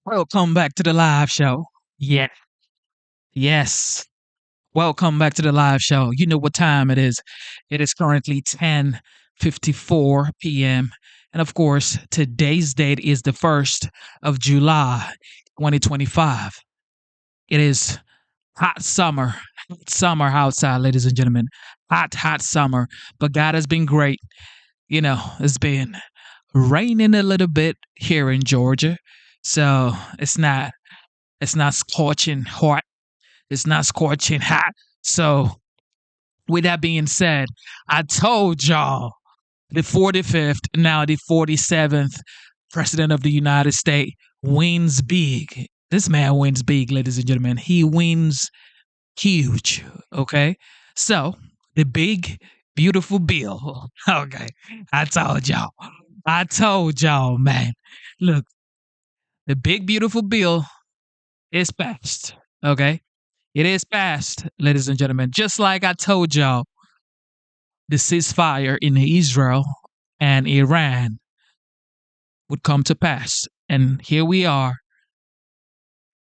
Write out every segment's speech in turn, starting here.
Welcome back to the live show. Yeah, yes. Welcome back to the live show. You know what time it is. It is currently 10:54 p.m. And of course, today's date is the 1st of July, 2025. It is hot summer outside, ladies and gentlemen. Hot summer. But God has been great. It's been raining a little bit here in Georgia. So it's not scorching hot. It's not scorching hot. So, with that being said, I told y'all the 45th, now the 47th president of the United States wins big. This man wins big, ladies and gentlemen. He wins huge. Okay. So, the big, beautiful bill. Okay. I told y'all. I told y'all, man. Look, the big, beautiful bill is passed. Okay. It is passed, ladies and gentlemen. Just like I told y'all, the ceasefire in Israel and Iran would come to pass. And here we are.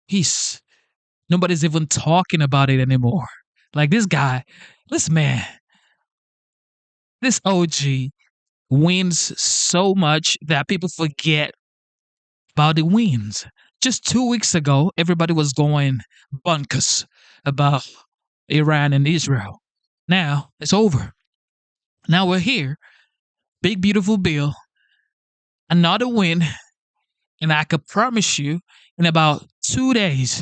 Peace. Nobody's even talking about it anymore. Like this guy, this man, this OG wins so much that people forget about the wins. Just 2 weeks ago, everybody was going bonkers about Iran and Israel. Now it's over. Now we're here. Big, beautiful bill. Another win. And I could promise you, in about 2 days,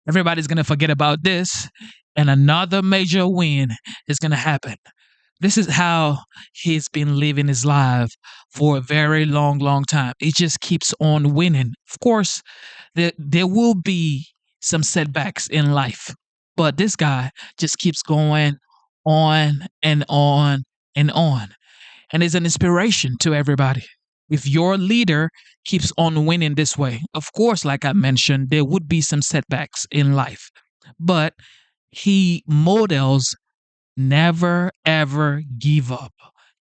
everybody's going to forget about this. And another major win is going to happen. This is how he's been living his life for a very long, long time. He just keeps on winning. Of course, there will be some setbacks in life, but this guy just keeps going on and on and on. And is an inspiration to everybody. If your leader keeps on winning this way, of course, like I mentioned, there would be some setbacks in life, but he models never ever give up.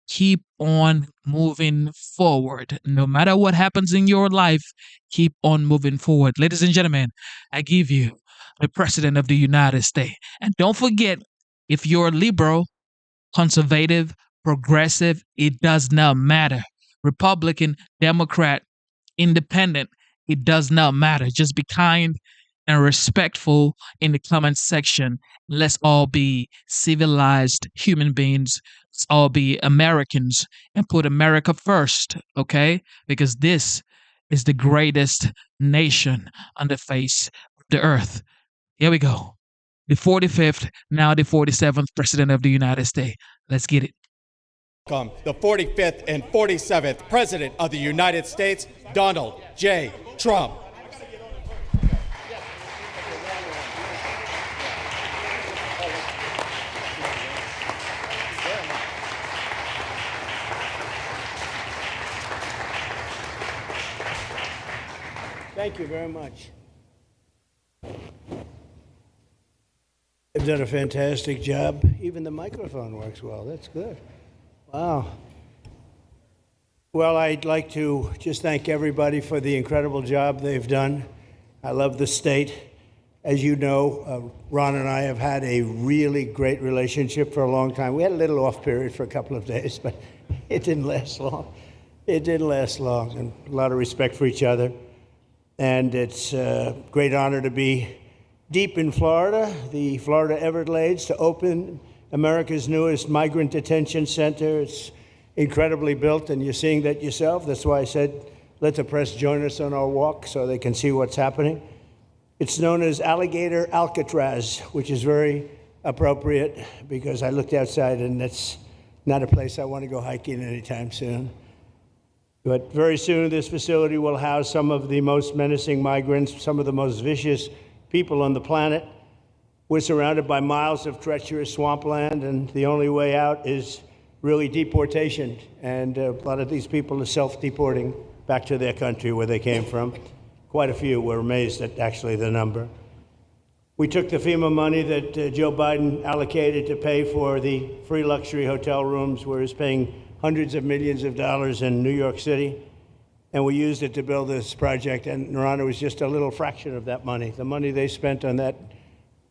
Keep on moving forward. No matter what happens in your life, keep on moving forward. Ladies and gentlemen, I give you the President of the United States. And don't forget, if you're liberal, conservative, progressive, it does not matter. Republican, Democrat, independent, it does not matter. Just be kind and respectful in the comment section. Let's all be civilized human beings. Let's all be Americans and put America first, okay? Because this is the greatest nation on the face of the earth. Here we go. The 45th, now the 47th President of the United States. Let's get it. Welcome, the 45th and 47th President of the United States, Donald J. Trump. Thank you very much. You've done a fantastic job. Even the microphone works well. That's good. Wow. Well, I'd like to just thank everybody for the incredible job they've done. I love the state. As you know, Ron and I have had a really great relationship for a long time. We had a little off period for a couple of days, but it didn't last long. It didn't last long, and a lot of respect for each other. And it's a great honor to be deep in Florida, the Florida Everglades, to open America's newest migrant detention center. It's incredibly built, and you're seeing that yourself. That's why I said, let the press join us on our walk so they can see what's happening. It's known as Alligator Alcatraz, which is very appropriate because I looked outside and that's not a place I want to go hiking anytime soon. But very soon, this facility will house some of the most menacing migrants, some of the most vicious people on the planet. We're surrounded by miles of treacherous swampland, and the only way out is really deportation. And a lot of these people are self-deporting back to their country where they came from. Quite a few. We're amazed at actually the number. We took the FEMA money that Joe Biden allocated to pay for the free luxury hotel rooms, where he's paying hundreds of millions of dollars in New York City. and we used it to build this project, and Narana was just a little fraction of that money. The money they spent on that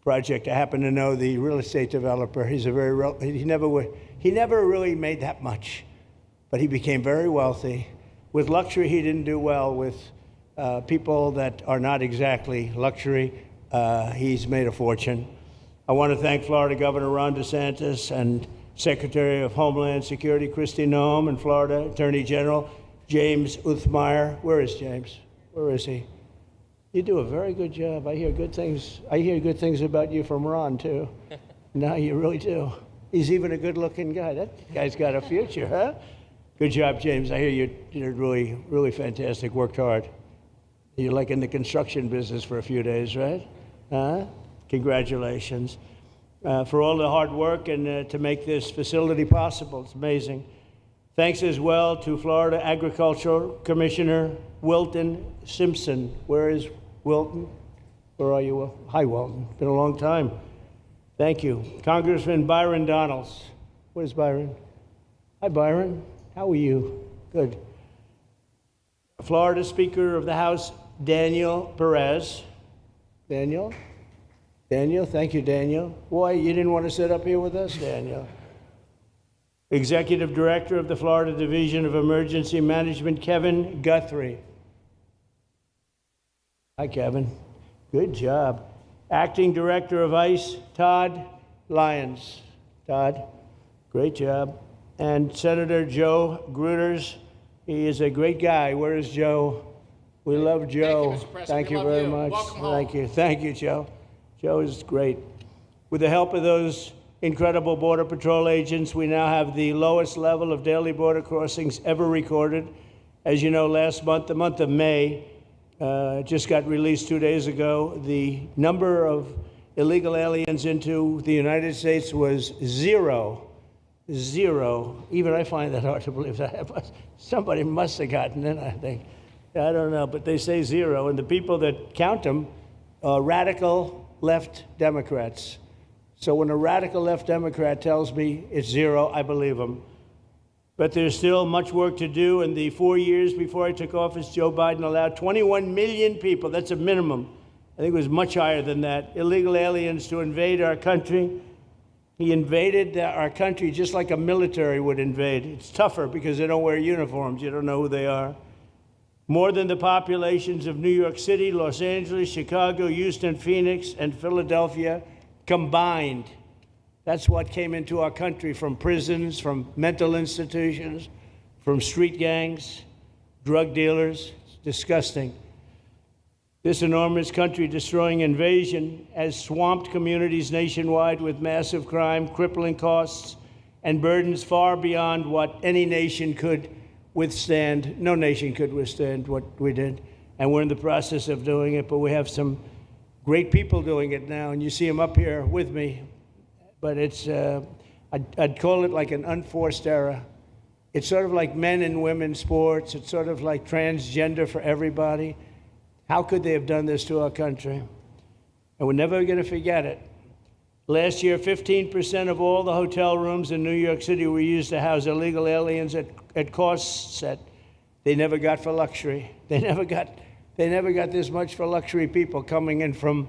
project, I happen to know the real estate developer. He's a he never really made that much, but he became very wealthy. With luxury, he didn't do well. With people that are not exactly luxury, he's made a fortune. I want to thank Florida Governor Ron DeSantis and Secretary of Homeland Security Kristi Noem, and Florida Attorney General James Uthmire. Where is James? Where is he? You do a very good job. I hear good things. I hear good things about you from Ron, too. No, you really do. He's even a good-looking guy. That guy's got a future, huh? Good job, James. I hear you did really, really fantastic. Worked hard. You're like in the construction business for a few days, right? Huh? Congratulations. For all the hard work and to make this facility possible. It's amazing. Thanks as well to Florida Agricultural Commissioner Wilton Simpson. Where is Wilton? Where are you, Will? Hi, Wilton. Been a long time. Thank you. Congressman Byron Donalds. Where's Byron? Hi, Byron. How are you? Good. Florida Speaker of the House, Daniel Perez. Daniel? Daniel, thank you, Daniel. Boy, you didn't want to sit up here with us, Daniel. Executive Director of the Florida Division of Emergency Management, Kevin Guthrie. Hi, Kevin. Good job. Acting Director of ICE, Todd Lyons. Todd, great job. And Senator Joe Gruters. He is a great guy. Where is Joe? We love Joe. Thank you, Mr. President. Thank you very much. Welcome home. Thank you. Thank you, Joe. Joe is great. With the help of those incredible Border Patrol agents, we now have the lowest level of daily border crossings ever recorded. As you know, last month, the month of May, just got released 2 days ago, the number of illegal aliens into the United States was zero. Zero. Even I find that hard to believe. That somebody must have gotten in, I think. I don't know, but they say zero. And the people that count them are radical left Democrats. So when a radical left Democrat tells me it's zero, I believe him. But there's still much work to do. In the 4 years before I took office, Joe Biden allowed 21 million people, that's a minimum, I think it was much higher than that, illegal aliens to invade our country. He invaded our country just like a military would invade. It's tougher because they don't wear uniforms. You don't know who they are. More than the populations of New York City, Los Angeles, Chicago, Houston, Phoenix, and Philadelphia combined. That's what came into our country from prisons, from mental institutions, from street gangs, drug dealers. It's disgusting. This enormous country-destroying invasion has swamped communities nationwide with massive crime, crippling costs, and burdens far beyond what any nation could withstand. No nation could withstand what we did, and we're in the process of doing it, but we have some great people doing it now, and you see them up here with me. But it's, I'd call it like an unforced era. It's sort of like men and women sports. It's sort of like transgender for everybody. How could they have done this to our country? And we're never going to forget it. Last year, 15% of all the hotel rooms in New York City were used to house illegal aliens at costs that they never got for luxury. They never got this much for luxury people coming in from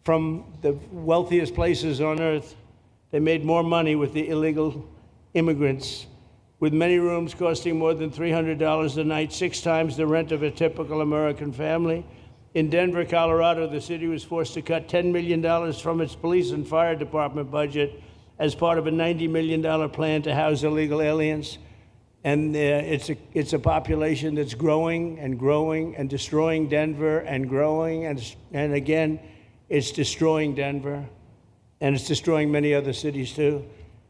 the wealthiest places on earth. They made more money with the illegal immigrants, with many rooms costing more than $300 a night, 6 times the rent of a typical American family. In Denver, Colorado, the city was forced to cut $10 million from its police and fire department budget as part of a $90 million plan to house illegal aliens. And it's a population that's growing and growing and destroying Denver and growing. And again, it's destroying Denver. And it's destroying many other cities, too.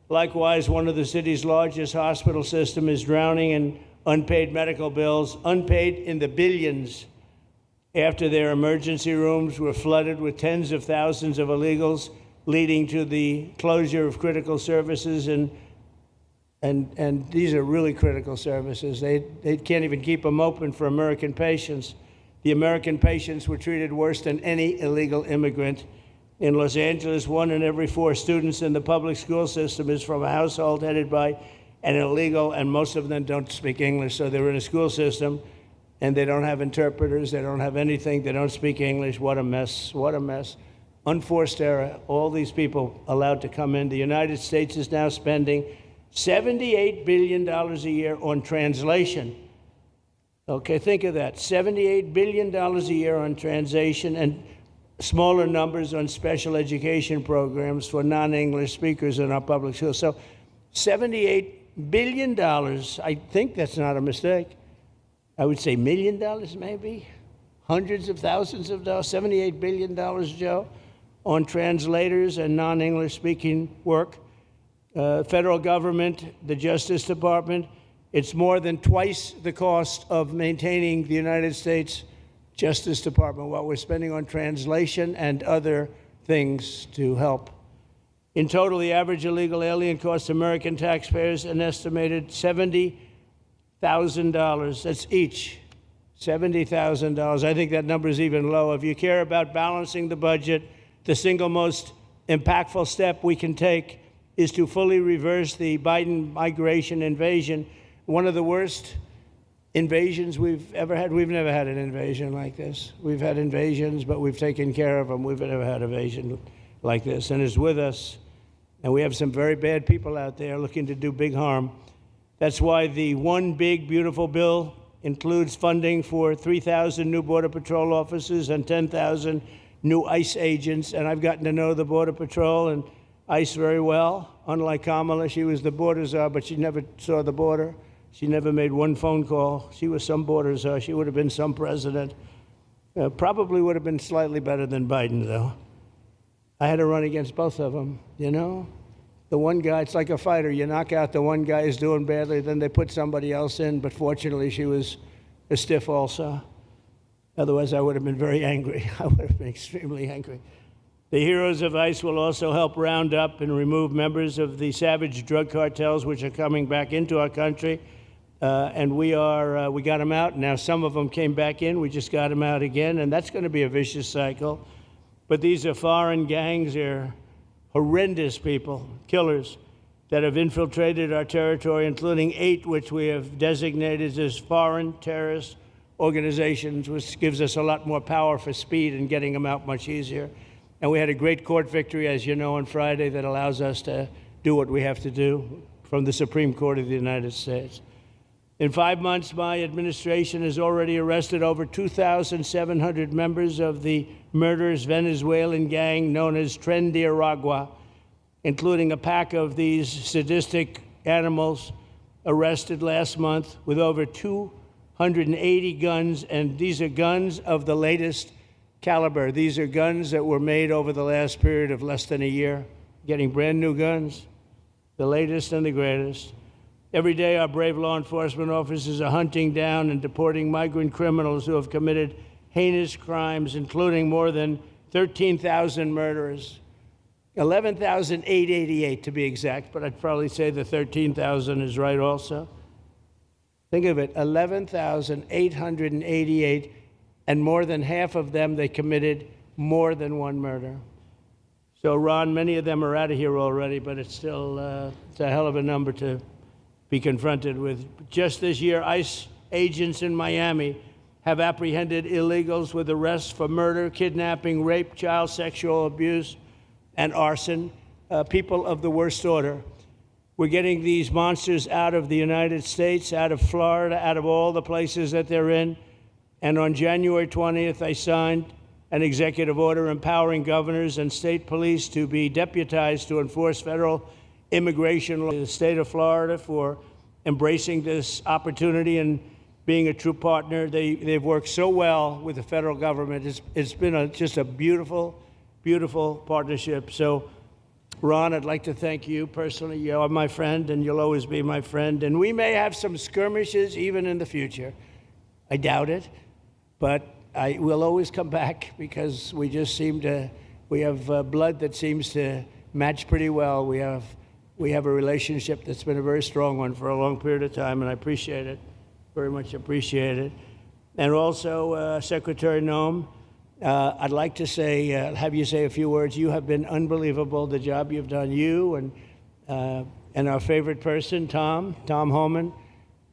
Likewise, one of the city's largest hospital system is drowning in unpaid medical bills, unpaid in the billions, after their emergency rooms were flooded with tens of thousands of illegals, leading to the closure of critical services. And these are really critical services. They can't even keep them open for American patients. The American patients were treated worse than any illegal immigrant. In Los Angeles, 1 in every 4 students in the public school system is from a household headed by an illegal, and most of them don't speak English, so they're in a school system and they don't have interpreters, they don't have anything, they don't speak English. What a mess, what a mess. Unforced error, all these people allowed to come in. The United States is now spending $78 billion a year on translation. Okay, think of that, $78 billion a year on translation, and smaller numbers on special education programs for non-English speakers in our public schools. So $78 billion, I think that's not a mistake. I would say $1 million maybe, hundreds of thousands of dollars, $78 billion, Joe, on translators and non-English speaking work. Federal government, the Justice Department, it's more than twice the cost of maintaining the United States Justice Department, what we're spending on translation and other things to help. In total, the average illegal alien costs American taxpayers an estimated $70,000. That's each, $70,000. I think that number is even low. If you care about balancing the budget, the single most impactful step we can take is to fully reverse the Biden migration invasion. One of the worst invasions we've ever had. We've never had an invasion like this. We've had invasions, but we've taken care of them. We've never had an invasion like this, and it's with us. And we have some very bad people out there looking to do big harm. That's why the one big, beautiful bill includes funding for 3,000 new Border Patrol officers and 10,000 new ICE agents. And I've gotten to know the Border Patrol and ICE very well. Unlike Kamala, she was the border czar, but she never saw the border. She never made one phone call. She was some border czar. She would have been some president. Probably would have been slightly better than Biden, though. I had to run against both of them, you know? The one guy, it's like a fighter. You knock out the one guy who's doing badly, then they put somebody else in. But fortunately, she was a stiff also. Otherwise, I would have been very angry. I would have been extremely angry. The heroes of ICE will also help round up and remove members of the savage drug cartels which are coming back into our country. And we got them out. Now some of them came back in. We just got them out again. And that's going to be a vicious cycle. But these are foreign gangs. They're horrendous people, killers, that have infiltrated our territory, including 8 which we have designated as foreign terrorist organizations, which gives us a lot more power for speed and getting them out much easier. And we had a great court victory, as you know, on Friday that allows us to do what we have to do from the Supreme Court of the United States. In 5 months, my administration has already arrested over 2,700 members of the murderous Venezuelan gang known as Tren de Aragua, including a pack of these sadistic animals arrested last month with over 280 guns. And these are guns of the latest caliber. These are guns that were made over the last period of less than a year, getting brand new guns, the latest and the greatest. Every day, our brave law enforcement officers are hunting down and deporting migrant criminals who have committed heinous crimes, including more than 13,000 murderers, 11,888 to be exact, but I'd probably say the 13,000 is right also. Think of it, 11,888, and more than half of them, they committed more than one murder. So, Ron, many of them are out of here already, but it's still it's a hell of a number to be confronted with. Just this year, ICE agents in Miami have apprehended illegals with arrests for murder, kidnapping, rape, child sexual abuse, and arson, people of the worst order. We're getting these monsters out of the United States, out of Florida, out of all the places that they're in. And on January 20th, I signed an executive order empowering governors and state police to be deputized to enforce federal immigration law. The state of Florida for embracing this opportunity and being a true partner. They've worked so well with the federal government. It's been just a beautiful, beautiful partnership. So, Ron, I'd like to thank you personally. You are my friend, and you'll always be my friend. And we may have some skirmishes even in the future. I doubt it. But I will always come back because we just seem to, we have blood that seems to match pretty well. We have a relationship that's been a very strong one for a long period of time, and I appreciate it, very much appreciate it. And also, Secretary Noem, I'd like to say, have you say a few words. You have been unbelievable, the job you've done, you and our favorite person, Tom Homan.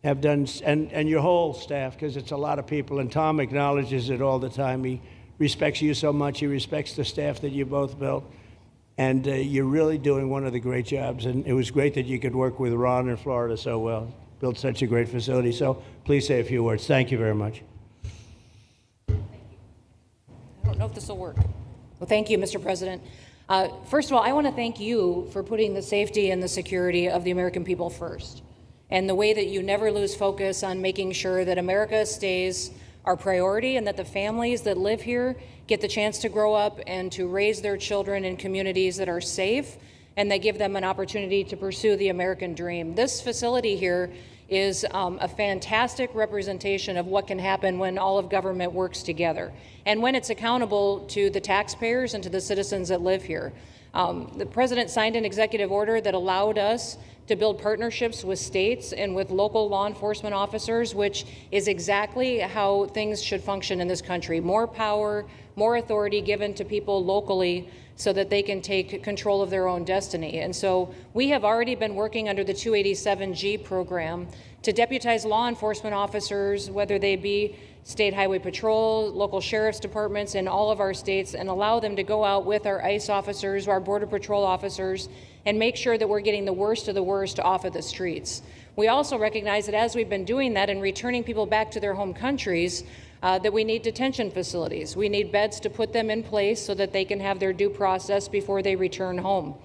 have done, and your whole staff, because it's a lot of people, and Tom acknowledges it all the time. He respects you so much. He respects the staff that you both built. And you're really doing one of the great jobs. And it was great that you could work with Ron in Florida so well, built such a great facility. So please say a few words. Thank you very much. I don't know if this will work. Well, thank you, Mr. President. First of all, I want to thank you for putting the safety and the security of the American people first, and the way that you never lose focus on making sure that America stays our priority and that the families that live here get the chance to grow up and to raise their children in communities that are safe and that give them an opportunity to pursue the American dream. This facility here is a fantastic representation of what can happen when all of government works together and when it's accountable to the taxpayers and to the citizens that live here. The president signed an executive order that allowed us to build partnerships with states and with local law enforcement officers, which is exactly how things should function in this country. More power, more authority given to people locally so that they can take control of their own destiny. And so we have already been working under the 287G program to deputize law enforcement officers, whether they be state highway patrol, local sheriff's departments in all of our states, and allow them to go out with our ICE officers, our border patrol officers, and make sure that we're getting the worst of the worst off of the streets. We also recognize that as we've been doing that and returning people back to their home countries, that we need detention facilities. We need beds to put them in place so that they can have their due process before they return home.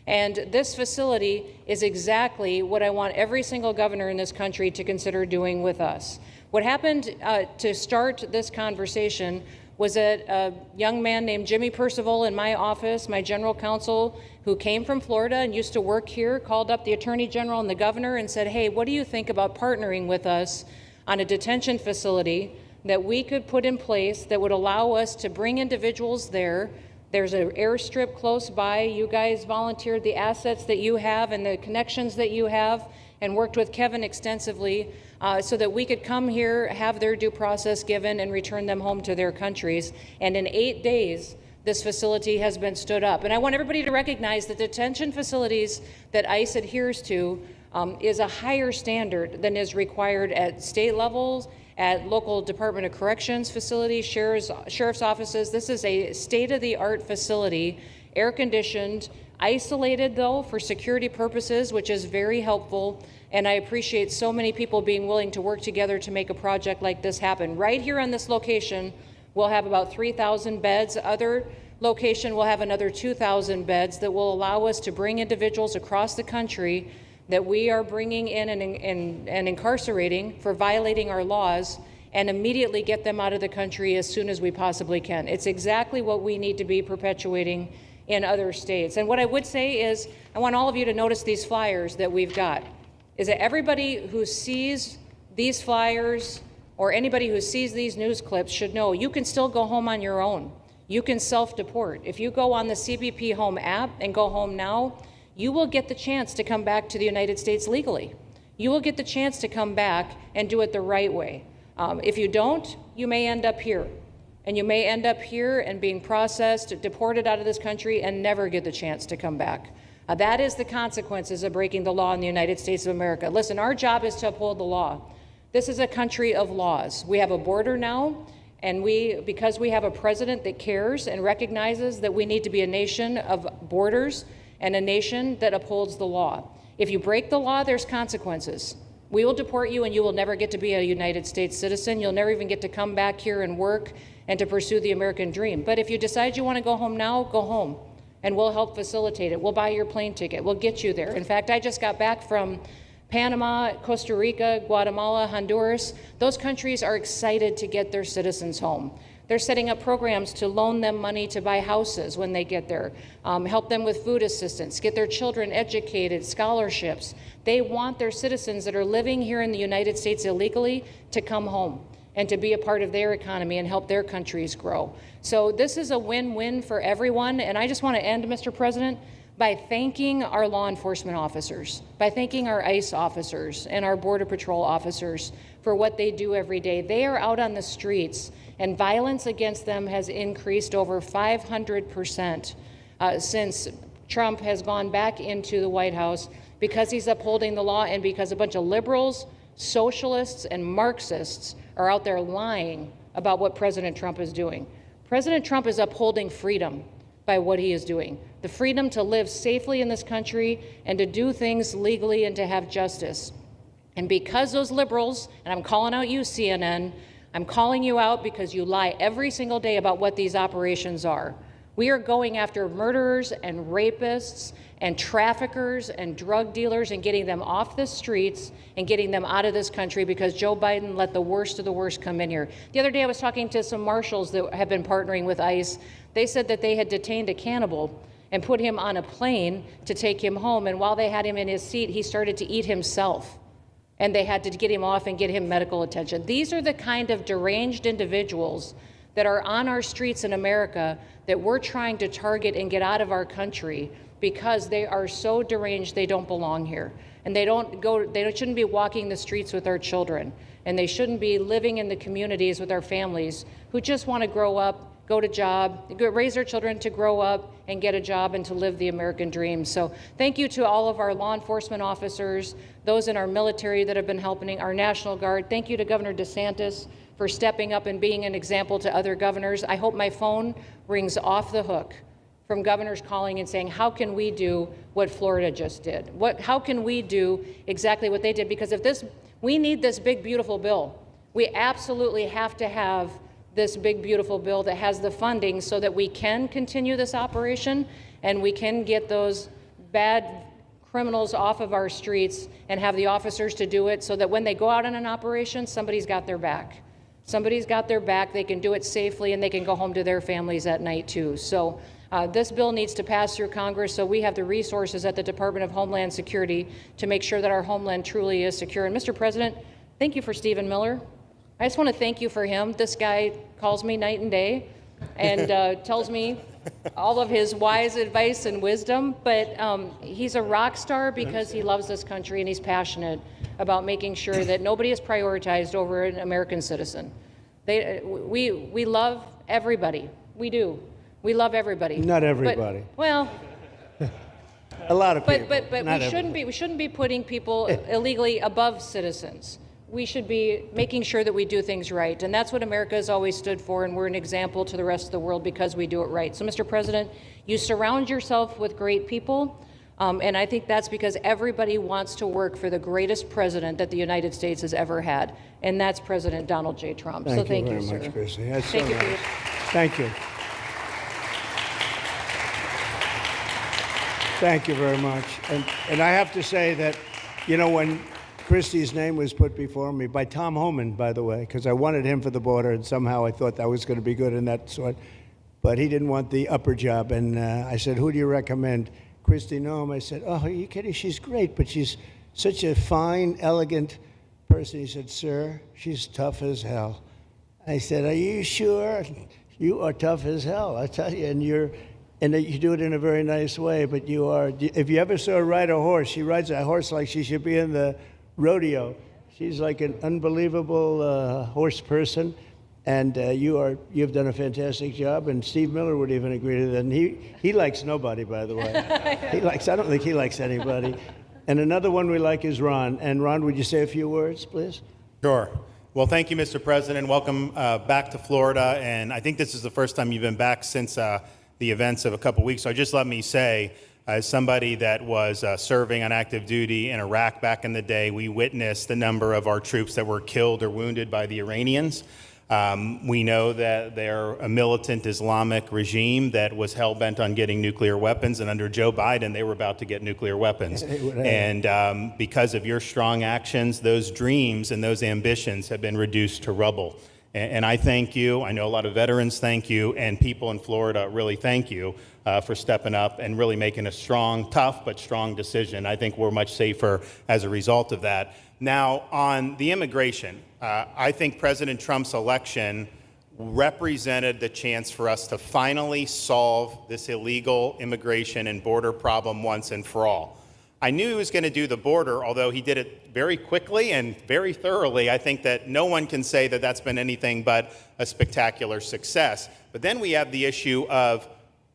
And this facility is exactly what I want every single governor in this country to consider doing with us. What happened to start this conversation was that a young man named Jimmy Percival in my office, my general counsel, who came from Florida and used to work here, called up the Attorney General and the governor and said, hey, what do you think about partnering with us on a detention facility that we could put in place that would allow us to bring individuals there? There's an airstrip close by. You guys volunteered the assets that you have and the connections that you have and worked with Kevin extensively so that we could come here, have their due process given, and return them home to their countries. And in 8 days, this facility has been stood up. And I want everybody to recognize that detention facilities that ICE adheres to is a higher standard than is required at state levels, at local Department of Corrections facilities, sheriff's offices. This is a state-of-the-art facility, air-conditioned, isolated though for security purposes, which is very helpful. And I appreciate so many people being willing to work together to make a project like this happen. Right here on this location, we'll have about 3,000 beds. Other location will have another 2,000 beds that will allow us to bring individuals across the country that we are bringing in and incarcerating for violating our laws and immediately get them out of the country as soon as we possibly can. It's exactly what we need to be perpetuating in other states. And what I would say is, I want all of you to notice these flyers that we've got, is that everybody who sees these flyers or anybody who sees these news clips should know you can still go home on your own. You can self-deport. If you go on the CBP Home app and go home now, you will get the chance to come back to the United States legally. You will get the chance to come back and do it the right way. If you don't, you may end up here. And you may end up here and being processed, deported out of this country, and never get the chance to come back. That is the consequences of breaking the law in the United States of America. Listen, our job is to uphold the law. This is a country of laws. We have a border now, and because we have a president that cares and recognizes that we need to be a nation of borders and a nation that upholds the law. If you break the law, there's consequences. We will deport you, and you will never get to be a United States citizen. You'll never even get to come back here and work and to pursue the American dream. But if you decide you want to go home now, go home, and we'll help facilitate it. We'll buy your plane ticket. We'll get you there. In fact, I just got back from Panama, Costa Rica, Guatemala, Honduras. Those countries are excited to get their citizens home. They're setting up programs to loan them money to buy houses when they get there, help them with food assistance, get their children educated, scholarships. They want their citizens that are living here in the United States illegally to come home and to be a part of their economy and help their countries grow. So this is a win-win for everyone. And I just want to end, Mr. President, by thanking our law enforcement officers, by thanking our ICE officers and our Border Patrol officers for what they do every day. They are out on the streets, and violence against them has increased over 500% since Trump has gone back into the White House, because he's upholding the law and because a bunch of liberals socialists and Marxists are out there lying about what President Trump is doing. President Trump is upholding freedom by what he is doing. The freedom to live safely in this country and to do things legally and to have justice. And because those liberals, and I'm calling out you, CNN, I'm calling you out because you lie every single day about what these operations are. We are going after murderers and rapists and traffickers and drug dealers and getting them off the streets and getting them out of this country because Joe Biden let the worst of the worst come in here. The other day I was talking to some marshals that have been partnering with ICE. They said that they had detained a cannibal and put him on a plane to take him home, and while they had him in his seat, he started to eat himself. And they had to get him off and get him medical attention. These are the kind of deranged individuals that are on our streets in America that we're trying to target and get out of our country because they are so deranged they don't belong here. And they shouldn't be walking the streets with our children. And they shouldn't be living in the communities with our families who just want to grow up, go to job, raise their children to grow up and get a job and to live the American dream. So thank you to all of our law enforcement officers, those in our military that have been helping, our National Guard. Thank you to Governor DeSantis for stepping up and being an example to other governors. I hope my phone rings off the hook from governors calling and saying, how can we do what Florida just did? How can we do exactly what they did? Because we need this big, beautiful bill. We absolutely have to have this big, beautiful bill that has the funding so that we can continue this operation and we can get those bad criminals off of our streets and have the officers to do it so that when they go out on an operation, somebody's got their back. Somebody's got their back, they can do it safely, and they can go home to their families at night too. So this bill needs to pass through Congress so we have the resources at the Department of Homeland Security to make sure that our homeland truly is secure. And Mr. President, thank you for Stephen Miller. I just want to thank you for him. This guy calls me night and day and tells me all of his wise advice and wisdom, but he's a rock star because he loves this country and he's passionate about making sure that nobody is prioritized over an American citizen. We love everybody. We do. We love everybody. Not everybody. But, well, a lot of people. But we shouldn't be putting people illegally above citizens. We should be making sure that we do things right. And that's what America has always stood for, and we're an example to the rest of the world because we do it right. So, Mr. President, you surround yourself with great people, and I think that's because everybody wants to work for the greatest president that the United States has ever had, and that's President Donald J. Trump. Thank so thank you you, very sir. much, Christy. That's Thank so you for nice. your- Thank you. Thank you very much. And I have to say that, you know, when Christie's name was put before me by Tom Homan, by the way, because I wanted him for the border, and somehow I thought that was going to be good in that sort. But he didn't want the upper job, and I said, who do you recommend? Christie Noem. I said, oh, are you kidding? She's great, but she's such a fine, elegant person. He said, sir, she's tough as hell. I said, are you sure? You are tough as hell, I tell you, and you do it in a very nice way, but you are. If you ever saw her ride a horse, she rides a horse like she should be in the rodeo. She's like an unbelievable horse person, and you've done a fantastic job. And Steve Miller would even agree to that. And he likes nobody, by the way. I don't think he likes anybody. And another one we like is Ron. And Ron, would you say a few words, please? Sure. Well, thank you, Mr. President. Welcome back to Florida. And I think this is the first time you've been back since the events of a couple weeks. So just let me say, as somebody that was serving on active duty in Iraq back in the day, we witnessed the number of our troops that were killed or wounded by the Iranians. We know that they're a militant Islamic regime that was hell-bent on getting nuclear weapons, and under Joe Biden, they were about to get nuclear weapons. And because of your strong actions, those dreams and those ambitions have been reduced to rubble. And I thank you. I know a lot of veterans thank you, and people in Florida really thank you for stepping up and really making a strong, tough, but strong decision. I think we're much safer as a result of that. Now, on the immigration, I think President Trump's election represented the chance for us to finally solve this illegal immigration and border problem once and for all. I knew he was going to do the border, although he did it very quickly and very thoroughly. I think that no one can say that that's been anything but a spectacular success. But then we have the issue of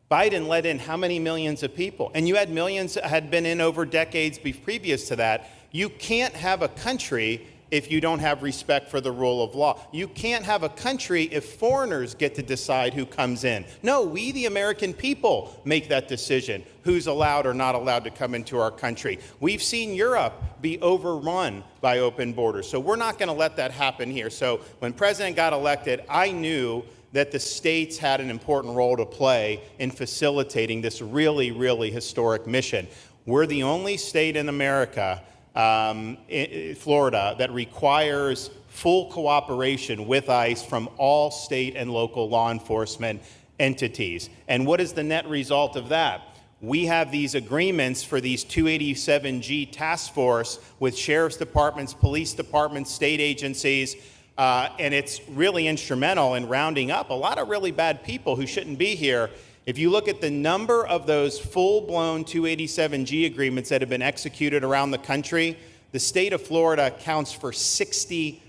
Biden let in how many millions of people? And you had millions that had been in over decades previous to that. You can't have a country if you don't have respect for the rule of law. You can't have a country if foreigners get to decide who comes in. No, we, the American people, make that decision, who's allowed or not allowed to come into our country. We've seen Europe be overrun by open borders, so we're not going to let that happen here. So when President got elected, I knew that the states had an important role to play in facilitating this really, really historic mission. We're the only state in America, Florida, that requires full cooperation with ICE from all state and local law enforcement entities. And what is the net result of that? We have these agreements for these 287G task force with sheriff's departments, police departments, state agencies, and it's really instrumental in rounding up a lot of really bad people who shouldn't be here. If you look at the number of those full-blown 287G agreements that have been executed around the country, the state of Florida accounts for 60%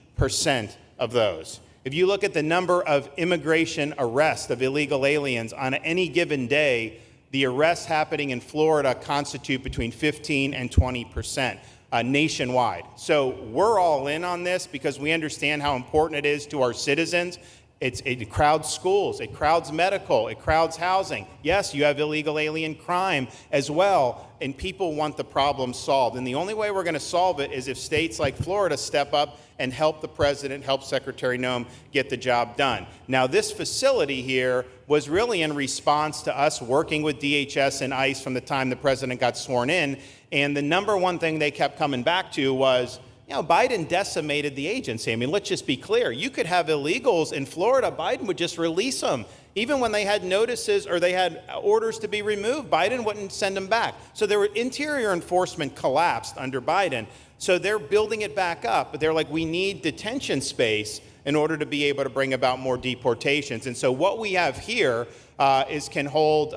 of those. If you look at the number of immigration arrests of illegal aliens on any given day, the arrests happening in Florida constitute between 15 and 20%. Nationwide. So we're all in on this because we understand how important it is to our citizens. It crowds schools, it crowds medical, it crowds housing. Yes, you have illegal alien crime as well, and people want the problem solved. And the only way we're going to solve it is if states like Florida step up and help the president, help Secretary Noem get the job done. Now, this facility here was really in response to us working with DHS and ICE from the time the president got sworn in. And the number one thing they kept coming back to was, you know, Biden decimated the agency. I mean, let's just be clear. You could have illegals in Florida. Biden would just release them. Even when they had notices or they had orders to be removed, Biden wouldn't send them back. So their interior enforcement collapsed under Biden. So they're building it back up. But they're like, we need detention space in order to be able to bring about more deportations. And so what we have here can hold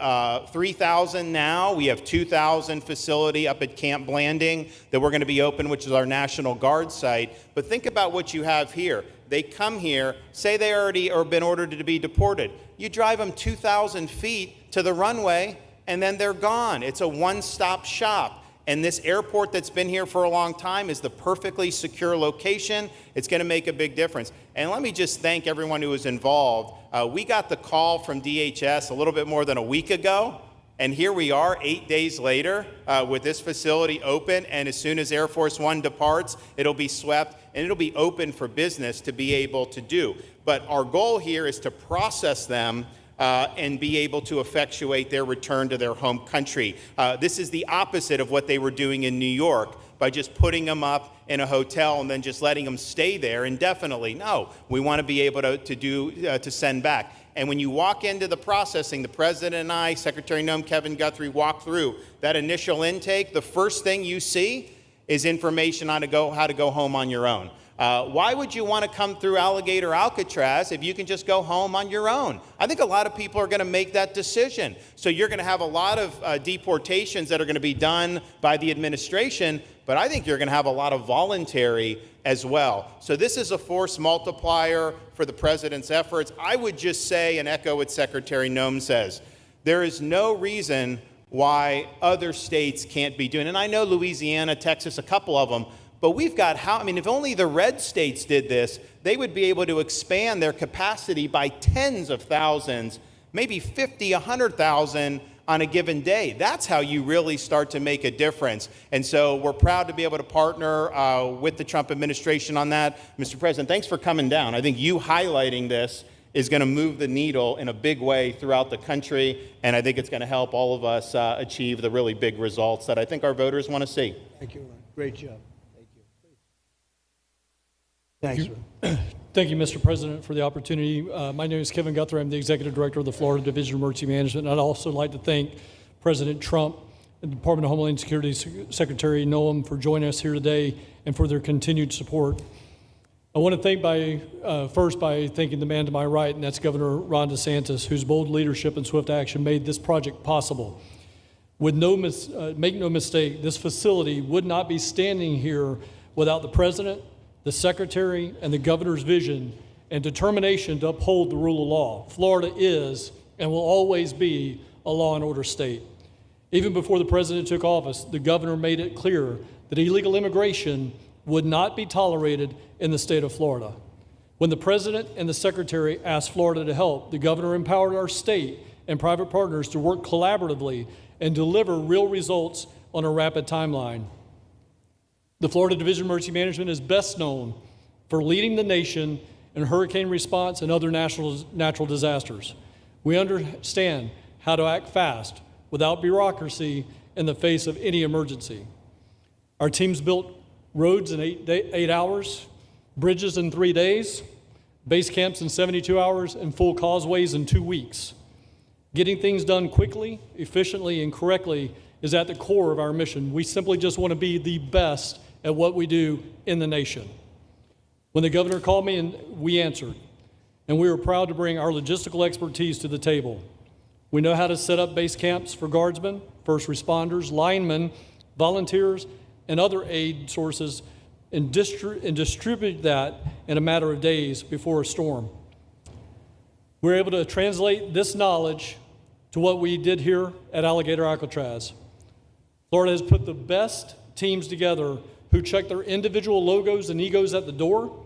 3,000 now. We have 2,000 facility up at Camp Blanding that we're going to be open, which is our National Guard site. But think about what you have here. They come here, say they already or been ordered to be deported. You drive them 2,000 feet to the runway, and then they're gone. It's a one-stop shop. And this airport that's been here for a long time is the perfectly secure location. It's going to make a big difference. And let me just thank everyone who was involved. We got the call from DHS a little bit more than a week ago. And here we are 8 days later with this facility open. And as soon as Air Force One departs, it'll be swept and it'll be open for business to be able to do. But our goal here is to process them and be able to effectuate their return to their home country. This is the opposite of what they were doing in New York by just putting them up in a hotel and then just letting them stay there indefinitely. No, we want to be able to send back. And when you walk into the processing, the president and I, Secretary Noem, Kevin Guthrie, walk through that initial intake. The first thing you see is information on how to go home on your own. Why would you want to come through Alligator Alcatraz if you can just go home on your own? I think a lot of people are going to make that decision. So you're going to have a lot of deportations that are going to be done by the administration, but I think you're going to have a lot of voluntary as well. So this is a force multiplier for the president's efforts. I would just say and echo what Secretary Noem says. There is no reason why other states can't be doing it. And I know Louisiana, Texas, a couple of them, but we've got if only the red states did this, they would be able to expand their capacity by tens of thousands, maybe 50, 100,000 on a given day. That's how you really start to make a difference. And so we're proud to be able to partner with the Trump administration on that. Mr. President, thanks for coming down. I think you highlighting this is going to move the needle in a big way throughout the country, and I think it's going to help all of us achieve the really big results that I think our voters want to see. Thank you, Ron. Great job. Thanks, Ron. Thank you, Mr. President, for the opportunity. My name is Kevin Guthrie. I'm the Executive Director of the Florida Division of Emergency Management. And I'd also like to thank President Trump and the Department of Homeland Security Secretary Noem for joining us here today and for their continued support. I want to thank first by thanking the man to my right, and that's Governor Ron DeSantis, whose bold leadership and swift action made this project possible. Make no mistake, this facility would not be standing here without the President, the Secretary, and the Governor's vision and determination to uphold the rule of law. Florida is and will always be a law and order state. Even before the President took office, the Governor made it clear that illegal immigration would not be tolerated in the state of Florida. When the President and the Secretary asked Florida to help, the Governor empowered our state and private partners to work collaboratively and deliver real results on a rapid timeline. The Florida Division of Emergency Management is best known for leading the nation in hurricane response and other natural disasters. We understand how to act fast without bureaucracy in the face of any emergency. Our teams built roads in 8 hours, bridges in 3 days, base camps in 72 hours, and full causeways in 2 weeks. Getting things done quickly, efficiently, and correctly is at the core of our mission. We simply just want to be the best at what we do in the nation. When the governor called me, and we answered, and we were proud to bring our logistical expertise to the table. We know how to set up base camps for guardsmen, first responders, linemen, volunteers, and other aid sources, and distribute that in a matter of days before a storm. We're able to translate this knowledge to what we did here at Alligator Alcatraz. Florida has put the best teams together who check their individual logos and egos at the door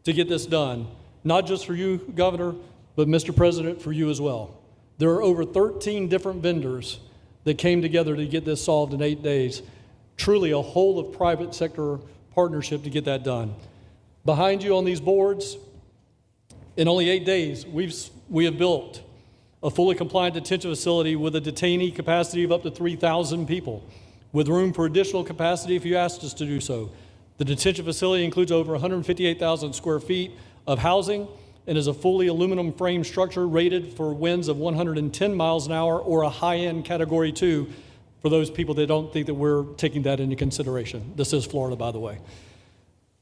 to get this done. Not just for you, Governor, but Mr. President, for you as well. There are over 13 different vendors that came together to get this solved in 8 days. Truly a whole of private sector partnership to get that done. Behind you on these boards, in only 8 days, we have built a fully compliant detention facility with a detainee capacity of up to 3,000 people, with room for additional capacity if you asked us to do so. The detention facility includes over 158,000 square feet of housing and is a fully aluminum frame structure rated for winds of 110 miles an hour or a high-end Category 2 for those people that don't think that we're taking that into consideration. This is Florida, by the way.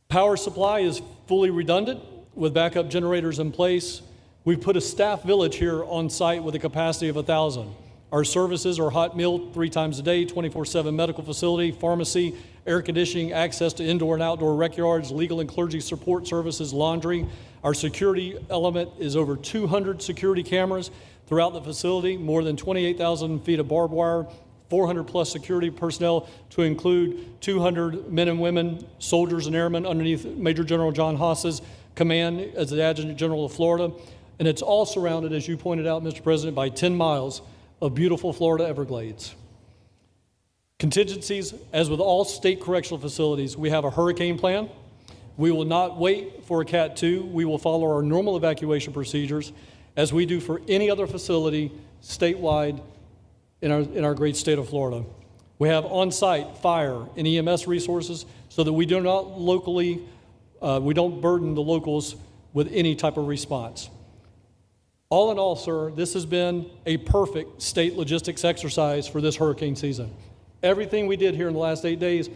Power supply is fully redundant with backup generators in place. We've put a staff village here on site with a capacity of 1,000. Our services are hot meal 3 times a day, 24/7 medical facility, pharmacy, air conditioning, access to indoor and outdoor rec yards, legal and clergy support services, laundry. Our security element is over 200 security cameras throughout the facility, more than 28,000 feet of barbed wire, 400 plus security personnel to include 200 men and women, soldiers and airmen underneath Major General John Haas's command as the Adjutant General of Florida. And it's all surrounded, as you pointed out, Mr. President, by 10 miles of beautiful Florida Everglades. Contingencies, as with all state correctional facilities, we have a hurricane plan. We will not wait for a Cat 2. We will follow our normal evacuation procedures as we do for any other facility statewide in our great state of Florida. We have on-site fire and EMS resources so that we do not we don't burden the locals with any type of response. All in all, sir, this has been a perfect state logistics exercise for this hurricane season. Everything we did here in the last 8 days,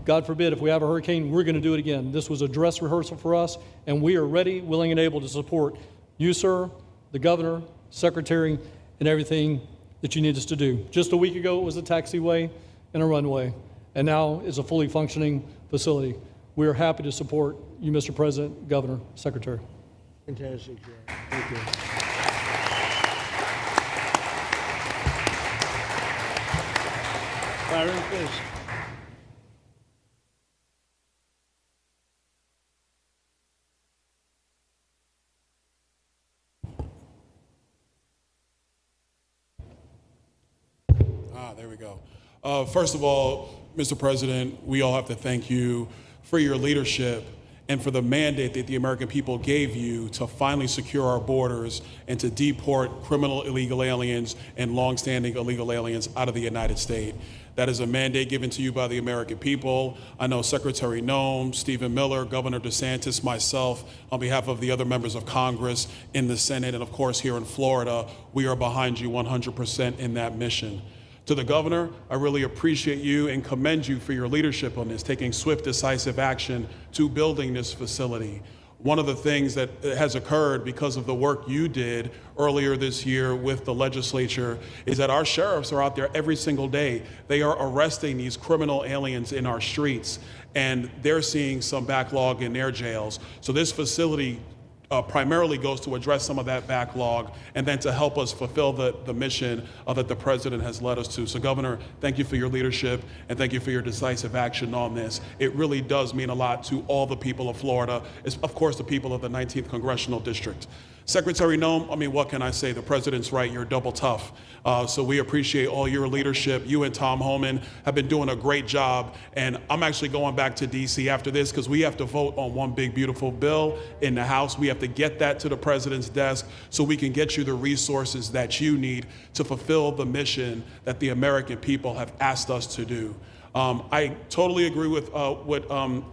God forbid, if we have a hurricane, we're going to do it again. This was a dress rehearsal for us, and we are ready, willing, and able to support you, sir, the governor, secretary, and everything that you need us to do. Just a week ago, it was a taxiway and a runway, and now it's a fully functioning facility. We are happy to support you, Mr. President, Governor, Secretary. Fantastic job. Thank you. Byron, please. There we go. First of all, Mr. President, we all have to thank you for your leadership and for the mandate that the American people gave you to finally secure our borders and to deport criminal illegal aliens and longstanding illegal aliens out of the United States. That is a mandate given to you by the American people. I know Secretary Noem, Stephen Miller, Governor DeSantis, myself, on behalf of the other members of Congress in the Senate, and of course here in Florida, we are behind you 100% in that mission. To the governor, I really appreciate you and commend you for your leadership on this, taking swift, decisive action to building this facility. One of the things that has occurred because of the work you did earlier this year with the legislature is that our sheriffs are out there every single day. They are arresting these criminal aliens in our streets, and they're seeing some backlog in their jails. So this facility primarily goes to address some of that backlog and then to help us fulfill the mission that the president has led us to. So Governor, thank you for your leadership and thank you for your decisive action on this. It really does mean a lot to all the people of Florida, of course the people of the 19th Congressional District. Secretary Noem, I mean, what can I say? The president's right, you're double tough. So we appreciate all your leadership. You and Tom Homan have been doing a great job. And I'm actually going back to DC after this because we have to vote on one big, beautiful bill in the House. We have to get that to the president's desk so we can get you the resources that you need to fulfill the mission that the American people have asked us to do. I totally agree with what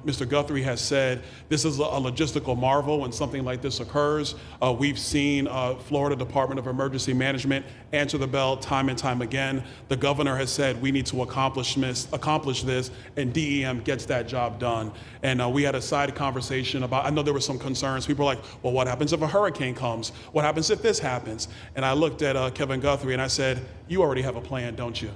Mr. Guthrie has said. This is a logistical marvel when something like this occurs. We've seen Florida Department of Emergency Management answer the bell time and time again. The governor has said we need to accomplish this, and DEM gets that job done. And we had a side conversation about, I know there were some concerns. People were like, well, what happens if a hurricane comes? What happens if this happens? And I looked at Kevin Guthrie and I said, you already have a plan, don't you?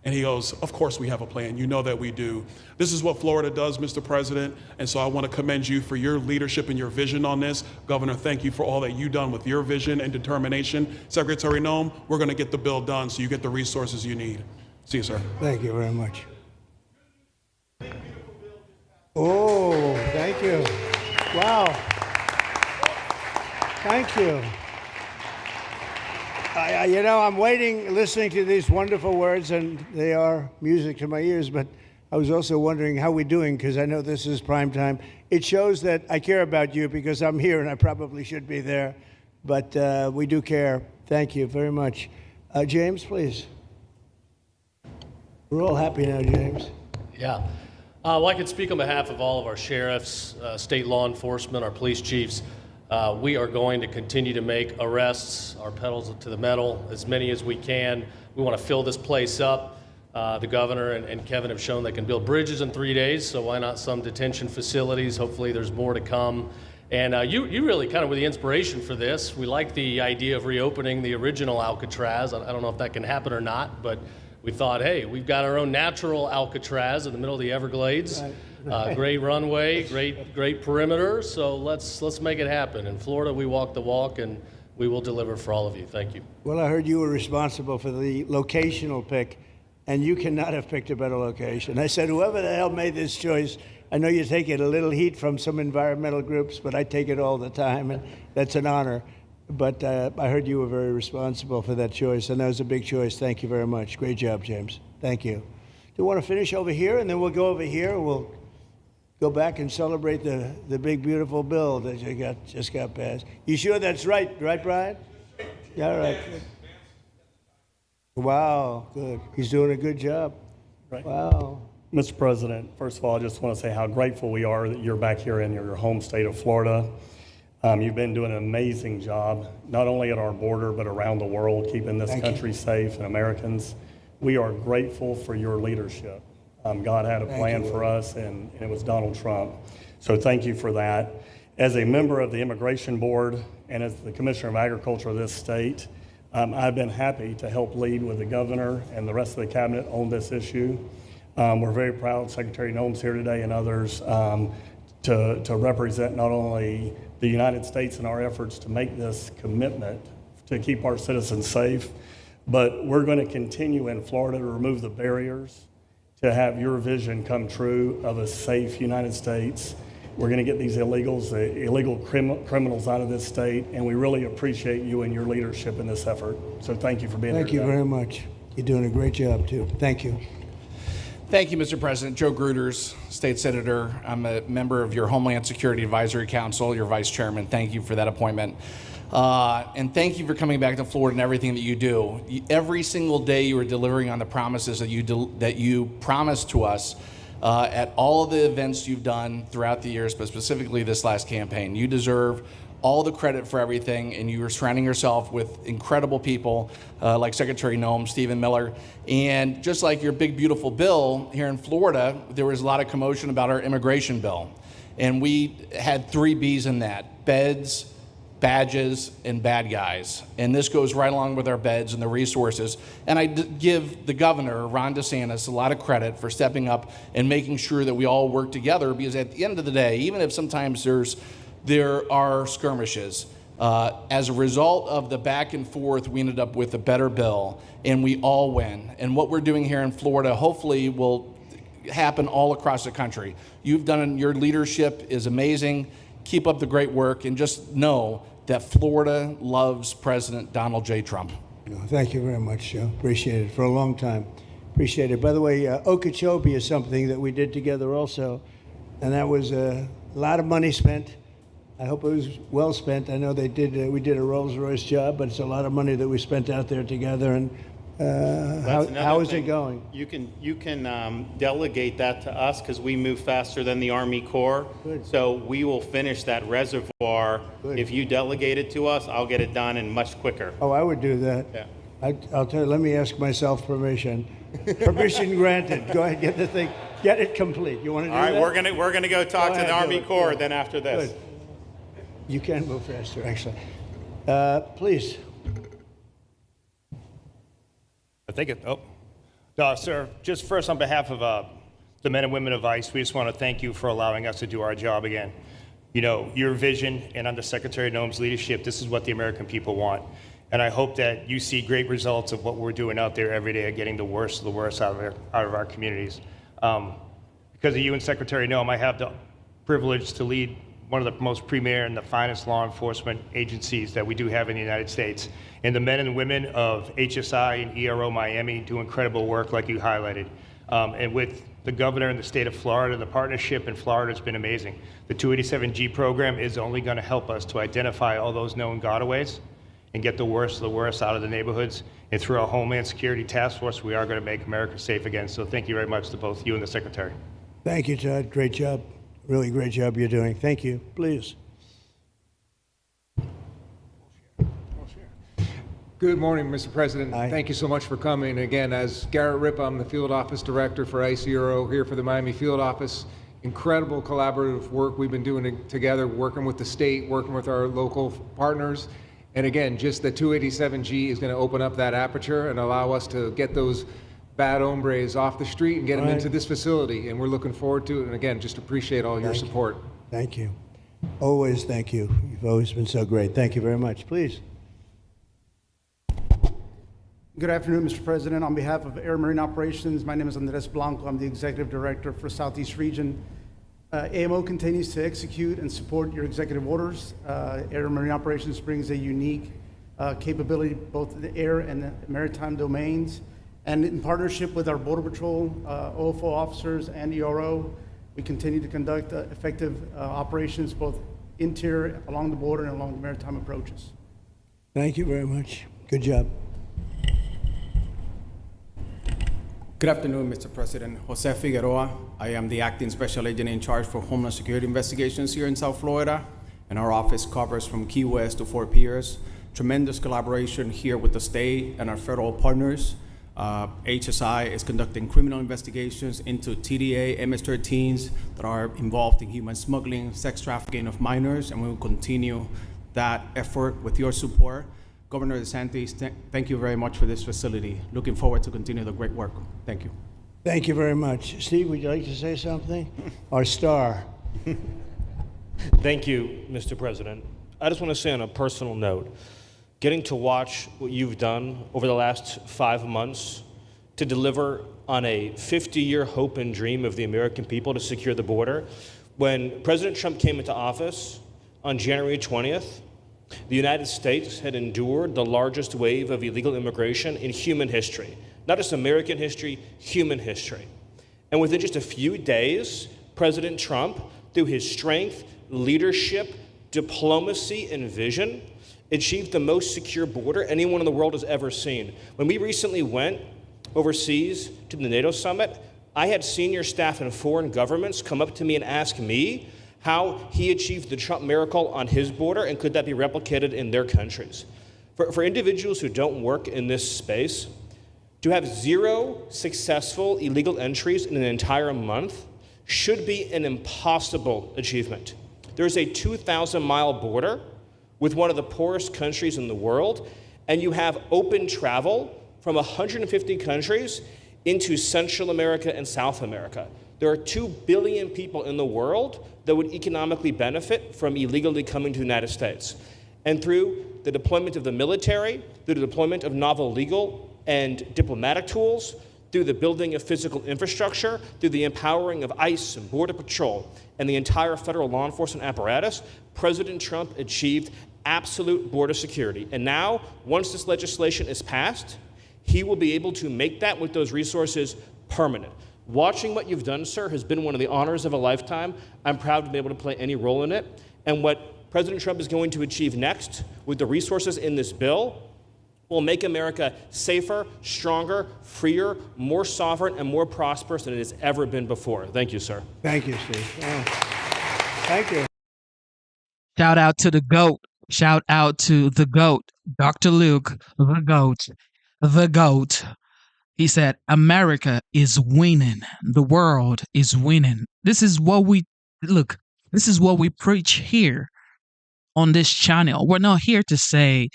And he goes, of course we have a plan. You know that we do. This is what Florida does, Mr. President. And so I want to commend you for your leadership and your vision on this. Governor, thank you for all that you've done with your vision and determination. Secretary Noem, we're going to get the bill done so you get the resources you need. See you, sir. Thank you very much. Oh, thank you. Wow. Thank you. You know, I'm waiting, listening to these wonderful words, and they are music to my ears, but I was also wondering how we're doing, because I know this is prime time. It shows that I care about you, because I'm here, and I probably should be there, but we do care. Thank you very much. James, please. We're all happy now, James. Yeah. Well, I can speak on behalf of all of our sheriffs, state law enforcement, our police chiefs. We are going to continue to make arrests, our pedals to the metal, as many as we can. We want to fill this place up. The governor and Kevin have shown they can build bridges in 3 days, so why not some detention facilities? Hopefully there's more to come. And you really kind of were the inspiration for this. We like the idea of reopening the original Alcatraz. I don't know if that can happen or not, but we thought, hey, we've got our own natural Alcatraz in the middle of the Everglades. Right. Great runway, great perimeter, so let's make it happen. In Florida, we walk the walk, and we will deliver for all of you. Thank you. Well, I heard you were responsible for the locational pick, and you cannot have picked a better location. I said, whoever the hell made this choice, I know you take it a little heat from some environmental groups, but I take it all the time, and that's an honor. But I heard you were very responsible for that choice, and that was a big choice. Thank you very much. Great job, James. Thank you. Do you want to finish over here, and then we'll go over here, and we'll go back and celebrate the big, beautiful bill that you just got passed. You sure that's right, Brian? Yeah, all right. Wow, good. He's doing a good job. Right. Wow. Mr. President, first of all, I just want to say how grateful we are that you're back here in your home state of Florida. You've been doing an amazing job, not only at our border, but around the world, keeping this country safe and Americans. We are grateful for your leadership. God had a plan for us, and it was Donald Trump. So thank you for that. As a member of the Immigration Board and as the Commissioner of Agriculture of this state, I've been happy to help lead with the governor and the rest of the cabinet on this issue. We're very proud Secretary Noem's here today and others to represent not only the United States in our efforts to make this commitment to keep our citizens safe, but we're going to continue in Florida to remove the barriers to have your vision come true of a safe United States. We're going to get these illegals, the illegal criminals out of this state, and we really appreciate you and your leadership in this effort. So thank you for being here. Thank you very much. You're doing a great job, too. Thank you. Thank you, Mr. President. Joe Gruters, State Senator. I'm a member of your Homeland Security Advisory Council, your Vice Chairman. Thank you for that appointment. And thank you for coming back to Florida and everything that you do. Every single day you are delivering on the promises that you promised to us at all of the events you've done throughout the years, but specifically this last campaign. You deserve all the credit for everything, and you are surrounding yourself with incredible people like Secretary Noem, Stephen Miller, and just like your big, beautiful bill here in Florida, there was a lot of commotion about our immigration bill. And we had 3 B's in that: beds, badges, and bad guys. And this goes right along with our beds and the resources. And I give the governor, Ron DeSantis, a lot of credit for stepping up and making sure that we all work together, because at the end of the day, even if sometimes there's there are skirmishes. As a result of the back and forth, we ended up with a better bill, and we all win. And what we're doing here in Florida hopefully will happen all across the country. Your leadership is amazing. Keep up the great work, and just know that Florida loves President Donald J. Trump. Thank you very much, Joe. Appreciate it for a long time. Appreciate it. By the way, Okeechobee is something that we did together also, and that was a lot of money spent. I hope it was well spent. I know we did a Rolls-Royce job, but it's a lot of money that we spent out there together. And how is it going? You can delegate that to us because we move faster than the Army Corps. Good. So we will finish that reservoir. Good. If you delegate it to us, I'll get it done and much quicker. Oh, I would do that. Yeah. I'll tell you, let me ask myself permission. Permission granted. Go ahead, get it complete. You want to do that? All right, we're gonna go talk to the Army Corps then after this. Good. You can move faster, actually. Please. Thank you. No, sir, just first on behalf of the men and women of ICE, we just want to thank you for allowing us to do our job again. You know, your vision and under Secretary Noem's leadership, this is what the American people want. And I hope that you see great results of what we're doing out there every day, getting the worst of the worst out of our communities. Because of you and Secretary Noem, I have the privilege to lead one of the most premier and the finest law enforcement agencies that we do have in the United States. And the men and women of HSI and ERO Miami do incredible work like you highlighted. And with the governor and the state of Florida, the partnership in Florida has been amazing. The 287G program is only going to help us to identify all those known gotaways and get the worst of the worst out of the neighborhoods. And through our Homeland Security Task Force, we are going to make America safe again. So thank you very much to both you and the Secretary. Thank you, Todd. Great job. Really great job you're doing. Thank you. Please. Good morning, Mr. President. Hi. Thank you so much for coming. Again, as Garrett Ripp, I'm the Field Office Director for ICE Euro here for the Miami Field Office. Incredible collaborative work we've been doing together, working with the state, working with our local partners. And again, just the 287G is going to open up that aperture and allow us to get those bad hombres off the street and get them into this facility. And we're looking forward to it. And again, just appreciate all your support. Thank you. Always thank you. You've always been so great. Thank you very much. Please. Good afternoon, Mr. President. On behalf of Air Marine Operations, my name is Andres Blanco. I'm the Executive Director for Southeast Region. AMO continues to execute and support your executive orders. Air Marine Operations brings a unique capability both in the air and the maritime domains. And in partnership with our Border Patrol, OFO officers, and ERO, we continue to conduct effective operations both interior, along the border, and along the maritime approaches. Thank you very much. Good job. Good afternoon, Mr. President. Jose Figueroa. I am the Acting Special Agent in charge for Homeland Security Investigations here in South Florida, and our office covers from Key West to Fort Pierce. Tremendous collaboration here with the state and our federal partners. HSI is conducting criminal investigations into TDA, MS-13s that are involved in human smuggling, sex trafficking of minors, and we will continue that effort with your support. Governor DeSantis, thank you very much for this facility. Looking forward to continue the great work. Thank you. Thank you very much. Steve, would you like to say something? Our star. Thank you, Mr. President. I just want to say on a personal note, getting to watch what you've done over the last 5 months to deliver on a 50-year hope and dream of the American people to secure the border. When President Trump came into office on January 20th, the United States had endured the largest wave of illegal immigration in human history. Not just American history, human history. And within just a few days, President Trump, through his strength, leadership, diplomacy, and vision, achieved the most secure border anyone in the world has ever seen. When we recently went overseas to the NATO summit, I had senior staff in foreign governments come up to me and ask me how he achieved the Trump miracle on his border and could that be replicated in their countries. For individuals who don't work in this space, to have 0 successful illegal entries in an entire month should be an impossible achievement. There's a 2,000-mile border with one of the poorest countries in the world, and you have open travel from 150 countries into Central America and South America. There are 2 billion people in the world that would economically benefit from illegally coming to the United States. And through the deployment of the military, through the deployment of novel legal and diplomatic tools, through the building of physical infrastructure, through the empowering of ICE and Border Patrol and the entire federal law enforcement apparatus, President Trump achieved absolute border security. And now, once this legislation is passed, he will be able to make that with those resources permanent. Watching what you've done, sir, has been one of the honors of a lifetime. I'm proud to be able to play any role in it. And what President Trump is going to achieve next with the resources in this bill will make America safer, stronger, freer, more sovereign, and more prosperous than it has ever been before. Thank you, sir. Thank you, Steve. Oh. Thank you. Shout out to the GOAT. Shout out to the GOAT, Dr. Luke, the GOAT. The GOAT. He said, America is winning. The world is winning. This is what we preach here on this channel. We're not here to say,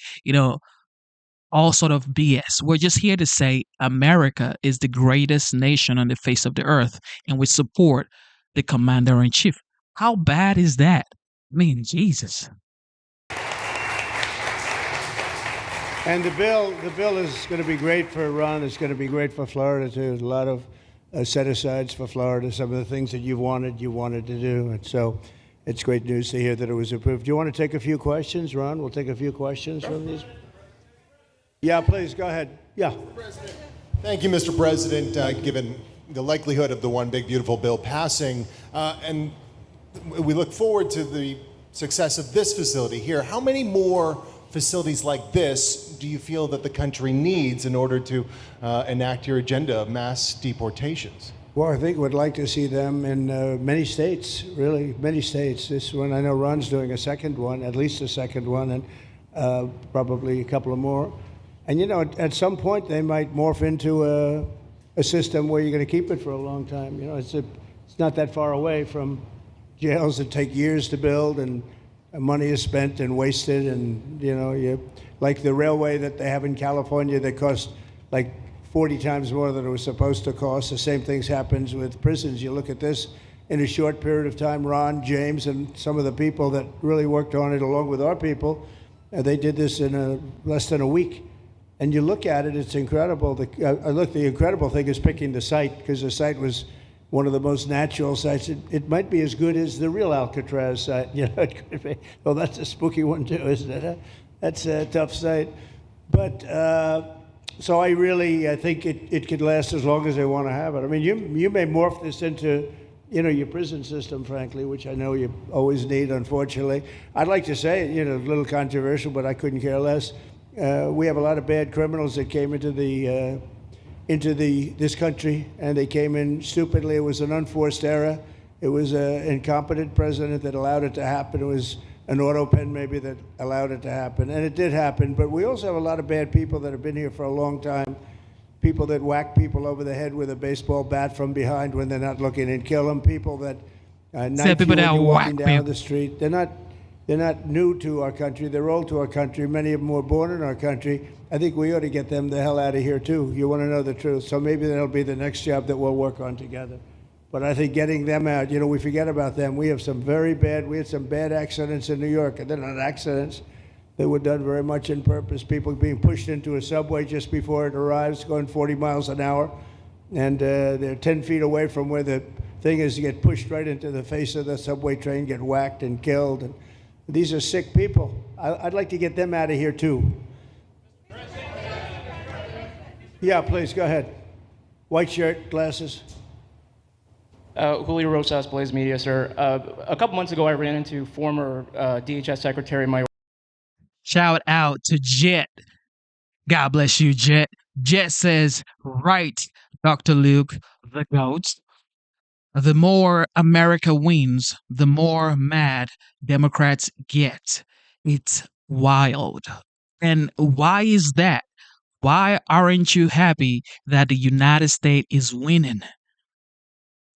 all sort of BS. We're just here to say America is the greatest nation on the face of the earth, and we support the commander-in-chief. How bad is that? I mean, Jesus. And the bill is going to be great for Iran. It's going to be great for Florida too. A lot of set-asides for Florida. Some of the things that you wanted to do, and so it's great news to hear that it was approved. Do you want to take a few questions, Ron? We'll take a few questions from these. Yeah, please go ahead. Yeah. Thank you, Mr. President. Given the likelihood of the One Big Beautiful Bill passing, and we look forward to the success of this facility here, how many more facilities like this do you feel that the country needs in order to enact your agenda of mass deportations? Well, I think we'd like to see them in many states, really, many states. This one, I know Ron's doing a second one, at least a second one, and probably a couple of more. And, at some point, they might morph into a system where you're going to keep it for a long time. It's not that far away from jails that take years to build, and money is spent and wasted. And, like the railway that they have in California that costs like 40 times more than it was supposed to cost. The same things happens with prisons. You look at this in a short period of time, Ron, James, and some of the people that really worked on it along with our people, they did this in less than a week. And you look at it, it's incredible. The incredible thing is picking the site, because the site was one of the most natural sites. It might be as good as the real Alcatraz site. It could be. Well, that's a spooky one too, isn't it? That's a tough site. But so I think it could last as long as they want to have it. I mean, you may morph this into your prison system, frankly, which I know you always need, unfortunately. I'd like to say, a little controversial, but I couldn't care less. We have a lot of bad criminals that came into this country, and they came in stupidly. It was an unforced error. It was an incompetent president that allowed it to happen. It was an auto pen maybe that allowed it to happen, and it did happen. But we also have a lot of bad people that have been here for a long time, people that whack people over the head with a baseball bat from behind when they're not looking and kill them, people that people that walking down the street. They're not new to our country. They're old to our country. Many of them were born in our country. I think we ought to get them the hell out of here, too. You want to know the truth. So maybe that'll be the next job that we'll work on together. But I think getting them out, we forget about them. We had some bad accidents in New York. And they're not accidents. They were done very much on purpose. People being pushed into a subway just before it arrives, going 40 miles an hour. And they're 10 feet away from where the thing is, to get pushed right into the face of the subway train, get whacked and killed. And these are sick people. I'd like to get them out of here, too. Yeah, please, go ahead. White shirt, glasses. Julio Rosas, Blaze Media, sir. A couple months ago, I ran into former DHS Secretary Mayoral. Shout out to Jet. God bless you, Jet. Jet says, right, Dr. Luke, the GOAT. The more America wins, the more mad Democrats get. It's wild. And why is that? Why aren't you happy that the United States is winning?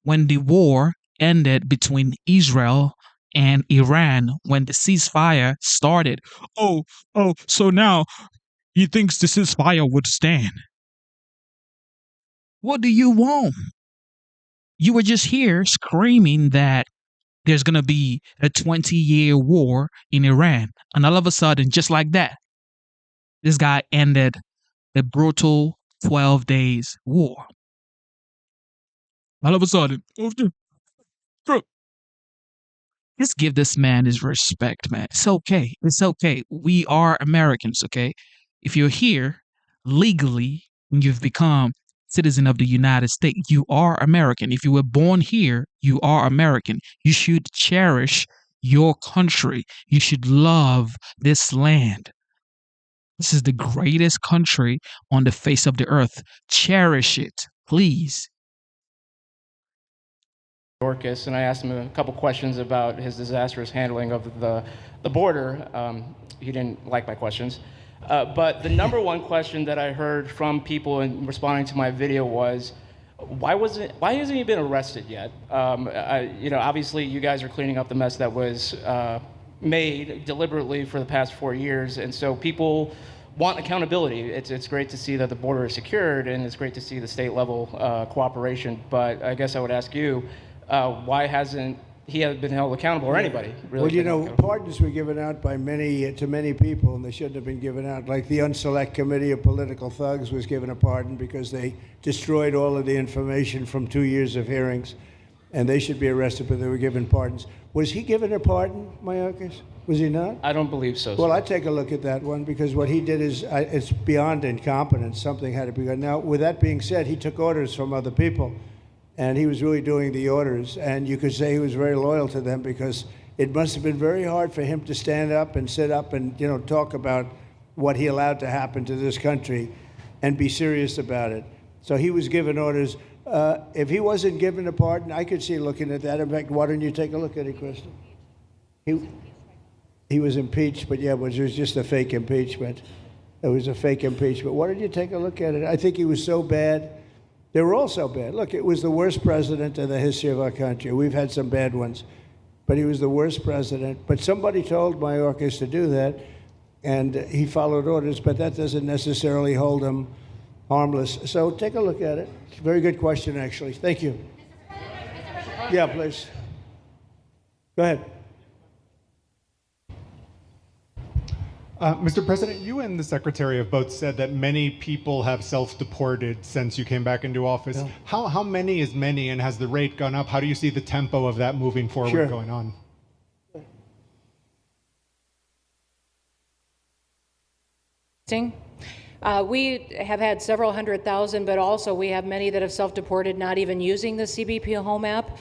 When the war ended between Israel and Iran, when the ceasefire started, so now he thinks the ceasefire would stand. What do you want? You were just here screaming that there's going to be a 20-year war in Iran. And all of a sudden, just like that, this guy ended a brutal 12 days war. All of a sudden, just give this man his respect, man. It's okay. It's okay. We are Americans, okay? If you're here legally and you've become citizen of the United States, you are American. If you were born here, you are American. You should cherish your country. You should love this land. This is the greatest country on the face of the earth. Cherish it, please. Dorcas, and I asked him a couple questions about his disastrous handling of the border. He didn't like my questions. But the number one question that I heard from people in responding to my video was, why hasn't he been arrested yet? Obviously you guys are cleaning up the mess that was made deliberately for the past 4 years, and so people want accountability. It's great to see that the border is secured, and it's great to see the state level cooperation. But I guess I would ask you, why hasn't he been held accountable, or anybody really? Well, pardons were given out by to many people, and they shouldn't have been given out. Like the Unselect Committee of Political Thugs was given a pardon because they destroyed all of the information from 2 years of hearings, and they should be arrested, but they were given pardons. Was he given a pardon, Mayorkas? Was he not? I don't believe so. Well, I'd take a look at that one, because what he did is it's beyond incompetence. Something had to be done. Now, with that being said, he took orders from other people, and he was really doing the orders, and you could say he was very loyal to them, because it must have been very hard for him to stand up and sit up and talk about what he allowed to happen to this country and be serious about it. So he was given orders. If he wasn't given a pardon, I could see looking at that. In fact, why don't you take a look at it, Kristen? He was impeached, but yeah, it was just a fake impeachment. It was a fake impeachment. Why don't you take a look at it? I think he was so bad. They were all so bad. Look, it was the worst president in the history of our country. We've had some bad ones, but he was the worst president. But somebody told Mayorkas to do that, and he followed orders, but that doesn't necessarily hold him harmless. So take a look at it. Very good question, actually. Thank you. Yeah, please. Go ahead. Mr. President, you and the Secretary have both said that many people have self-deported since you came back into office. Yeah. How many is many, and has the rate gone up? How do you see the tempo of that moving forward going on? We have had several 100,000, but also we have many that have self-deported, not even using the CBP Home app.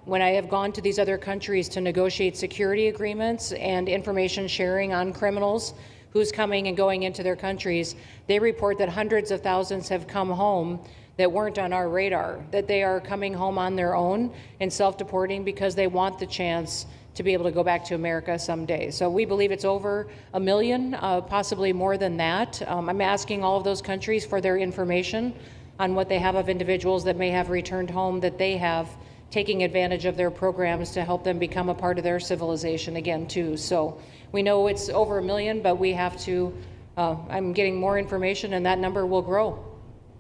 When I have gone to these other countries to negotiate security agreements and information sharing on criminals who's coming and going into their countries, they report that hundreds of thousands have come home that weren't on our radar, that they are coming home on their own and self-deporting because they want the chance to be able to go back to America someday. So we believe it's over 1 million, possibly more than that. I'm asking all of those countries for their information on what they have of individuals that may have returned home, that they have taking advantage of their programs to help them become a part of their civilization again too. So we know it's over 1 million, but we have to, I'm getting more information, and that number will grow.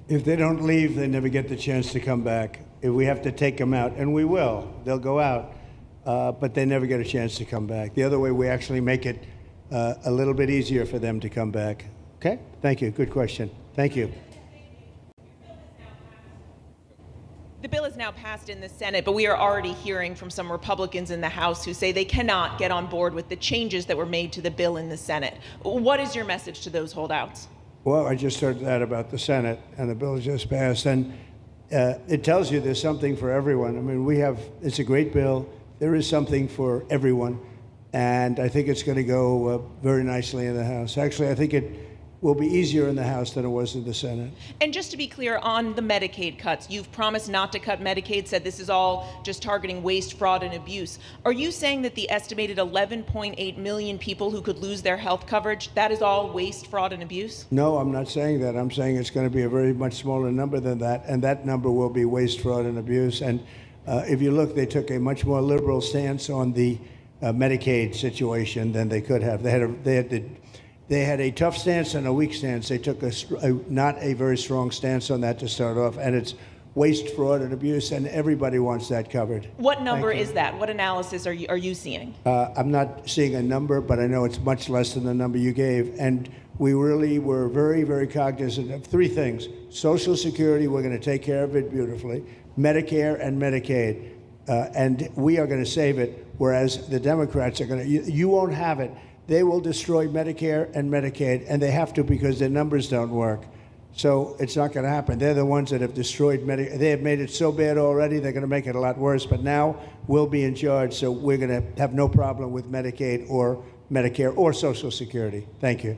If they don't leave, they never get the chance to come back. If we have to take them out, and we will, they'll go out, but they never get a chance to come back. The other way, we actually make it a little bit easier for them to come back. Okay? Thank you. Good question. Thank you. The bill is now passed in the Senate, but we are already hearing from some Republicans in the House who say they cannot get on board with the changes that were made to the bill in the Senate. What is your message to those holdouts? Well, I just heard that about the Senate, and the bill just passed, and it tells you there's something for everyone. I mean, it's a great bill. There is something for everyone, and I think it's going to go very nicely in the House. Actually, I think it will be easier in the House than it was in the Senate. And just to be clear, on the Medicaid cuts, you've promised not to cut Medicaid, said this is all just targeting waste, fraud, and abuse. Are you saying that the estimated 11.8 million people who could lose their health coverage, that is all waste, fraud, and abuse? No, I'm not saying that. I'm saying it's going to be a very much smaller number than that, and that number will be waste, fraud, and abuse. And if you look, they took a much more liberal stance on the Medicaid situation than they could have. They had a tough stance and a weak stance. They took not a very strong stance on that to start off, and it's waste, fraud, and abuse, and everybody wants that covered. What number Thank you. is that? What analysis are you seeing? I'm not seeing a number, but I know it's much less than the number you gave. And we really were very, very cognizant of three things. Social Security, we're going to take care of it beautifully. Medicare and Medicaid. And we are going to save it, whereas the Democrats are going to, you won't have it. They will destroy Medicare and Medicaid, and they have to because their numbers don't work. So it's not going to happen. They're the ones that have destroyed Medicare. They have made it so bad already, they're going to make it a lot worse. But now we'll be in charge, so we're going to have no problem with Medicaid or Medicare or Social Security. Thank you.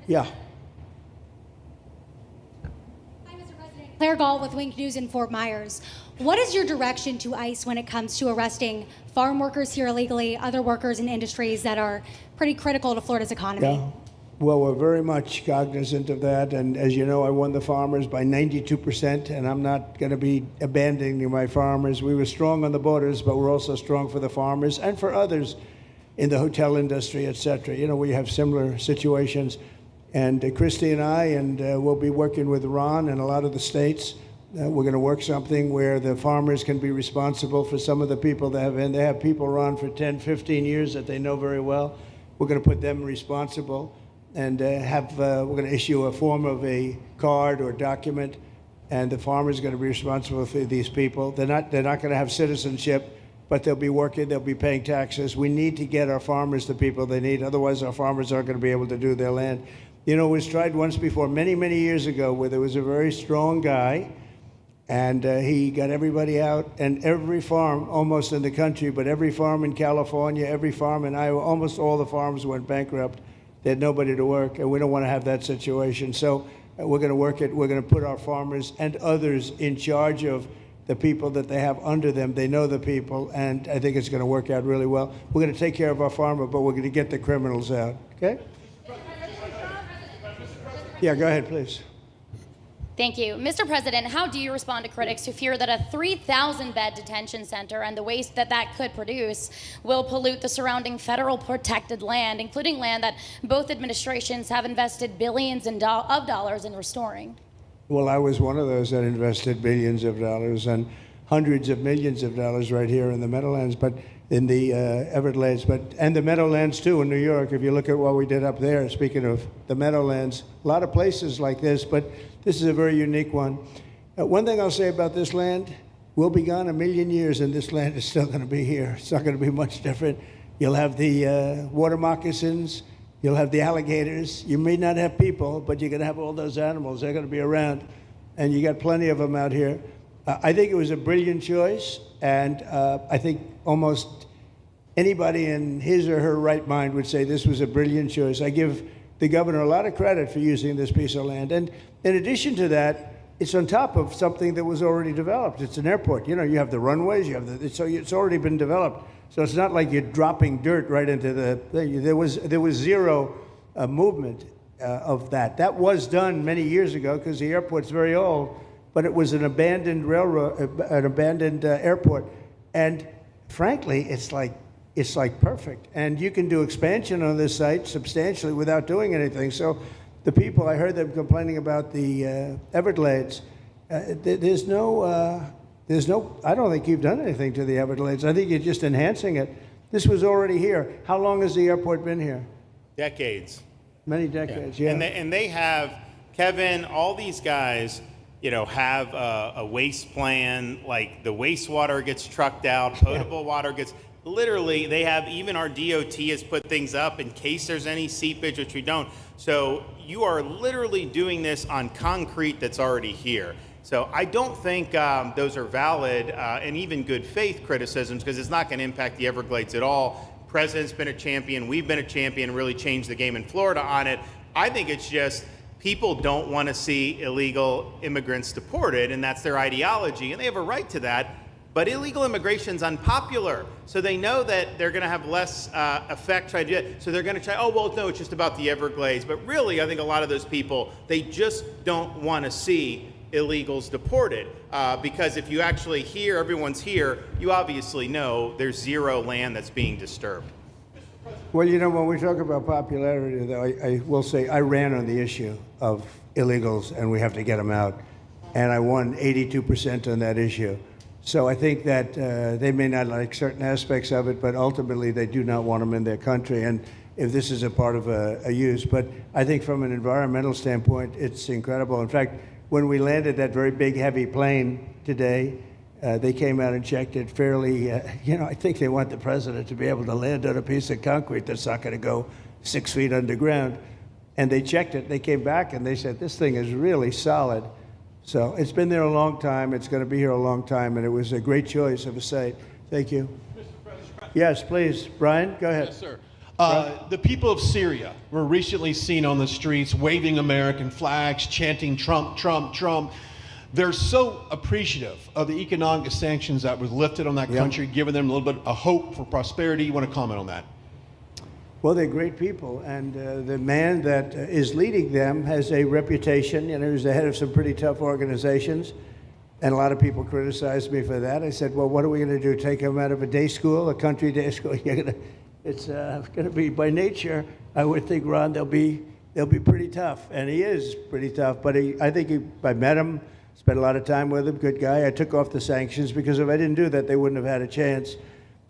Yeah. Claire Gall with Wink News in Fort Myers. What is your direction to ICE when it comes to arresting farm workers here illegally, other workers in industries that are pretty critical to Florida's economy? Yeah. Well, we're very much cognizant of that. And as you know, I won the farmers by 92%, and I'm not going to be abandoning my farmers. We were strong on the borders, but we're also strong for the farmers and for others in the hotel industry, et cetera. You know, we have similar situations. And Christy and I, and we'll be working with Ron and a lot of the states. We're going to work something where the farmers can be responsible for some of the people that have, and they have people run for 10, 15 years that they know very well. We're going to put them responsible and we're going to issue a form of a card or document, and the farmer's going to be responsible for these people. They're not going to have citizenship, but they'll be working, they'll be paying taxes. We need to get our farmers the people they need, otherwise our farmers aren't going to be able to do their land. You know, it was tried once before, many, many years ago, where there was a very strong guy, and he got everybody out, and every farm almost in the country, but every farm in California, every farm in Iowa, almost all the farms went bankrupt. They had nobody to work, and we don't want to have that situation. So we're going to work it. We're going to put our farmers and others in charge of the people that they have under them. They know the people, and I think it's going to work out really well. We're going to take care of our farmer, but we're going to get the criminals out, okay? Yeah, go ahead, please. Thank you. Mr. President, how do you respond to critics who fear that a 3,000-bed detention center and the waste that that could produce will pollute the surrounding federal protected land, including land that both administrations have invested billions of dollars in restoring? Well, I was one of those that invested billions of dollars and hundreds of millions of dollars right here in the Meadowlands, but in the Everglades, and the Meadowlands too in New York. If you look at what we did up there, speaking of the Meadowlands, a lot of places like this, but this is a very unique one. One thing I'll say about this land, we'll be gone a million years and this land is still going to be here. It's not going to be much different. You'll have the water moccasins, you'll have the alligators. You may not have people, but you're going to have all those animals. They're going to be around, and you got plenty of them out here. I think it was a brilliant choice, and I think almost anybody in his or her right mind would say this was a brilliant choice. I give the governor a lot of credit for using this piece of land. And in addition to that, it's on top of something that was already developed. It's an airport. You know, you have the runways, you have so it's already been developed. So it's not like you're dropping dirt right into the thing. There was zero movement of that. That was done many years ago because the airport's very old, but it was an abandoned railroad, an abandoned airport. And frankly, it's like perfect. And you can do expansion on this site substantially without doing anything. So the people, I heard them complaining about the Everglades. There's no, I don't think you've done anything to the Everglades. I think you're just enhancing it. This was already here. How long has the airport been here? Decades. Many decades, yeah. And they have, Kevin, all these guys, you know, have a waste plan, like the wastewater gets trucked out, potable water gets, literally, they have, even our DOT has put things up in case there's any seepage, which we don't. So you are literally doing this on concrete that's already here. So I don't think those are valid and even good faith criticisms, because it's not going to impact the Everglades at all. President's been a champion, we've been a champion, really changed the game in Florida on it. I think it's just people don't want to see illegal immigrants deported, and that's their ideology, and they have a right to that. But illegal immigration's unpopular, so they know that they're going to have less effect trying to do it. So they're going to try, oh, well, no, it's just about the Everglades. But really, I think a lot of those people, they just don't want to see illegals deported. Because if you actually hear everyone's here, you obviously know there's zero land that's being disturbed. Well, you know, when we talk about popularity, though, I will say I ran on the issue of illegals, and we have to get them out. and I won 82% on that issue. So I think that they may not like certain aspects of it, but ultimately they do not want them in their country. And if this is a part of a use, but I think from an environmental standpoint, it's incredible. In fact, when we landed that very big, heavy plane today, they came out and checked it fairly. I think they want the president to be able to land on a piece of concrete that's not going to go 6 feet underground. And they checked it. They came back and they said, this thing is really solid. So it's been there a long time. It's going to be here a long time. And it was a great choice of a site. Thank you. Yes, please. Brian, go ahead. Yes, sir. The people of Syria were recently seen on the streets waving American flags, chanting Trump, Trump, Trump. They're so appreciative of the economic sanctions that was lifted on that country, giving them a little bit of hope for prosperity. You want to comment on that? Well, they're great people, and the man that is leading them has a reputation. He's the head of some pretty tough organizations, and a lot of people criticized me for that. I said, well, what are we going to do, take him out of a day school, a country day school? It's going to be, by nature, I would think, Ron, they'll be pretty tough, and he is pretty tough, but I met him, spent a lot of time with him, good guy. I took off the sanctions because if I didn't do that, they wouldn't have had a chance.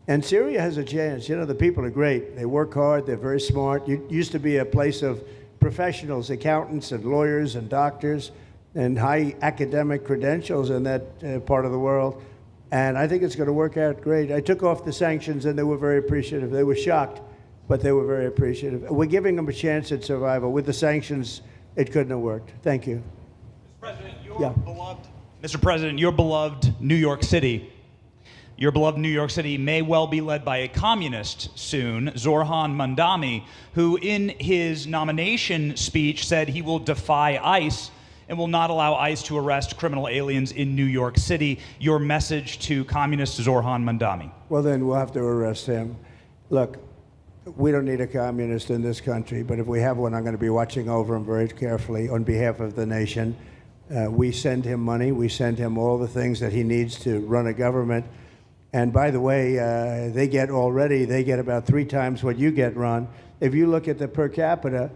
And Syria has a chance. The people are great. They work hard. They're very smart. It used to be a place of professionals, accountants and lawyers and doctors and high academic credentials in that part of the world. And I think it's going to work out great. I took off the sanctions, and they were very appreciative. They were shocked, but they were very appreciative. We're giving them a chance at survival. With the sanctions, it couldn't have worked. Thank you. Mr. President, your beloved New York City may well be led by a communist soon, Zorhan Mandami, who in his nomination speech said he will defy ICE and will not allow ICE to arrest criminal aliens in New York City. Your message to communist Zorhan Mandami? Well, then we'll have to arrest him. Look, we don't need a communist in this country, but if we have one, I'm going to be watching over him very carefully on behalf of the nation. We send him money. We send him all the things that he needs to run a government. And by the way, they get about 3 times what you get, Ron. If you look at the per capita,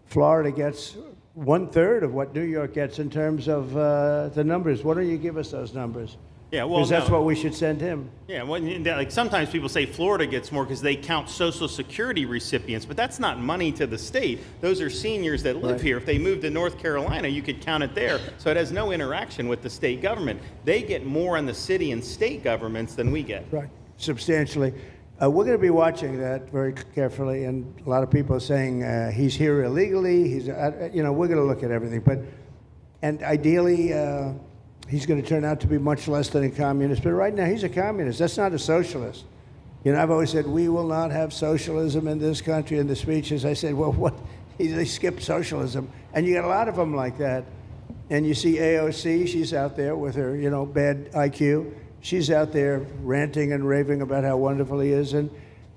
Florida gets 1/3 of what New York gets in terms of the numbers. Why don't you give us those numbers? Yeah, well, because that's what we should send him. Yeah, well, like sometimes people say Florida gets more because they count Social Security recipients, but that's not money to the state. Those are seniors that live here. If they move to North Carolina, you could count it there. So it has no interaction with the state government. They get more on the city and state governments than we get. Right, substantially. We're going to be watching that very carefully, and a lot of people are saying he's here illegally. We're going to look at everything, and ideally. He's going to turn out to be much less than a communist. But right now, he's a communist. That's not a socialist. I've always said, we will not have socialism in this country. In the speeches, I said, well, what? They skipped socialism. And you got a lot of them like that. And you see AOC, she's out there with her, bad IQ. She's out there ranting and raving about how wonderful he is. And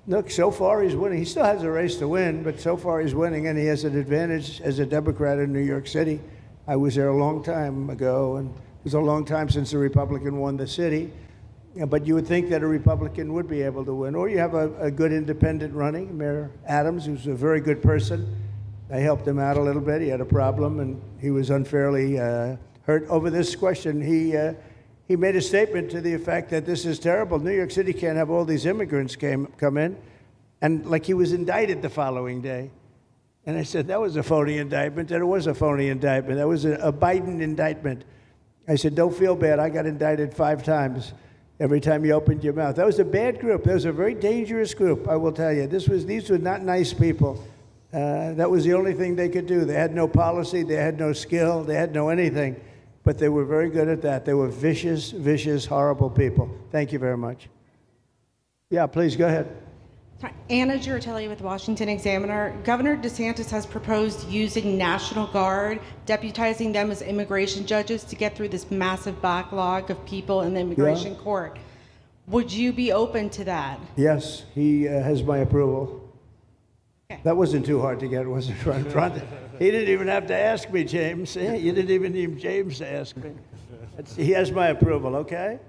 look, so far he's winning. He still has a race to win, but so far he's winning, and he has an advantage as a Democrat in New York City. I was there a long time ago, and it was a long time since a Republican won the city, but you would think that a Republican would be able to win. Or you have a good independent running, Mayor Adams, who's a very good person. I helped him out a little bit. He had a problem, and he was unfairly hurt over this question. He made a statement to the effect that this is terrible. New York City can't have all these immigrants come in, and like he was indicted the following day. And I said, that was a phony indictment, and it was a phony indictment. That was a Biden indictment. I said, don't feel bad. I got indicted 5 times every time you opened your mouth. That was a bad group. That was a very dangerous group, I will tell you. These were not nice people. That was the only thing they could do. They had no policy. They had no skill. They had no anything. But they were very good at that. They were vicious, vicious, horrible people. Thank you very much. Yeah, please, go ahead. Anna Giratelli with the Washington Examiner. Governor DeSantis has proposed using National Guard, deputizing them as immigration judges to get through this massive backlog of people in the immigration court. Would you be open to that? Yes, he has my approval. Okay. That wasn't too hard to get, was it, Ron? He didn't even have to ask me, James. You didn't even need James to ask me. He has my approval, okay?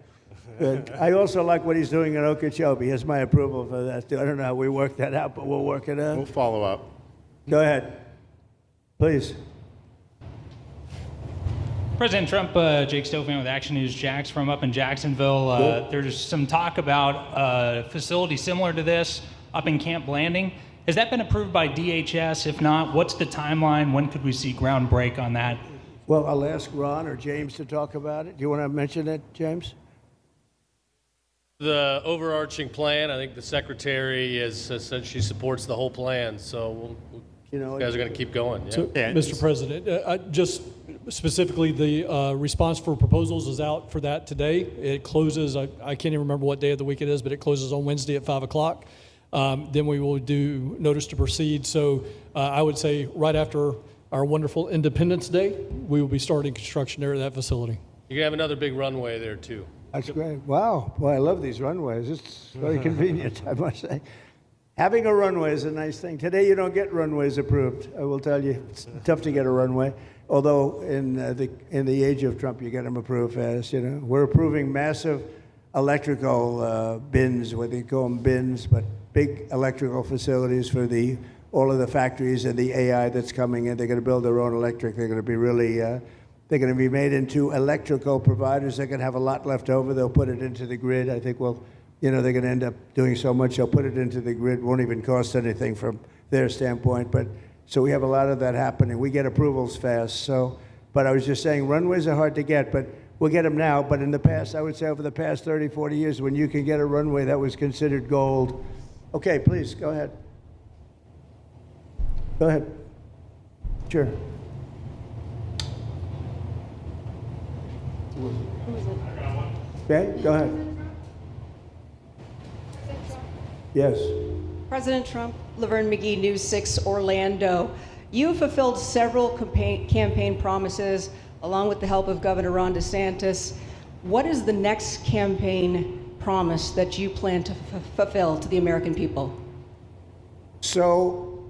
Good. I also like what he's doing in Okeechobee. He has my approval for that, too. I don't know how we work that out, but we'll work it out. We'll follow up. Go ahead. Please. President Trump, Jake Stofan with Action News Jax from up in Jacksonville. There's some talk about a facility similar to this up in Camp Blanding. Has that been approved by DHS? If not, what's the timeline? When could we see ground break on that? Well, I'll ask Ron or James to talk about it. Do you want to mention it, James? The overarching plan, I think the secretary has said she supports the whole plan, so you guys are going to keep going. Yeah. So, Mr. President, just specifically, the response for proposals is out for that today. It closes, I can't even remember what day of the week it is, but it closes on Wednesday at 5 o'clock. Then we will do notice to proceed. So I would say right after our wonderful Independence Day, we will be starting construction there at that facility. You're going to have another big runway there, too. That's great. Wow. Boy, I love these runways. It's very convenient, I must say. Having a runway is a nice thing. Today, you don't get runways approved. I will tell you, it's tough to get a runway. Although in the age of Trump, you get them approved fast. You know, we're approving massive electrical bins, what they call them bins, but big electrical facilities for all of the factories and the AI that's coming in. They're going to build their own electric. They're going to be really. They're going to be made into electrical providers. They're going to have a lot left over. They'll put it into the grid. I think, well, they're going to end up doing so much. They'll put it into the grid. Won't even cost anything from their standpoint. But so we have a lot of that happening. We get approvals fast. So, but I was just saying, runways are hard to get, but we'll get them now. But in the past, I would say over the past 30, 40 years, when you can get a runway, that was considered gold. Okay, please, go ahead. Go ahead. Sure. Okay, go ahead. Yes. President Trump, Laverne McGee, News 6 Orlando. You have fulfilled several campaign promises along with the help of Governor Ron DeSantis. What is the next campaign promise that you plan to fulfill to the American people? So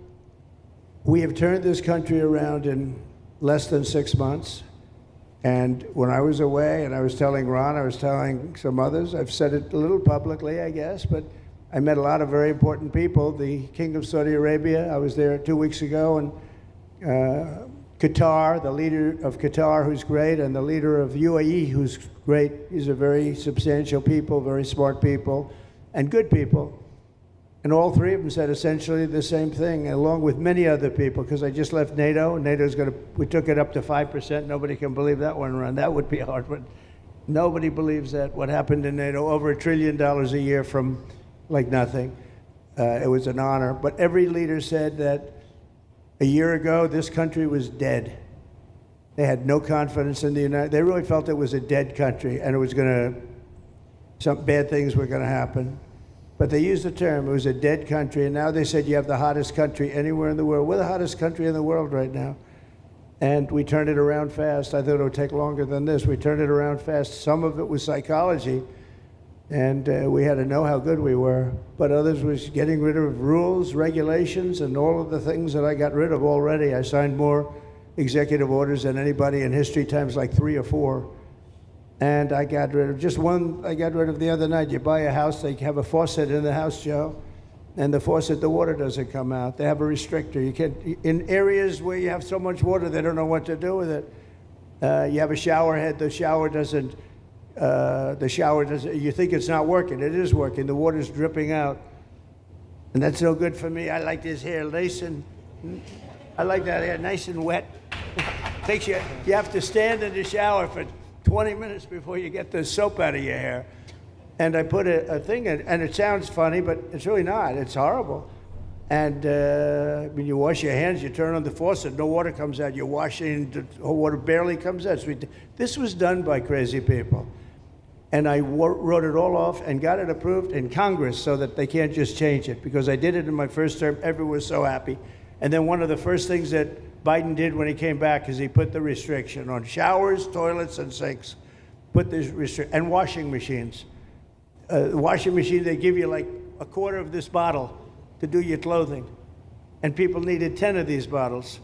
we have turned this country around in less than 6 months. And when I was away, and I was telling Ron, I was telling some others, I've said it a little publicly, I guess, but I met a lot of very important people. The King of Saudi Arabia, I was there 2 weeks ago, and Qatar, the leader of Qatar, who's great, and the leader of UAE, who's great. These are very substantial people, very smart people, and good people. And all three of them said essentially the same thing, along with many other people, because I just left NATO. NATO's we took it up to 5%. Nobody can believe that one run. That would be hard, but nobody believes that. What happened in NATO, over $1 trillion a year from like nothing. It was an honor. But every leader said that a year ago, this country was dead. They had no confidence in the United. They really felt it was a dead country, and it was some bad things were going to happen. But they used the term, it was a dead country, and now they said you have the hottest country anywhere in the world. We're the hottest country in the world right now. And we turned it around fast. I thought it would take longer than this. We turned it around fast. Some of it was psychology, and we had to know how good we were. But others was getting rid of rules, regulations, and all of the things that I got rid of already. I signed more executive orders than anybody in history, times like 3 or 4. And I got rid of just one. I got rid of the other night. You buy a house, they have a faucet in the house, Joe, and the faucet, the water doesn't come out. They have a restrictor. You can't, in areas where you have so much water, they don't know what to do with it. You have a shower head, the shower doesn't, you think it's not working. It is working. The water's dripping out. And that's no good for me. I like this hair nice and, I like that hair nice and wet. Takes you have to stand in the shower for 20 minutes before you get the soap out of your hair. And I put a thing in, and it sounds funny, but it's really not. It's horrible. And when you wash your hands, you turn on the faucet, no water comes out. You're washing, the water barely comes out. This was done by crazy people. And I wrote it all off and got it approved in Congress so that they can't just change it, because I did it in my first term. Everyone was so happy. And then one of the first things that Biden did when he came back is he put the restriction on showers, toilets, and sinks. Put this restriction, and washing machines. The washing machine, they give you like a quarter of this bottle to do your clothing. And people needed 10 of these bottles.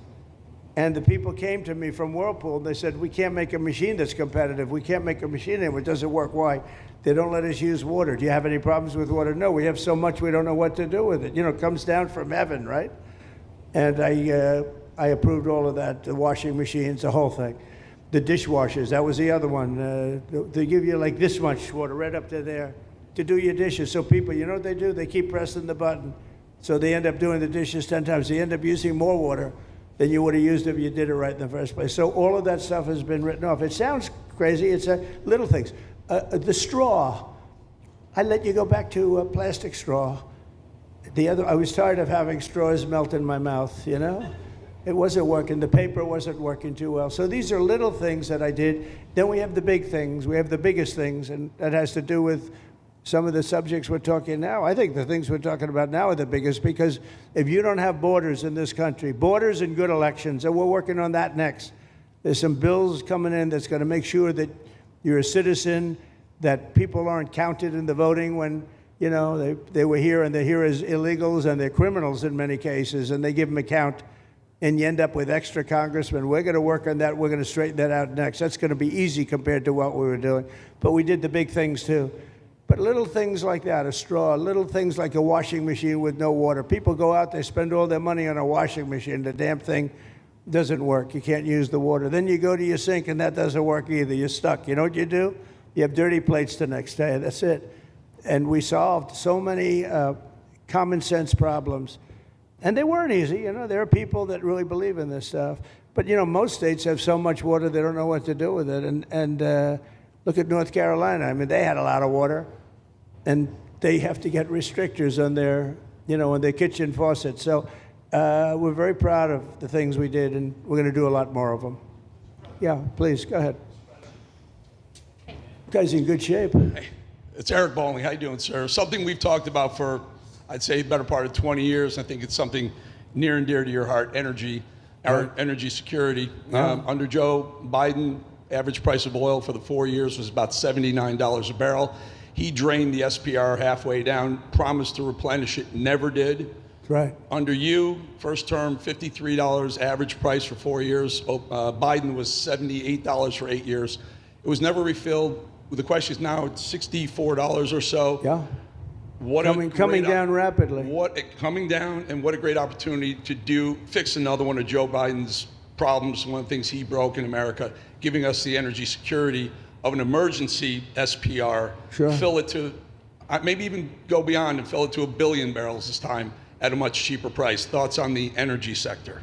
And the people came to me from Whirlpool, and they said, we can't make a machine that's competitive. We can't make a machine anymore. It doesn't work. Why? They don't let us use water. Do you have any problems with water? No, we have so much we don't know what to do with it. You know, it comes down from heaven, right? And I approved all of that, the washing machines, the whole thing. The dishwashers, that was the other one. They give you like this much water right up to there to do your dishes. So people, you know what they do? They keep pressing the button. So they end up doing the dishes 10 times. They end up using more water than you would have used if you did it right in the first place. So all of that stuff has been written off. It sounds crazy. It's little things. The straw, I let you go back to a plastic straw. I was tired of having straws melt in my mouth, you know? It wasn't working. The paper wasn't working too well. So these are little things that I did. Then we have the big things. We have the biggest things, and that has to do with some of the subjects we're talking now. I think the things we're talking about now are the biggest, because if you don't have borders in this country, borders and good elections, and we're working on that next. There's some bills coming in that's going to make sure that you're a citizen, that people aren't counted in the voting when, you know, they were here and they're here as illegals and they're criminals in many cases, and they give them a count, and you end up with extra congressmen. We're going to work on that. We're going to straighten that out next. That's going to be easy compared to what we were doing. But we did the big things too. But little things like that, a straw, little things like a washing machine with no water. People go out, they spend all their money on a washing machine. The damn thing doesn't work. You can't use the water. Then you go to your sink and that doesn't work either. You're stuck. You know what you do? You have dirty plates the next day. That's it. And we solved so many common sense problems. And they weren't easy. You know, there are people that really believe in this stuff. But, you know, most states have so much water they don't know what to do with it. And look at North Carolina. I mean, they had a lot of water, and they have to get restrictors on their, you know, on their kitchen faucets. So we're very proud of the things we did, and we're going to do a lot more of them. Yeah, please, go ahead. You guys in good shape. Hey, it's Eric Bowling. How you doing, sir? Something we've talked about for, I'd say, better part of 20 years. I think it's something near and dear to your heart, energy, our energy security. Under Joe Biden, average price of oil for the 4 years was about $79 a barrel. He drained the SPR halfway down, promised to replenish it, never did. Right. Under you, first term, $53 average price for 4 years. Biden was $78 for 8 years. It was never refilled. The question is now it's $64 or so. Yeah. Coming down rapidly. Coming down, and what a great opportunity to fix another one of Joe Biden's problems, one of the things he broke in America, giving us the energy security of an emergency SPR, fill it to, maybe even go beyond and fill it to 1 billion barrels this time at a much cheaper price. Thoughts on the energy sector?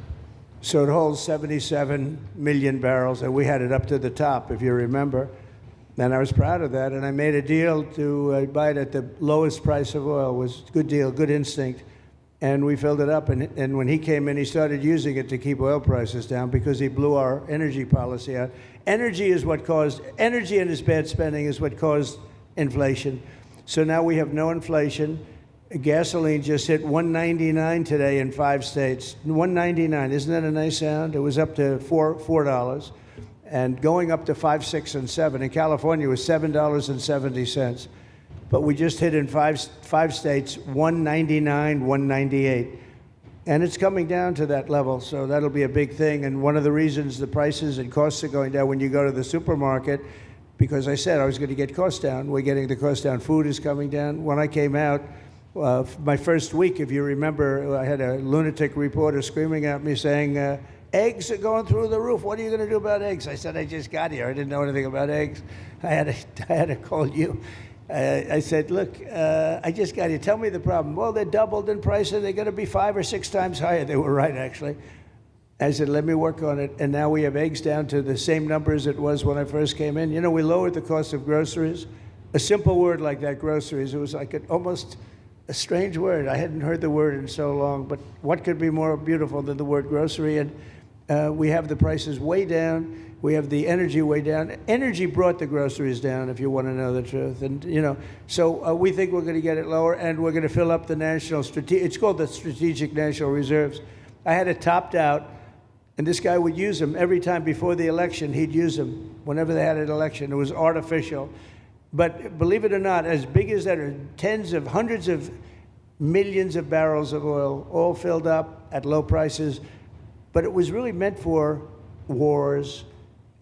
So it holds 77 million barrels, and we had it up to the top, if you remember. And I was proud of that, and I made a deal to buy it at the lowest price of oil. It was a good deal, good instinct. And we filled it up, and when he came in, he started using it to keep oil prices down because he blew our energy policy out. Energy and his bad spending is what caused inflation. So now we have no inflation. Gasoline just hit $1.99 today in 5 states. $1.99, isn't that a nice sound? It was up to $4, and going up to $5, $6, and $7. In California, it was $7.70. But we just hit in five states, $1.99, $1.98. And it's coming down to that level, so that'll be a big thing. And one of the reasons the prices and costs are going down when you go to the supermarket, because I said I was going to get costs down. We're getting the cost down. Food is coming down. When I came out, my first week, if you remember, I had a lunatic reporter screaming at me saying, eggs are going through the roof. What are you going to do about eggs? I said, I just got here. I didn't know anything about eggs. I had to call you. I said, look, I just got here. Tell me the problem. Well, they're doubled in price, and they're going to be 5 or 6 times higher. They were right, actually. I said, let me work on it. And now we have eggs down to the same numbers it was when I first came in. You know, we lowered the cost of groceries. A simple word like that, groceries, it was like almost a strange word. I hadn't heard the word in so long. But what could be more beautiful than the word grocery? And we have the prices way down. We have the energy way down. Energy brought the groceries down, if you want to know the truth. And, you know, so we think we're going to get it lower, and we're going to fill up the it's called the Strategic National Reserves. I had it topped out, and this guy would use them every time before the election. He'd use them whenever they had an election. It was artificial. But believe it or not, as big as that are hundreds of millions of barrels of oil, all filled up at low prices. But it was really meant for wars,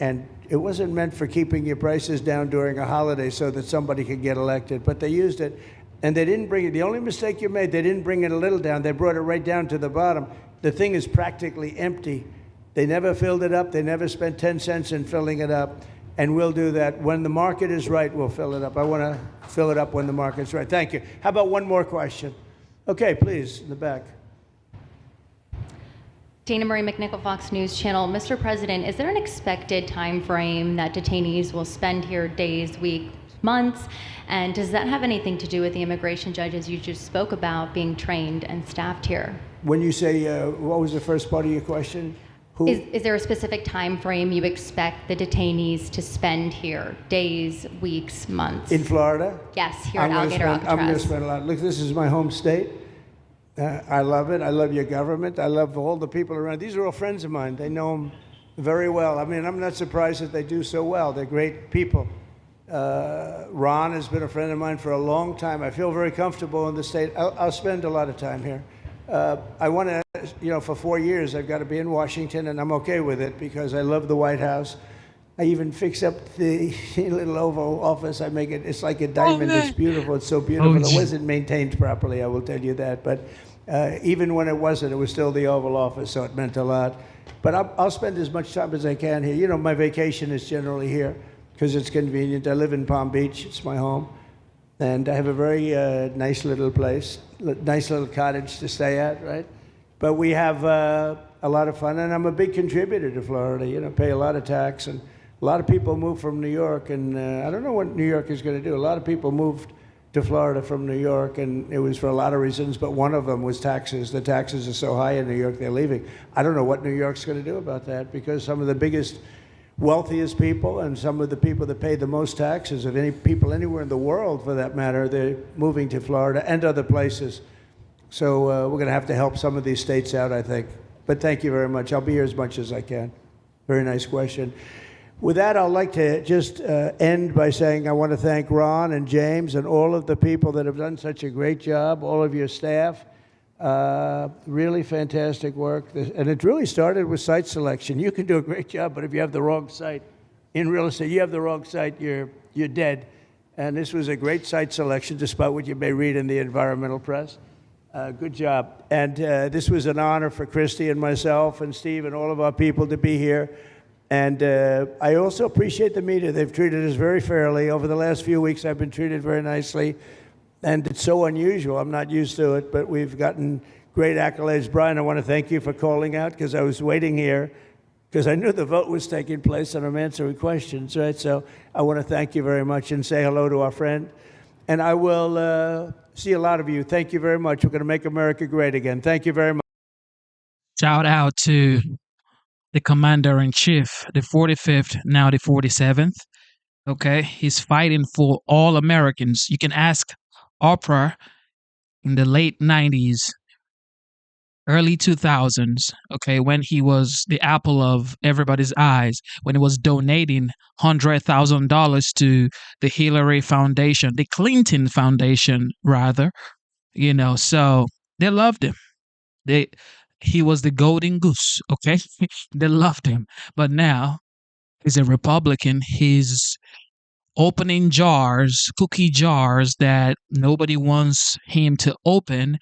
and it wasn't meant for keeping your prices down during a holiday so that somebody could get elected. But they used it, and they didn't bring it. The only mistake you made, they didn't bring it a little down. They brought it right down to the bottom. The thing is practically empty. They never filled it up. They never spent 10 cents in filling it up. And we'll do that. When the market is right, we'll fill it up. I want to fill it up when the market's right. Thank you. How about one more question? Okay, please, in the back. Dana Marie McNichol, Fox News Channel. Mr. President, is there an expected time frame that detainees will spend here, days, weeks, months? And does that have anything to do with the immigration judges you just spoke about being trained and staffed here? When you say, what was the first part of your question? Is there a specific time frame you expect the detainees to spend here? Days, weeks, months? In Florida? Yes, here at Alligator Alcatraz. I'm going to spend a lot. Look, this is my home state. I love it. I love your government. I love all the people around. These are all friends of mine. They know them very well. I mean, I'm not surprised that they do so well. They're great people. Ron has been a friend of mine for a long time. I feel very comfortable in the state. I'll spend a lot of time here. I want to, for 4 years, I've got to be in Washington, and I'm okay with it because I love the White House. I even fix up the little Oval Office. I make it, it's like a diamond. It's beautiful. It's so beautiful. It wasn't maintained properly, I will tell you that. But even when it wasn't, it was still the Oval Office, so it meant a lot. But I'll spend as much time as I can here. You know, my vacation is generally here because it's convenient. I live in Palm Beach. It's my home. And I have a very nice little place, nice little cottage to stay at, right? But we have a lot of fun, and I'm a big contributor to Florida, pay a lot of tax. And a lot of people move from New York, and I don't know what New York is going to do. A lot of people moved to Florida from New York, and it was for a lot of reasons, but one of them was taxes. The taxes are so high in New York, they're leaving. I don't know what New York's going to do about that, because some of the biggest, wealthiest people and some of the people that pay the most taxes of any people anywhere in the world, for that matter, they're moving to Florida and other places. So we're going to have to help some of these states out, I think. But thank you very much. I'll be here as much as I can. Very nice question. With that, I'd like to just end by saying I want to thank Ron and James and all of the people that have done such a great job, all of your staff. Really fantastic work. And it really started with site selection. You can do a great job, but if you have the wrong site in real estate, you have the wrong site, you're dead. And this was a great site selection, despite what you may read in the environmental press. Good job. And this was an honor for Christy and myself and Steve and all of our people to be here. And I also appreciate the media. They've treated us very fairly. Over the last few weeks, I've been treated very nicely. And it's so unusual. I'm not used to it, but we've gotten great accolades. Brian, I want to thank you for calling out, because I was waiting here, because I knew the vote was taking place and I'm answering questions, right? So I want to thank you very much and say hello to our friend. And I will see a lot of you. Thank you very much. We're going to make America great again. Thank you very much. Shout out to the commander-in-chief, the 45th, now the 47th. Okay, he's fighting for all Americans. You can ask Oprah in the late 90s, early 2000s, okay, when he was the apple of everybody's eyes, when he was donating $100,000 to the Hillary Foundation, the Clinton Foundation, rather, so they loved him. He was the golden goose, okay? They loved him. But now he's a Republican. He's opening jars, cookie jars that nobody wants him to open.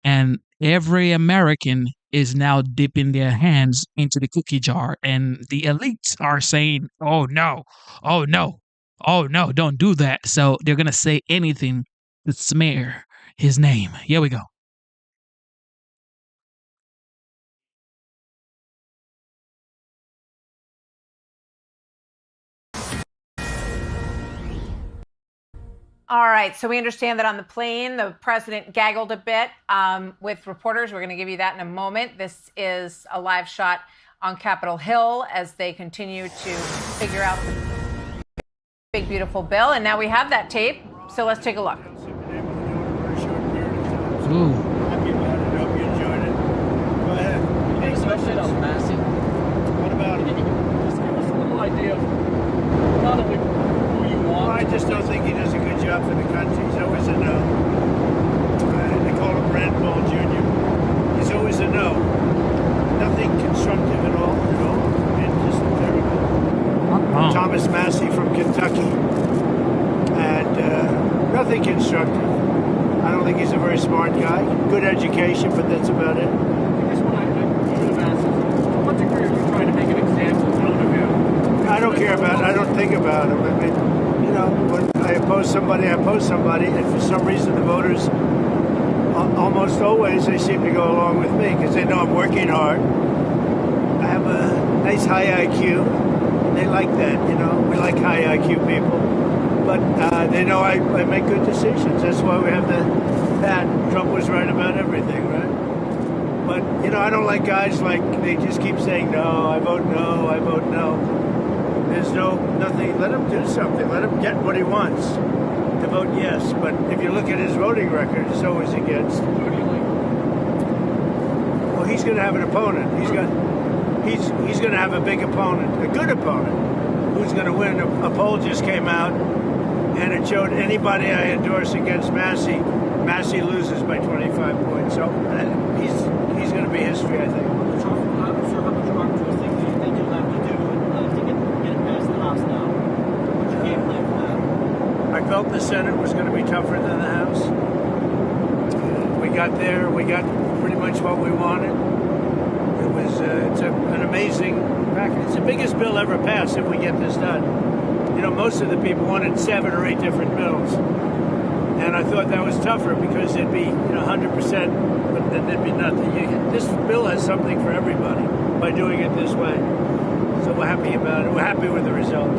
And every American is now dipping their hands into the cookie jar. And the elites are saying, oh, no, oh, no, oh, no, don't do that. So they're going to say anything to smear his name. Here we go. All right, so we understand that on the plane, the president gaggled a bit with reporters. We're going to give you that in a moment. This is a live shot on Capitol Hill as they continue to figure out the big, beautiful bill. And now we have that tape, so let's take a look. Ooh. Happy about it. Hope you enjoyed it. Go ahead. Especially on massive. What about it? Just give us a little idea of not only who you want. Well, I just don't think he does a good job for the country. He's always a no. They call him Rand Paul Jr. He's always a no. Nothing constructive at all. And just terrible. Thomas Massey from Kentucky. And nothing constructive. I don't think he's a very smart guy. Good education, but that's about it. I guess what I should have asked is, to what degree are you trying care about. I don't think about them. I mean, you know, when I oppose somebody, and for some reason the voters, almost always, they seem to go along with me because they know I'm working hard. I have a nice high IQ. They like that, you know. We like high IQ people. But they know I make good decisions. That's why we have that. Trump was right about everything, right? But, you know, I don't like guys like, they just keep saying, no, I vote no, I vote no. There's nothing. Let him do something. Let him get what he wants to vote yes. But if you look at his voting record, it's always against. Well, he's going to have an opponent. He's going to have a big opponent, a good opponent, who's going to win. A poll just came out, and it showed anybody I endorse against Massey loses by 25 points. So he's going to be history, I think. I felt the Senate was going to be tougher than the House. We got there. We got pretty much what we wanted. It's an amazing package. It's the biggest bill ever passed if we get this done. You know, most of the people wanted 7 or 8 different bills. And I thought that was tougher because it'd be 100%, but then there'd be nothing. This bill has something for everybody by doing it this way. So we're happy about it. We're happy with the result.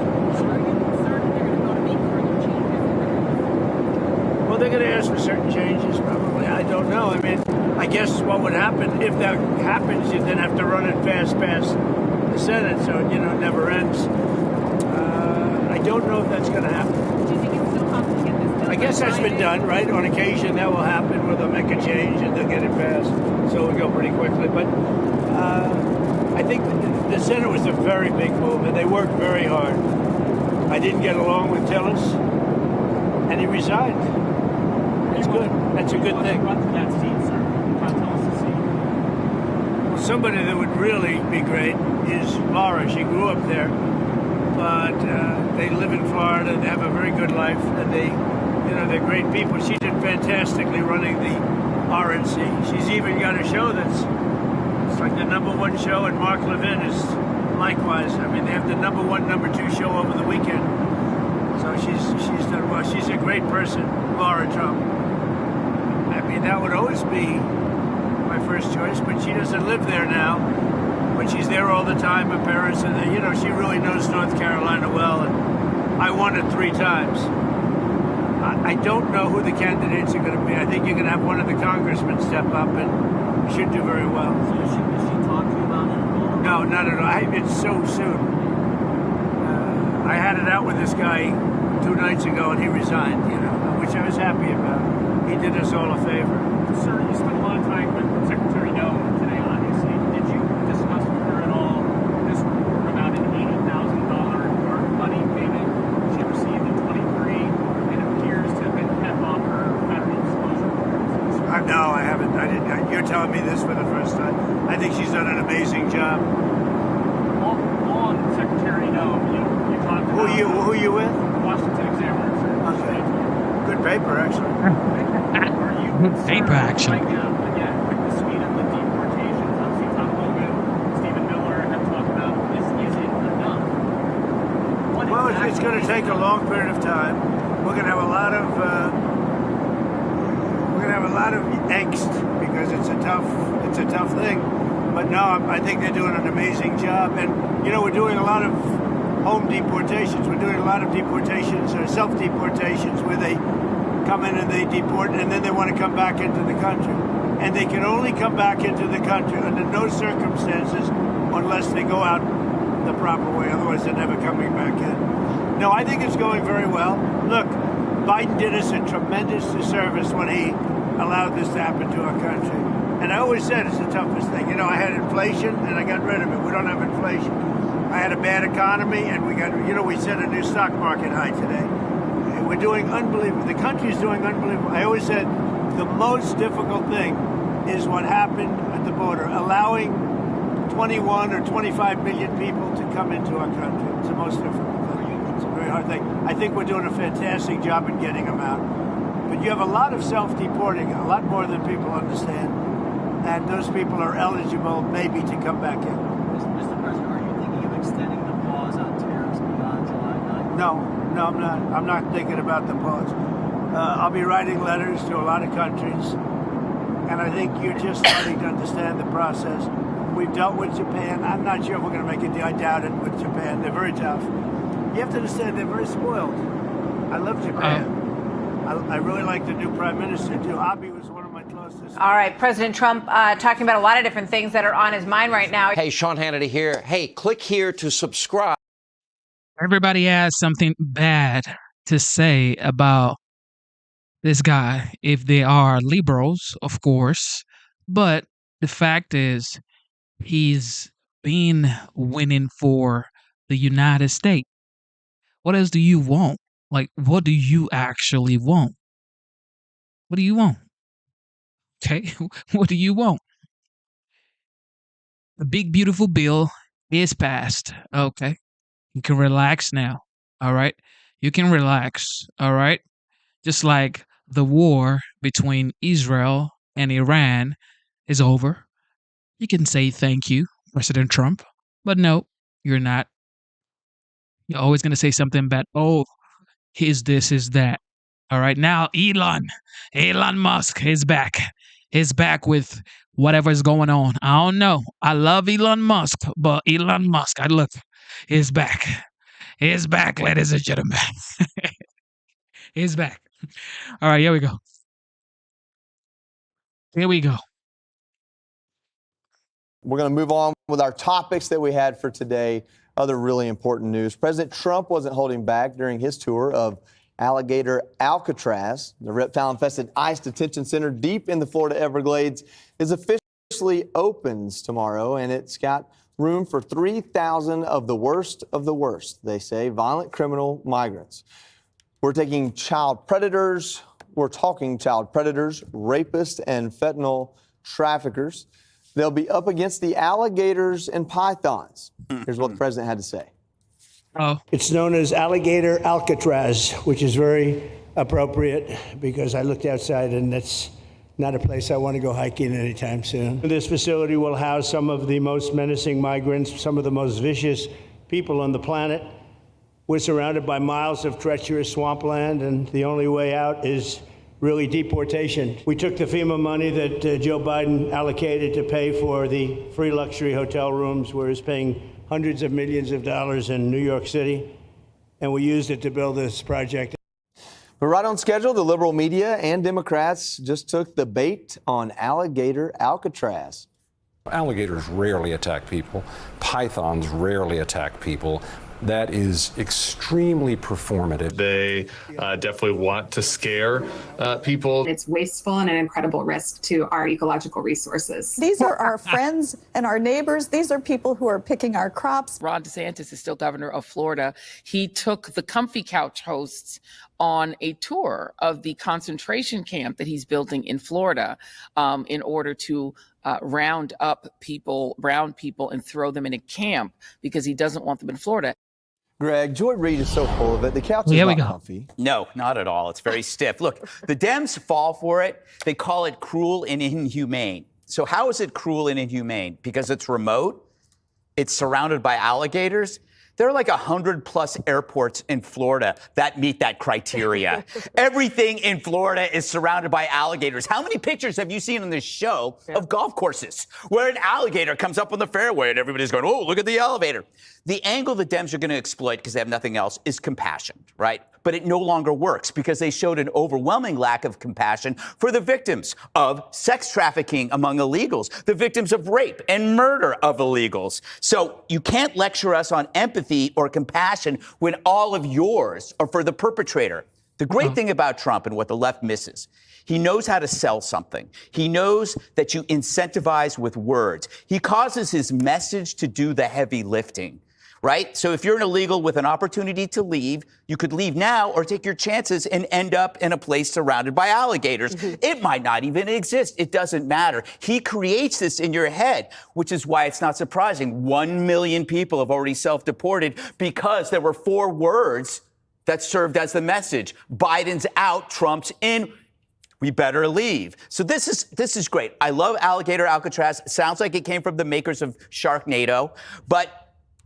Well, they're going to ask for certain changes, probably. I don't know. I mean, I guess what would happen, if that happens, you then have to run it past the Senate, so, you know, it never ends. I don't know if that's going to happen. Do you think it's still possible to get this done? I guess that's been done, right? On occasion, that will happen where they'll make a change and they'll get it passed. So we'll go pretty quickly. But I think the Senate was a very big move, and they worked very hard. I didn't get along with Tillis, and he resigned. That's good. That's a good thing. Run for that seat, sir. Well, somebody that would really be great is Laura. She grew up there, but they live in Florida. They have a very good life, and they're great people. She did fantastically running the RNC. She's even got a show it's like the #1 show, and Mark Levin is likewise. I mean, they have the #1, #2 show over the weekend. So she's done well. She's a great person, Laura Trump. I mean, that would always be my first choice, but she doesn't live there now. But she's there all the time. Her parents, and she really knows North Carolina well. And I won it 3 times. I don't know who the candidates are going to be. I think you're going to have one of the congressmen step up, and should do very well. So is she talk to you about it? No, not at all. It's so soon. I had it out with this guy 2 nights ago, and he resigned. Which I was happy about. He did us all a favor. Sir, you spent a lot of time with Secretary No today, obviously. Did you discuss with her at all this report about an $80,000 money payment she received in 23 and appears to have been kept off her federal disclosure requirements? No, I haven't. I didn't. You're telling me this for the first time. I think she's done an amazing job. On Secretary No, you talked about... Who are you with? Washington Examiner, sir. Okay. Good paper, actually. Paper action. Right now, again, with the speed of the deportations, obviously Tom Hogan, Stephen Miller have talked about this isn't enough. Well, it's going to take a long period of time. We're going to have a lot of angst because it's a tough thing. But no, I think they're doing an amazing job, and we're doing a lot of home deportations. We're doing a lot of deportations or self-deportations where they come in and they deport, and then they want to come back into the country. And they can only come back into the country under no circumstances unless they go out the proper way. Otherwise, they're never coming back in. No, I think it's going very well. Look, Biden did us a tremendous disservice when he allowed this to happen to our country. And I always said it's the toughest thing. I had inflation, and I got rid of it. We don't have inflation. I had a bad economy, and we set a new stock market high today. We're doing unbelievable. The country's doing unbelievable. I always said the most difficult thing is what happened at the border, allowing 21 or 25 million people to come into our country. It's the most difficult thing. It's a very hard thing. I think we're doing a fantastic job in getting them out. But you have a lot of self-deporting, a lot more than people understand. And those people are eligible maybe to come back in. Mr. President, are you thinking of extending the pause on tariffs beyond July 9th? No, I'm not. I'm not thinking about the pause. I'll be writing letters to a lot of countries, and I think you're just starting to understand the process. We've dealt with Japan. I'm not sure if we're going to make a deal. I doubt it with Japan. They're very tough. You have to understand they're very spoiled. I love Japan. I really like the new prime minister, too. Abe was one of my closest. All right, President Trump talking about a lot of different things that are on his mind right now. Hey, Sean Hannity here. Hey, click here to subscribe. Everybody has something bad to say about this guy, if they are liberals, of course. But the fact is, he's been winning for the United States. What else do you want? Like, what do you actually want? What do you want? Okay, what do you want? The big, beautiful bill is passed. Okay, you can relax now. All right, you can relax. All right, just like the war between Israel and Iran is over. You can say thank you, President Trump. But no, you're not. You're always going to say something bad. Oh, he's this, is that. All right, now Elon Musk is back. He's back with whatever's going on. I don't know. I love Elon Musk, but Elon Musk, he's back. He's back, ladies and gentlemen. He's back. All right, here we go. Here we go. We're going to move on with our topics that we had for today. Other really important news. President Trump wasn't holding back during his tour of Alligator Alcatraz. The reptile-infested ICE detention center deep in the Florida Everglades is officially opens tomorrow, and it's got room for 3,000 of the worst, they say, violent criminal migrants. We're talking child predators, rapists, and fentanyl traffickers. They'll be up against the alligators and pythons. Here's what the president had to say. It's known as Alligator Alcatraz, which is very appropriate because I looked outside and that's not a place I want to go hiking anytime soon. This facility will house some of the most menacing migrants, some of the most vicious people on the planet. We're surrounded by miles of treacherous swampland, and the only way out is really deportation. We took the FEMA money that Joe Biden allocated to pay for the free luxury hotel rooms, where he's paying hundreds of millions of dollars in New York City, and we used it to build this project. But right on schedule, the liberal media and Democrats just took the bait on Alligator Alcatraz. Alligators rarely attack people. Pythons rarely attack people. That is extremely performative. They definitely want to scare people. It's wasteful and an incredible risk to our ecological resources. These are our friends and our neighbors. These are people who are picking our crops. Ron DeSantis is still governor of Florida. He took the Comfy Couch hosts on a tour of the concentration camp that he's building in Florida in order to round up brown people, and throw them in a camp because he doesn't want them in Florida. Greg, Joy Reid is so full of it. The couch is not comfy. No, not at all. It's very stiff. Look, the Dems fall for it. They call it cruel and inhumane. So how is it cruel and inhumane? Because it's remote? It's surrounded by alligators? There are like 100+ airports in Florida that meet that criteria. Everything in Florida is surrounded by alligators. How many pictures have you seen on this show of golf courses where an alligator comes up on the fairway and everybody's going, oh, look at the elevator? The angle the Dems are going to exploit, because they have nothing else, is compassion, right? But it no longer works because they showed an overwhelming lack of compassion for the victims of sex trafficking among illegals, the victims of rape and murder of illegals. So you can't lecture us on empathy or compassion when all of yours are for the perpetrator. The great thing about Trump and what the left misses, he knows how to sell something. He knows that you incentivize with words. He causes his message to do the heavy lifting. Right? So if you're an illegal with an opportunity to leave, you could leave now or take your chances and end up in a place surrounded by alligators. It might not even exist. It doesn't matter. He creates this in your head, which is why it's not surprising. 1 million people have already self-deported because there were 4 words that served as the message. Biden's out, Trump's in. We better leave. So this is great. I love Alligator Alcatraz. Sounds like it came from the makers of Sharknado, but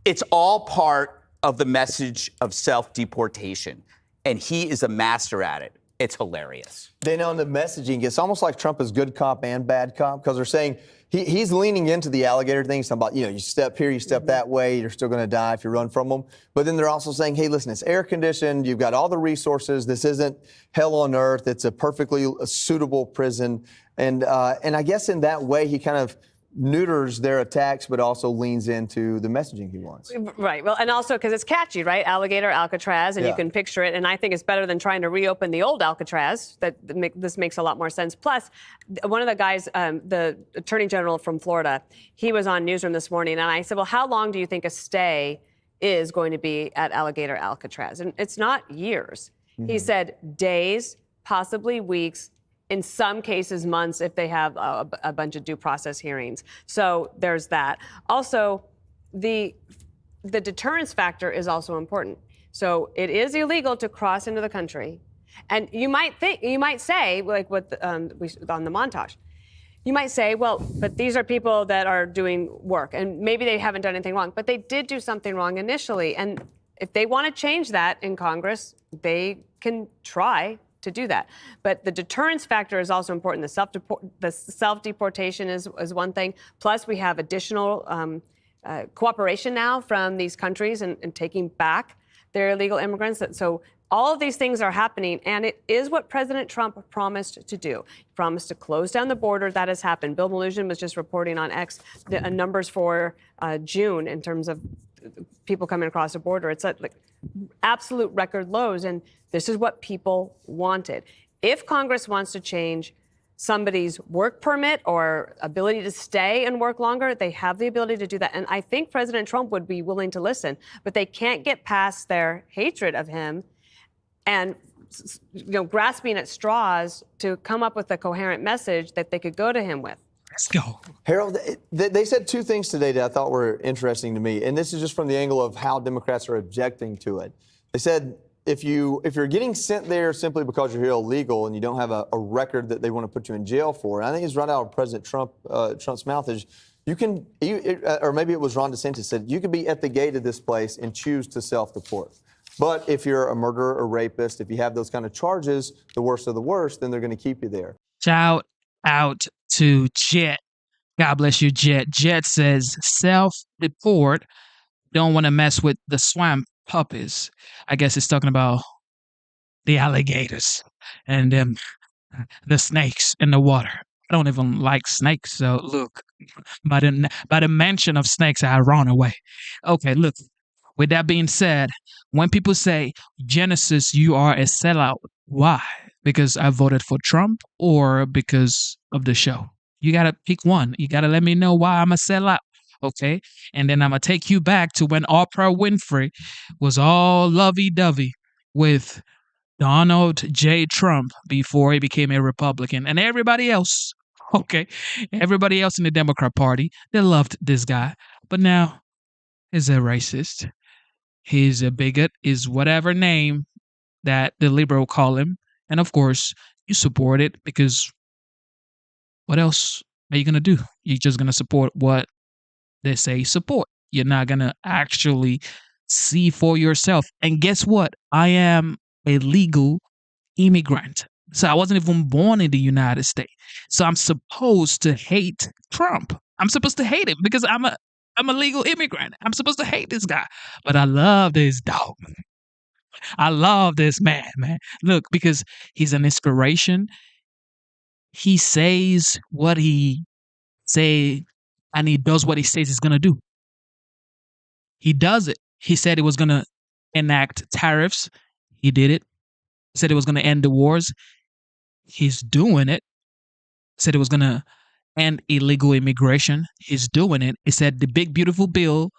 it's all part of the message of self-deportation. And he is a master at it. It's hilarious. They know in the messaging, it's almost like Trump is good cop and bad cop, because they're saying he's leaning into the alligator thing. He's talking about, you step here, you step that way, you're still going to die if you run from them. But then they're also saying, hey, listen, it's air conditioned. You've got all the resources. This isn't hell on earth. It's a perfectly suitable prison. And I guess in that way, he kind of neuters their attacks, but also leans into the messaging he wants. Right. Well, and also because it's catchy, right? Alligator Alcatraz, and you can picture it. And I think it's better than trying to reopen the old Alcatraz. This makes a lot more sense. Plus, one of the guys, the Attorney General from Florida, he was on Newsroom this morning, and I said, well, how long do you think a stay is going to be at Alligator Alcatraz? And it's not years. Mm-hmm. He said days, possibly weeks, in some cases months if they have a bunch of due process hearings. So there's that. Also, the deterrence factor is also important. So it is illegal to cross into the country. And you might say, like what on the montage, you might say, well, but these are people that are doing work, and maybe they haven't done anything wrong, but they did do something wrong initially. And if they want to change that in Congress, they can try to do that. But the deterrence factor is also important. The self-deportation is one thing. Plus, we have additional cooperation now from these countries and taking back their illegal immigrants. So all of these things are happening, and it is what President Trump promised to do. He promised to close down the border. That has happened. Bill Melugin was just reporting on X the numbers for June in terms of people coming across the border. It's at absolute record lows, and this is what people wanted. If Congress wants to change somebody's work permit or ability to stay and work longer, they have the ability to do that. And I think President Trump would be willing to listen, but they can't get past their hatred of him and grasping at straws to come up with a coherent message that they could go to him with. Let's go. Harold, they said two things today that I thought were interesting to me, and this is just from the angle of how Democrats are objecting to it. They said if you're getting sent there simply because you're here illegal and you don't have a record that they want to put you in jail for, and I think it's right out of President Trump's mouth, is or maybe it was Ron DeSantis said, you could be at the gate of this place and choose to self-deport. But if you're a murderer or rapist, if you have those kind of charges, the worst of the worst, then they're going to keep you there. Shout out to Jet. God bless you, Jet. Jet says, self-deport, don't want to mess with the swamp puppies. I guess it's talking about the alligators and the snakes in the water. I don't even like snakes, so look, by the mention of snakes, I run away. Okay, look, with that being said, when people say, Genesis, you are a sellout, why? Because I voted for Trump or because of the show? You got to pick one. You got to let me know why I'm a sellout, okay? And then I'm going to take you back to when Oprah Winfrey was all lovey-dovey with Donald J. Trump before he became a Republican. And everybody else, okay, everybody else in the Democrat Party, they loved this guy. But now he's a racist. He's a bigot, is whatever name that the liberal call him. And of course, you support it because what else are you going to do? You're just going to support what they say support. You're not going to actually see for yourself. And guess what? I am a legal immigrant. So I wasn't even born in the United States. So I'm supposed to hate Trump. I'm supposed to hate him because I'm a legal immigrant. I'm supposed to hate this guy. But I love this dog. I love this man. Look, because he's an inspiration. He says what he say, and he does what he says he's going to do. He does it. He said he was going to enact tariffs. He did it. He said he was going to end the wars. He's doing it. He said he was going to end illegal immigration. He's doing it. He said the big, beautiful bill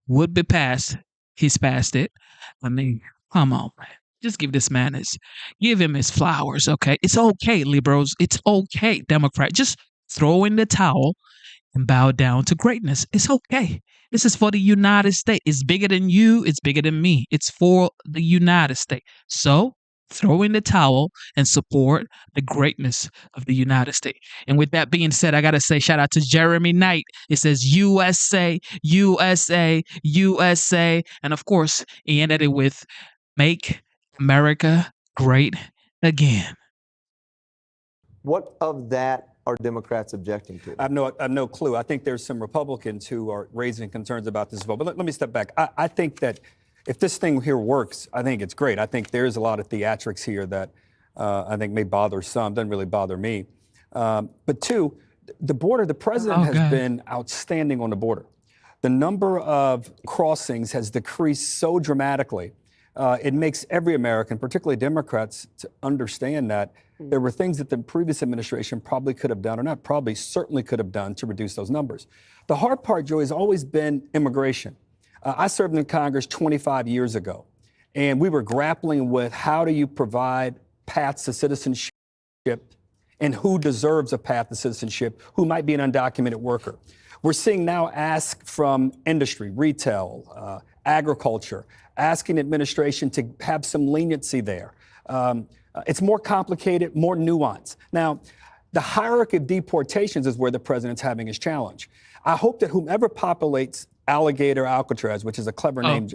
would be passed. He's passed it. I mean, come on, man. Just give this man give him his flowers, okay? It's okay, liberals. It's okay, Democrat. Just throw in the towel and bow down to greatness. It's okay. This is for the United States. It's bigger than you. It's bigger than me. It's for the United States. So throw in the towel and support the greatness of the United States. And with that being said, I got to say shout out to Jeremy Knight. It says USA, USA, USA. And of course, he ended it with Make America Great Again. What of that are Democrats objecting to? I have no clue. I think there's some Republicans who are raising concerns about this vote. But let me step back. I think that if this thing here works, I think it's great. I think there's a lot of theatrics here that I think may bother some. Doesn't really bother me. But two, the border, the president has been outstanding on the border. The number of crossings has decreased so dramatically. It makes every American, particularly Democrats, to understand that there were things that the previous administration probably could have done, or not probably, certainly could have done to reduce those numbers. The hard part, Joey, has always been immigration. I served in Congress 25 years ago, and we were grappling with how do you provide paths to citizenship and who deserves a path to citizenship, who might be an undocumented worker. We're seeing now ask from industry, retail, agriculture, asking administration to have some leniency there. It's more complicated, more nuanced. Now, the hierarchy of deportations is where the president's having his challenge. I hope that whomever populates Alligator Alcatraz, which is a clever name,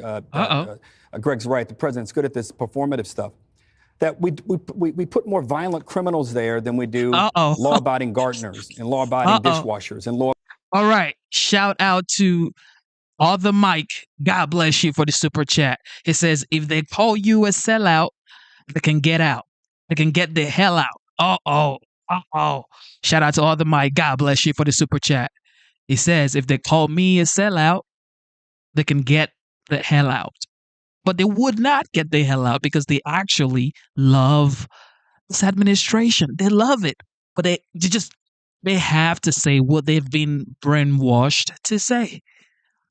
Greg's right, the president's good at this performative stuff, that we put more violent criminals there than we do law-abiding gardeners and law-abiding dishwashers and law. All right. Shout out to All the Mike. God bless you for the super chat. It says, if they call you a sellout, they can get out. They can get the hell out. Shout out to All the Mike. God bless you for the super chat. It says, if they call me a sellout, they can get the hell out. But they would not get the hell out because they actually love this administration. They love it. But they have to say what they've been brainwashed to say.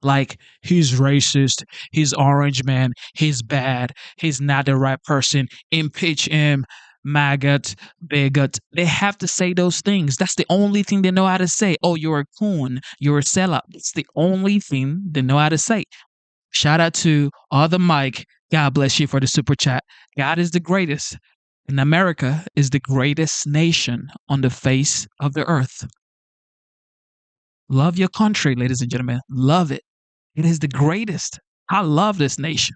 Like, he's racist, he's orange man, he's bad, he's not the right person, impeach him, maggot, bigot. They have to say those things. That's the only thing they know how to say. Oh, you're a coon, you're a sellout. That's the only thing they know how to say. Shout out to Other Mike. God bless you for the super chat. God is the greatest, and America is the greatest nation on the face of the earth. Love your country, ladies and gentlemen. Love it. It is the greatest. I love this nation.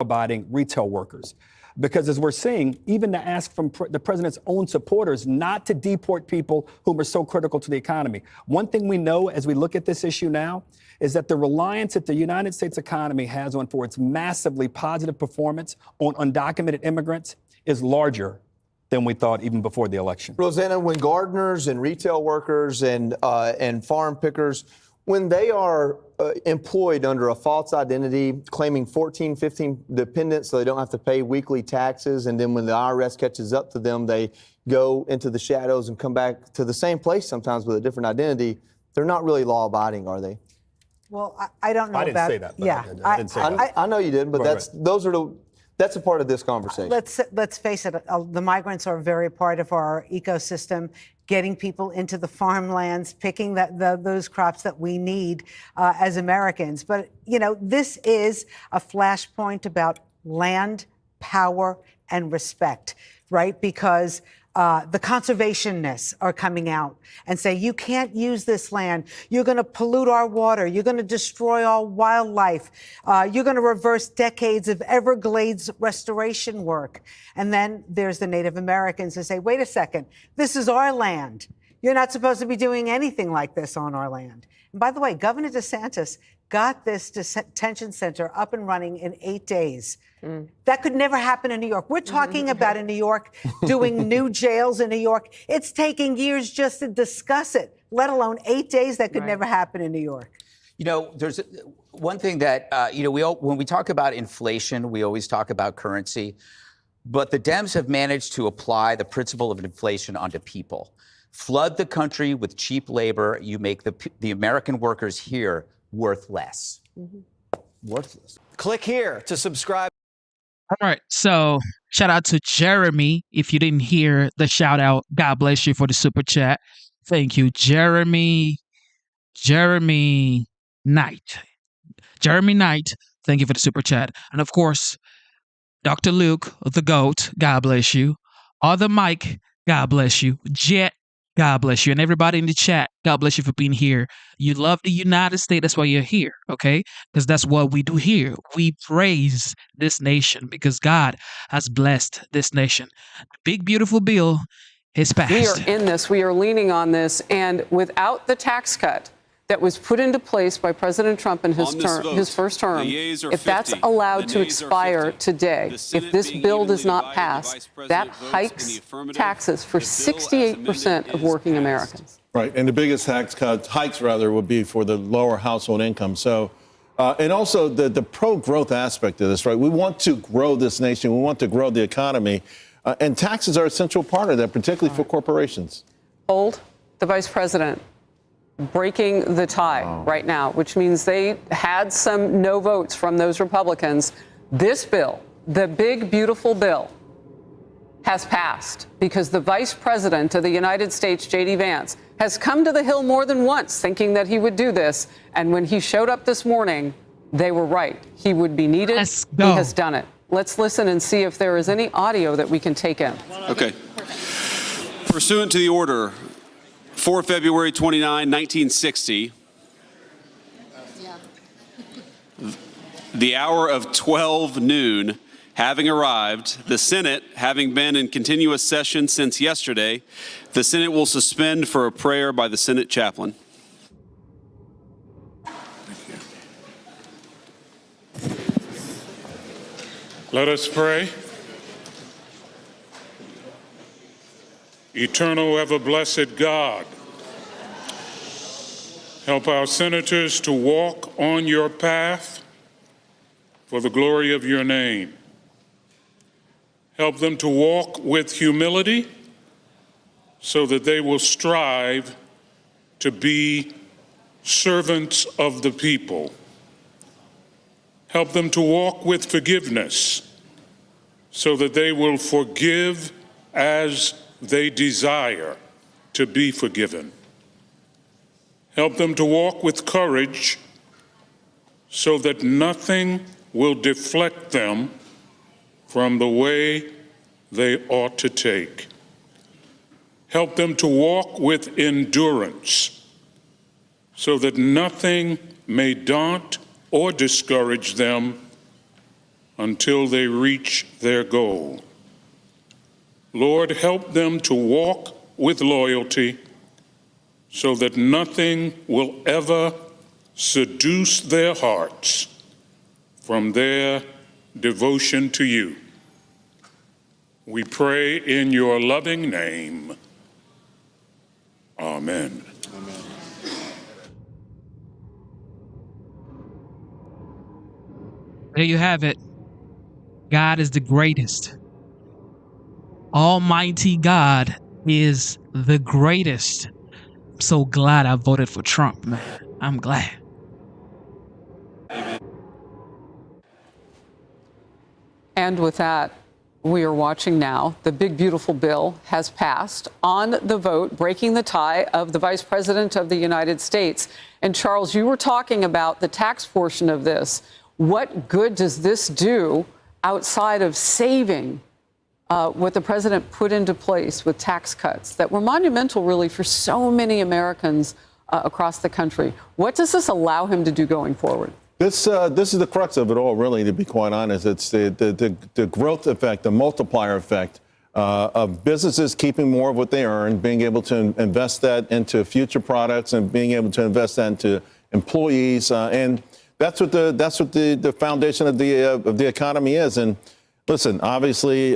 Abiding retail workers. Because as we're seeing, even to ask from the president's own supporters not to deport people whom are so critical to the economy. One thing we know as we look at this issue now is that the reliance that the United States economy has on for its massively positive performance on undocumented immigrants is larger than we thought even before the election. Rosanna, when gardeners and retail workers and farm pickers, when they are employed under a false identity, claiming 14, 15 dependents so they don't have to pay weekly taxes, and then when the IRS catches up to them, they go into the shadows and come back to the same place sometimes with a different identity, they're not really law-abiding, are they? Well, I don't know I didn't about... say that. Yeah. I didn't say that. I know you didn't, but that's a part of this conversation. Let's face it, the migrants are a very part of our ecosystem, getting people into the farmlands, picking those crops that we need as Americans. But, you know, this is a flashpoint about land, power, and respect, right? Because the conservationists are coming out and say, you can't use this land. You're going to pollute our water. You're going to destroy our wildlife. You're going to reverse decades of Everglades restoration work. And then there's the Native Americans who say, wait a second, this is our land. You're not supposed to be doing anything like this on our land. And by the way, Governor DeSantis got this detention center up and running in 8 days. That could never happen in New York. We're talking about in New York doing new jails in New York. It's taking years just to discuss it, let alone 8 days. That could never happen in New York. You know, there's one thing that, when we talk about inflation, we always talk about currency. But the Dems have managed to apply the principle of inflation onto people. Flood the country with cheap labor. You make the American workers here worth less. Worthless. Click here to subscribe. All right. So shout out to Jeremy. If you didn't hear the shout out, God bless you for the super chat. Thank you, Jeremy Knight. Jeremy Knight, thank you for the super chat. And of course, Dr. Luke, the GOAT, God bless you. Other Mike, God bless you. Jet, God bless you. And everybody in the chat, God bless you for being here. You love the United States. That's why you're here, okay? Because that's what we do here. We praise this nation because God has blessed this nation. Big, beautiful bill is passed. We are in this. We are leaning on this. And without the tax cut that was put into place by President Trump in his first term, if that's allowed to expire today, if this bill does not pass, that hikes taxes for 68% of working Americans. Right, and the biggest tax hikes would be for the lower household income. So, and also the pro-growth aspect of this, right? We want to grow this nation. We want to grow the economy. And taxes are a central part of that, particularly for corporations. Hold the vice president breaking the tie right now, which means they had some no votes from those Republicans. This bill, the big, beautiful bill, has passed because the vice president of the United States, J.D. Vance, has come to the Hill more than once thinking that he would do this. And when he showed up this morning, they were right. He would be needed. He has done it. Let's listen and see if there is any audio that we can take in. Okay. Pursuant to the order, 4 February 29, 1960, the hour of 12 noon having arrived, the Senate having been in continuous session since yesterday, the Senate will suspend for a prayer by the Senate chaplain. Let us pray. Eternal, ever-blessed God, help our senators to walk on your path for the glory of your name. Help them to walk with humility so that they will strive to be servants of the people. Help them to walk with forgiveness so that they will forgive as they desire to be forgiven. Help them to walk with courage so that nothing will deflect them from the way they ought to take. Help them to walk with endurance so that nothing may daunt or discourage them until they reach their goal. Lord, help them to walk with loyalty so that nothing will ever seduce their hearts from their devotion to you. We pray in your loving name. Amen. Amen. There you have it. God is the greatest. Almighty God is the greatest. I'm so glad I voted for Trump, man. I'm glad. And with that, we are watching now. The big, beautiful bill has passed on the vote, breaking the tie of the Vice President of the United States. And Charles, you were talking about the tax portion of this. What good does this do outside of saving what the president put into place with tax cuts that were monumental, really, for so many Americans across the country? What does this allow him to do going forward? This is the crux of it all, really, to be quite honest. It's the growth effect, the multiplier effect of businesses keeping more of what they earn, being able to invest that into future products and being able to invest that into employees. And that's what the foundation of the economy is. And listen, obviously,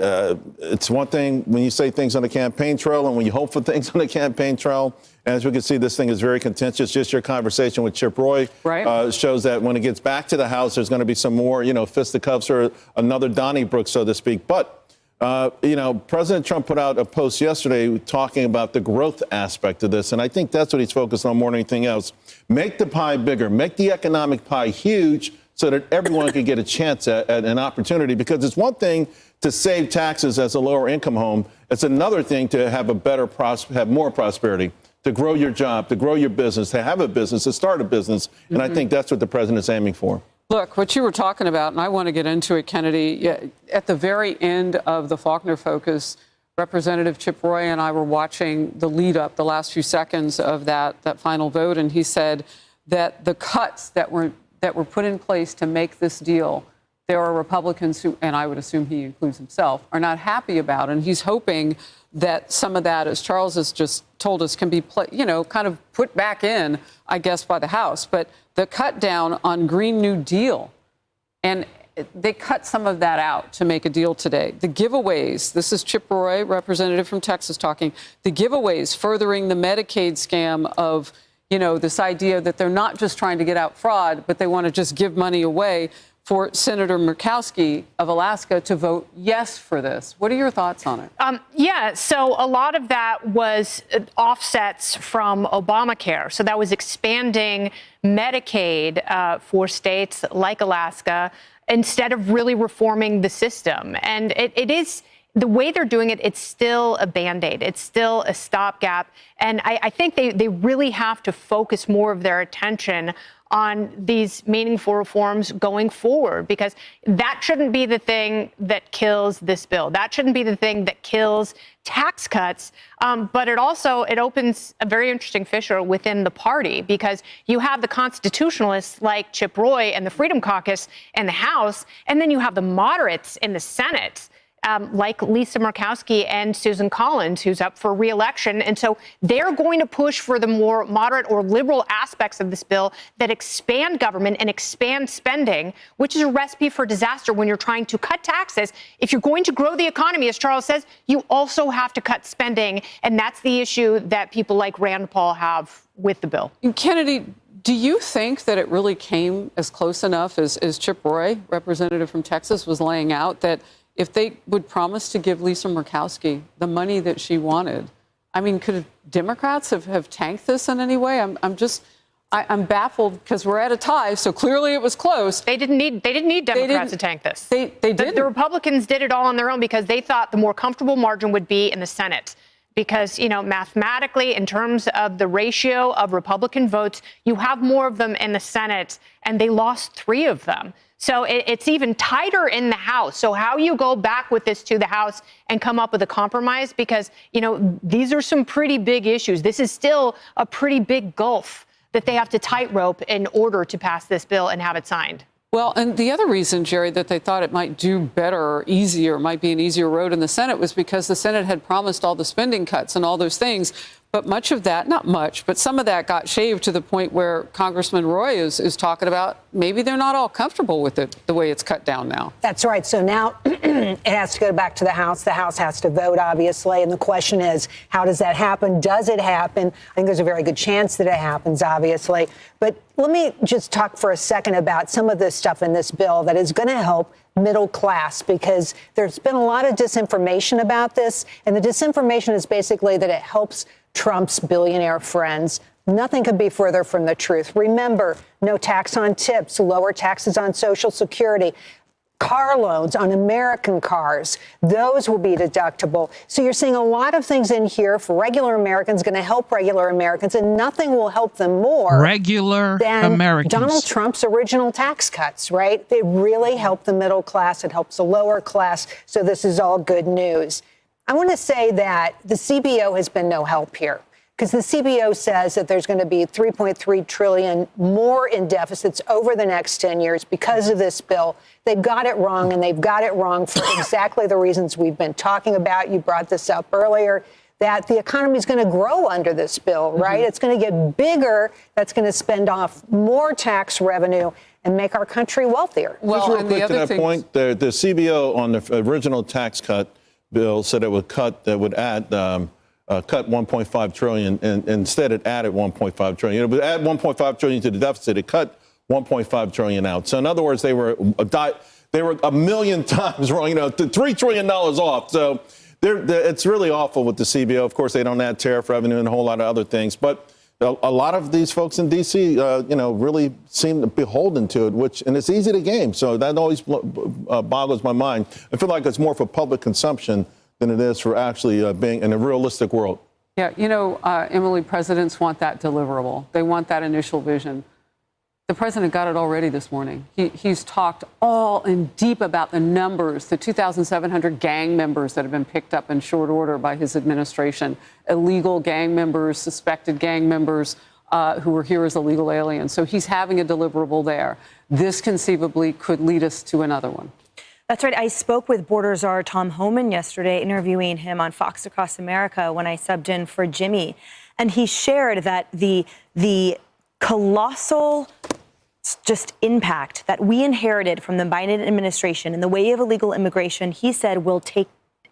it's one thing when you say things on the campaign trail and when you hope for things on the campaign trail. As we can see, this thing is very contentious. Just your conversation with Chip Roy shows that when it gets back to the House, there's going to be some more, fisticuffs or another Donnybrook, so to speak. But, President Trump put out a post yesterday talking about the growth aspect of this. And I think that's what he's focused on more than anything else. Make the pie bigger. Make the economic pie huge so that everyone can get a chance at an opportunity. Because it's one thing to save taxes as a lower income home. It's another thing to have have more prosperity, to grow your job, to grow your business, to have a business, to start a business. And I think that's what the president is aiming for. Look, what you were talking about, and I want to get into it, Kennedy, at the very end of the Faulkner focus, Representative Chip Roy and I were watching the lead up, the last few seconds of that final vote, and he said that the cuts that were put in place to make this deal, there are Republicans who, and I would assume he includes himself, are not happy about. And he's hoping that some of that, as Charles has just told us, can be, kind of put back in, I guess, by the House. But the cut down on Green New Deal, and they cut some of that out to make a deal today. The giveaways, this is Chip Roy, representative from Texas, talking, the giveaways furthering the Medicaid scam of, this idea that they're not just trying to get out fraud, but they want to just give money away, for Senator Murkowski of Alaska to vote yes for this. What are your thoughts on it? So a lot of that was offsets from Obamacare. So that was expanding Medicaid for states like Alaska instead of really reforming the system. And it is the way they're doing it, it's still a Band-Aid. It's still a stopgap. And I think they really have to focus more of their attention on these meaningful reforms going forward, because that shouldn't be the thing that kills this bill. That shouldn't be the thing that kills tax cuts. But it opens a very interesting fissure within the party, because you have the constitutionalists like Chip Roy and the Freedom Caucus in the House, and then you have the moderates in the Senate, like Lisa Murkowski and Susan Collins, who's up for re-election. And so they're going to push for the more moderate or liberal aspects of this bill that expand government and expand spending, which is a recipe for disaster when you're trying to cut taxes. If you're going to grow the economy, as Charles says, you also have to cut spending. And that's the issue that people like Rand Paul have with the bill. Kennedy, do you think that it really came as close enough as Chip Roy, representative from Texas, was laying out, that if they would promise to give Lisa Murkowski the money that she wanted, I mean, could Democrats have tanked this in any way? I'm baffled, because we're at a tie, so clearly it was close. They didn't need Democrats to tank this. They did. The Republicans did it all on their own because they thought the more comfortable margin would be in the Senate. Because, mathematically, in terms of the ratio of Republican votes, you have more of them in the Senate, and they lost 3 of them. So it's even tighter in the House. So how you go back with this to the House and come up with a compromise, because, these are some pretty big issues. This is still a pretty big gulf that they have to tightrope in order to pass this bill and have it signed. Well, and the other reason, Jerry, that they thought it might do better or easier, might be an easier road in the Senate, was because the Senate had promised all the spending cuts and all those things. But much of that, not much, but some of that got shaved to the point where Congressman Roy is talking about maybe they're not all comfortable with it, the way it's cut down now. That's right. So now it has to go back to the House. The House has to vote, obviously. And the question is, how does that happen? Does it happen? I think there's a very good chance that it happens, obviously. But let me just talk for a second about some of this stuff in this bill that is going to help middle class, because there's been a lot of disinformation about this. And the disinformation is basically that it helps Trump's billionaire friends. Nothing could be further from the truth. Remember, no tax on tips, lower taxes on Social Security, car loans on American cars. Those will be deductible. So you're seeing a lot of things in here for regular Americans, going to help regular Americans, and nothing will help them more than Americans. Donald Trump's original tax cuts, right? They really help the middle class. It helps the lower class. So this is all good news. I want to say that the CBO has been no help here, because the CBO says that there's going to be $3.3 trillion more in deficits over the next 10 years because of this bill. They've got it wrong, and they've got it wrong for exactly the reasons we've been talking about. You brought this up earlier, that the economy is going to grow under this bill, right? It's going to get bigger. That's going to spend off more tax revenue and make our country wealthier. Well, just real quick to that point, the CBO on the original tax cut bill said it would cut add cut 1.5 trillion, and instead it added 1.5 trillion. It would add 1.5 trillion to the deficit. It cut 1.5 trillion out. So in other words, they were a million times wrong, $3 trillion off. So it's really awful with the CBO. Of course, they don't add tariff revenue and a whole lot of other things, but a lot of these folks in D.C., really seem beholden to it, and it's easy to game. So that always boggles my mind. I feel like it's more for public consumption than it is for actually being in a realistic world. Yeah, Emily, presidents want that deliverable. They want that initial vision. The president got it already this morning. He's talked all in deep about the numbers, the 2,700 gang members that have been picked up in short order by his administration, illegal gang members, suspected gang members who were here as illegal aliens. So he's having a deliverable there. This conceivably could lead us to another one. That's right. I spoke with border czar Tom Homan yesterday, interviewing him on Fox Across America when I subbed in for Jimmy. And he shared that the colossal just impact that we inherited from the Biden administration in the way of illegal immigration, he said, will take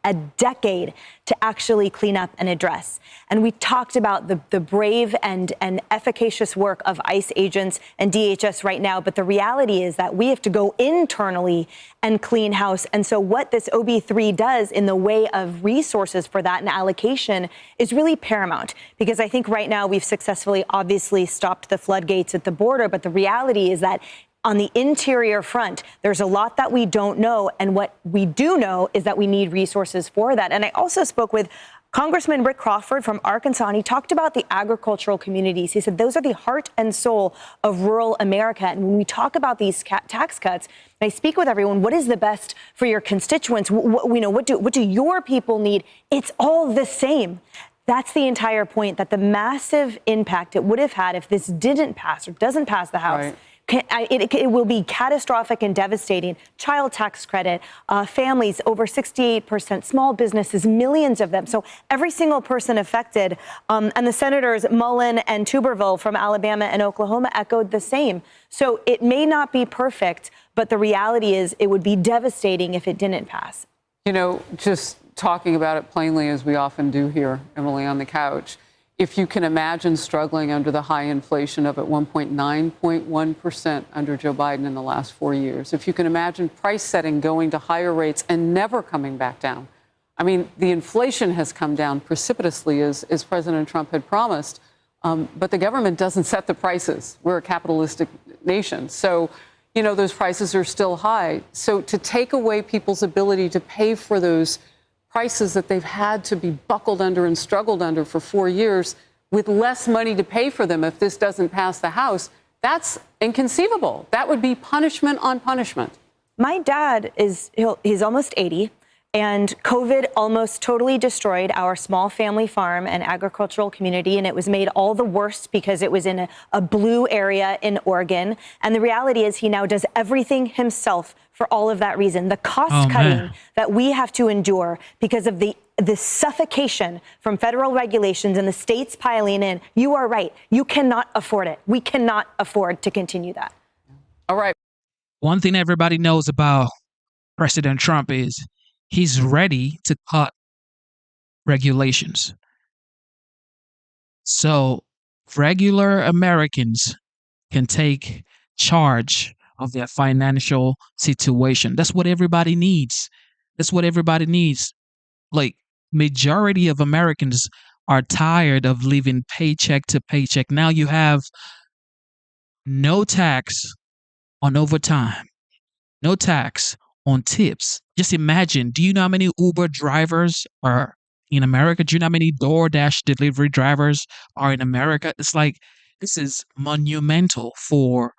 a decade to actually clean up and address. And we talked about the brave and efficacious work of ICE agents and DHS right now. But the reality is that we have to go internally and clean house. And so what this OB3 does in the way of resources for that and allocation is really paramount, because I think right now we've successfully, obviously, stopped the floodgates at the border. But the reality is that on the interior front, there's a lot that we don't know. And what we do know is that we need resources for that. And I also spoke with Congressman Rick Crawford from Arkansas, and he talked about the agricultural communities. He said those are the heart and soul of rural America. And when we talk about these tax cuts, I speak with everyone, what is the best for your constituents? What do your people need? It's all the same. That's the entire point, that the massive impact it would have had if this didn't pass or doesn't pass the House. Right. It will be catastrophic and devastating. Child tax credit, families over 68%, small businesses, millions of them. So every single person affected. And the senators Mullen and Tuberville from Alabama and Oklahoma echoed the same. So it may not be perfect, but the reality is it would be devastating if it didn't pass. You know, just talking about it plainly, as we often do here, Emily, on the couch, if you can imagine struggling under the high inflation of at 9.1% under Joe Biden in the last 4 years, if you can imagine price setting going to higher rates and never coming back down. I mean, the inflation has come down precipitously, as President Trump had promised, but the government doesn't set the prices. We're a capitalistic nation. So, you know, those prices are still high. So to take away people's ability to pay for those prices that they've had to be buckled under and struggled under for 4 years with less money to pay for them if this doesn't pass the House, that's inconceivable. That would be punishment on punishment. My dad he's almost 80, and COVID almost totally destroyed our small family farm and agricultural community, and it was made all the worse because it was in a blue area in Oregon. And the reality is he now does everything himself for all of that reason. The cost cutting that we have to endure because of the suffocation from federal regulations and the states piling in, you are right. You cannot afford it. We cannot afford to continue that. All right. One thing everybody knows about President Trump is he's ready to cut regulations. So regular Americans can take charge of their financial situation. That's what everybody needs. That's what everybody needs. Like, majority of Americans are tired of living paycheck to paycheck. Now you have no tax on overtime, no tax on tips. Just imagine, do you know how many Uber drivers are in America? Do you know how many DoorDash delivery drivers are in America? It's like, this is monumental for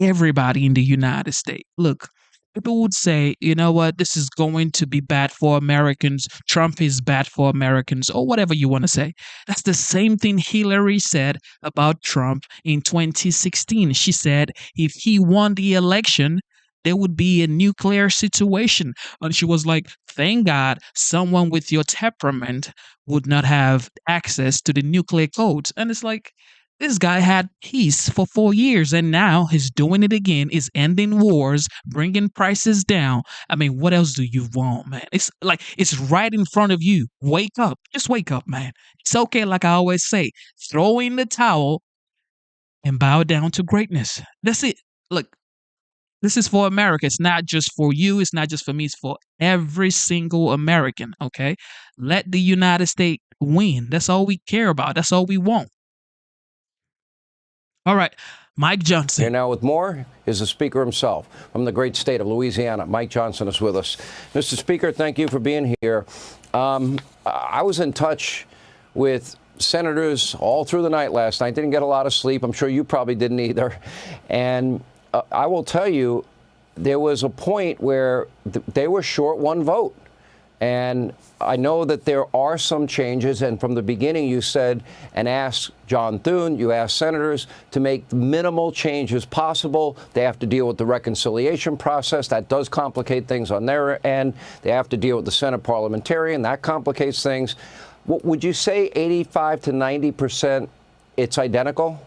everybody in the United States. Look, people would say, you know what, this is going to be bad for Americans. Trump is bad for Americans, or whatever you want to say. That's the same thing Hillary said about Trump in 2016. She said if he won the election, there would be a nuclear situation. And she was like, thank God someone with your temperament would not have access to the nuclear codes. And it's like, this guy had peace for 4 years, and now he's doing it again. Is ending wars, bringing prices down. I mean, what else do you want, man? It's like, it's right in front of you. Wake up. Just wake up, man. It's okay, like I always say, throw in the towel and bow down to greatness. That's it. Look, this is for America. It's not just for you. It's not just for me. It's for every single American, okay? Let the United States win. That's all we care about. That's all we want. All right, Mike Johnson. Here now with more is the Speaker himself from the great state of Louisiana. Mike Johnson is with us. Mr. Speaker, thank you for being here. I was in touch with senators all through the night last night. Didn't get a lot of sleep. I'm sure you probably didn't either. And I will tell you, there was a point where they were short one vote. And I know that there are some changes. And from the beginning, you said and asked John Thune, you asked senators to make minimal changes possible. They have to deal with the reconciliation process. That does complicate things on their end. They have to deal with the Senate parliamentarian. That complicates things. Would you say 85 to 90% it's identical?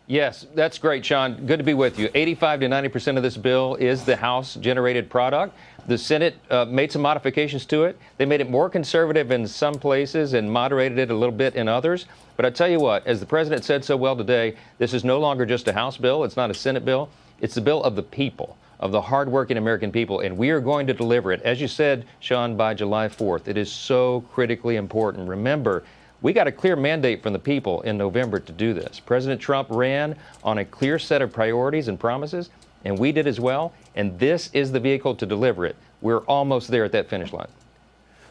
Yes, that's great, Sean. Good to be with you. 85 to 90% of this bill is the House-generated product. The Senate made some modifications to it. They made it more conservative in some places and moderated it a little bit in others. But I tell you what, as the president said so well today, this is no longer just a House bill. It's not a Senate bill. It's the bill of the people, of the hardworking American people, and we are going to deliver it, as you said, Sean, by July 4th. It is so critically important. Remember, we got a clear mandate from the people in November to do this. President Trump ran on a clear set of priorities and promises, and we did as well, and this is the vehicle to deliver it. We're almost there at that finish line.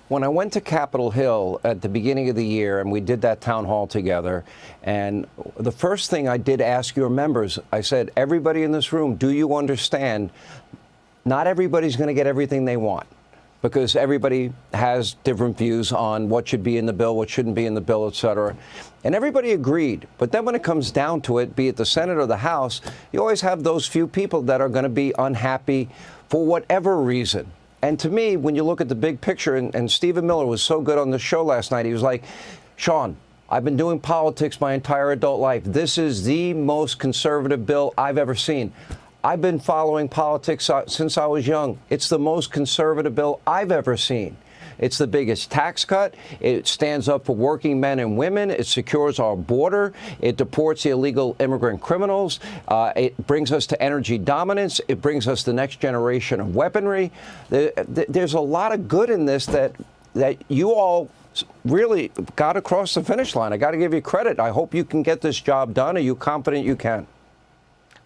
When I went to Capitol Hill at the beginning of the year, and we did that town hall together, and the first thing I did ask your members, I said, everybody in this room, do you understand not everybody's going to get everything they want? Because everybody has different views on what should be in the bill, what shouldn't be in the bill, et cetera. And everybody agreed. But then when it comes down to it, be it the Senate or the House, you always have those few people that are going to be unhappy for whatever reason. And to me, when you look at the big picture, and Stephen Miller was so good on the show last night, he was like, Sean, I've been doing politics my entire adult life. This is the most conservative bill I've ever seen. I've been following politics since I was young. It's the most conservative bill I've ever seen. It's the biggest tax cut. It stands up for working men and women. It secures our border. It deports the illegal immigrant criminals. It brings us to energy dominance. It brings us the next generation of weaponry. There's a lot of good in this that you all really got across the finish line. I got to give you credit. I hope you can get this job done. Are you confident you can?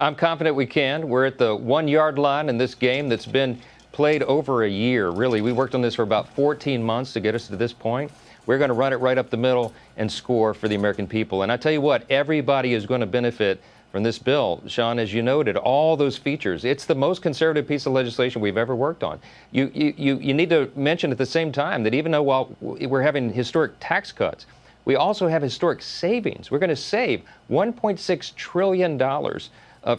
I'm confident we can. We're at the 1 yard line in this game that's been played over a year. Really, we worked on this for about 14 months to get us to this point. We're going to run it right up the middle and score for the American people. And I tell you what, everybody is going to benefit from this bill. Sean, as you noted, all those features. It's the most conservative piece of legislation we've ever worked on. You need to mention at the same time that even though while we're having historic tax cuts, we also have historic savings. We're going to save $1.6 trillion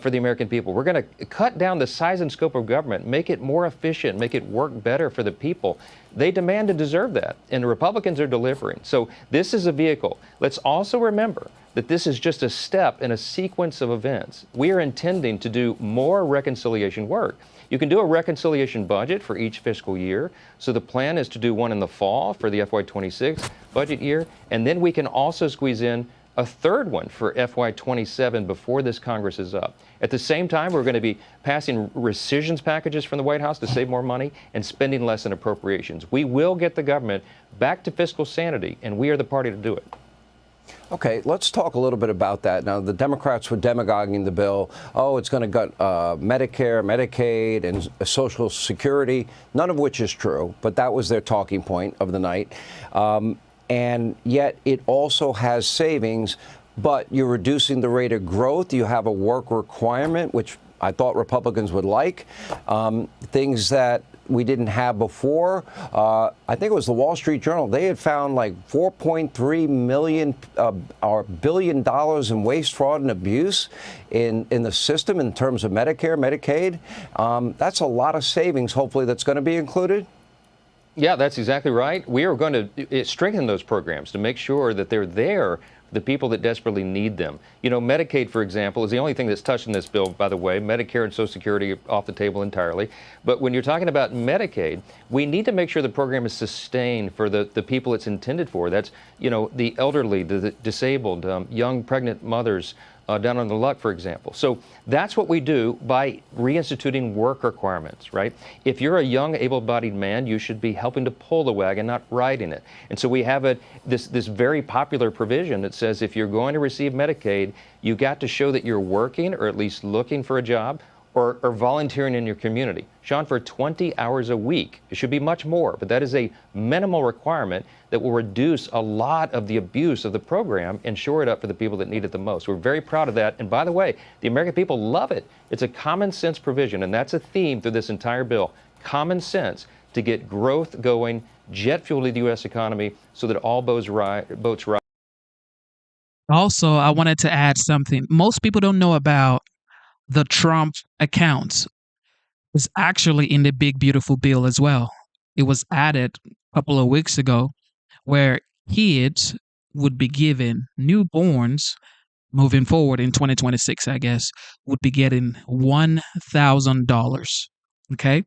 for the American people. We're going to cut down the size and scope of government, make it more efficient, make it work better for the people. They demand and deserve that, and the Republicans are delivering. So this is a vehicle. Let's also remember that this is just a step in a sequence of events. We are intending to do more reconciliation work. You can do a reconciliation budget for each fiscal year. So the plan is to do one in the fall for the FY26 budget year, and then we can also squeeze in a third one for FY27 before this Congress is up. At the same time, we're going to be passing rescissions packages from the White House to save more money and spending less in appropriations. We will get the government back to fiscal sanity, and we are the party to do it. Okay, let's talk a little bit about that. Now, the Democrats were demagoguing the bill. Oh, it's going to gut Medicare, Medicaid, and Social Security, none of which is true, but that was their talking point of the night. And yet it also has savings, but you're reducing the rate of growth. You have a work requirement, which I thought Republicans would like, things that we didn't have before. I think it was the Wall Street Journal. They had found like $4.3 billion in waste, fraud, and abuse in the system in terms of Medicare, Medicaid. That's a lot of savings, hopefully, that's going to be included. Yeah, that's exactly right. We are going to strengthen those programs to make sure that they're there for the people that desperately need them. You know, Medicaid, for example, is the only thing that's touched in this bill, by the way. Medicare and Social Security are off the table entirely. But when you're talking about Medicaid, we need to make sure the program is sustained for the people it's intended for. That's, you know, the elderly, the disabled, young pregnant mothers, down on the luck, for example. So that's what we do by reinstituting work requirements, right? If you're a young, able-bodied man, you should be helping to pull the wagon, not riding it. And so we have this very popular provision that says if you're going to receive Medicaid, you got to show that you're working or at least looking for a job, or volunteering in your community. Sean, for 20 hours a week. It should be much more, but that is a minimal requirement that will reduce a lot of the abuse of the program and shore it up for the people that need it the most. We're very proud of that. And by the way, the American people love it. It's a common sense provision, and that's a theme through this entire bill. Common sense to get growth going, jet fuel to the U.S. economy so that all boats rise. Also, I wanted to add something. Most people don't know about the Trump accounts. It's actually in the big, beautiful bill as well. It was added a couple of weeks ago where kids would be given, newborns moving forward in 2026, I guess, would be getting $1,000. Okay.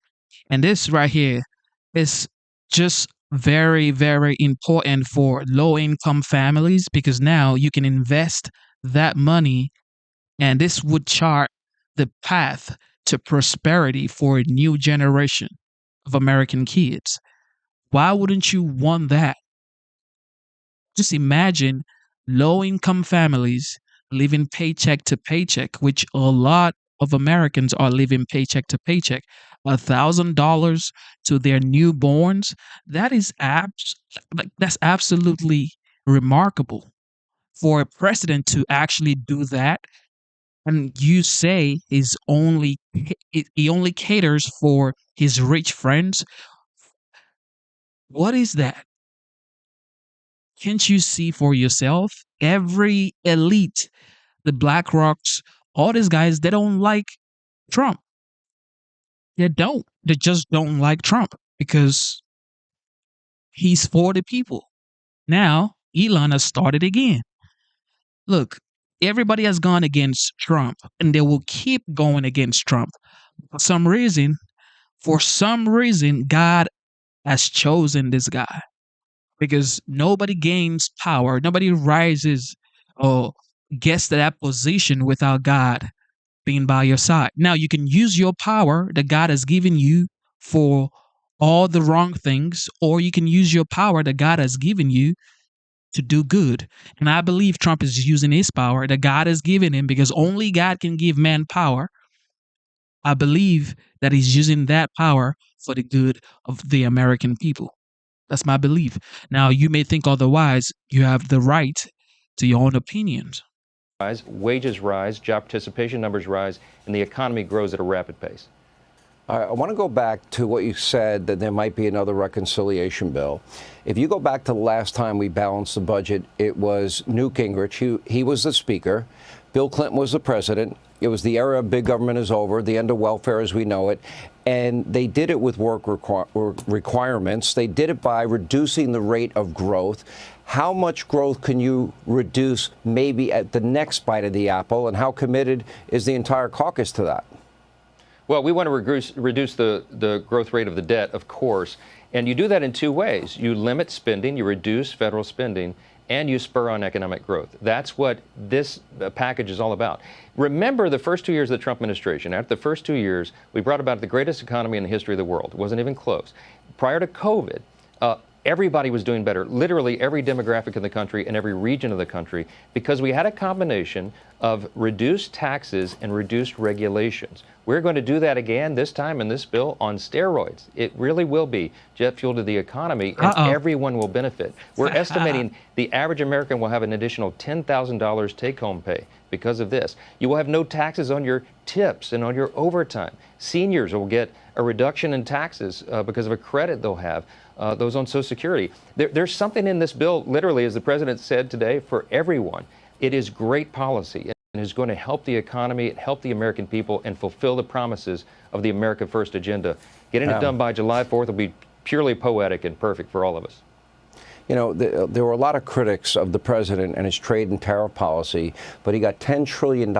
And this right here is just very, very important for low income families because now you can invest that money and this would chart the path to prosperity for a new generation of American kids. Why wouldn't you want that? Just imagine low income families living paycheck to paycheck, which a lot of Americans are living paycheck to paycheck. $1,000 to their newborns. That is that's absolutely remarkable for a president to actually do that. And you say he only caters for his rich friends. What is that? Can't you see for yourself? Every elite, the BlackRocks, all these guys, they don't like Trump. They don't. They just don't like Trump because he's for the people. Now, Elon has started again. Look, everybody has gone against Trump and they will keep going against Trump. For some reason, God has chosen this guy because nobody gains power. Nobody rises or gets to that position without God being by your side. Now, you can use your power that God has given you for all the wrong things, or you can use your power that God has given you to do good. And I believe Trump is using his power that God has given him because only God can give man power. I believe that he's using that power for the good of the American people. That's my belief. Now, you may think otherwise. You have the right to your own opinions. Wages rise, job participation numbers rise, and the economy grows at a rapid pace. I want to go back to what you said, that there might be another reconciliation bill. If you go back to the last time we balanced the budget, it was Newt Gingrich. He was the speaker. Bill Clinton was the president. It was the era of big government is over, the end of welfare as we know it. And they did it with work requirements. They did it by reducing the rate of growth. How much growth can you reduce maybe at the next bite of the apple? And how committed is the entire caucus to that? Well, we want to reduce the growth rate of the debt, of course. And you do that in two ways. You limit spending, you reduce federal spending, and you spur on economic growth. That's what this package is all about. Remember the first 2 years of the Trump administration. After the first 2 years, we brought about the greatest economy in the history of the world. It wasn't even close. Prior to COVID, everybody was doing better, literally every demographic in the country and every region of the country, because we had a combination of reduced taxes and reduced regulations. We're going to do that again this time in this bill on steroids. It really will be jet fuel to the economy, and everyone will benefit. We're estimating the average American will have an additional $10,000 take-home pay because of this. You will have no taxes on your tips and on your overtime. Seniors will get a reduction in taxes because of a credit they'll have. Those on Social Security. There's something in this bill, literally, as the president said today, for everyone. It is great policy and is going to help the economy, help the American people, and fulfill the promises of the America First agenda. Getting it done by July 4th will be purely poetic and perfect for all of us. You know, there were a lot of critics of the president and his trade and tariff policy, but he got $10 trillion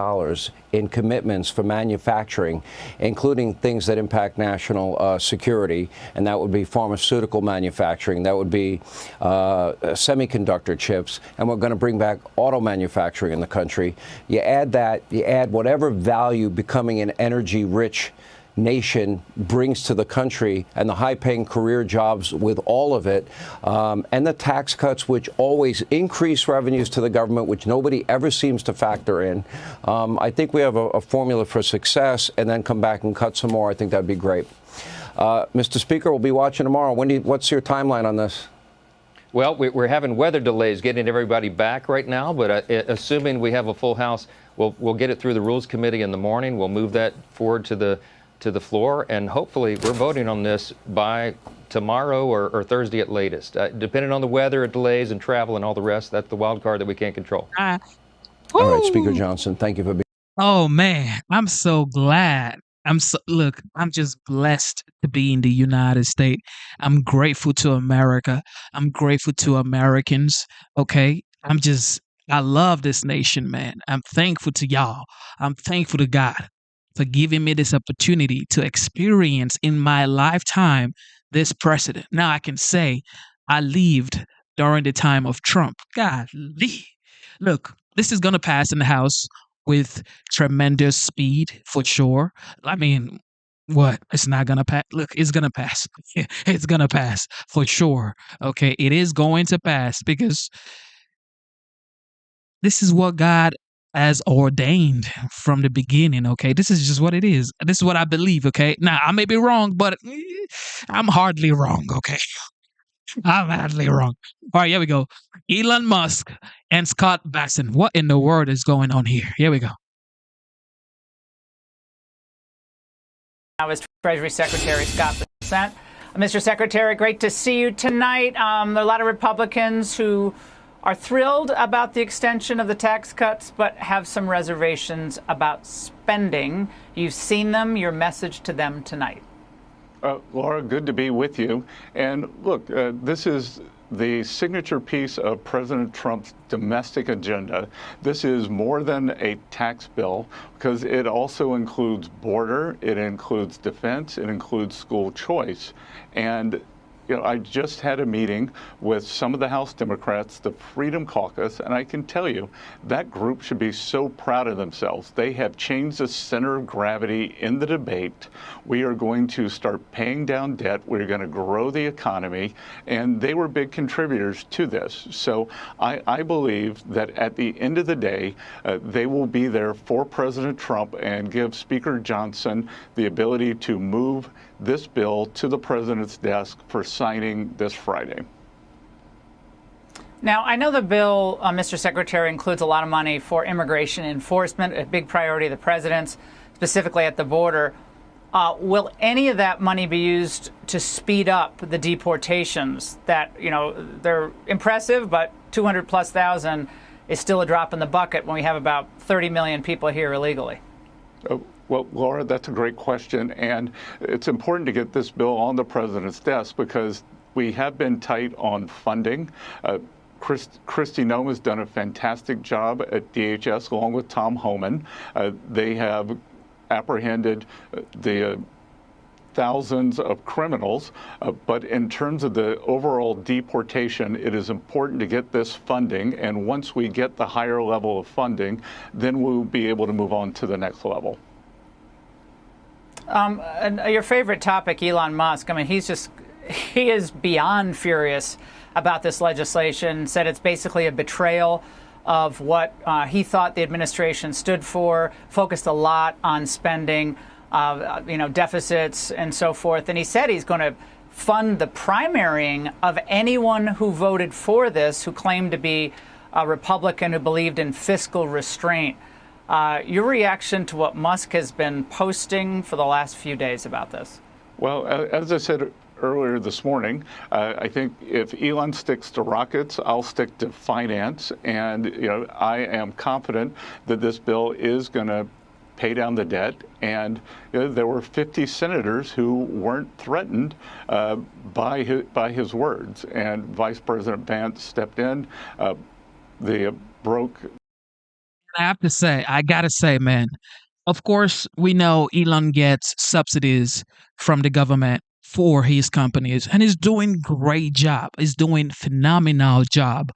in commitments for manufacturing, including things that impact national security, and that would be pharmaceutical manufacturing, that would be semiconductor chips, and we're going to bring back auto manufacturing in the country. You add that, you add whatever value becoming an energy-rich nation brings to the country, and the high-paying career jobs with all of it, and the tax cuts, which always increase revenues to the government, which nobody ever seems to factor in. I think we have a formula for success, and then come back and cut some more. I think that'd be great. Mr. Speaker, we'll be watching tomorrow. What's your timeline on this? Well, we're having weather delays getting everybody back right now, but assuming we have a full House, we'll get it through the Rules Committee in the morning. We'll move that forward to the floor, and hopefully we're voting on this by tomorrow or Thursday at latest. Depending on the weather, delays, and travel, and all the rest, that's the wild card that we can't control. All right, Speaker Johnson, thank you for being. Oh man, I'm so glad. Look, I'm just blessed to be in the United States. I'm grateful to America. I'm grateful to Americans. Okay. I love this nation, man. I'm thankful to y'all. I'm thankful to God for giving me this opportunity to experience in my lifetime this precedent. Now I can say I lived during the time of Trump. Golly. Look, this is going to pass in the House with tremendous speed, for sure. I mean, what? It's not going to pass. Look, it's going to pass. It's going to pass, for sure. Okay, it is going to pass because this is what God has ordained from the beginning, okay? This is just what it is. This is what I believe, okay? Now, I may be wrong, but I'm hardly wrong, okay? I'm hardly wrong. All right, here we go. Elon Musk and Scott Basson. What in the world is going on here? Here we go. Now is Treasury Secretary Scott Basson. Mr. Secretary, great to see you tonight. There are a lot of Republicans who are thrilled about the extension of the tax cuts, but have some reservations about spending. You've seen them. Your message to them tonight. Laura, good to be with you. And look, this is the signature piece of President Trump's domestic agenda. This is more than a tax bill because it also includes border, it includes defense, it includes school choice. And I just had a meeting with some of the House Democrats, the Freedom Caucus, and I can tell you that group should be so proud of themselves. They have changed the center of gravity in the debate. We are going to start paying down debt. We're going to grow the economy, and they were big contributors to this. So I believe that at the end of the day, they will be there for President Trump and give Speaker Johnson the ability to move this bill to the president's desk for signing this Friday. Now, I know the bill, Mr. Secretary, includes a lot of money for immigration enforcement, a big priority of the president's, specifically at the border. Will any of that money be used to speed up the deportations that, they're impressive, but 200,000+ is still a drop in the bucket when we have about 30 million people here illegally? Well, Laura, that's a great question. And it's important to get this bill on the president's desk because we have been tight on funding. Kristi Noem has done a fantastic job at DHS along with Tom Homan. They have apprehended the thousands of criminals, but in terms of the overall deportation, it is important to get this funding, and once we get the higher level of funding, then we'll be able to move on to the next level. And your favorite topic, Elon Musk, I mean, he is beyond furious about this legislation, said it's basically a betrayal of what he thought the administration stood for, focused a lot on spending, deficits and so forth. And he said he's going to fund the primarying of anyone who voted for this, who claimed to be a Republican who believed in fiscal restraint. Your reaction to what Musk has been posting for the last few days about this? Well, as I said earlier this morning, I think if Elon sticks to rockets, I'll stick to finance. And, I am confident that this bill is going to pay down the debt. And there were 50 senators who weren't threatened by his words. And Vice President Vance stepped in. They broke. I gotta say, man, of course, we know Elon gets subsidies from the government for his companies, and he's doing great job. He's doing phenomenal job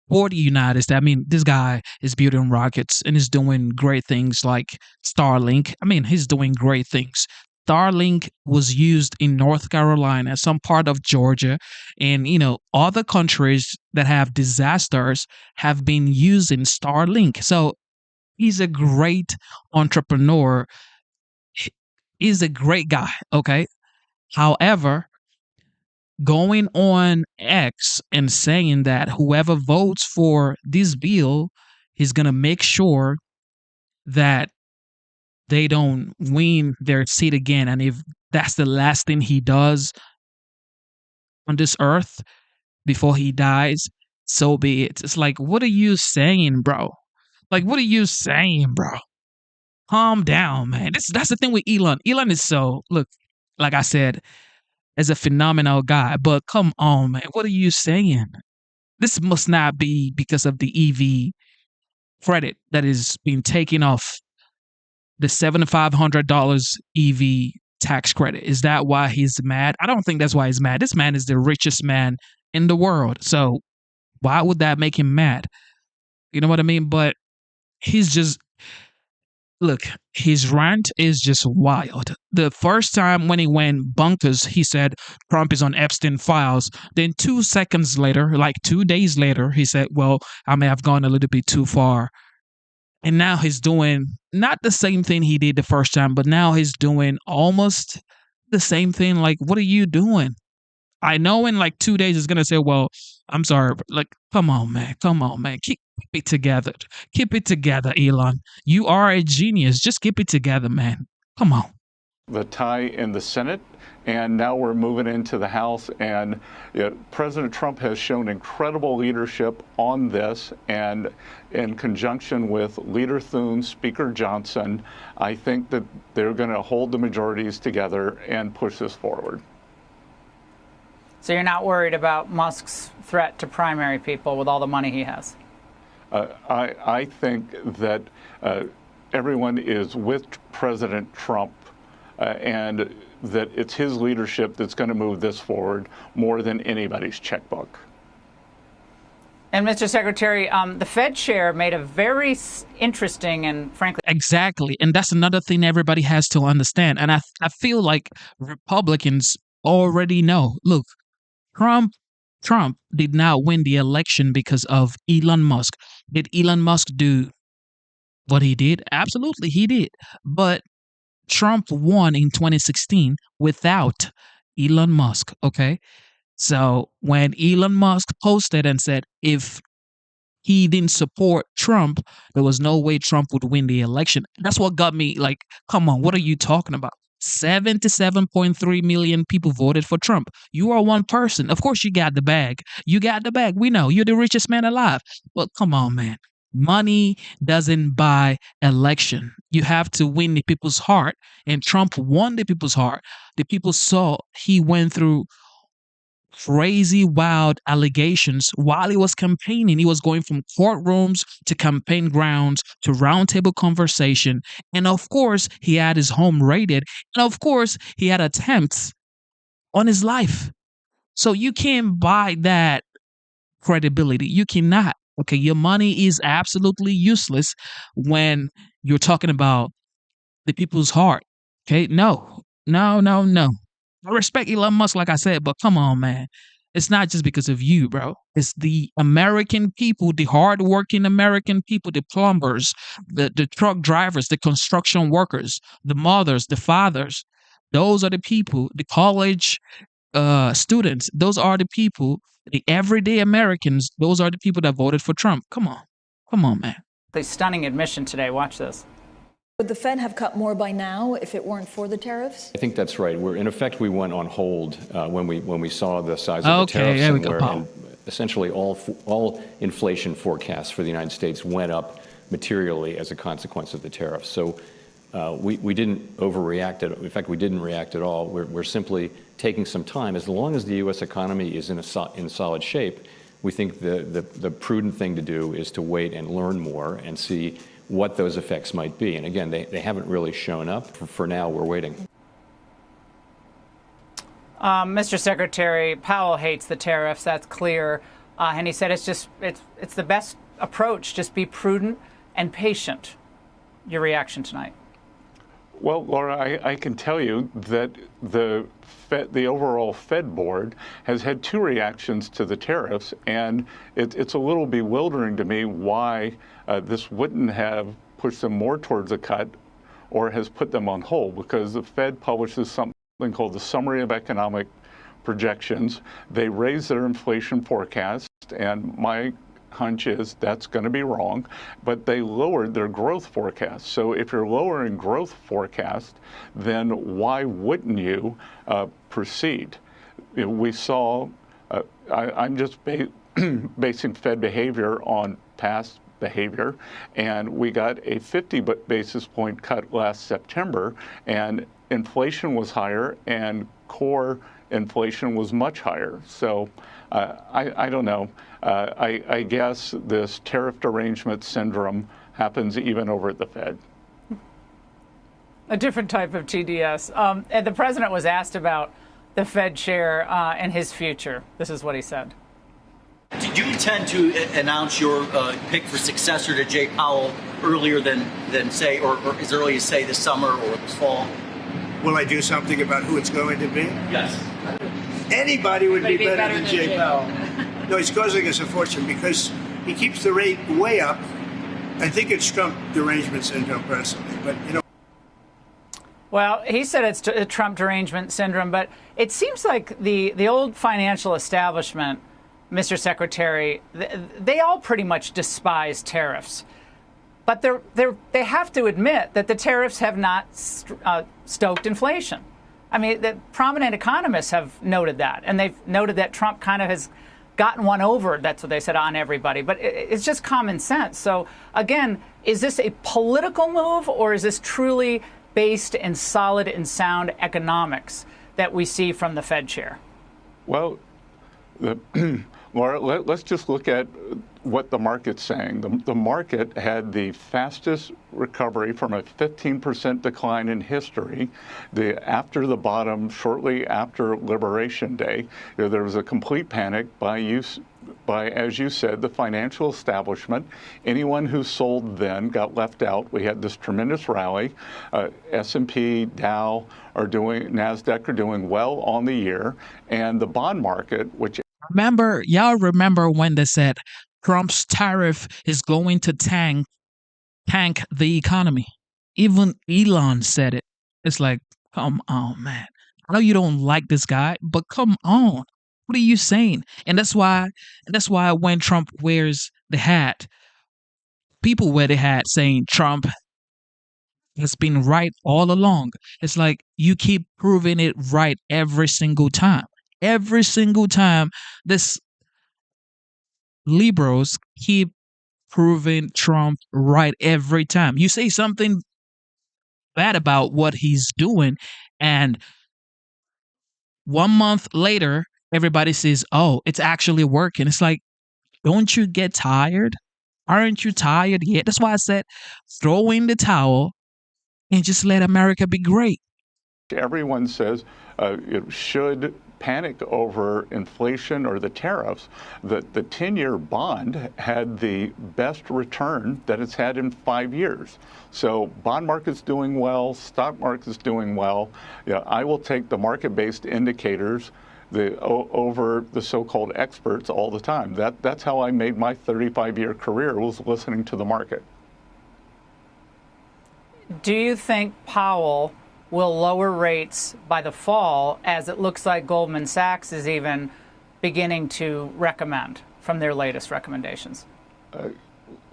for the United States. I mean, this guy is building rockets and is doing great things like Starlink. I mean, he's doing great things Starlink was used in North Carolina, some part of Georgia, and other countries that have disasters have been using Starlink. So he's a great entrepreneur. He's a great guy, okay? However, going on X and saying that whoever votes for this bill is going to make sure that they don't win their seat again. And if that's the last thing he does on this earth before he dies, so be it. It's like, what are you saying, bro? Like, what are you saying, bro? Calm down, man. That's the thing with Elon. Elon is look, like I said, as a phenomenal guy, but come on, man. What are you saying? This must not be because of the EV credit that is being taken off the $7,500 EV tax credit. Is that why he's mad? I don't think that's why he's mad. This man is the richest man in the world. So why would that make him mad? You know what I mean? But he's just, look, his rant is just wild. The first time when he went bonkers, he said Trump is on Epstein files. Then 2 seconds later, like 2 days later, he said, well, I may have gone a little bit too far. And now he's doing not the same thing he did the first time, but now he's doing almost the same thing. Like, what are you doing? I know in like 2 days he's going to say, well, I'm sorry. Like, come on, man. Come on, man. Keep it together. Keep it together, Elon. You are a genius. Just keep it together, man. Come on. The tie in the Senate, and now we're moving into the House, and President Trump has shown incredible leadership on this, and in conjunction with Leader Thune, Speaker Johnson, I think that they're going to hold the majorities together and push this forward. So you're not worried about Musk's threat to primary people with all the money he has? I think that everyone is with President Trump, and that it's his leadership that's going to move this forward more than anybody's checkbook. And Mr. Secretary, the Fed chair made a very interesting and frankly... Exactly. And that's another thing everybody has to understand. And I feel like Republicans already know. Look, Trump did not win the election because of Elon Musk. Did Elon Musk do what he did? Absolutely, he did. But Trump won in 2016 without Elon Musk, okay? So when Elon Musk posted and said if he didn't support Trump, there was no way Trump would win the election. That's what got me like, come on, what are you talking about? 77.3 million people voted for Trump. You are one person. Of course, you got the bag. You got the bag. We know you're the richest man alive. Well, come on, man. Money doesn't buy election. You have to win the people's heart. And Trump won the people's heart. The people saw he went through crazy, wild allegations while he was campaigning. He was going from courtrooms to campaign grounds to roundtable conversation. And of course, he had his home raided. And of course, he had attempts on his life. So you can't buy that credibility. You cannot. Okay, your money is absolutely useless when you're talking about the people's heart. Okay, no. I respect Elon Musk, like I said, but come on, man. It's not just because of you, bro. It's the American people, the hardworking American people, the plumbers, the truck drivers, the construction workers, the mothers, the fathers. Those are the people, the college students. Those are the people, the everyday Americans. Those are the people that voted for Trump. Come on, man. The stunning admission today. Watch this. Would the Fed have cut more by now if it weren't for the tariffs? I think that's right. In effect, we went on hold when we saw the size of the tariffs, there we go. and essentially all inflation forecasts for the United States went up materially as a consequence of the tariffs. So we didn't overreact. In fact, we didn't react at all. We're simply taking some time. As long as the U.S. economy is in solid shape, we think the prudent thing to do is to wait and learn more and see what those effects might be. And again, they haven't really shown up. For now, we're waiting. Mr. Secretary, Powell hates the tariffs. That's clear. And he said it's the best approach. Just be prudent and patient. Your reaction tonight? Well, Laura, I can tell you that the overall Fed board has had two reactions to the tariffs, and it's a little bewildering to me why this wouldn't have pushed them more towards a cut or has put them on hold, because the Fed publishes something called the Summary of Economic Projections. They raise their inflation forecast, and my hunch is that's going to be wrong, but they lowered their growth forecast. So if you're lowering growth forecast, then why wouldn't you proceed? We saw, I'm just basing Fed behavior on past behavior, and we got a 50 basis point cut last September, and inflation was higher and core inflation was much higher. So I don't know. I guess this tariff derangement syndrome happens even over at the Fed. A different type of TDS. And the president was asked about the Fed chair and his future. This is what he said. Do you intend to announce your pick for successor to Jay Powell earlier than say, or as early as say this summer or this fall? Will I do something about who it's going to be? Yes. Anybody would be better than Jay Powell. No, he's causing us a fortune because he keeps the rate way up. I think it's Trump derangement syndrome personally, but you know. Well, he said it's Trump derangement syndrome, but it seems like the old financial establishment, Mr. Secretary, they all pretty much despise tariffs. But they have to admit that the tariffs have not stoked inflation. I mean, the prominent economists have noted that, and they've noted that Trump kind of has gotten one over, that's what they said, on everybody. But it's just common sense. So, again, is this a political move, or is this truly based in solid and sound economics that we see from the Fed chair? Well, Laura, let's just look at what the market's saying. The market had the fastest recovery from a 15% decline in history. After the bottom, shortly after Liberation Day, there was a complete panic by, as you said, the financial establishment. Anyone who sold then got left out. We had this tremendous rally. S&P, Dow NASDAQ are doing well on the year, and the bond market, which y'all remember when they said Trump's tariff is going to tank the economy? Even Elon said it. It's like, come on, man. I know you don't like this guy, but come on. What are you saying? And that's why when Trump wears the hat, people wear the hat saying Trump has been right all along. It's like you keep proving it right every single time. Every single time, this liberals keep proving Trump right every time. You say something bad about what he's doing, and 1 month later, everybody says, oh, it's actually working. It's like, don't you get tired? Aren't you tired yet? That's why I said, throw in the towel and just let America be great. everyone says it should panic over inflation or the tariffs, that the 10-year bond had the best return that it's had in 5 years. So bond market's doing well, stock market's doing well. Yeah, I will take the market-based indicators over the so-called experts all the time. That's how I made my 35-year career, was listening to the market. Do you think Powell will lower rates by the fall, as it looks like Goldman Sachs is even beginning to recommend from their latest recommendations?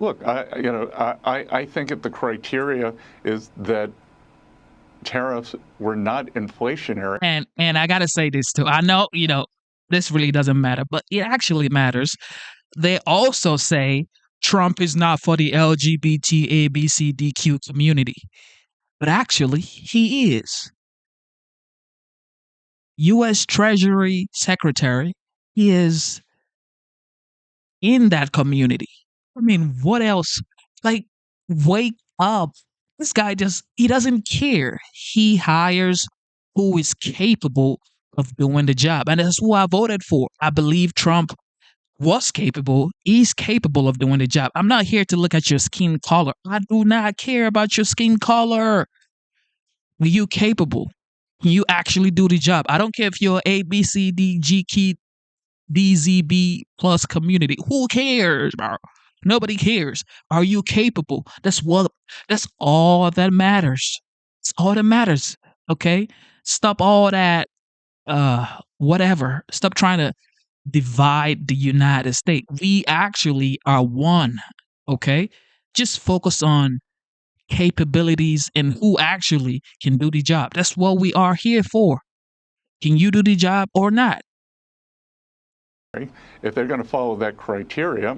Look, I think that the criteria is that tariffs were not inflationary. And I got to say this too. I know, this really doesn't matter, but it actually matters. They also say Trump is not for the LGBT ABCDQ community. But actually, he is. U.S. Treasury Secretary is in that community. I mean, what else? Like, wake up. This guy he doesn't care. He hires who is capable of doing the job. And that's who I voted for. I believe Trump was capable. He's capable of doing the job. I'm not here to look at your skin color. I do not care about your skin color. Are you capable? Can you actually do the job? I don't care if you're A, B, C, D, G, K, D, Z, B plus community. Who cares, bro? Nobody cares. Are you capable? That's all that matters. It's all that matters. Okay? Stop all that whatever. Stop trying to divide the United States. We actually are one. Okay? Just focus on capabilities and who actually can do the job. That's what we are here for. Can you do the job or not? If they're going to follow that criteria,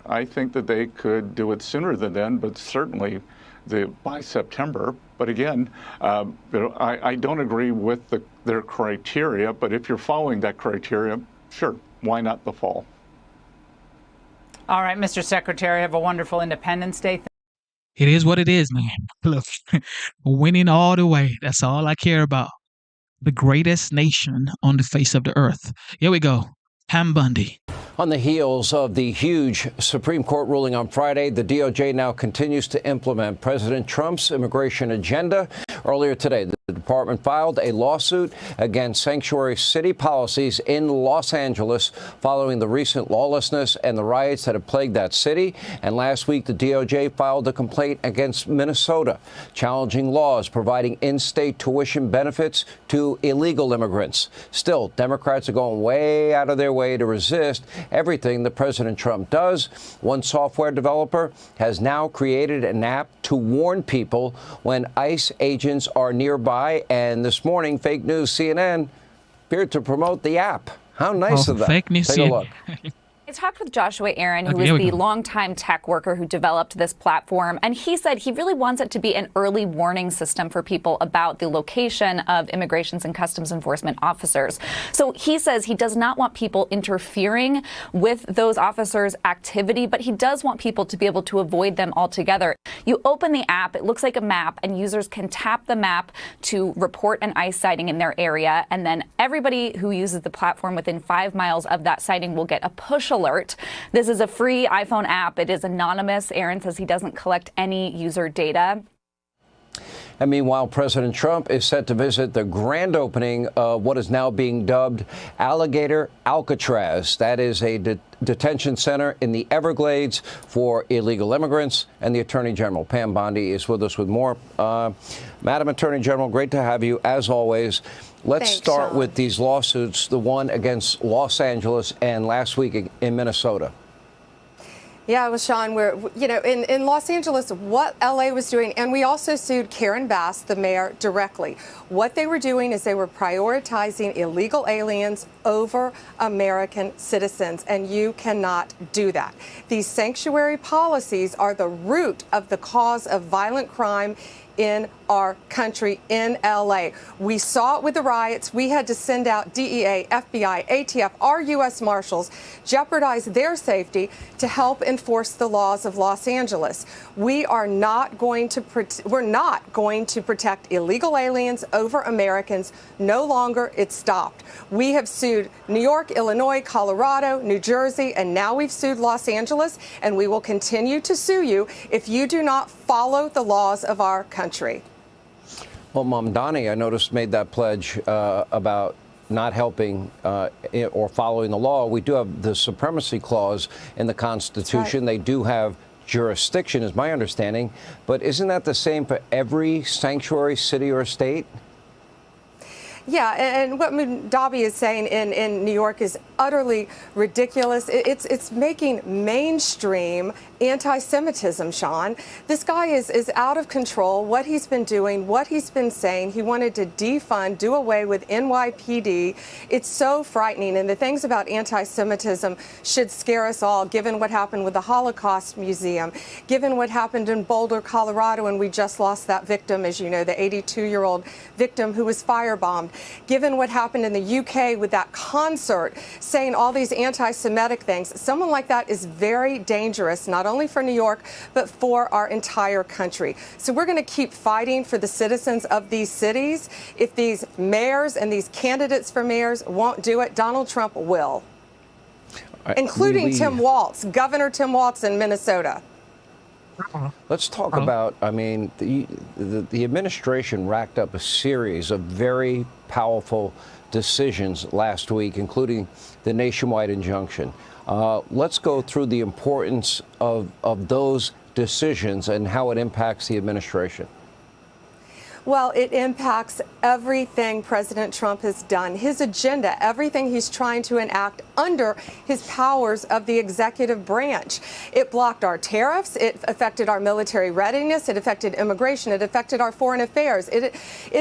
I think that they could do it sooner than then, but certainly by September. But again, I don't agree with their criteria, but if you're following that criteria, sure, why not the fall? All right, Mr. Secretary, have a wonderful Independence Day. It is what it is, man. Look, winning all the way. That's all I care about. The greatest nation on the face of the earth. Here we go. Pam Bundy. On the heels of the huge Supreme Court ruling on Friday, the DOJ now continues to implement President Trump's immigration agenda. Earlier today, the department filed a lawsuit against sanctuary city policies in Los Angeles following the recent lawlessness and the riots that have plagued that city. And last week, the DOJ filed a complaint against Minnesota, challenging laws providing in-state tuition benefits to illegal immigrants. Still, Democrats are going way out of their way to resist everything that President Trump does. One software developer has now created an app to warn people when ICE agents are nearby. And this morning, fake news CNN appeared to promote the app. How nice of them. Fake news Take a look. I talked with Joshua Aaron, who Okay, is the longtime tech worker who developed this platform, and he said he really wants it to be an early warning system for people about the location of immigrations and customs enforcement officers. So he says he does not want people interfering with those officers' activity, but he does want people to be able to avoid them altogether. You open the app, it looks like a map, and users can tap the map to report an ICE sighting in their area, and then everybody who uses the platform within 5 miles of that sighting will get a push alert. This is a free iPhone app. It is anonymous. Aaron says he doesn't collect any user data. And meanwhile, President Trump is set to visit the grand opening of what is now being dubbed Alligator Alcatraz. That is a detention center in the Everglades for illegal immigrants. And the Attorney General, Pam Bondi, is with us with more. Madam Attorney General, great to have you, as always. Let's start with these lawsuits, the one against Los Angeles and last week in Minnesota. Yeah, well, Sean, we're, in Los Angeles, what LA was doing, and we also sued Karen Bass, the mayor, directly. What they were doing is they were prioritizing illegal aliens over American citizens, and you cannot do that. These sanctuary policies are the root of the cause of violent crime in our country, in LA. We saw it with the riots. We had to send out DEA, FBI, ATF, our U.S. Marshals, jeopardize their safety to help enforce the laws of Los Angeles. We are not going to protect illegal aliens over Americans. No longer. It's stopped. We have sued New York, Illinois, Colorado, New Jersey, and now we've sued Los Angeles, and we will continue to sue you if you do not follow the laws of our country. Well, Mamdani, I noticed, made that pledge about not helping or following the law. We do have the supremacy clause in the Constitution. They do have jurisdiction, is my understanding. But isn't that the same for every sanctuary city or state? Yeah, and what Dabi is saying in New York is utterly ridiculous. It's making mainstream anti-Semitism, Sean. This guy is out of control. What he's been doing, what he's been saying. He wanted to defund, do away with NYPD. It's so frightening. And the things about anti-Semitism should scare us all, given what happened with the Holocaust Museum, given what happened in Boulder, Colorado, and we just lost that victim, as you know, the 82-year-old victim who was firebombed, given what happened in the UK with that concert saying all these anti-Semitic things. Someone like that is very dangerous, not only for New York, but for our entire country. So we're going to keep fighting for the citizens of these cities. If these mayors and these candidates for mayors won't do it, Donald Trump will, including Tim Walz, Governor Tim Walz in Minnesota. Let's talk about, I mean, the administration racked up a series of very powerful decisions last week, including the nationwide injunction. Let's go through the importance of those decisions and how it impacts the administration. Well, it impacts everything President Trump has done, his agenda, everything he's trying to enact under his powers of the executive branch. It blocked our tariffs. It affected our military readiness. It affected immigration. It affected our foreign affairs. It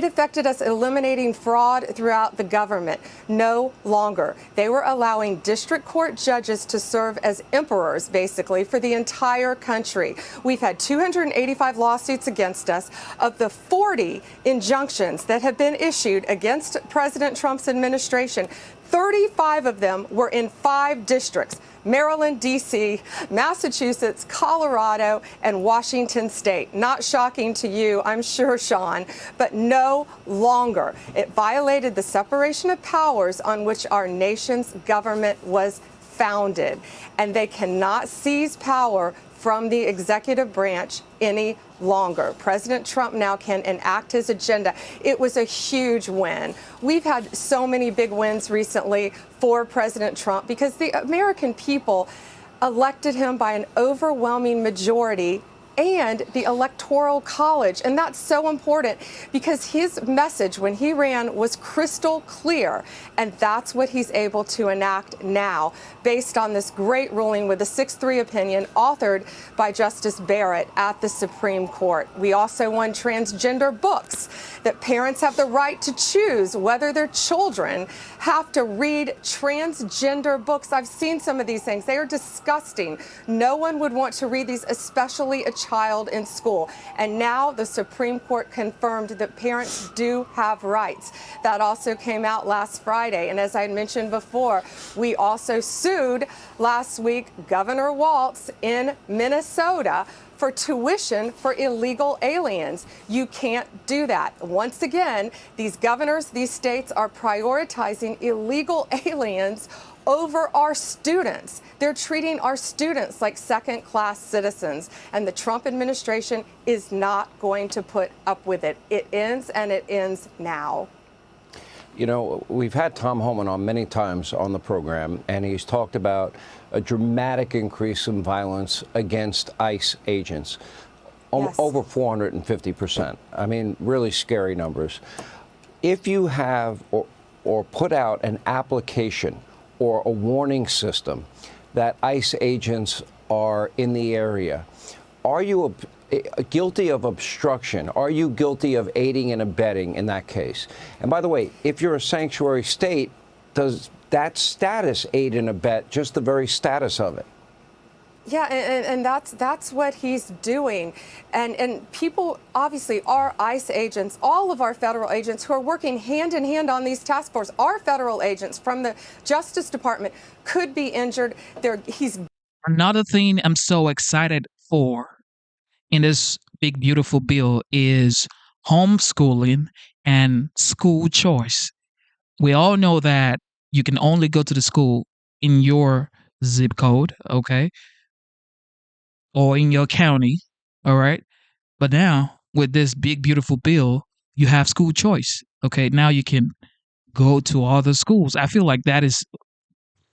affected us eliminating fraud throughout the government. No longer. They were allowing district court judges to serve as emperors, basically, for the entire country. We've had 285 lawsuits against us. Of the 40 injunctions that have been issued against President Trump's administration, 35 of them were in 5 districts: Maryland, D.C., Massachusetts, Colorado, and Washington State. Not shocking to you, I'm sure, Sean, but no longer. It violated the separation of powers on which our nation's government was founded, and they cannot seize power from the executive branch any longer. President Trump now can enact his agenda. It was a huge win. We've had so many big wins recently for President Trump because the American people elected him by an overwhelming majority and the Electoral College. And that's so important because his message when he ran was crystal clear. And that's what he's able to enact now based on this great ruling with a 6-3 opinion authored by Justice Barrett at the Supreme Court. We also won transgender books, that parents have the right to choose whether their children have to read transgender books. I've seen some of these things. They are disgusting. No one would want to read these, especially a child in school. And now the Supreme Court confirmed that parents do have rights. That also came out last Friday. And as I mentioned before, we also sued last week Governor Walz in Minnesota for tuition for illegal aliens. You can't do that. Once again, these governors, these states are prioritizing illegal aliens over our students. They're treating our students like second-class citizens, and the Trump administration is not going to put up with it. It ends, and it ends now. You know, we've had Tom Homan on many times on the program, and he's talked about a dramatic increase in violence against ICE agents, over 450%. I mean, really scary numbers. If you have or put out an application or a warning system that ICE agents are in the area, are you guilty of obstruction? Are you guilty of aiding and abetting in that case? And by the way, if you're a sanctuary state, does that status aid and abet just the very status of it? Yeah, and that's what he's doing. And people obviously are ICE agents, all of our federal agents who are working hand in hand on these task forces, our federal agents from the Justice Department could be injured. Another thing I'm so excited for in this big, beautiful bill is homeschooling and school choice. We all know that you can only go to the school in your zip code, okay? Or in your county, all right? But now, with this big, beautiful bill, you have school choice, okay? Now you can go to other schools. I feel like that is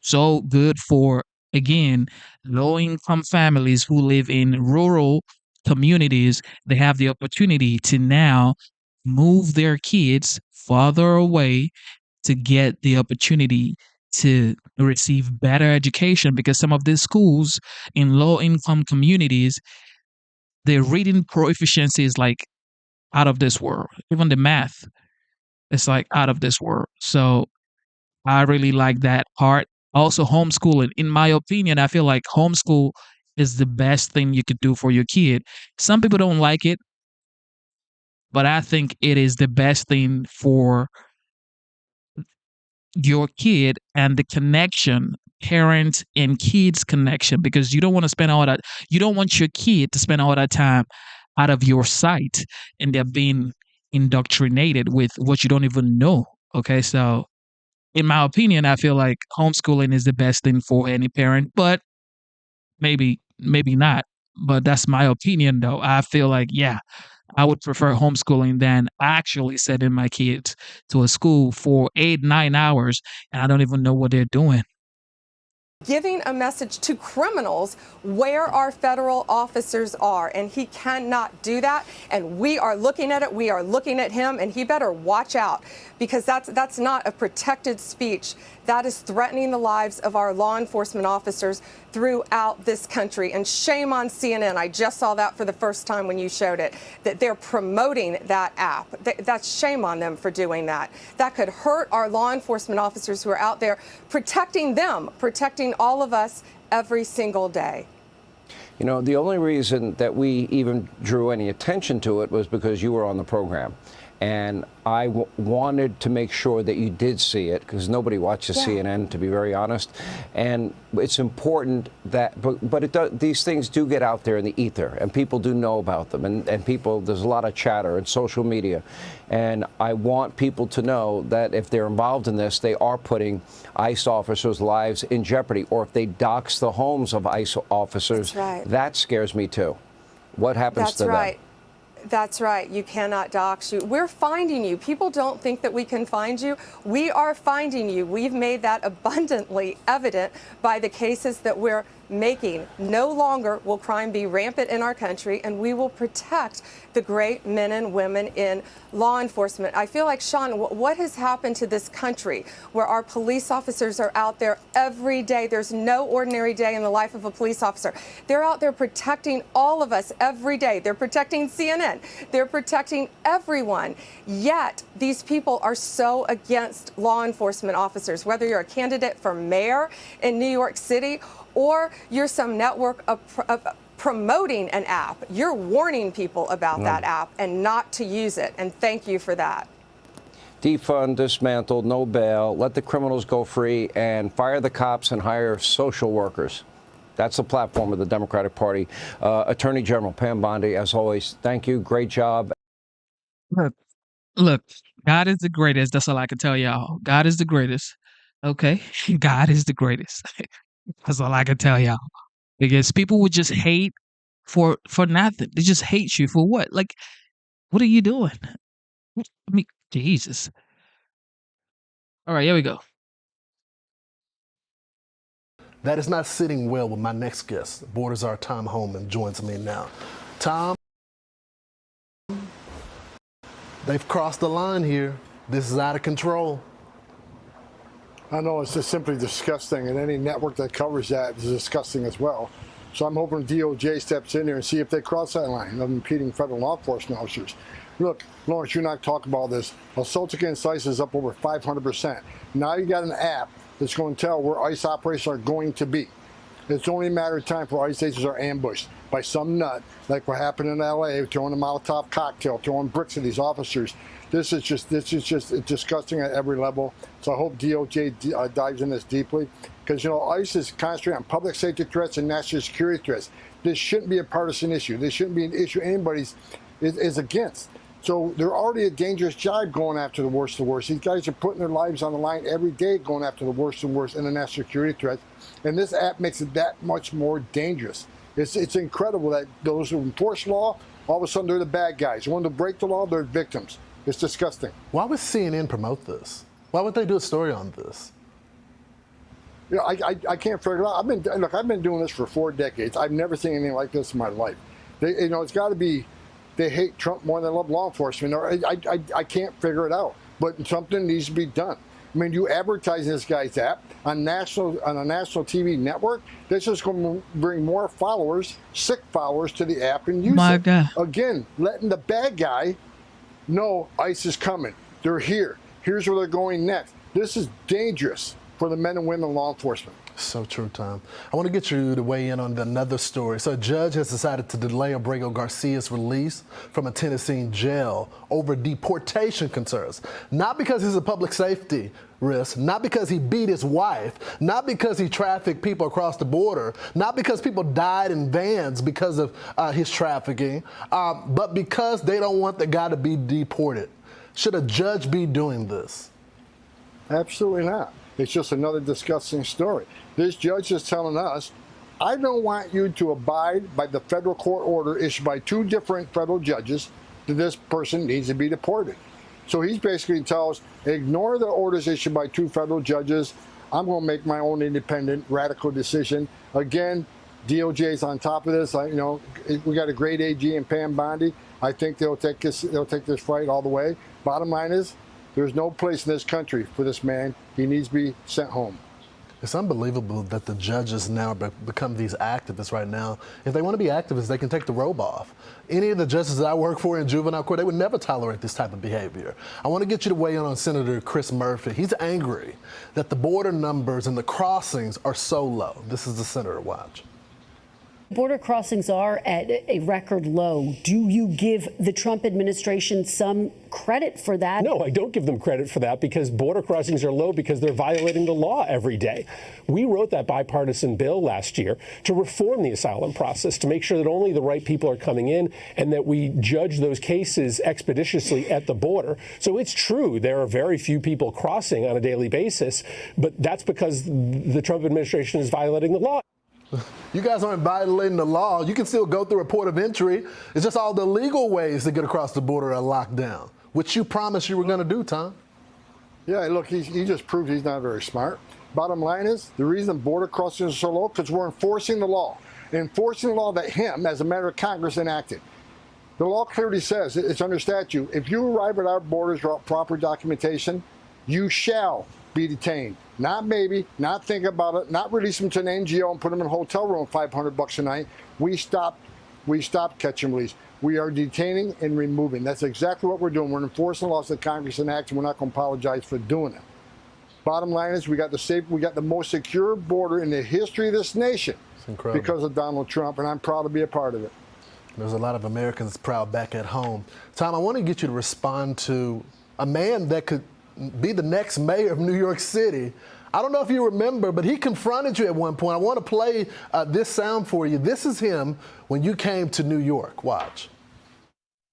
so good for, again, low-income families who live in rural communities. They have the opportunity to now move their kids farther away to get the opportunity to receive better education, because some of these schools in low-income communities, their reading proficiency is like out of this world. Even the math is like out of this world. So I really like that part. Also, homeschooling. In my opinion, I feel like homeschool is the best thing you could do for your kid. Some people don't like it, but I think it is the best thing for your kid and the connection, parent and kids connection, because you don't want to spend all that, you don't want your kid to spend all that time out of your sight and they're being indoctrinated with what you don't even know. Okay, so in my opinion, I feel like homeschooling is the best thing for any parent, but maybe not. But that's my opinion, though. I feel like, yeah, I would prefer homeschooling than actually sending my kids to a school for 8, 9 hours, and I don't even know what they're doing. Giving a message to criminals where our federal officers are, and he cannot do that. And we are looking at it. We are looking at him, and he better watch out, because that's not a protected speech. That is threatening the lives of our law enforcement officers throughout this country. And shame on CNN. I just saw that for the first time when you showed it, that they're promoting that app. That's shame on them for doing that. That could hurt our law enforcement officers who are out there protecting them, protecting all of us every single day. You know, the only reason that we even drew any attention to it was because you were on the program. And I wanted to make sure that you did see it, because nobody watches CNN, to be very honest. And it's important that, but these things do get out there in the ether, and people do know about them. And people, there's a lot of chatter and social media. And I want people to know that if they're involved in this, they are putting ICE officers' lives in jeopardy. Or if they dox the homes of ICE officers, that scares me too. What happens to them? That's right. You cannot dox you. We're finding you. People don't think that we can find you. We are finding you. We've made that abundantly evident by the cases that we're making. No longer will crime be rampant in our country, and we will protect the great men and women in law enforcement. I feel like, Sean, what has happened to this country where our police officers are out there every day? There's no ordinary day in the life of a police officer. They're out there protecting all of us every day. They're protecting CNN. They're protecting everyone. Yet these people are so against law enforcement officers, whether you're a candidate for mayor in New York City or you're some network of promoting an app. You're warning people about that app and not to use it. And thank you for that. Defund, dismantle, no bail, let the criminals go free, and fire the cops and hire social workers. That's the platform of the Democratic Party. Attorney General Pam Bondi, as always, thank you. Great job. Look, God is the greatest. That's all I can tell y'all. God is the greatest. Okay? God is the greatest. That's all I can tell y'all. Because people would just hate for nothing. They just hate you for what? Like, what are you doing? I mean, Jesus. All right, here we go. That is not sitting well with my next guest. Border Czar Tom Homan joins me now. Tom, they've crossed the line here. This is out of control. I know, it's just simply disgusting, and any network that covers that is disgusting as well. So I'm hoping DOJ steps in there and see if they cross that line of impeding federal law enforcement officers. Look, Lawrence, you and I talk about this. Assaults against ICE is up over 500%. Now you got an app that's going to tell where ICE operations are going to be. It's only a matter of time before ICE agents are ambushed by some nut, like what happened in LA, throwing a Molotov cocktail, throwing bricks at these officers. This is just disgusting at every level. So I hope DOJ dives in this deeply, because, you know, ICE is concentrating on public safety threats and national security threats. This shouldn't be a partisan issue. This shouldn't be an issue anybody is against. So they're already a dangerous job going after the worst of the worst. These guys are putting their lives on the line every day going after the worst and worst international security threats. And this app makes it that much more dangerous. It's incredible that those who enforce law, all of a sudden they're the bad guys. The ones who break the law, they're victims. It's disgusting. Why would CNN promote this? Why would they do a story on this? You know, I can't figure it out. I've been doing this for 4 decades. I've never seen anything like this in my life. It's got to be they hate Trump more than they love law enforcement. Or I can't figure it out. But something needs to be done. I mean, you advertise this guy's app on a national TV network. That's just going to bring more followers, sick followers, to the app and use it. God. Again, letting the bad guy know ICE is coming. They're here. Here's where they're going next. This is dangerous for the men and women in law enforcement. So true, Tom. I want to get you to weigh in on another story. So a judge has decided to delay Abrego Garcia's release from a Tennessee jail over deportation concerns. Not because he's a public safety risk, not because he beat his wife, not because he trafficked people across the border, not because people died in vans because of his trafficking, but because they don't want the guy to be deported. Should a judge be doing this? Absolutely not. It's just another disgusting story. This judge is telling us I don't want you to abide by the federal court order issued by 2 different federal judges that this person needs to be deported. So he's basically tells, ignore the orders issued by 2 federal judges. I'm going to make my own independent, radical decision. Again, DOJ's on top of this. We got a great AG and Pam Bondi. I think they'll take this fight all the way. Bottom line is, there's no place in this country for this man. He needs to be sent home. It's unbelievable that the judges now become these activists right now. If they want to be activists, they can take the robe off. Any of the judges that I work for in juvenile court, they would never tolerate this type of behavior. I want to get you to weigh in on Senator Chris Murphy. He's angry that the border numbers and the crossings are so low. This is the Senator Watch. Border crossings are at a record low. Do you give the Trump administration some credit for that? No, I don't give them credit for that because border crossings are low because they're violating the law every day. We wrote that bipartisan bill last year to reform the asylum process, to make sure that only the right people are coming in and that we judge those cases expeditiously at the border. So it's true, there are very few people crossing on a daily basis, but that's because the Trump administration is violating the law. You guys aren't violating the law. You can still go through a port of entry. It's just all the legal ways to get across the border are locked down, which you promised you were going to do, Tom. Yeah, look, he just proved he's not very smart. Bottom line is, the reason border crossings are so low because we're enforcing the law. Enforcing the law that him, as a member of Congress, enacted. The law clearly says, it's under statute, if you arrive at our borders without proper documentation, you shall be detained. Not maybe, not think about it, not release them to an NGO and put them in a hotel room $500 a night. We stopped catch and release. We are detaining and removing. That's exactly what we're doing. We're enforcing laws that Congress enacts, and we're not going to apologize for doing it. Bottom line is, we got the most secure border in the history of this nation because of Donald Trump, and I'm proud to be a part of it. There's a lot of Americans proud back at home. Tom, I want to get you to respond to a man that could be the next mayor of New York City. I don't know if you remember, but he confronted you at one point. I want to play this sound for you. This is him when you came to New York. Watch.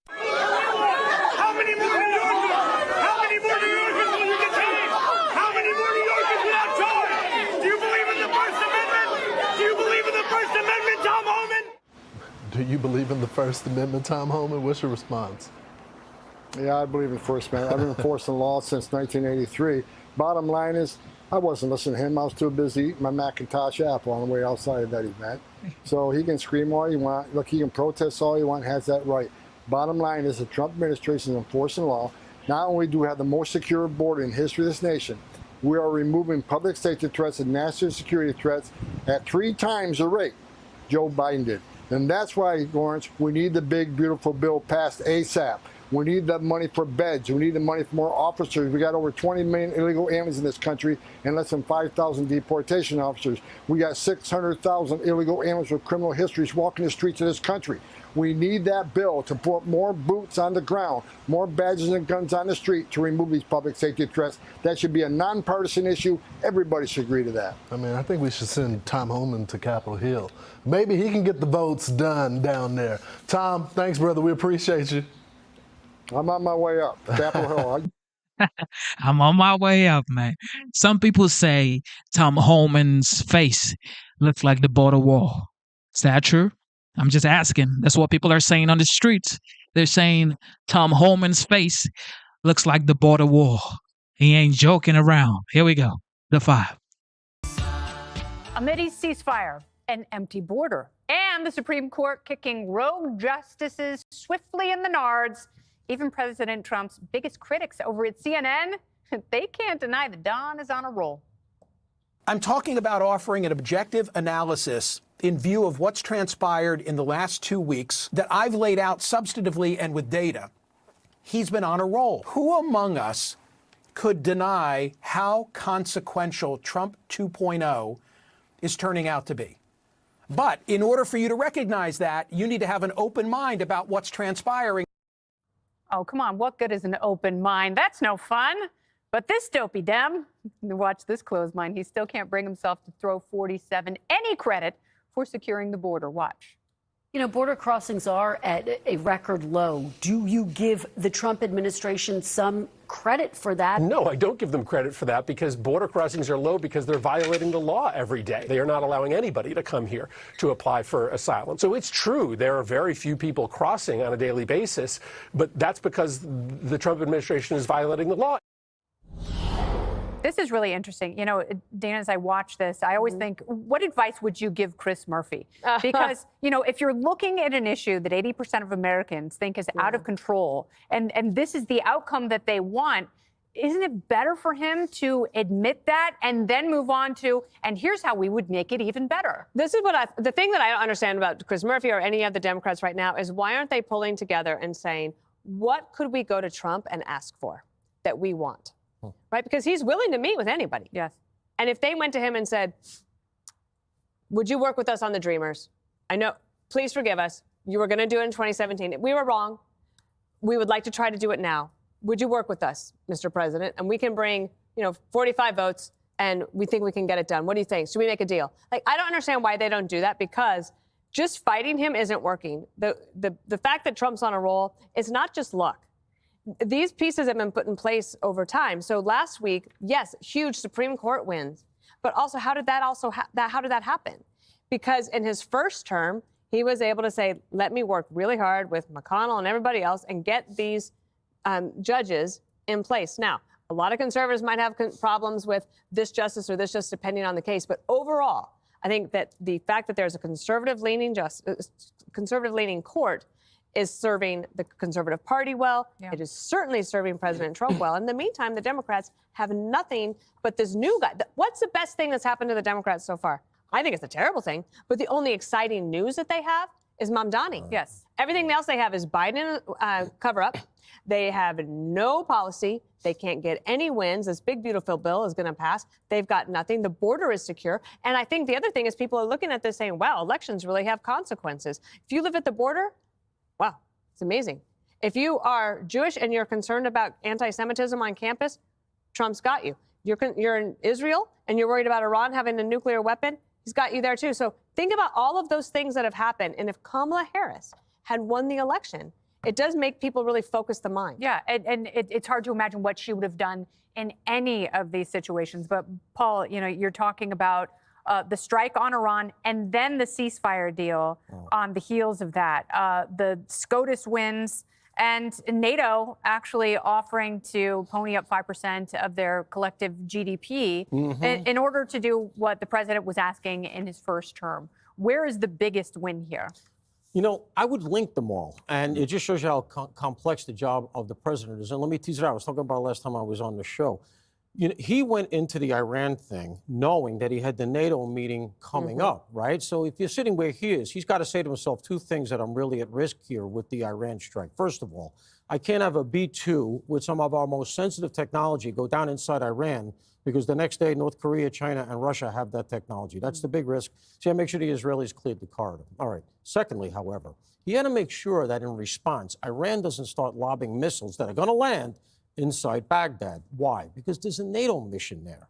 How many more New Yorkers? How many more New Yorkers will you detain? How many more New Yorkers without charge? Do you believe in the First Amendment? Do you believe in the First Amendment, Tom Homan? Do you believe in the First Amendment, Tom Homan? What's your response? Yeah, I believe in First Amendment. I've been enforcing law since 1983. Bottom line is, I wasn't listening to him. I was too busy eating my Macintosh apple on the way outside of that event. So he can scream all he wants. Look, he can protest all he wants, has that right. Bottom line is the Trump administration is enforcing law. Not only do we have the most secure border in the history of this nation, we are removing public safety threats and national security threats at 3 times the rate Joe Biden did. And that's why, Lawrence, we need the big, beautiful bill passed ASAP. We need the money for beds. We need the money for more officers. We got over 20 million illegal aliens in this country and less than 5,000 deportation officers. We got 600,000 illegal aliens with criminal histories walking the streets of this country. We need that bill to put more boots on the ground, more badges and guns on the street to remove these public safety threats. That should be a nonpartisan issue. Everybody should agree to that. I mean, I think we should send Tom Homan to Capitol Hill. Maybe he can get the votes done down there. Tom, thanks, brother. We appreciate you. I'm on my way up. Capitol Hill. I'm on my way up, man. Some people say Tom Homan's face looks like the border wall. Is that true? I'm just asking. That's what people are saying on the streets. They're saying Tom Homan's face looks like the border wall. He ain't joking around. Here we go. The 5. A Mideast ceasefire, an empty border, and the Supreme Court kicking rogue justices swiftly in the nards. Even President Trump's biggest critics over at CNN, they can't deny the Don is on a roll. I'm talking about offering an objective analysis in view of what's transpired in the last 2 weeks that I've laid out substantively and with data. He's been on a roll. Who among us could deny how consequential Trump 2.0 is turning out to be? But in order for you to recognize that, you need to have an open mind about what's transpiring. Oh, come on. What good is an open mind? That's no fun. But this dopey Dem, watch this closed mind. He still can't bring himself to throw 47 any credit for securing the border. Watch. You know, border crossings are at a record low. Do you give the Trump administration some credit for that. No, I don't give them credit for that because border crossings are low because they're violating the law every day. They are not allowing anybody to come here to apply for asylum. So it's true, there are very few people crossing on a daily basis, but that's because the Trump administration is violating the law. This is really interesting. You know, Dana, as I watch this, I always think, what advice would you give Chris Murphy? Because, you know, if you're looking at an issue that 80% of Americans think is out of control, and this is the outcome that they want, isn't it better for him to admit that and then move on to, and here's how we would make it even better? This is what the thing that I don't understand about Chris Murphy or any of the Democrats right now is why aren't they pulling together and saying, what could we go to Trump and ask for that we want? Right? Because he's willing to meet with anybody. Yes. And if they went to him and said, would you work with us on the Dreamers? I know, please forgive us. You were going to do it in 2017. We were wrong. We would like to try to do it now. Would you work with us, Mr. President? And we can bring, 45 votes and we think we can get it done. What do you think? Should we make a deal? Like, I don't understand why they don't do that because just fighting him isn't working. The fact that Trump's on a roll is not just luck. These pieces have been put in place over time. So last week, yes, huge Supreme Court wins, but also how did that happen? Because in his first term, he was able to say, let me work really hard with McConnell and everybody else and get these judges in place. Now, a lot of conservatives might have problems with this justice or this just depending on the case, but overall, I think that the fact that there's a conservative-leaning court is serving the conservative party well. Yeah. It is certainly serving President Trump well. In the meantime, the Democrats have nothing but this new guy. What's the best thing that's happened to the Democrats so far? I think it's a terrible thing, but the only exciting news that they have is Mamdani. Yes. Everything else they have is Biden cover-up. They have no policy. They can't get any wins. This big, beautiful bill is going to pass. They've got nothing. The border is secure. And I think the other thing is people are looking at this saying, wow, elections really have consequences. If you live at the border, wow, it's amazing. If you are Jewish and you're concerned about anti-Semitism on campus, Trump's got you. You're in Israel and you're worried about Iran having a nuclear weapon, he's got you there too. So think about all of those things that have happened. And if Kamala Harris had won the election, it does make people really focus the mind. Yeah, and it's hard to imagine what she would have done in any of these situations. But Paul, you're talking about the strike on Iran and then the ceasefire deal on the heels of that. The SCOTUS wins and NATO actually offering to pony up 5% of their collective GDP in order to do what the president was asking in his first term. Where is the biggest win here? I would link them all, and it just shows you how complex the job of the president is. And let me tease it out. I was talking about it last time I was on the show. He went into the Iran thing knowing that he had the NATO meeting coming up, right? So if you're sitting where he is, he's got to say to himself two things that I'm really at risk here with the Iran strike. First of all, I can't have a B-2 with some of our most sensitive technology go down inside Iran because the next day North Korea, China, and Russia have that technology. That's the big risk. So I make sure the Israelis cleared the corridor. All right. Secondly, however, he had to make sure that in response, Iran doesn't start lobbing missiles that are going to land inside Baghdad. Why? Because there's a NATO mission there.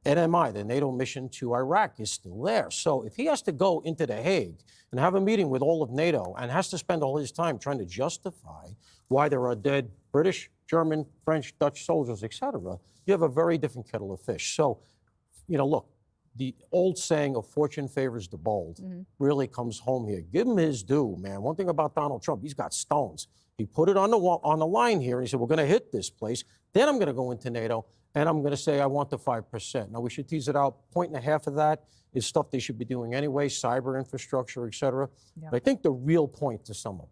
NMI, the NATO mission to Iraq, is still there. So if he has to go into The Hague and have a meeting with all of NATO and has to spend all his time trying to justify why there are dead British, German, French, Dutch soldiers, etc., you have a very different kettle of fish. So, look, the old saying of fortune favors the bold really comes home here. Give him his due, man. One thing about Donald Trump, he's got stones. He put it on the line here, and he said, we're going to hit this place. Then I'm going to go into NATO, and I'm going to say I want the 5%. Now, we should tease it out. 1.5 of that is stuff they should be doing anyway, cyber infrastructure, et cetera. Yeah. But I think the real point to sum up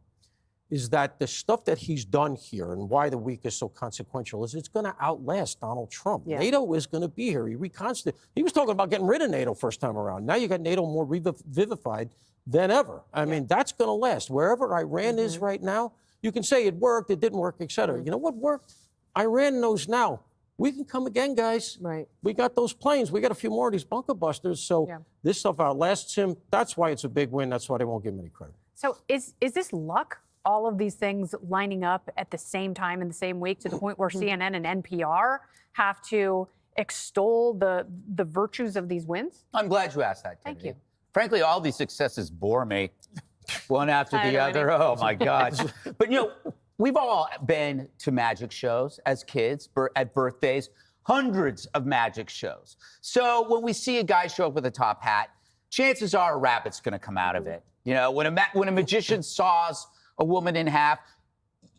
is that the stuff that he's done here and why the week is so consequential is it's going to outlast Donald Trump. Yeah. NATO is going to be here. He was talking about getting rid of NATO first time around. Now you got NATO more vivified than ever. I mean, that's going to last. Wherever Iran is right now, you can say it worked, it didn't work, et cetera. You know what worked? Iran knows now. We can come again, guys. Right. We got those planes. We got a few more of these bunker busters. So this stuff outlasts him. That's why it's a big win. That's why they won't give him any credit. So is this luck? All of these things lining up at the same time in the same week to the point where CNN and NPR have to extol the virtues of these wins? I'm glad you asked that, Thank you. Frankly, all these successes bore me one after the other. Oh, my gosh. But, we've all been to magic shows as kids, at birthdays, hundreds of magic shows. So when we see a guy show up with a top hat, chances are a rabbit's going to come out of it. You know, when a magician saws a woman in half,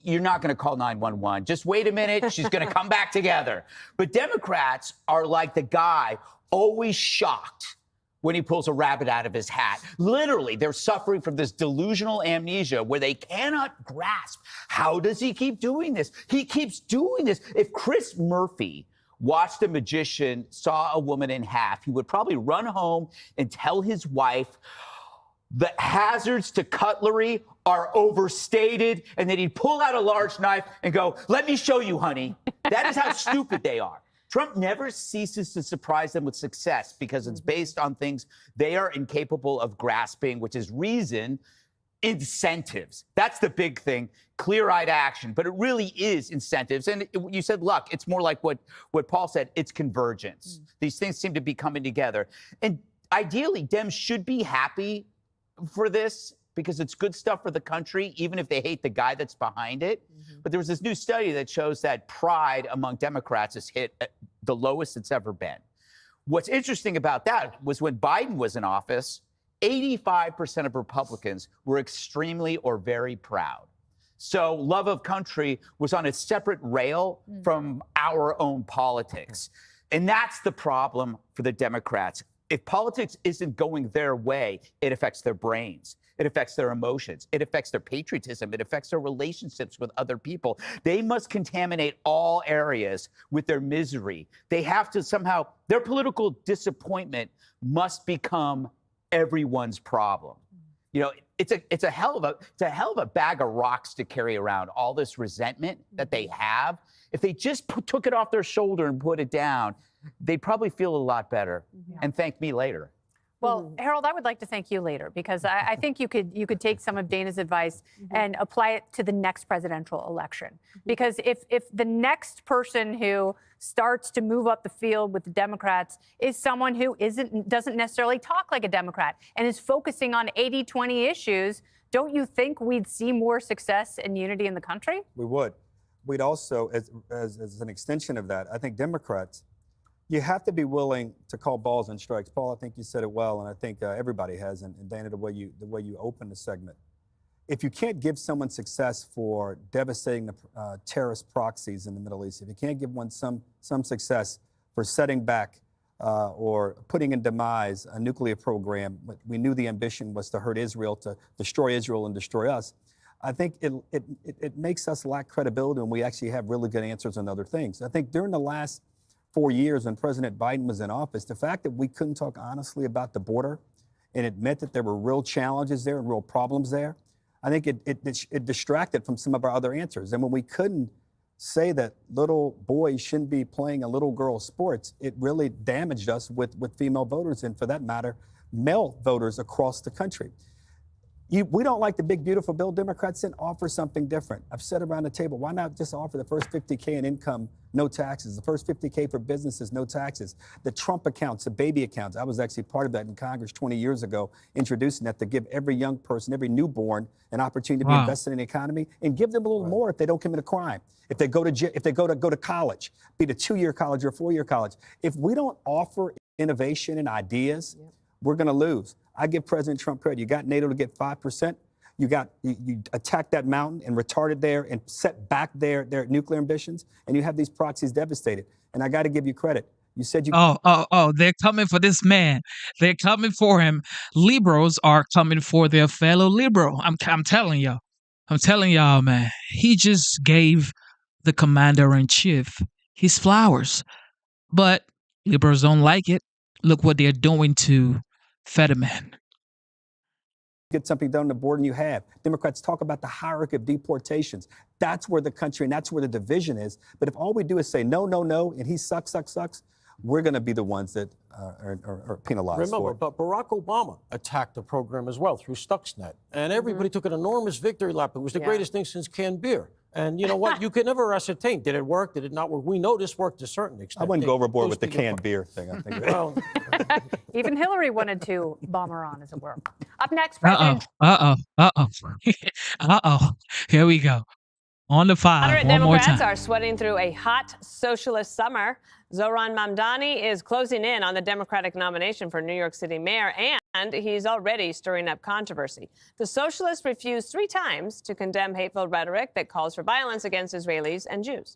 you're not going to call 911. Just wait a minute. She's going to come back together. But Democrats are like the guy always shocked when he pulls a rabbit out of his hat. Literally, they're suffering from this delusional amnesia where they cannot grasp, how does he keep doing this? He keeps doing this. If Chris Murphy watched a magician saw a woman in half, he would probably run home and tell his wife the hazards to cutlery are overstated, and then he'd pull out a large knife and go, let me show you, honey. That is how stupid they are. Trump never ceases to surprise them with success because it's based on things they are incapable of grasping, which is reason, incentives. That's the big thing, clear-eyed action. But it really is incentives. And you said luck. It's more like what Paul said. It's convergence. These things seem to be coming together. And ideally, Dems should be happy for this because it's good stuff for the country, even if they hate the guy that's behind it. But there was this new study that shows that pride among Democrats has hit the lowest it's ever been. What's interesting about that was when Biden was in office, 85% of Republicans were extremely or very proud. So love of country was on a separate rail from our own politics. And that's the problem for the Democrats. If politics isn't going their way, it affects their brains. It affects their emotions. It affects their patriotism. It affects their relationships with other people. They must contaminate all areas with their misery. They have to somehow, their political disappointment must become everyone's problem. You know, it's a hell of a bag of rocks to carry around, all this resentment that they have. If they just took it off their shoulder and put it down, they'd probably feel a lot better and thank me later. Well, Harold, I would like to thank you later because I think you could take some of Dana's advice and apply it to the next presidential election. Because if the next person who starts to move up the field with the Democrats is someone who doesn't necessarily talk like a Democrat and is focusing on 80-20 issues, don't you think we'd see more success and unity in the country? We would. We'd also, as an extension of that, I think Democrats, you have to be willing to call balls and strikes. Paul, I think you said it well, and I think everybody has. And Dana, the way you open the segment, if you can't give someone success for devastating the terrorist proxies in the Middle East, if you can't give one some success for setting back or putting in demise a nuclear program, we knew the ambition was to hurt Israel, to destroy Israel and destroy us. I think it makes us lack credibility when we actually have really good answers on other things. I think during the last 4 years when President Biden was in office, the fact that we couldn't talk honestly about the border and admit that there were real challenges there and real problems there, I think it distracted from some of our other answers. And when we couldn't say that little boys shouldn't be playing a little girl's sports, it really damaged us with female voters and, for that matter, male voters across the country. We don't like the big, beautiful bill. Democrats didn't offer something different. I've said around the table, why not just offer the first $50K in income, no taxes, the first $50K for businesses, no taxes, the Trump accounts, the baby accounts. I was actually part of that in Congress 20 years ago, introducing that to give every young person, every newborn, an opportunity to be invested in the economy and give them a little more if they don't commit a crime. If they go to college, be it a 2-year college or a 4-year college. If we don't offer innovation and ideas, we're going to lose. I give President Trump credit. You got NATO to get 5%. You attacked that mountain and retarded there and set back their nuclear ambitions, and you have these proxies devastated. And I got to give you credit. You said you. Oh, they're coming for this man. They're coming for him. Liberals are coming for their fellow liberal. I'm telling y'all. I'm telling y'all, man. He just gave the commander-in-chief his flowers. But liberals don't like it. Look what they're doing to Fetterman. Get something done on the board, and you have. Democrats talk about the hierarchy of deportations. That's where the country and that's where the division is. But if all we do is say no, no, no, and he sucks, we're going to be the ones that are penalized for it. But Barack Obama attacked the program as well through Stuxnet. And everybody took an enormous victory lap. It was the greatest thing since canned beer. And you know what? You could never ascertain. Did it work? Did it not work? We know this worked to a certain extent. I wouldn't go overboard with the canned beer thing, I think. Well, even Hillary wanted to bomb Iran, as it were. Up next, President. Here we go. On the 5, Moderate one more Democrats time. are sweating through a hot socialist summer. Zohran Mamdani is closing in on the Democratic nomination for New York City mayor, and he's already stirring up controversy. The socialist refused 3 times to condemn hateful rhetoric that calls for violence against Israelis and Jews.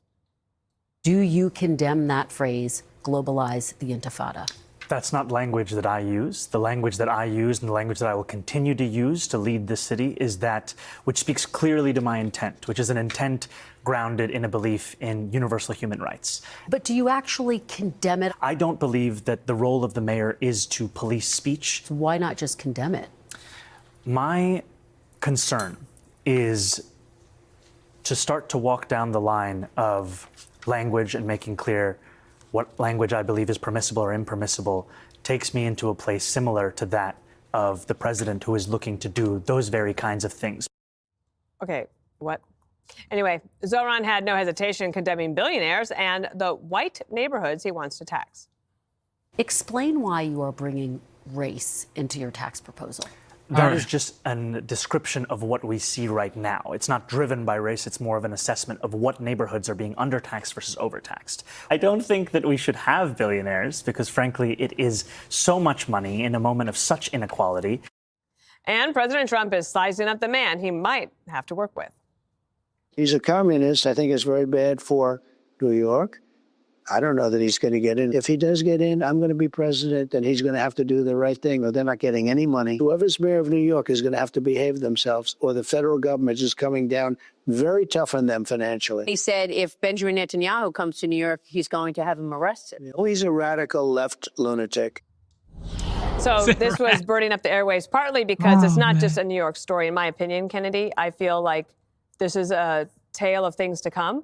Do you condemn that phrase, globalize the intifada? That's not language that I use. The language that I use and the language that I will continue to use to lead this city is that which speaks clearly to my intent, which is an intent grounded in a belief in universal human rights. But do you actually condemn it? I don't believe that the role of the mayor is to police speech. So why not just condemn it? My concern is to start to walk down the line of language and making clear what language I believe is permissible or impermissible takes me into a place similar to that of the president who is looking to do those very kinds of things. Okay, what? Anyway, Zohran had no hesitation condemning billionaires and the white neighborhoods he wants to tax. Explain why you are bringing race into your tax proposal. That is just a description of what we see right now. It's not driven by race. It's more of an assessment of what neighborhoods are being undertaxed versus overtaxed. I don't think that we should have billionaires because, frankly, it is so much money in a moment of such inequality. And President Trump is sizing up the man he might have to work with. He's a communist. I think it's very bad for New York. I don't know that he's going to get in. If he does get in, I'm going to be president, and he's going to have to do the right thing, or they're not getting any money. Whoever's mayor of New York is going to have to behave themselves, or the federal government is coming down very tough on them financially. He said if Benjamin Netanyahu comes to New York, he's going to have him arrested. Oh, he's a radical left lunatic. So this was burning up the airwaves, partly because it's not just a New York story, in my opinion, Kennedy. I feel like this is a tale of things to come,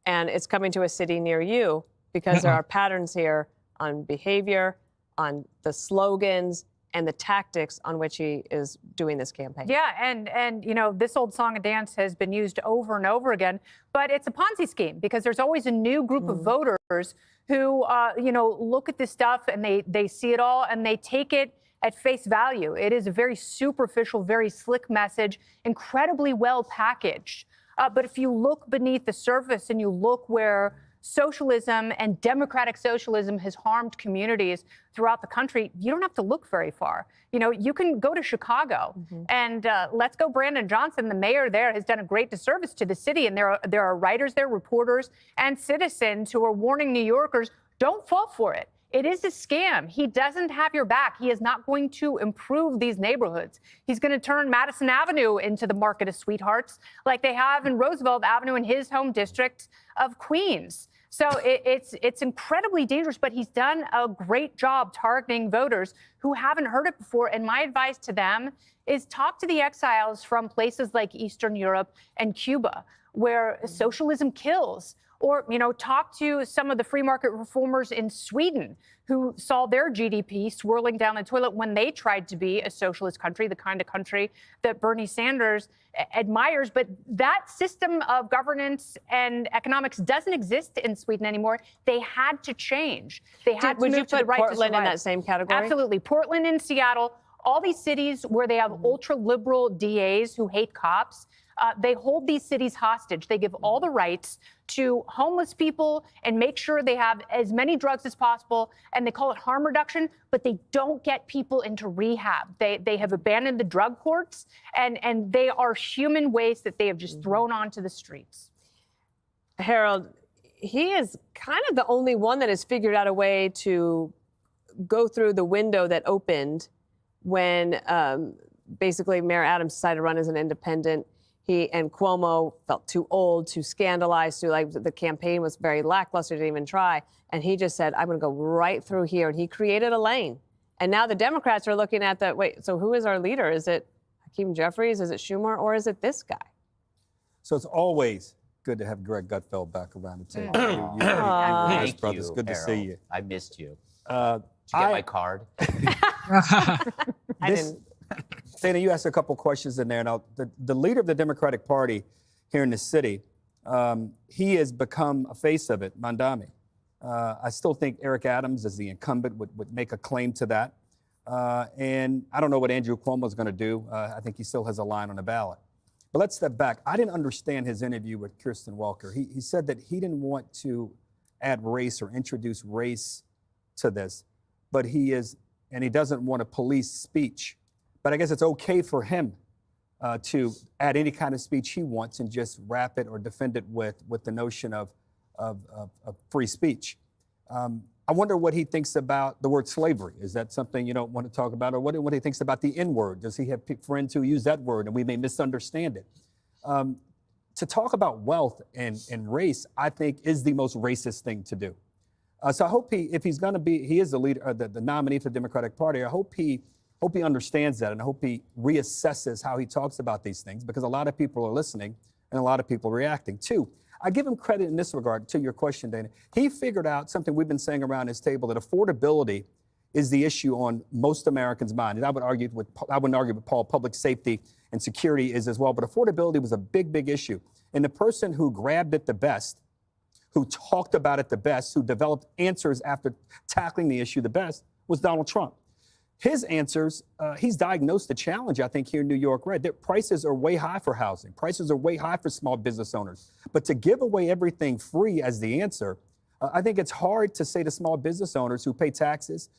and it's coming to a city near you. Because there are patterns here on behavior, on the slogans, and the tactics on which he is doing this campaign. Yeah, and you know, this old song and dance has been used over and over again, but it's a Ponzi scheme because there's always a new group of voters who, you know, look at this stuff and they see it all and they take it at face value. It is a very superficial, very slick message, incredibly well packaged. But if you look beneath the surface and you look where socialism and democratic socialism has harmed communities throughout the country, you don't have to look very far. You know, you can go to Chicago and let's go Brandon Johnson, the mayor there, has done a great disservice to the city. And there are writers there, reporters and citizens who are warning New Yorkers, don't fall for it. It is a scam. He doesn't have your back. He is not going to improve these neighborhoods. He's going to turn Madison Avenue into the market of sweethearts like they have in Roosevelt Avenue in his home district of Queens. So it's incredibly dangerous, but he's done a great job targeting voters who haven't heard it before. And my advice to them is talk to the exiles from places like Eastern Europe and Cuba, where socialism kills. Or, you know, talk to some of the free market reformers in Sweden who saw their GDP swirling down the toilet when they tried to be a socialist country, the kind of country that Bernie Sanders admires. But that system of governance and economics doesn't exist in Sweden anymore. They had to change. They had to move to the right to survive. Would you put Portland in that same category? Absolutely. Portland and Seattle, all these cities where they have ultra-liberal DAs who hate cops, they hold these cities hostage. They give all the rights to homeless people and make sure they have as many drugs as possible. And they call it harm reduction, but they don't get people into rehab. They have abandoned the drug courts, and they are human waste that they have just thrown onto the streets. Harold, he is kind of the only one that has figured out a way to go through the window that opened when basically Mayor Adams decided to run as an independent. He and Cuomo felt too old, too scandalized, too like the campaign was very lackluster, didn't even try. And he just said, I'm going to go right through here. And he created a lane. And now the Democrats are looking at that. Wait, so who is our leader? Is it Hakeem Jeffries? Is it Schumer? Or is it this guy? So it's always good to have Greg Gutfeld back around the table. Thank brothers. you, Good to see you. I missed you. Did you get my card? I didn't. Dana, you asked a couple questions in there. Now, the leader of the Democratic Party here in the city, he has become a face of it, Mamdani. I still think Eric Adams, as the incumbent, would make a claim to that. And I don't know what Andrew Cuomo is going to do. I think he still has a line on the ballot. But let's step back. I didn't understand his interview with Kirsten Walker. He said that he didn't want to add race or introduce race to this, but he doesn't want to police speech. But I guess it's okay for him to add any kind of speech he wants and just wrap it or defend it with the notion of free speech. I wonder what he thinks about the word slavery. Is that something you don't want to talk about? Or what he thinks about the N-word? Does he have friends who use that word and we may misunderstand it? To talk about wealth and race, I think, is the most racist thing to do. So I hope if he's going to be, he is the leader, the nominee for the Democratic Party. I hope he understands that, and I hope he reassesses how he talks about these things, because a lot of people are listening and a lot of people are reacting too. I give him credit in this regard to your question, Dana. He figured out something we've been saying around his table, that affordability is the issue on most Americans' mind. And I wouldn't argue with Paul, public safety and security is as well. But affordability was a big, big issue. And the person who grabbed it the best, who talked about it the best, who developed answers after tackling the issue the best, was Donald Trump. His answers, he's diagnosed the challenge, I think, here in New York, right? That prices are way high for housing. Prices are way high for small business owners. But to give away everything free as the answer, I think it's hard to say to small business owners who pay taxes,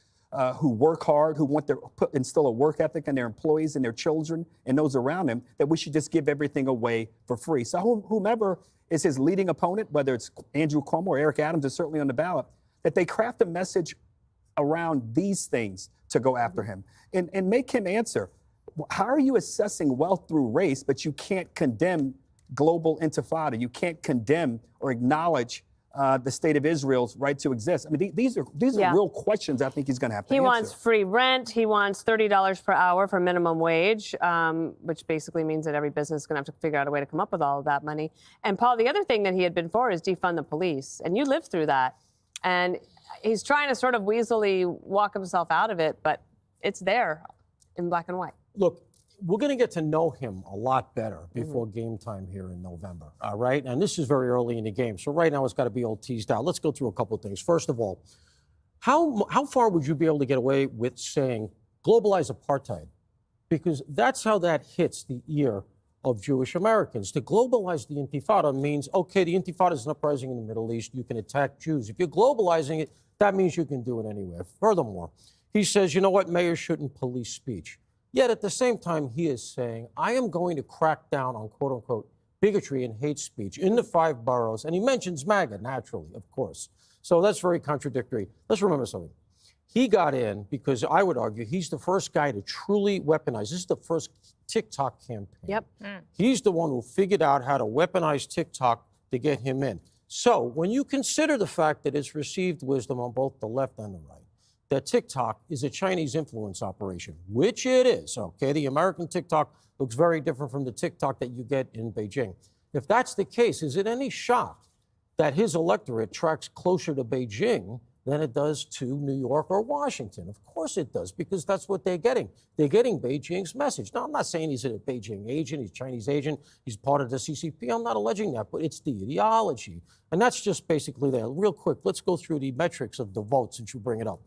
who work hard, who want to instill a work ethic in their employees and their children and those around them, that we should just give everything away for free. So whomever is his leading opponent, whether it's Andrew Cuomo or Eric Adams is certainly on the ballot, that they craft a message around these things to go after him and make him answer. How are you assessing wealth through race, but you can't condemn global intifada? You can't condemn or acknowledge the state of Israel's right to exist. I mean, these are real questions I think he's going to have to answer. He wants free rent. He wants $30 per hour for minimum wage, which basically means that every business is going to have to figure out a way to come up with all of that money. And Paul, the other thing that he had been for is defund the police. And you lived through that. And he's trying to sort of weaselly walk himself out of it, but it's there in black and white. Look, we're going to get to know him a lot better before game time here in November, all right? And this is very early in the game, so right now it's got to be all teased out. Let's go through a couple of things. First of all, how far would you be able to get away with saying globalize apartheid? Because that's how that hits the ear of Jewish Americans. To globalize the Intifada means, okay, the Intifada is an uprising in the Middle East. You can attack Jews. If you're globalizing it, that means you can do it anywhere. Furthermore, he says, you know what, mayors shouldn't police speech. Yet at the same time, he is saying, I am going to crack down on, quote unquote, bigotry and hate speech in the 5 boroughs. And he mentions MAGA, naturally, of course. So that's very contradictory. Let's remember something. He got in because I would argue he's the first guy to truly weaponize. This is the first TikTok campaign. Yep. He's the one who figured out how to weaponize TikTok to get him in. So when you consider the fact that it's received wisdom on both the left and the right, that TikTok is a Chinese influence operation, which it is, okay? The American TikTok looks very different from the TikTok that you get in Beijing. If that's the case, is it any shock that his electorate tracks closer to Beijing than it does to New York or Washington? Of course it does, because that's what they're getting. They're getting Beijing's message. Now, I'm not saying he's a Beijing agent, he's a Chinese agent, he's part of the CCP. I'm not alleging that, but it's the ideology. And that's just basically there. Real quick, let's go through the metrics of the vote since you bring it up.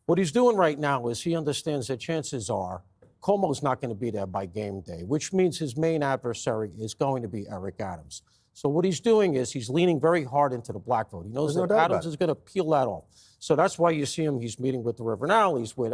What he's doing right now is he understands that chances are Cuomo's not going to be there by game day, which means his main adversary is going to be Eric Adams. So what he's doing is he's leaning very hard into the black vote. He knows that Adams is going to peel that off. So that's why you see him. He's meeting with the Reverend Al. He's with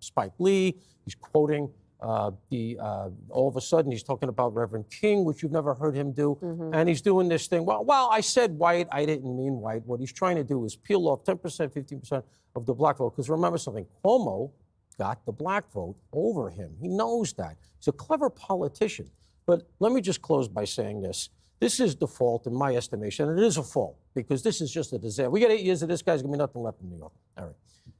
Spike Lee. He's quoting all of a sudden he's talking about Reverend King, which you've never heard him do. And he's doing this thing. Well, I said white. I didn't mean white. What he's trying to do is peel off 10%, 15% of the black vote. Because remember something, Cuomo got the black vote over him. He knows that. He's a clever politician. But let me just close by saying this. This is the fault, in my estimation, and it is a fault, because this is just a disaster. We get 8 years of this guy's going to be nothing left in New York. All right.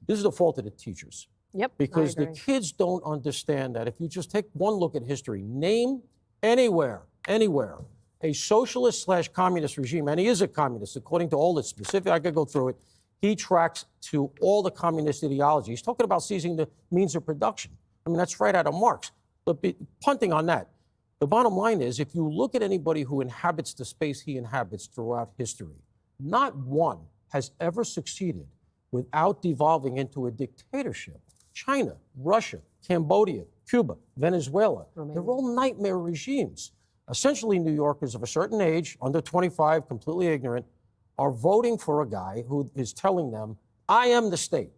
This is the fault of the teachers. Yep. Because the kids don't understand that if you just take one look at history, name anywhere, a socialist/communist regime, and he is a communist, according to all the specific, I could go through it, he tracks to all the communist ideology. He's talking about seizing the means of production. I mean, that's right out of Marx. But punting on that, the bottom line is, if you look at anybody who inhabits the space he inhabits throughout history, not one has ever succeeded without devolving into a dictatorship. China, Russia, Cambodia, Cuba, Venezuela, they're all nightmare regimes. Essentially, New Yorkers of a certain age, under 25, completely ignorant, are voting for a guy who is telling them, I am the state.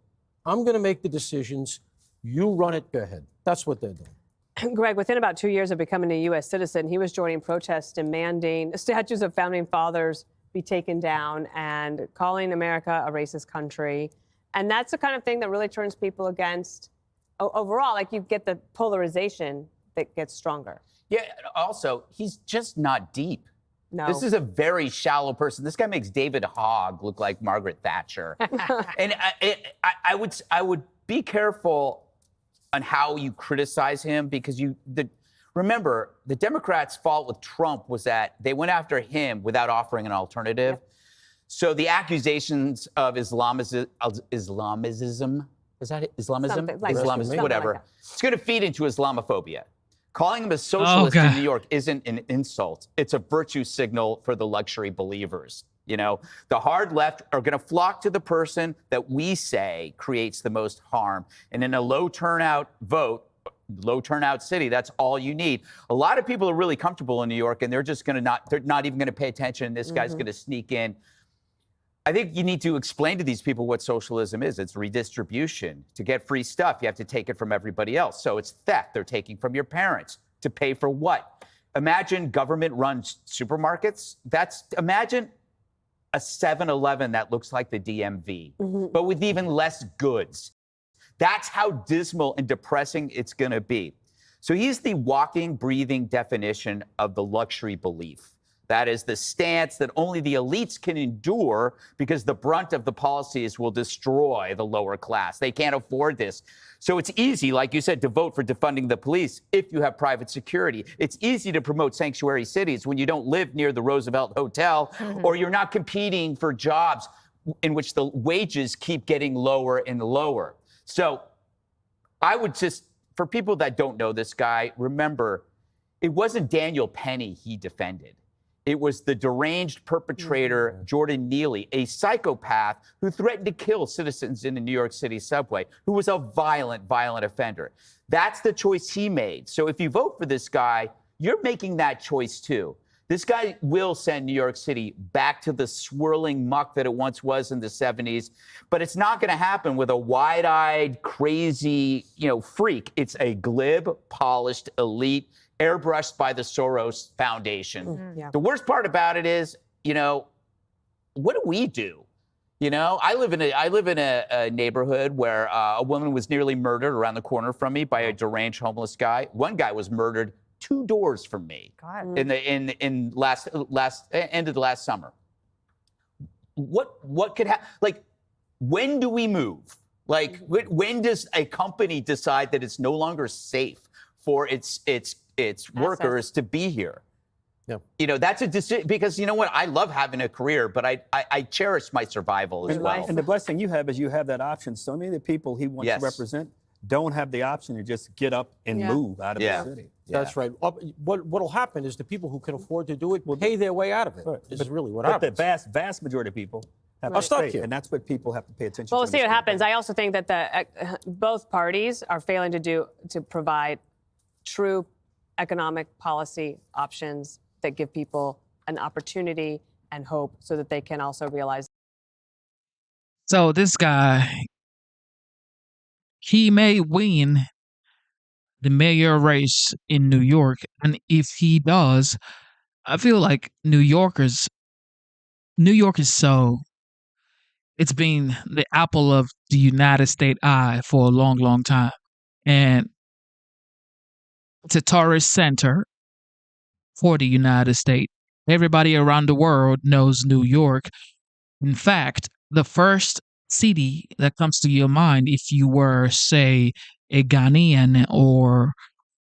I'm going to make the decisions. You run it, go ahead. That's what they're doing. Greg, within about 2 years of becoming a U.S. citizen, he was joining protests demanding statues of founding fathers be taken down and calling America a racist country. And that's the kind of thing that really turns people against overall. Like, you get the polarization that gets stronger. Yeah, also, he's just not deep. No. This is a very shallow person. This guy makes David Hogg look like Margaret Thatcher. And I would be careful on how you criticize him, because remember, the Democrats' fault with Trump was that they went after him without offering an alternative. Yep. So the accusations of Islamism, is that it? Islamism? Whatever. Like, it's going to feed into Islamophobia. Calling him a socialist in New York isn't an insult. It's a virtue signal for the luxury believers. You know, the hard left are going to flock to the person that we say creates the most harm. And in a low turnout city, that's all you need. A lot of people are really comfortable in New York, and they're not even going to pay attention. This guy's going to sneak in. I think you need to explain to these people what socialism is. It's redistribution. To get free stuff, you have to take it from everybody else. So it's theft. They're taking from your parents to pay for what? Imagine government-run supermarkets. Imagine a 7-Eleven that looks like the DMV, but with even less goods. That's how dismal and depressing it's going to be. So he's the walking, breathing definition of the luxury belief. That is the stance that only the elites can endure, because the brunt of the policies will destroy the lower class. They can't afford this. So it's easy, like you said, to vote for defunding the police if you have private security. It's easy to promote sanctuary cities when you don't live near the Roosevelt Hotel, or you're not competing for jobs in which the wages keep getting lower and lower. So I would just, for people that don't know this guy, remember, it wasn't Daniel Penny he defended. It was the deranged perpetrator, Jordan Neely, a psychopath who threatened to kill citizens in the New York City subway, who was a violent offender. That's the choice he made. So if you vote for this guy, you're making that choice too. This guy will send New York City back to the swirling muck that it once was in the 70s, but it's not going to happen with a wide-eyed, crazy, freak. It's a glib, polished elite, airbrushed by the Soros Foundation. The worst part about it is, what do we do? I live in a neighborhood where a woman was nearly murdered around the corner from me by a deranged homeless guy. One guy was murdered 2 doors from me in end of the last summer. What could happen? Like, when do we move? Like, when does a company decide that it's no longer safe for its workers to be here? Yeah. That's a decision, because you know what? I love having a career, but I cherish my survival as well. And the blessing you have is you have that option. So many of the people he wants to represent don't have the option to just get up and move out of the city. That's right. What'll happen is the people who can afford to do it will pay their way out of it. This is really what happens. But the vast majority of people have to stay, and that's what people have to pay attention to. Well, we'll see what happens. I also think that both parties are failing to provide true economic policy options that give people an opportunity and hope, so that they can also realize. So this guy, he may win the mayor race in New York, and if he does, I feel like New York is it's been the apple of the United States eye for a long, long time. And it's a tourist center for the United States. Everybody around the world knows New York. In fact, the first city that comes to your mind, if you were, say, a Ghanaian, or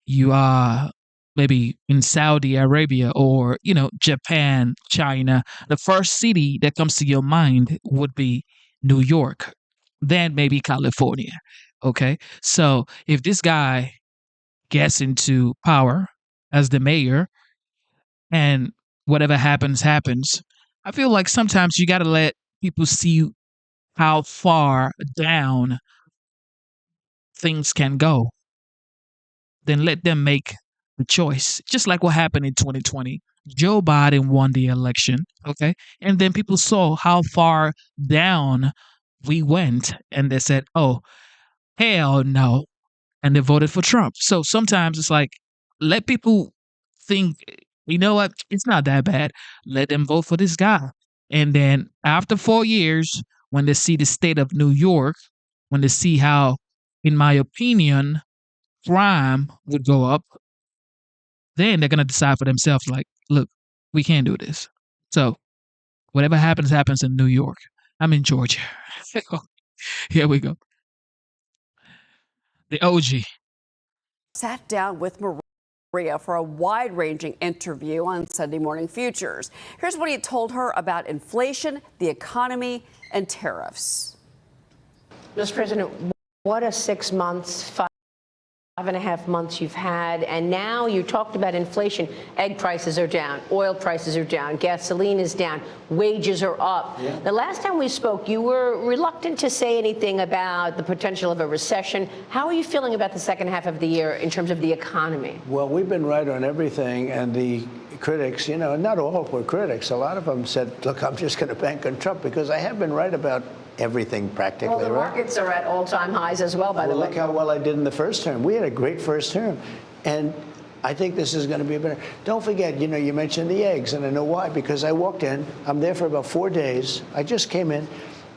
you are maybe in Saudi Arabia, or, Japan, China, the first city that comes to your mind would be New York, then maybe California. Okay? So if this guy gets into power as the mayor, and whatever happens, I feel like sometimes you got to let people see how far down things can go. Then let them make the choice, just like what happened in 2020. Joe Biden won the election, okay? And then people saw how far down we went, and they said, oh, hell no. And they voted for Trump. So sometimes it's like, let people think, you know what, it's not that bad. Let them vote for this guy. And then after 4 years, when they see the state of New York, when they see how, in my opinion, crime would go up, then they're going to decide for themselves, like, look, we can't do this. So whatever happens, happens in New York. I'm in Georgia. Here we go. The OG. Sat down with Maria for a wide-ranging interview on Sunday Morning Futures. Here's what he told her about inflation, the economy, and tariffs. Mr. President, what a 6 months, 5.5 months you've had, and now you talked about inflation. Egg prices are down, oil prices are down, gasoline is down, wages are up. Yeah. The last time we spoke, you were reluctant to say anything about the potential of a recession. How are you feeling about the second half of the year in terms of the economy? Well, we've been right on everything, and the critics, you know, not all were critics. A lot of them said, look, I'm just going to bank on Trump, because I have been right about everything practically. Well, the markets are at all-time highs as well, by the way. Look how well I did in the first term. We had a great first term. And I think this is going to be better. Don't forget, you know, you mentioned the eggs, and I know why, because I walked in. I'm there for about 4 days. I just came in,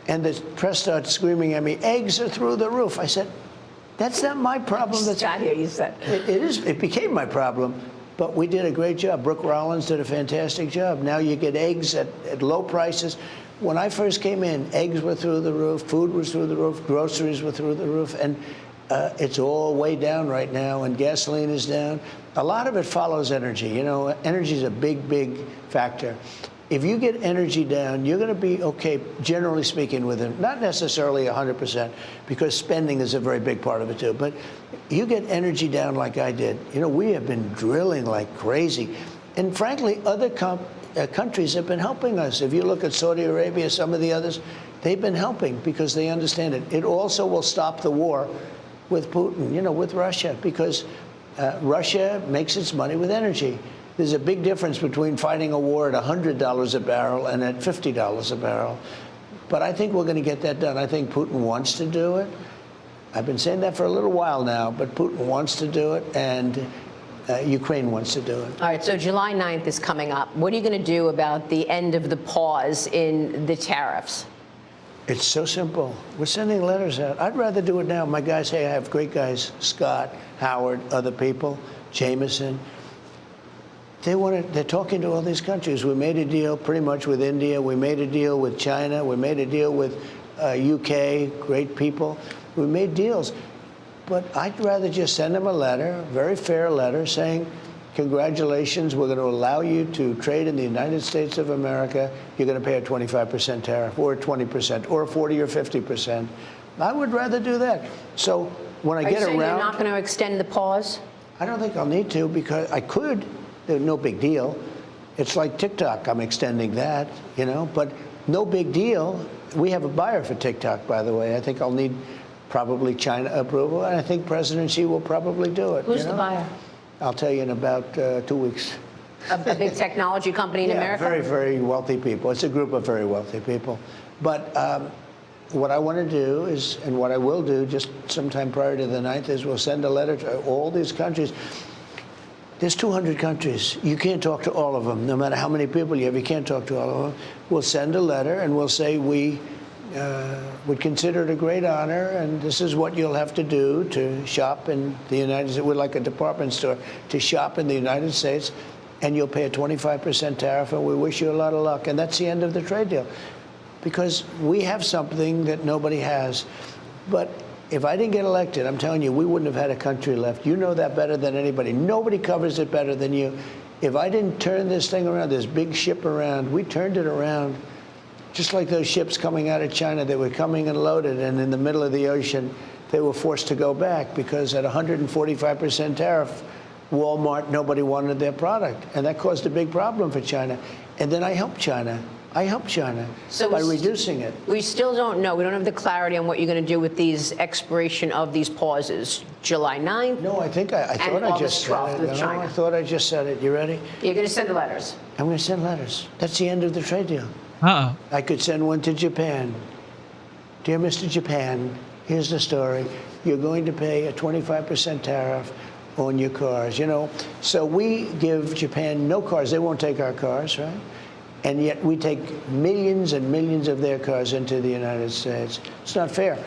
and the press started screaming at me, eggs are through the roof. I said, that's not my problem. That's I hear you said. It became my problem. But we did a great job. Brooke Rollins did a fantastic job. Now you get eggs at low prices. When I first came in, eggs were through the roof, food was through the roof, groceries were through the roof, and it's all way down right now, and gasoline is down. A lot of it follows energy. You know, energy is a big, big factor. If you get energy down, you're going to be okay, generally speaking, with it. Not necessarily 100%, because spending is a very big part of it, too. But you get energy down like I did. You know, we have been drilling like crazy. And frankly, other countries have been helping us. If you look at Saudi Arabia, some of the others, they've been helping because they understand it. It also will stop the war with Putin, you know, with Russia, because Russia makes its money with energy. There's a big difference between fighting a war at $100 a barrel and at $50 a barrel. But I think we're going to get that done. I think Putin wants to do it. I've been saying that for a little while now, but Putin wants to do it, and Ukraine wants to do it. All right, so July 9th is coming up. What are you going to do about the end of the pause in the tariffs? It's so simple. We're sending letters out. I'd rather do it now. My guys, hey, I have great guys, Scott, Howard, other people, Jameson. They're talking to all these countries. We made a deal pretty much with India. We made a deal with China. We made a deal with UK, great people. We made deals. But I'd rather just send them a letter, a very fair letter, saying, congratulations, we're going to allow you to trade in the United States of America. You're going to pay a 25% tariff, or a 20%, or a 40 or 50%. I would rather do that. So when I get around... You're not going to extend the pause? I don't think I'll need to, because I could. There's no big deal. It's like TikTok. I'm extending that, you know, but no big deal. We have a buyer for TikTok, by the way. I think I'll need probably China approval, and I think President Xi will probably do it. Who's the buyer? I'll tell you in about 2 weeks. A big technology company in America? Very, very wealthy people. It's a group of very wealthy people. But what I want to do is, and what I will do just sometime prior to the 9th, is we'll send a letter to all these countries. There's 200 countries. You can't talk to all of them. No matter how many people you have, you can't talk to all of them. We'll send a letter, and we'll say we would consider it a great honor, and this is what you'll have to do to shop in the United States. We're like a department store, to shop in the United States, and you'll pay a 25% tariff, and we wish you a lot of luck. And that's the end of the trade deal, because we have something that nobody has. But if I didn't get elected, I'm telling you, we wouldn't have had a country left. You know that better than anybody. Nobody covers it better than you. If I didn't turn this thing around, this big ship around, we turned it around. Just like those ships coming out of China, they were coming and loaded, and in the middle of the ocean, they were forced to go back because at 145% tariff, Walmart, nobody wanted their product. And that caused a big problem for China. And then I helped China. I help China So by we- reducing it. We still don't know. We don't have the clarity on what you're going to do with these expiration of these pauses. July 9th. No, I think I thought I just said it. with No, China. I thought I just said it. You ready? You're going to send the letters. I'm going to send letters. That's the end of the trade deal. Uh-oh. I could send one to Japan. Dear Mr. Japan, here's the story. You're going to pay a 25% tariff on your cars. You know, so we give Japan no cars. They won't take our cars, right? And yet we take millions and millions of their cars into the United States. It's not fair.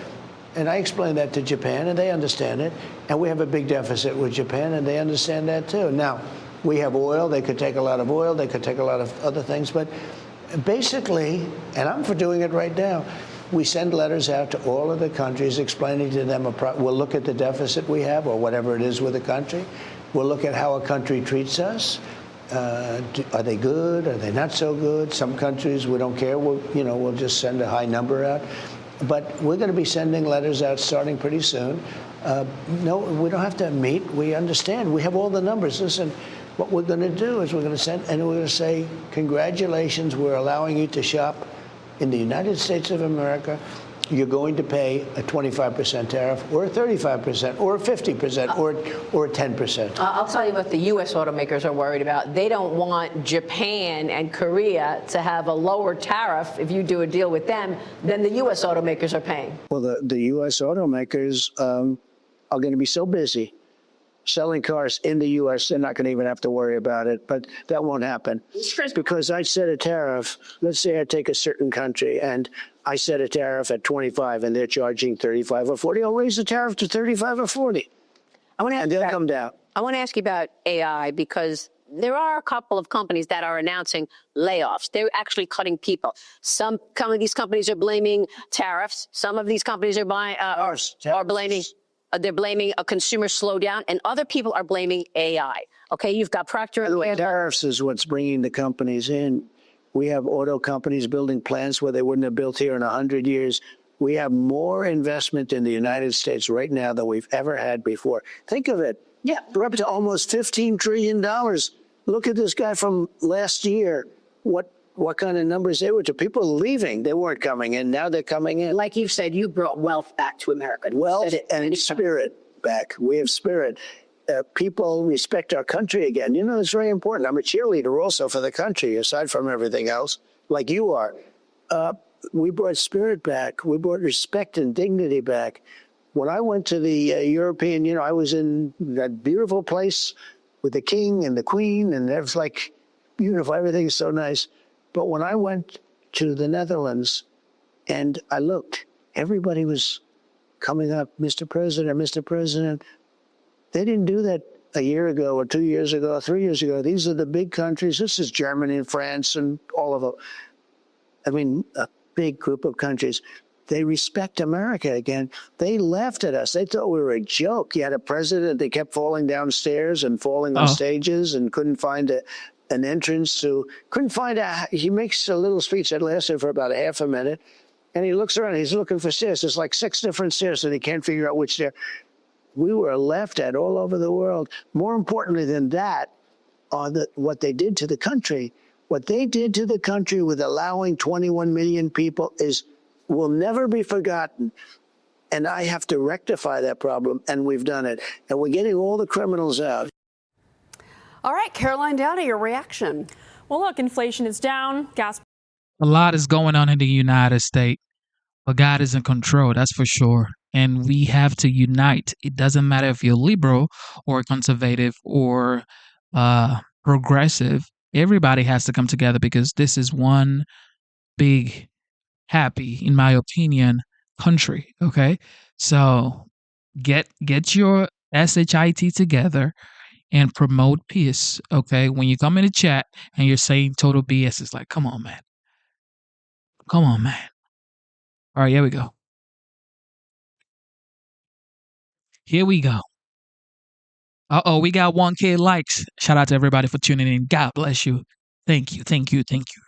And I explained that to Japan, and they understand it. And we have a big deficit with Japan, and they understand that too. Now, we have oil. They could take a lot of oil. They could take a lot of other things. But basically, and I'm for doing it right now, we send letters out to all of the countries explaining to them, we'll look at the deficit we have or whatever it is with the country. We'll look at how a country treats us. Are they good? Are they not so good? Some countries, we don't care. We'll just send a high number out. But we're going to be sending letters out starting pretty soon. No, we don't have to meet. We understand. We have all the numbers. Listen, what we're going to do is we're going to send, and we're going to say, congratulations, we're allowing you to shop in the United States of America. You're going to pay a 25% tariff, or a 35%, or a 50%, or a 10%. I'll tell you what the U.S. automakers are worried about. They don't want Japan and Korea to have a lower tariff if you do a deal with them than the U.S. automakers are paying. Well, the U.S. automakers are going to be so busy selling cars in the U.S., they're not going to even have to worry about it. But that won't happen. Because I set a tariff. Let's say I take a certain country, and I set a tariff at 25, and they're charging 35 or 40. I'll raise the tariff to 35 or 40. And they'll come down. I want to ask you about AI, because there are a couple of companies that are announcing layoffs. They're actually cutting people. Some of these companies are blaming tariffs. Some of these companies are blaming a consumer slowdown, and other people are blaming AI. Okay, you've got Procter & Gamble. Tariffs is what's bringing the companies in. We have auto companies building plants where they wouldn't have built here in 100 years. We have more investment in the United States right now than we've ever had before. Think of it. Yeah, we're up to almost $15 trillion. Look at this guy from last year. What kind of numbers they were to people leaving? They weren't coming in. Now they're coming in. Like you've said, you brought wealth back to America. Wealth and spirit back. We have spirit. People respect our country again. You know, it's very important. I'm a cheerleader also for the country, aside from everything else, like you are. We brought spirit back. We brought respect and dignity back. When I went to the European, I was in that beautiful place with the king and the queen, and it was like beautiful. Everything is so nice. But when I went to the Netherlands and I looked, everybody was coming up, Mr. President, Mr. President. They didn't do that a year ago or 2 years ago or 3 years ago. These are the big countries. This is Germany and France and all of them. I mean, a big group of countries. They respect America again. They laughed at us. They thought we were a joke. You had a president that kept falling downstairs and falling on stages and couldn't find an entrance to, he makes a little speech that lasted for about a half a minute. And he looks around, he's looking for stairs. There's like 6 different stairs, and he can't figure out which stair. We were laughed at all over the world. More importantly than that, what they did to the country. What they did to the country with allowing 21 million people will never be forgotten. And I have to rectify that problem, and we've done it. And we're getting all the criminals out. All right, Caroline Downey, your reaction. Well, look, inflation is down. Gas. A lot is going on in the United States, but God is in control, that's for sure. And we have to unite. It doesn't matter if you're liberal or conservative or progressive. Everybody has to come together because this is one big, happy, in my opinion, country. Okay, so get your SHIT together and promote peace. Okay, when you come in the chat and you're saying total BS, it's like, come on, man. Come on, man. All right, here we go. Here we go. Uh-oh, we got 1K likes. Shout out to everybody for tuning in. God bless you. Thank you, thank you, thank you.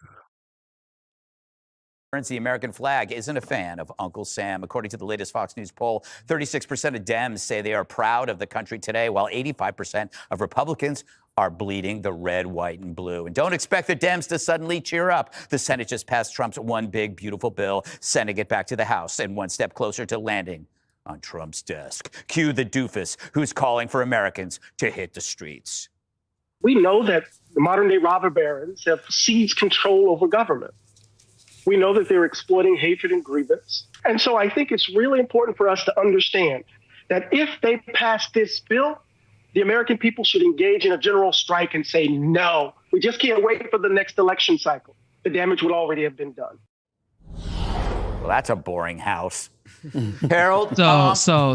The American flag isn't a fan of Uncle Sam. According to the latest Fox News poll, 36% of Dems say they are proud of the country today, while 85% of Republicans are bleeding the red, white, and blue. And don't expect the Dems to suddenly cheer up. The Senate just passed Trump's one big, beautiful bill, sending it back to the House and one step closer to landing on Trump's desk. Cue the doofus who's calling for Americans to hit the streets. We know that the modern-day robber barons have seized control over government. We know that they're exploiting hatred and grievance. And so I think it's really important for us to understand that if they pass this bill, the American people should engage in a general strike and say, no, we just can't wait for the next election cycle. The damage would already have been done. Well, that's a boring house. Harold? So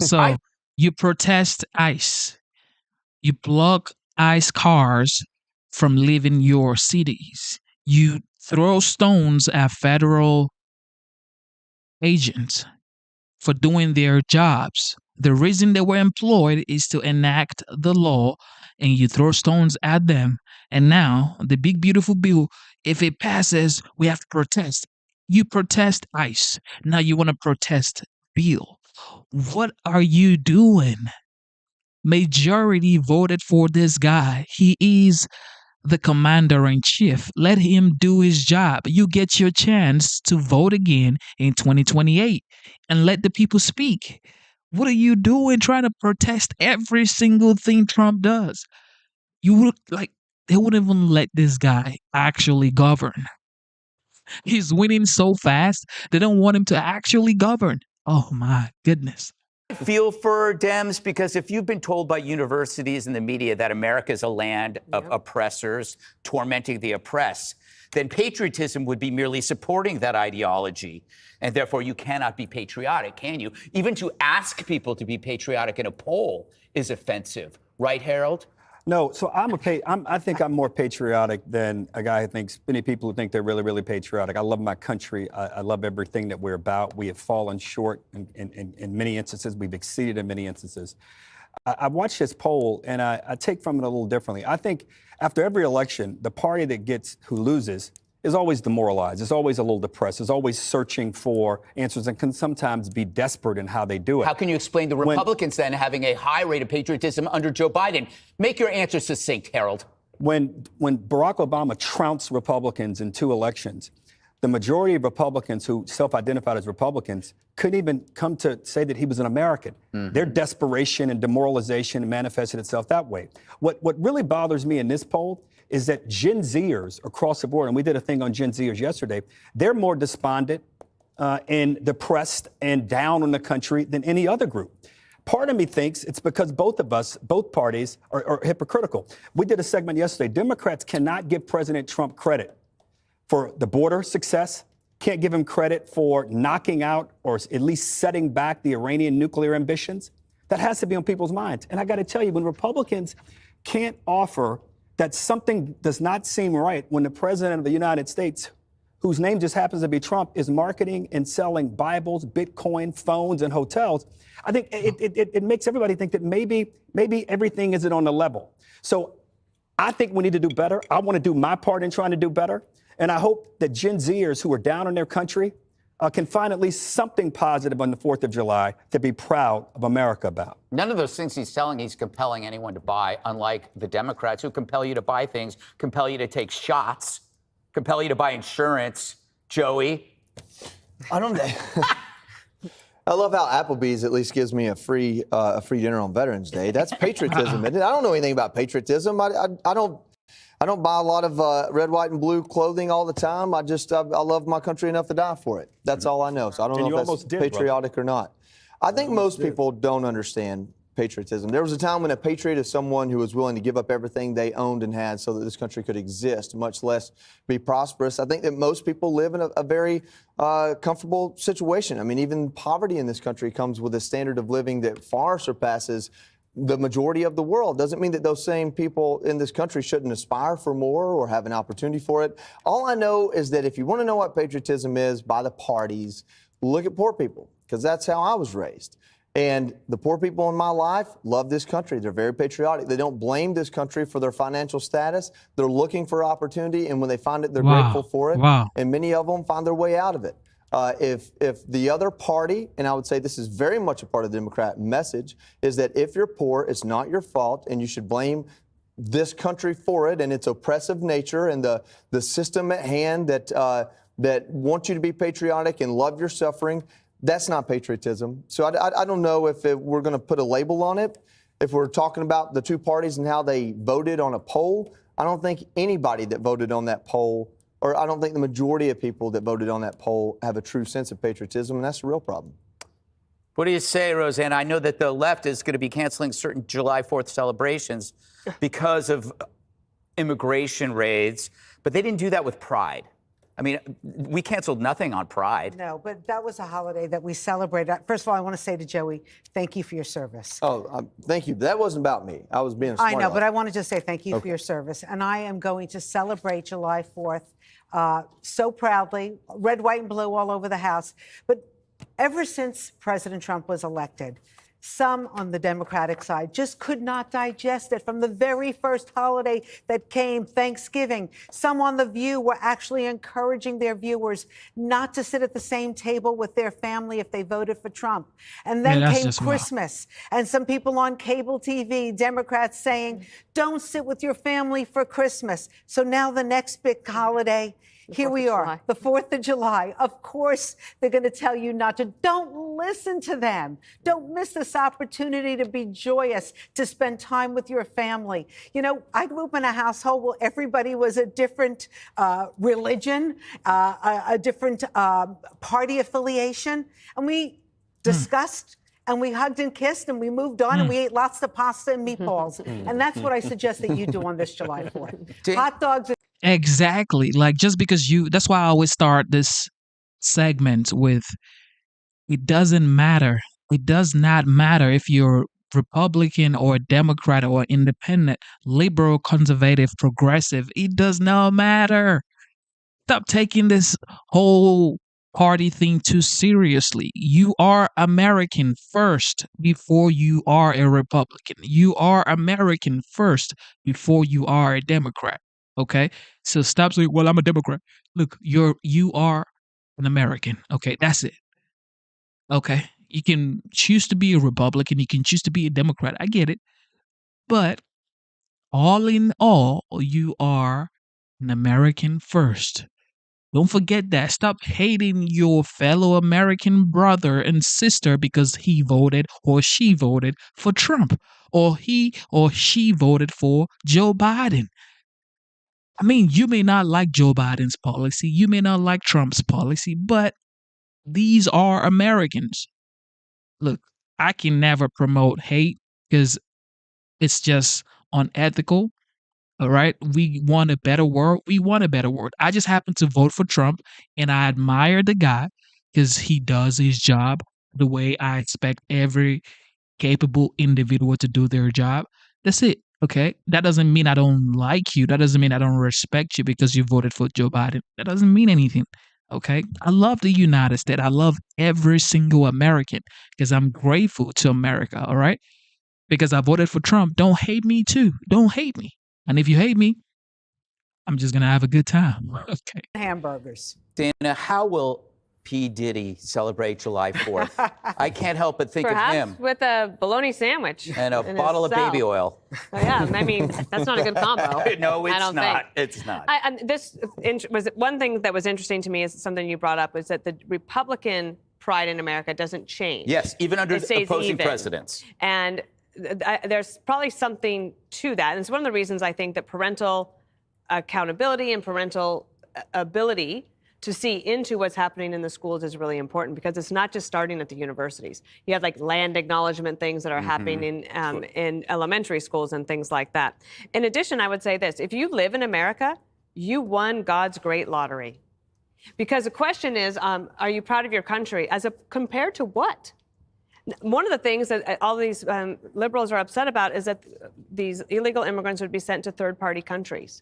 you protest ICE. You block ICE cars from leaving your cities. You throw stones at federal agents for doing their jobs. The reason they were employed is to enact the law, and you throw stones at them. And now, the big, beautiful bill, if it passes, we have to protest. You protest ICE. Now you want to protest bill. What are you doing? Majority voted for this guy. He is the commander-in-chief. Let him do his job. You get your chance to vote again in 2028 and let the people speak. What are you doing trying to protest every single thing Trump does? You would they wouldn't even let this guy actually govern. He's winning so fast, they don't want him to actually govern. Oh my goodness. Feel for Dems, because if you've been told by universities and the media that America is a land of oppressors tormenting the oppressed, then patriotism would be merely supporting that ideology. And therefore, you cannot be patriotic, can you? Even to ask people to be patriotic in a poll is offensive. Right, Harold? No, so I think I'm more patriotic than a guy who thinks, many people who think they're really, really patriotic. I love my country. I love everything that we're about. We have fallen short in many instances. We've exceeded in many instances. I watched this poll, and I take from it a little differently. I think after every election, the party who loses is always demoralized. It's always a little depressed. It's always searching for answers and can sometimes be desperate in how they do it. How can you explain the Republicans then having a high rate of patriotism under Joe Biden? Make your answer succinct, Harold. When Barack Obama trounced Republicans in 2 elections, the majority of Republicans who self-identified as Republicans couldn't even come to say that he was an American. Mm-hmm. Their desperation and demoralization manifested itself that way. What really bothers me in this poll is that Gen Zers across the board, and we did a thing on Gen Zers yesterday, they're more despondent and depressed and down on the country than any other group. Part of me thinks it's because both parties are hypocritical. We did a segment yesterday. Democrats cannot give President Trump credit for the border success, can't give him credit for knocking out or at least setting back the Iranian nuclear ambitions. That has to be on people's minds. And I got to tell you, when Republicans can't offer that something does not seem right when the president of the United States, whose name just happens to be Trump, is marketing and selling Bibles, Bitcoin, phones, and hotels, I think it makes everybody think that maybe everything isn't on the level. So I think we need to do better. I want to do my part in trying to do better. And I hope that Gen Zers who are down in their country can find at least something positive on the 4th of July to be proud of America about. None of those things he's selling, he's compelling anyone to buy, unlike the Democrats who compel you to buy things, compel you to take shots, compel you to buy insurance. Joey? I don't know. I love how Applebee's at least gives me a free dinner on Veterans Day. That's patriotism, isn't it? I don't know anything about patriotism. I don't buy a lot of red, white, and blue clothing all the time. I love my country enough to die for it. That's all I know. So I don't know if that's patriotic or not. I think most people don't understand patriotism. There was a time when a patriot is someone who was willing to give up everything they owned and had so that this country could exist, much less be prosperous. I think that most people live in a very comfortable situation. I mean, even poverty in this country comes with a standard of living that far surpasses the majority of the world. Doesn't mean that those same people in this country shouldn't aspire for more or have an opportunity for it. All I know is that if you want to know what patriotism is by the parties, look at poor people, because that's how I was raised. And the poor people in my life love this country. They're very patriotic. They don't blame this country for their financial status. They're looking for opportunity, and when they find it, they're grateful for it. And many of them find their way out of it. If the other party, and I would say this is very much a part of the Democrat message, is that if you're poor, it's not your fault, and you should blame this country for it and its oppressive nature and the system at hand that wants you to be patriotic and love your suffering, that's not patriotism. So I don't know if we're going to put a label on it. If we're talking about the two parties and how they voted on a poll, I don't think anybody that voted on that poll, or I don't think the majority of people that voted on that poll have a true sense of patriotism, and that's a real problem. What do you say, Roseanne? I know that the left is going to be canceling certain July 4th celebrations because of immigration raids, but they didn't do that with Pride. I mean, we canceled nothing on Pride. No, but that was a holiday that we celebrated. First of all, I want to say to Joey, thank you for your service. Oh, thank you. That wasn't about me. I was being smart. I know, but I want to just say thank you for your service. And I am going to celebrate July 4th so proudly, red, white, and blue all over the house. But ever since President Trump was elected, some on the Democratic side just could not digest it from the very first holiday that came, Thanksgiving. Some on The View were actually encouraging their viewers not to sit at the same table with their family if they voted for Trump. And then came Christmas. And some people on cable TV, Democrats saying, don't sit with your family for Christmas. So now the next big holiday, here we are, the 4th of July. Of course, they're going to tell you not to. Don't listen to them. Don't miss this opportunity to be joyous, to spend time with your family. You know, I grew up in a household where everybody was a different religion, a different party affiliation. And we discussed and we hugged and kissed and we moved on and we ate lots of pasta and meatballs. And that's what I suggest that you do on this July 4th. Hot dogs. Exactly. Like, just because that's why I always start this segment with, it doesn't matter. It does not matter if you're Republican or Democrat or independent, liberal, conservative, progressive. It does not matter. Stop taking this whole party thing too seriously. You are American first before you are a Republican. You are American first before you are a Democrat. Okay, so stop saying, well, I'm a Democrat. Look, you are an American. Okay, that's it. Okay, you can choose to be a Republican. You can choose to be a Democrat. I get it. But all in all, you are an American first. Don't forget that. Stop hating your fellow American brother and sister because he voted or she voted for Trump, or he or she voted for Joe Biden. I mean, you may not like Joe Biden's policy, you may not like Trump's policy, but these are Americans. Look, I can never promote hate because it's just unethical. All right. We want a better world. We want a better world. I just happen to vote for Trump and I admire the guy because he does his job the way I expect every capable individual to do their job. That's it. Okay. That doesn't mean I don't like you. That doesn't mean I don't respect you because you voted for Joe Biden. That doesn't mean anything. Okay. I love the United States. I love every single American because I'm grateful to America. All right. Because I voted for Trump. Don't hate me too. Don't hate me. And if you hate me, I'm just going to have a good time. Okay. Hamburgers. Dana, how will P. Diddy celebrate July 4th? I can't help but think Perhaps of him. with a bologna sandwich. And a in bottle his of cell. baby oil. Oh, yeah, I mean, that's not a good combo. No, it's I don't not. think. It's not. This was one thing that was interesting to me is something you brought up was that the Republican pride in America doesn't change. Yes, even under It stays opposing even. presidents. And there's probably something to that. And it's one of the reasons I think that parental accountability and parental ability to see into what's happening in the schools is really important because it's not just starting at the universities. You have like land acknowledgement things that are happening in elementary schools and things like that. In addition, I would say this, if you live in America, you won God's great lottery. Because the question is, are you proud of your country compared to what? One of the things that all these liberals are upset about is that these illegal immigrants would be sent to third-party countries.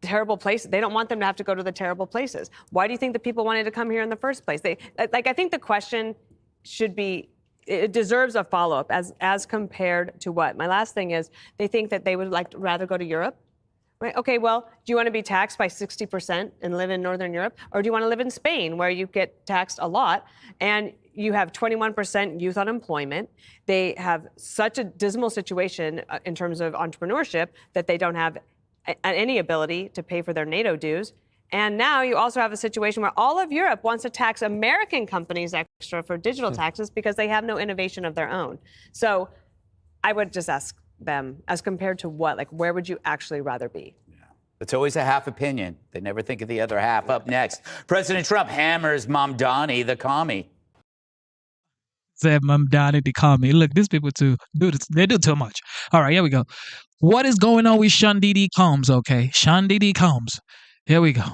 Terrible places. They don't want them to have to go to the terrible places. Why do you think that people wanted to come here in the first place? I think the question should be, it deserves a follow-up as compared to what? My last thing is, they think that they would rather go to Europe. Right. Okay, well, do you want to be taxed by 60% and live in Northern Europe? Or do you want to live in Spain where you get taxed a lot and you have 21% youth unemployment? They have such a dismal situation in terms of entrepreneurship that they don't have any ability to pay for their NATO dues. And now you also have a situation where all of Europe wants to tax American companies extra for digital taxes because they have no innovation of their own. So I would just ask them, as compared to what? Like, where would you actually rather be? It's always a half opinion. They never think of the other half. Up next, President Trump hammers Mamdani, the commie. Said Mamdani the commie. Look, these people too do this. They do too much. All right, here we go. What is going on with Sean Diddy Combs? Okay, Sean Diddy Combs. Here we go.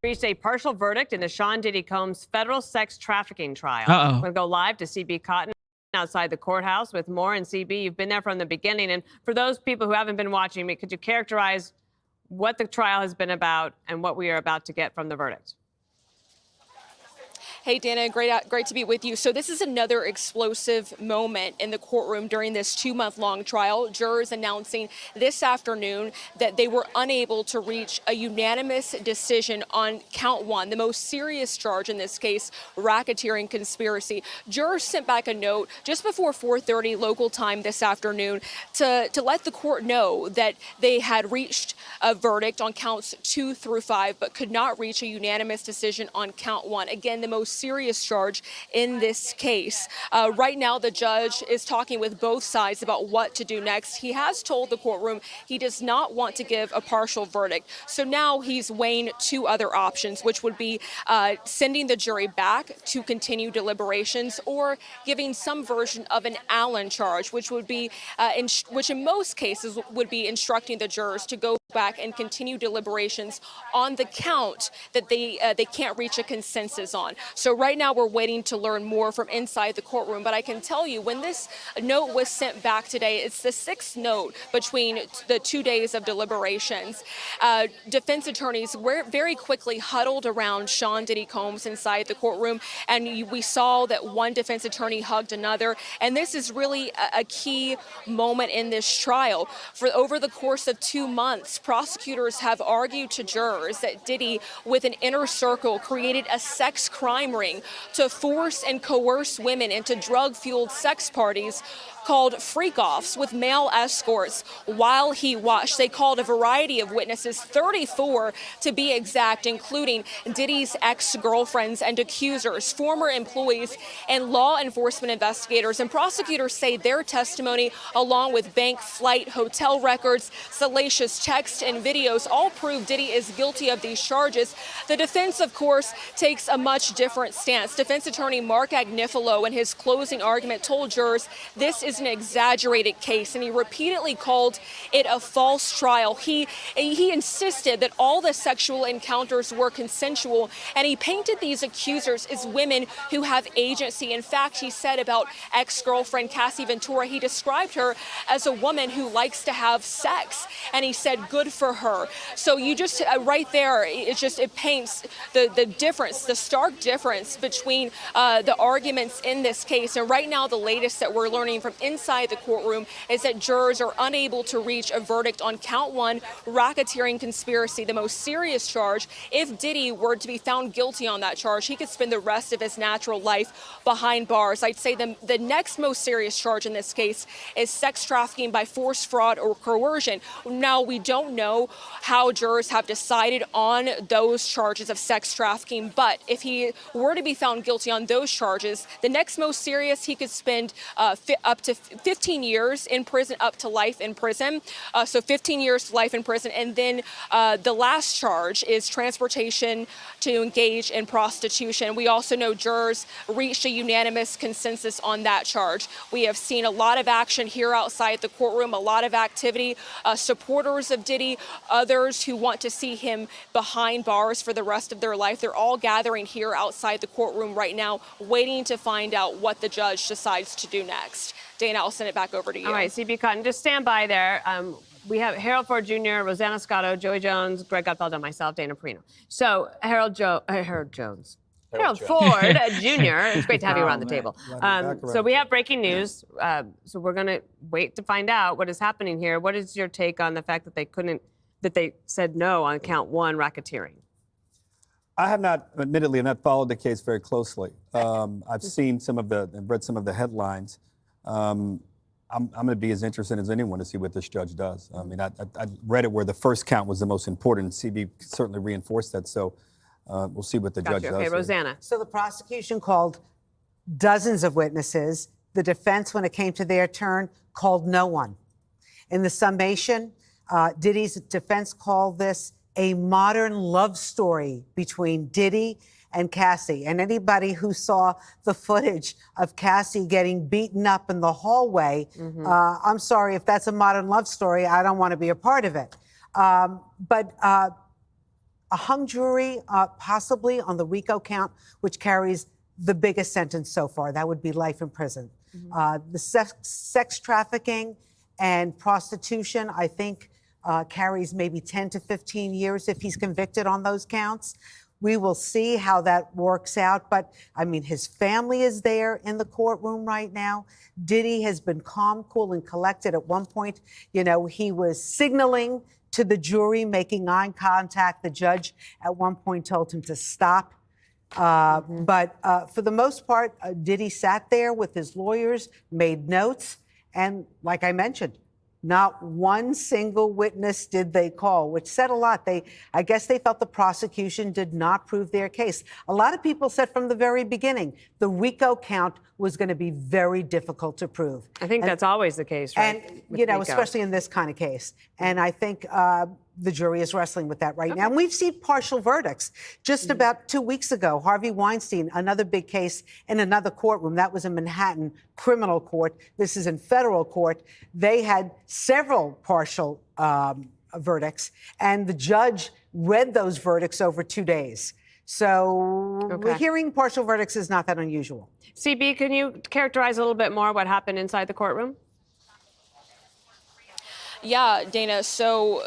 Reached a partial verdict in the Sean Diddy Combs federal sex trafficking trial. Uh-oh. We're going to go live to CB Cotton outside the courthouse with more. And CB, you've been there from the beginning. And for those people who haven't been watching me, could you characterize what the trial has been about and what we are about to get from the verdict? Hey, Dana, great to be with you. So this is another explosive moment in the courtroom during this 2-month-long trial. Jurors announcing this afternoon that they were unable to reach a unanimous decision on count 1, the most serious charge in this case, racketeering conspiracy. Jurors sent back a note just before 4:30 local time this afternoon to let the court know that they had reached a verdict on counts 2 through 5, but could not reach a unanimous decision on count 1. Again, the most serious charge in this case. Right now, the judge is talking with both sides about what to do next. He has told the courtroom he does not want to give a partial verdict. So now he's weighing 2 other options, which would be sending the jury back to continue deliberations or giving some version of an Allen charge, which would be, which in most cases would be instructing the jurors to go back and continue deliberations on the count that they can't reach a consensus on. So right now we're waiting to learn more from inside the courtroom. But I can tell you, when this note was sent back today, it's the 6th note between the 2 days of deliberations. Defense attorneys were very quickly huddled around Sean Diddy Combs inside the courtroom, and we saw that one defense attorney hugged another. And this is really a key moment in this trial. For over the course of 2 months, prosecutors have argued to jurors that Diddy, with an inner circle, created a sex crime ring to force and coerce women into drug-fueled sex parties called freak-offs with male escorts while he watched. They called a variety of witnesses, 34 to be exact, including Diddy's ex-girlfriends and accusers, former employees, and law enforcement investigators. And prosecutors say their testimony, along with bank, flight, hotel records, salacious texts, and videos, all prove Diddy is guilty of these charges. The defense, of course, takes a much different stance. Defense attorney Mark Agnifilo, in his closing argument, told jurors this is an exaggerated case, and he repeatedly called it a false trial. He insisted that all the sexual encounters were consensual, and he painted these accusers as women who have agency. In fact, he said about ex-girlfriend Cassie Ventura, he described her as a woman who likes to have sex, and he said good for her. So you just right there, it paints the difference, the stark difference between the arguments in this case. And right now, the latest that we're learning from inside the courtroom is that jurors are unable to reach a verdict on count 1, racketeering conspiracy, the most serious charge. If Diddy were to be found guilty on that charge, he could spend the rest of his natural life behind bars. I'd say the next most serious charge in this case is sex trafficking by force, fraud, or coercion. Now, we don't know how jurors have decided on those charges of sex trafficking, but if he were to be found guilty on those charges, the next most serious, he could spend up to 15 years in prison, up to life in prison. So 15 years to life in prison. And then the last charge is transportation to engage in prostitution. We also know jurors reached a unanimous consensus on that charge. We have seen a lot of action here outside the courtroom, a lot of activity. Supporters of Diddy, others who want to see him behind bars for the rest of their life, they're all gathering here outside the courtroom right now, waiting to find out what the judge decides to do next. Dana, I'll send it back over to you. All right, CB Cotton, just stand by there. We have Harold Ford Jr., Rosanna Scotto, Joey Jones, Greg Gutfeld, and myself, Dana Perino. So Harold Ford Jr., it's great to have you around the table. So we have breaking news. So we're going to wait to find out what is happening here. What is your take on the fact that they couldn't that they said no on count 1, racketeering? I have not, admittedly, I've not followed the case very closely. I've seen read some of the headlines. I'm going to be as interested as anyone to see what this judge does. I mean, I read it where the first count was the most important. CB certainly reinforced that. So we'll see what the judge does. Okay, here. Rosanna. So the prosecution called dozens of witnesses. The defense, when it came to their turn, called no one. In the summation, Diddy's defense called this a modern love story between Diddy and Cassie. And anybody who saw the footage of Cassie getting beaten up in the hallway, I'm sorry, if that's a modern love story, I don't want to be a part of it. But a hung jury, possibly on the RICO count, which carries the biggest sentence so far. That would be life in prison. The sex trafficking and prostitution, I think, carries maybe 10 to 15 years if he's convicted on those counts. We will see how that works out. But, I mean, his family is there in the courtroom right now. Diddy has been calm, cool, and collected. At one point, you know, he was signaling to the jury, making eye contact. The judge at one point told him to stop. But for the most part, Diddy sat there with his lawyers, made notes, and like I mentioned, not one single witness did they call, which said a lot. I guess they felt the prosecution did not prove their case. A lot of people said from the very beginning, the RICO count was going to be very difficult to prove. I think that's always the case, right? And, with you know, RICO. especially in this kind of case. And I think the jury is wrestling with that right now. And we've seen partial verdicts. Just about 2 weeks ago, Harvey Weinstein, another big case in another courtroom. That was in Manhattan criminal court. This is in federal court. They had several partial verdicts, and the judge read those verdicts over 2 days. So hearing partial verdicts is not that unusual. CB, can you characterize a little bit more what happened inside the courtroom? Yeah, Dana. So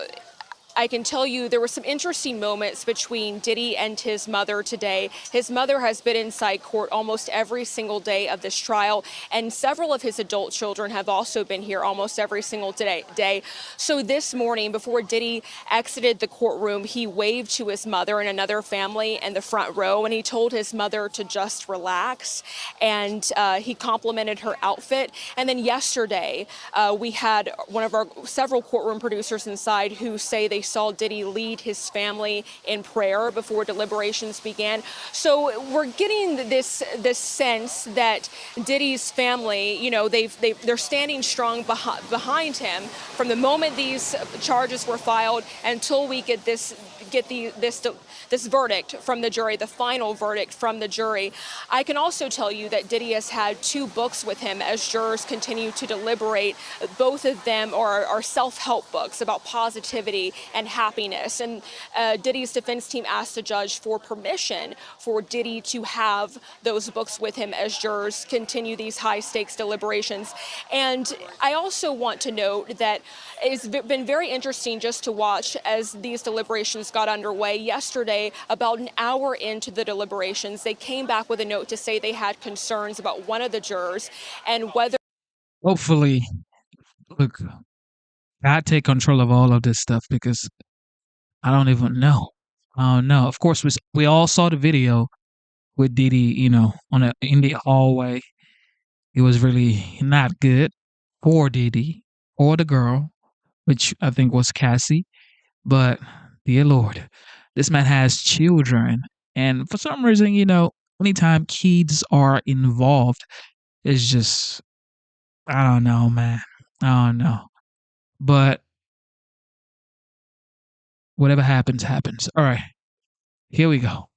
I can tell you there were some interesting moments between Diddy and his mother today. His mother has been inside court almost every single day of this trial, and several of his adult children have also been here almost every single day. So this morning, before Diddy exited the courtroom, he waved to his mother and another family in the front row, and he told his mother to just relax, and he complimented her outfit. And then yesterday, we had one of our several courtroom producers inside who say they saw Diddy lead his family in prayer before deliberations began. So we're getting this sense that Diddy's family, you know, they're standing strong behind him from the moment these charges were filed until we get this verdict from the jury, the final verdict from the jury. I can also tell you that Diddy has had 2 books with him as jurors continue to deliberate. Both of them are self-help books about positivity and happiness. And Diddy's defense team asked the judge for permission for Diddy to have those books with him as jurors continue these high-stakes deliberations. And I also want to note that it's been very interesting just to watch as these deliberations got underway. Yesterday, about an hour into the deliberations, they came back with a note to say they had concerns about one of the jurors and whether... Hopefully, look, God take control of all of this stuff because I don't even know. I don't know. Of course, we all saw the video with Diddy, you know, in the hallway. It was really not good for Diddy or the girl, which I think was Cassie. But, dear Lord, this man has children. And for some reason, you know, anytime kids are involved, it's just, I don't know, man. I don't know. But whatever happens, happens. All right, here we go.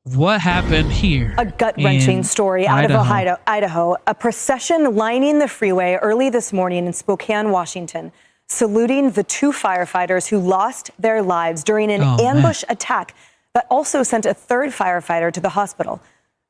What happened here? A gut-wrenching in story out of Idaho. A procession lining the freeway early this morning in Spokane, Washington, saluting the 2 firefighters who lost their lives during an ambush attack that also sent a 3rd firefighter to the hospital.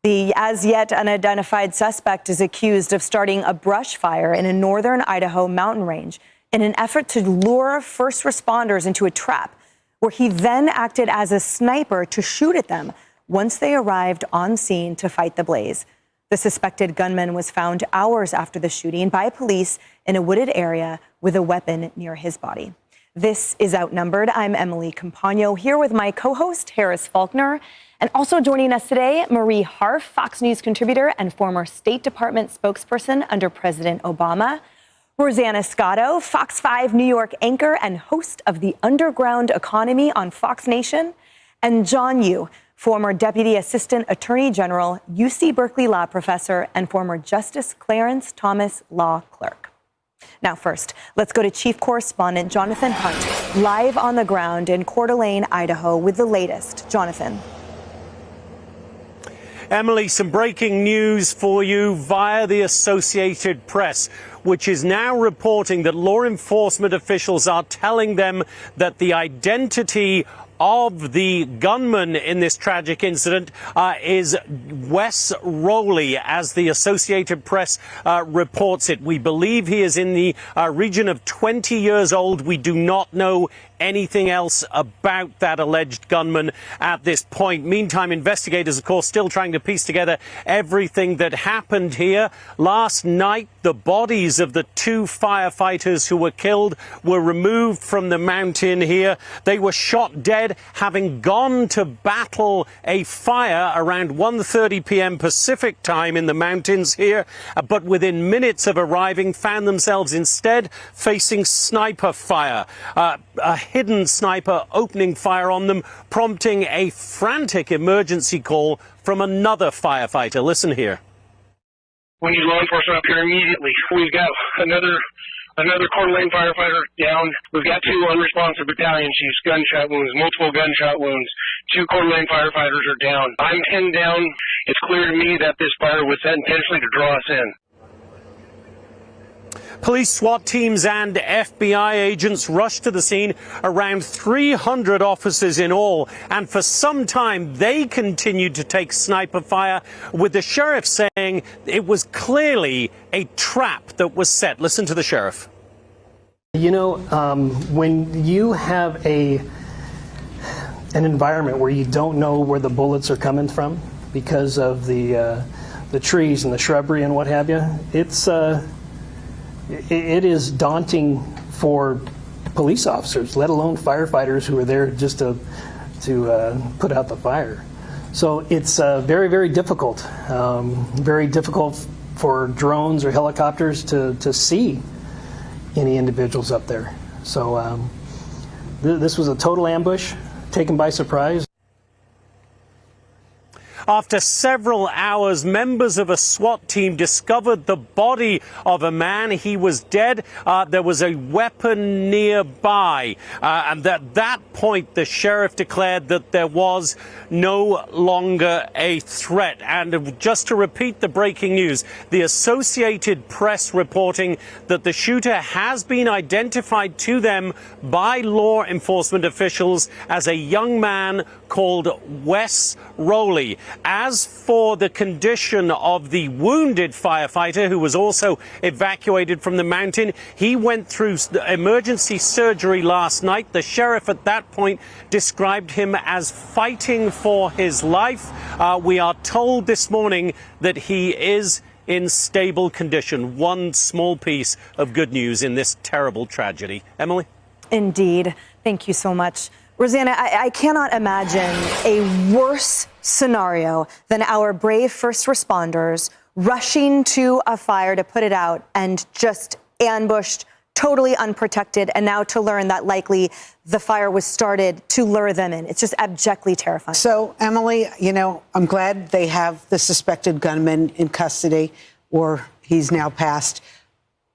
The as-yet unidentified suspect is accused of starting a brush fire in a northern Idaho mountain range in an effort to lure first responders into a trap, where he then acted as a sniper to shoot at them once they arrived on scene to fight the blaze. The suspected gunman was found hours after the shooting by police in a wooded area with a weapon near his body. This is Outnumbered. I'm Emily Campagno here with my co-host, Harris Faulkner. And also joining us today, Marie Harf, Fox News contributor and former State Department spokesperson under President Obama. Rosanna Scotto, Fox 5 New York anchor and host of The Underground Economy on Fox Nation. And John Yoo, former Deputy Assistant Attorney General, UC Berkeley Law Professor, and former Justice Clarence Thomas Law Clerk. Now first, let's go to Chief Correspondent Jonathan Hunt, live on the ground in Coeur d'Alene, Idaho, with the latest. Jonathan. Emily, some breaking news for you via the Associated Press, which is now reporting that law enforcement officials are telling them that the identity of the gunman in this tragic incident is Wes Rowley, as the Associated Press reports it. We believe he is in the region of 20 years old. We do not know anything else about that alleged gunman at this point. Meantime, investigators, of course, still trying to piece together everything that happened here. Last night, the bodies of the two firefighters who were killed were removed from the mountain here. They were shot dead, having gone to battle a fire around 1:30 p.m. Pacific time in the mountains here, but within minutes of arriving, found themselves instead facing sniper fire. A hidden sniper opening fire on them, prompting a frantic emergency call from another firefighter. Listen here. We need law enforcement up here immediately. We've got another Coeur d'Alene firefighter down. We've got two unresponsive battalion chiefs, gunshot wounds, multiple gunshot wounds. Two Coeur d'Alene firefighters are down. I'm pinned down. It's clear to me that this fire was set intentionally to draw us in. Police, SWAT teams and FBI agents rushed to the scene, around 300 officers in all, and for some time they continued to take sniper fire, with the sheriff saying it was clearly a trap that was set. Listen to the sheriff. You know, when you have an environment where you don't know where the bullets are coming from because of the trees and the shrubbery and what have you, it is daunting for police officers, let alone firefighters who are there just to put out the fire. So it's very, very difficult. Very difficult for drones or helicopters to see any individuals up there. So this was a total ambush, taken by surprise. After several hours, members of a SWAT team discovered the body of a man. He was dead. There was a weapon nearby. And at that point, the sheriff declared that there was no longer a threat. And just to repeat the breaking news, the Associated Press reporting that the shooter has been identified to them by law enforcement officials as a young man called Wes Rowley. As for the condition of the wounded firefighter who was also evacuated from the mountain, he went through emergency surgery last night. The sheriff at that point described him as fighting for his life. We are told this morning that he is in stable condition. One small piece of good news in this terrible tragedy. Emily? Indeed. Thank you so much. Rosanna, I cannot imagine a worse scenario than our brave first responders rushing to a fire to put it out and just ambushed, totally unprotected, and now to learn that likely the fire was started to lure them in. It's just abjectly terrifying. So, Emily, you know, I'm glad they have the suspected gunman in custody, or he's now passed.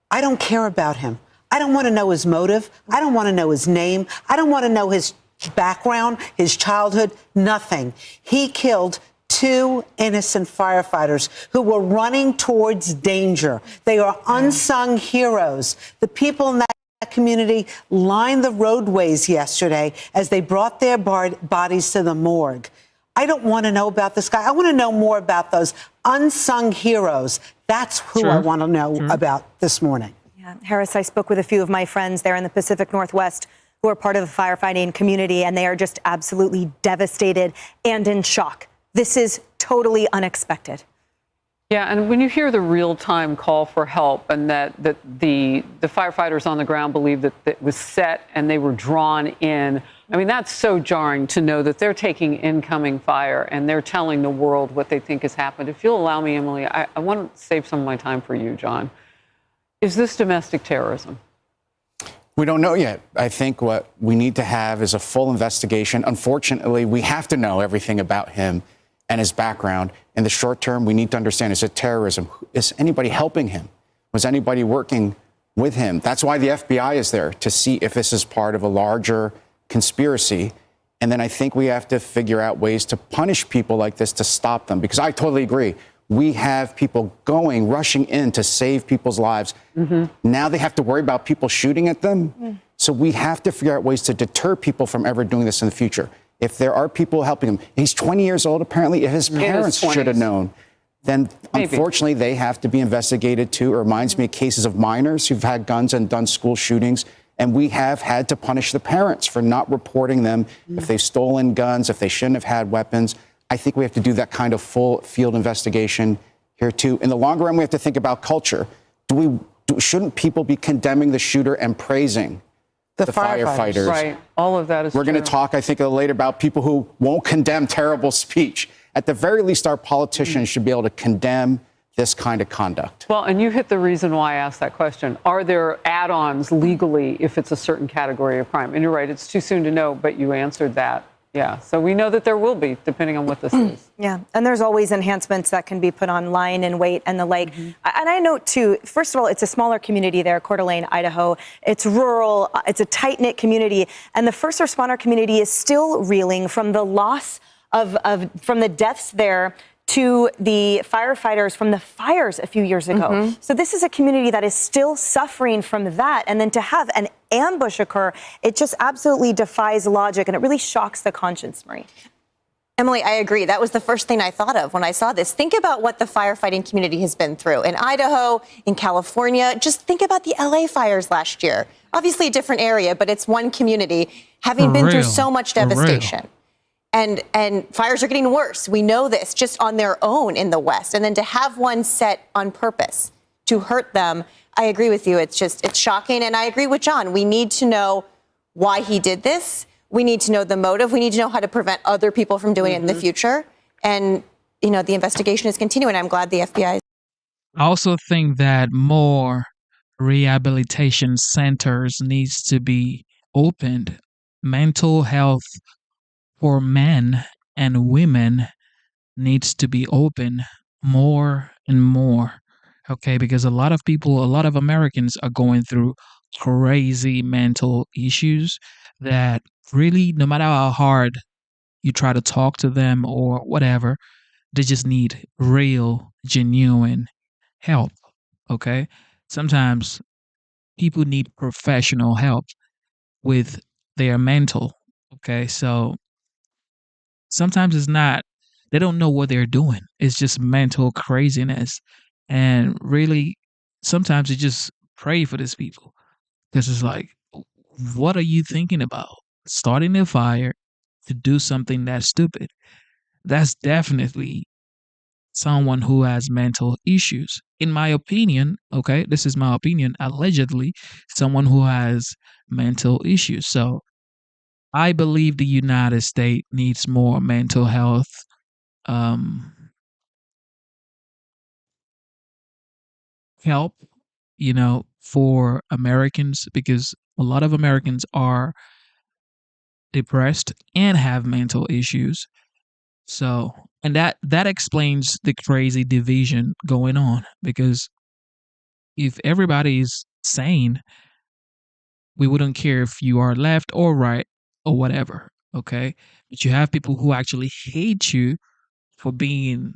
I don't care about him. I don't want to know his motive. I don't want to know his name. I don't want to know his background, his childhood, nothing. He killed two innocent firefighters who were running towards danger. They are unsung heroes. The people in that community lined the roadways yesterday as they brought their bodies to the morgue. I don't want to know about this guy. I want to know more about those unsung heroes. That's who I want to know about this morning. Yeah. Harris, I spoke with a few of my friends there in the Pacific Northwest who are part of the firefighting community, and they are just absolutely devastated and in shock. This is totally unexpected. Yeah, and when you hear the real-time call for help and that the firefighters on the ground believe that it was set and they were drawn in, I mean, that's so jarring to know that they're taking incoming fire and they're telling the world what they think has happened. If you'll allow me, Emily, I want to save some of my time for you, John. Is this domestic terrorism? We don't know yet. I think what we need to have is a full investigation. Unfortunately, we have to know everything about him and his background. In the short term, we need to understand, is it terrorism? Is anybody helping him? Was anybody working with him? That's why the FBI is there, to see if this is part of a larger conspiracy. And then I think we have to figure out ways to punish people like this, to stop them. Because I totally agree. We have people rushing in to save people's lives. Now they have to worry about people shooting at them. So we have to figure out ways to deter people from ever doing this in the future. If there are people helping him, he's 20 years old, apparently. If his parents should have known, then unfortunately they have to be investigated too. It reminds me of cases of minors who've had guns and done school shootings. And we have had to punish the parents for not reporting them if they've stolen guns, if they shouldn't have had weapons. I think we have to do that kind of full field investigation here too. In the long run, we have to think about culture. Shouldn't people be condemning the shooter and praising the firefighters? Right. All of that is We're going to talk, I think, later about people who won't condemn terrible speech. At the very least, our politicians should be able to condemn this kind of conduct. Well, and you hit the reason why I asked that question. Are there add-ons legally if it's a certain category of crime? And you're right, it's too soon to know, but you answered that. Yeah, so we know that there will be, depending on what this is. Yeah, and there's always enhancements that can be put on line and weight and the like. And I note, too, first of all, it's a smaller community there, Coeur d'Alene, Idaho. It's rural. It's a tight-knit community. And the first responder community is still reeling from the loss from the deaths there to the firefighters from the fires a few years ago. So this is a community that is still suffering from that. And then to have an ambush occur, it just absolutely defies logic, and it really shocks the conscience, Marie. Emily, I agree. That was the first thing I thought of when I saw this. Think about what the firefighting community has been through in Idaho, in California. Just think about the LA fires last year. Obviously a different area, but it's one community having been through so much devastation. And fires are getting worse. We know this just on their own in the West. And then to have one set on purpose to hurt them, I agree with you. It's shocking. And I agree with John. We need to know why he did this. We need to know the motive. We need to know how to prevent other people from doing it in the future. And, the investigation is continuing. I'm glad the FBI is. I also think that more rehabilitation centers needs to be opened. Mental health for men and women needs to be open more and more. Okay, because a lot of Americans are going through crazy mental issues that really, no matter how hard you try to talk to them or whatever, they just need real, genuine help. Okay, sometimes people need professional help with their mental. Okay, so sometimes they don't know what they're doing. It's just mental craziness. And really, sometimes you just pray for these people, because it's like, what are you thinking about? Starting a fire to do something that stupid. That's definitely someone who has mental issues. In my opinion, okay, this is my opinion, allegedly, someone who has mental issues. So I believe the United States needs more mental health help, for Americans, because a lot of Americans are depressed and have mental issues. So, and that explains the crazy division going on, because if everybody's sane, we wouldn't care if you are left or right or whatever, okay? But you have people who actually hate you for being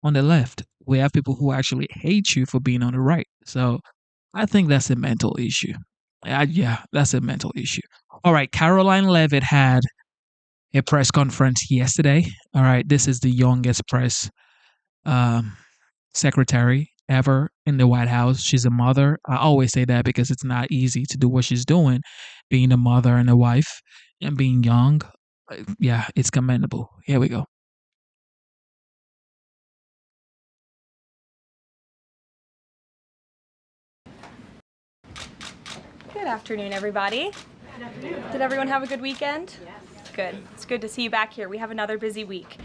on the left. We have people who actually hate you for being on the right. So I think that's a mental issue. Yeah, that's a mental issue. All right, Caroline Leavitt had a press conference yesterday. All right, this is the youngest press secretary ever in the White House. She's a mother. I always say that because it's not easy to do what she's doing, being a mother and a wife and being young. Yeah, it's commendable. Here we go. Good afternoon, everybody. Good afternoon. Did everyone have a good weekend? Yes. Good. It's good to see you back here. We have another busy week.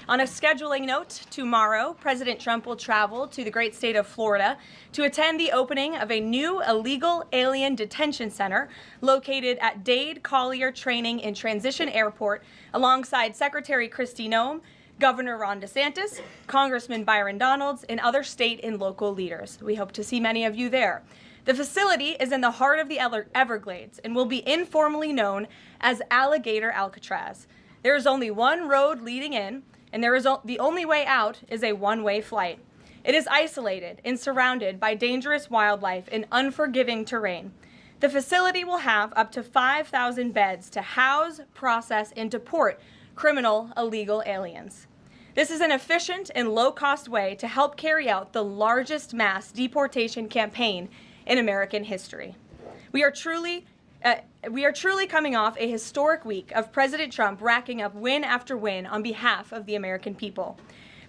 On a scheduling note, tomorrow, President Trump will travel to the great state of Florida to attend the opening of a new illegal alien detention center located at Dade Collier Training and Transition Airport alongside Secretary Kristi Noem, Governor Ron DeSantis, Congressman Byron Donalds, and other state and local leaders. We hope to see many of you there. The facility is in the heart of the Everglades and will be informally known as Alligator Alcatraz. There is only one road leading in, and the only way out is a one-way flight. It is isolated and surrounded by dangerous wildlife and unforgiving terrain. The facility will have up to 5,000 beds to house, process, and deport criminal illegal aliens. This is an efficient and low-cost way to help carry out the largest mass deportation campaign in American history. We are truly coming off a historic week of President Trump racking up win after win on behalf of the American people.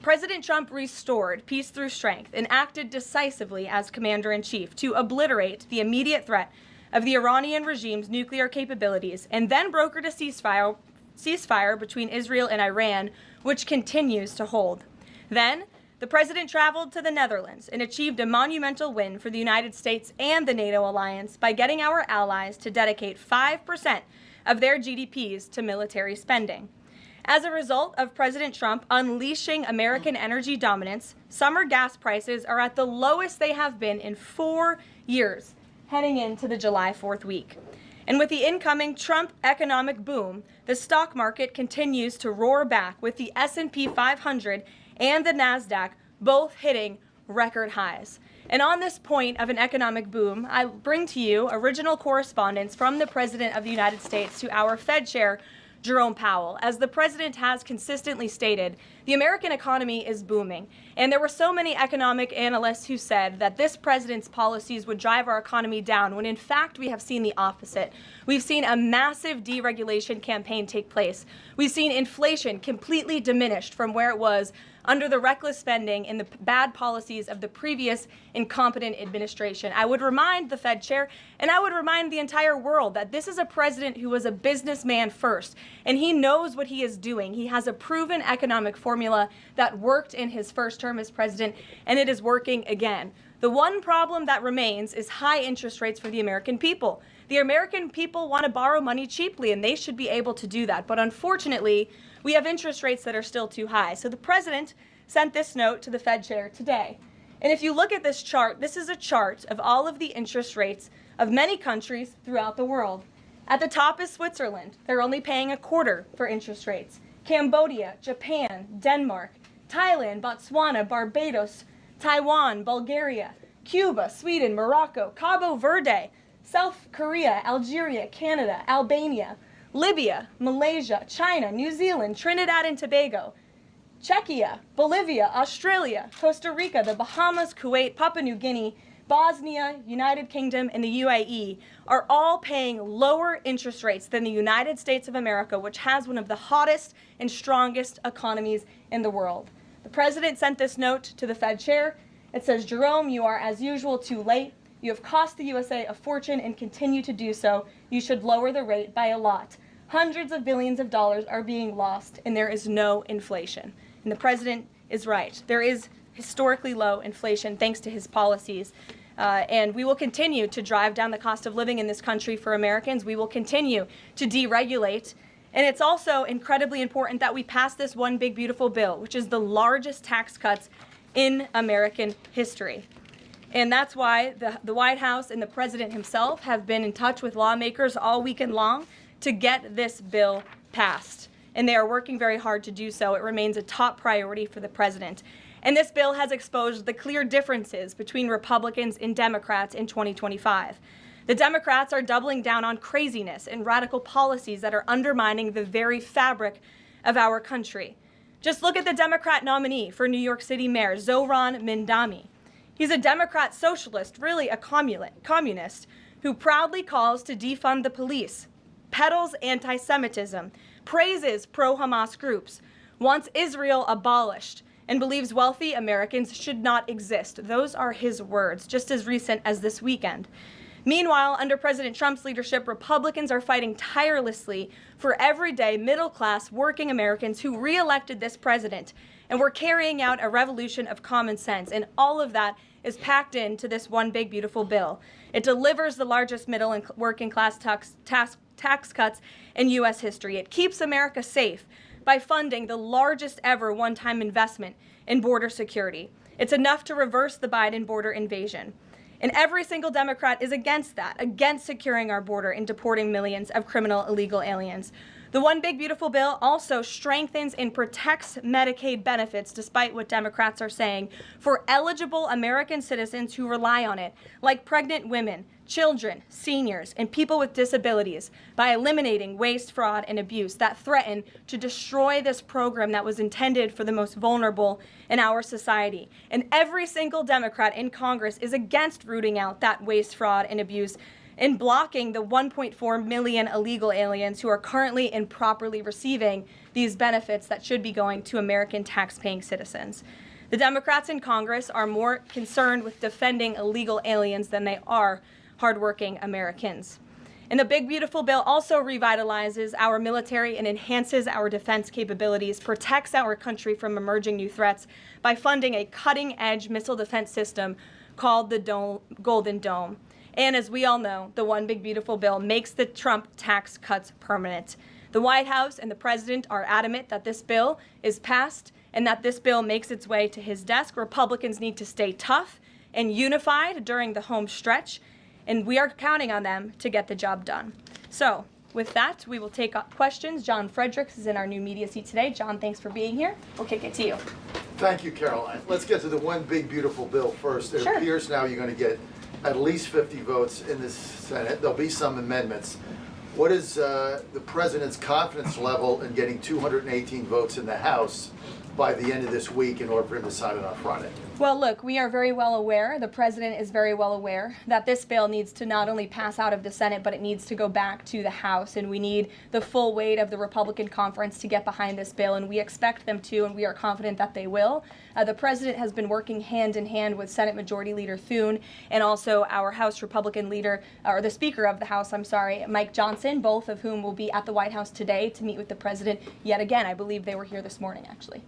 President Trump restored peace through strength and acted decisively as commander-in-chief to obliterate the immediate threat of the Iranian regime's nuclear capabilities and then brokered a ceasefire between Israel and Iran, which continues to hold. Then, the president traveled to the Netherlands and achieved a monumental win for the United States and the NATO alliance by getting our allies to dedicate 5% of their GDPs to military spending. As a result of President Trump unleashing American energy dominance, summer gas prices are at the lowest they have been in 4 years, heading into the July 4th week. And with the incoming Trump economic boom, the stock market continues to roar back, with the S&P 500 and the NASDAQ both hitting record highs. And on this point of an economic boom, I bring to you original correspondence from the President of the United States to our Fed Chair, Jerome Powell. As the president has consistently stated, the American economy is booming. And there were so many economic analysts who said that this president's policies would drive our economy down, when in fact we have seen the opposite. We've seen a massive deregulation campaign take place. We've seen inflation completely diminished from where it was under the reckless spending and the bad policies of the previous incompetent administration. I would remind the Fed chair, and I would remind the entire world, that this is a president who was a businessman first, and he knows what he is doing. He has a proven economic formula that worked in his first term as president, and it is working again. The one problem that remains is high interest rates for the American people. The American people want to borrow money cheaply, and they should be able to do that. But unfortunately, we have interest rates that are still too high. So the president sent this note to the Fed chair today. And if you look at this chart, this is a chart of all of the interest rates of many countries throughout the world. At the top is Switzerland. They're only paying 1/4 for interest rates. Cambodia, Japan, Denmark, Thailand, Botswana, Barbados, Taiwan, Bulgaria, Cuba, Sweden, Morocco, Cabo Verde, South Korea, Algeria, Canada, Albania, Libya, Malaysia, China, New Zealand, Trinidad and Tobago, Czechia, Bolivia, Australia, Costa Rica, the Bahamas, Kuwait, Papua New Guinea, Bosnia, United Kingdom, and the UAE are all paying lower interest rates than the United States of America, which has one of the hottest and strongest economies in the world. The president sent this note to the Fed chair. It says, Jerome, you are as usual too late. You have cost the USA a fortune and continue to do so. You should lower the rate by a lot. Hundreds of billions of dollars are being lost, and there is no inflation. And the president is right. There is historically low inflation thanks to his policies. And we will continue to drive down the cost of living in this country for Americans. We will continue to deregulate. And it's also incredibly important that we pass this one big, beautiful bill, which is the largest tax cuts in American history. And that's why the White House and the president himself have been in touch with lawmakers all weekend long to get this bill passed. And they are working very hard to do so. It remains a top priority for the president. And this bill has exposed the clear differences between Republicans and Democrats in 2025. The Democrats are doubling down on craziness and radical policies that are undermining the very fabric of our country. Just look at the Democrat nominee for New York City Mayor, Zohran Mamdani. He's a Democrat socialist, really a communist, who proudly calls to defund the police, peddles anti-Semitism, praises pro-Hamas groups, wants Israel abolished, and believes wealthy Americans should not exist. Those are his words, just as recent as this weekend. Meanwhile, under President Trump's leadership, Republicans are fighting tirelessly for everyday middle-class working Americans who re-elected this president. And we're carrying out a revolution of common sense. And all of that is packed into this one big, beautiful bill. It delivers the largest middle and working class tax cuts in U.S. history. It keeps America safe by funding the largest ever one-time investment in border security. It's enough to reverse the Biden border invasion. And every single Democrat is against that, against securing our border and deporting millions of criminal illegal aliens. The One Big Beautiful Bill also strengthens and protects Medicaid benefits, despite what Democrats are saying, for eligible American citizens who rely on it, like pregnant women, children, seniors, and people with disabilities, by eliminating waste, fraud, and abuse that threaten to destroy this program that was intended for the most vulnerable in our society. And every single Democrat in Congress is against rooting out that waste, fraud, and abuse in blocking the 1.4 million illegal aliens who are currently improperly receiving these benefits that should be going to American tax-paying citizens. The Democrats in Congress are more concerned with defending illegal aliens than they are hardworking Americans. And the Big Beautiful Bill also revitalizes our military and enhances our defense capabilities, protects our country from emerging new threats by funding a cutting-edge missile defense system called the Golden Dome. And as we all know, the One Big Beautiful Bill makes the Trump tax cuts permanent. The White House and the president are adamant that this bill is passed and that this bill makes its way to his desk. Republicans need to stay tough and unified during the home stretch, and we are counting on them to get the job done. So with that, we will take questions. John Fredericks is in our new media seat today. John, thanks for being here. We'll kick it to you. Thank you, Caroline. Let's get to the One Big Beautiful Bill first. It appears now you're going to get at least 50 votes in the Senate. There'll be some amendments. What is the president's confidence level in getting 218 votes in the House by the end of this week in order for him to sign it on Friday? Well, look, we are very well aware, the president is very well aware, that this bill needs to not only pass out of the Senate, but it needs to go back to the House, and we need the full weight of the Republican conference to get behind this bill, and we expect them to, and we are confident that they will. The president has been working hand in hand with Senate Majority Leader Thune and also our House Republican leader, or the Speaker of the House, Mike Johnson, both of whom will be at the White House today to meet with the president yet again. I believe they were here this morning, actually.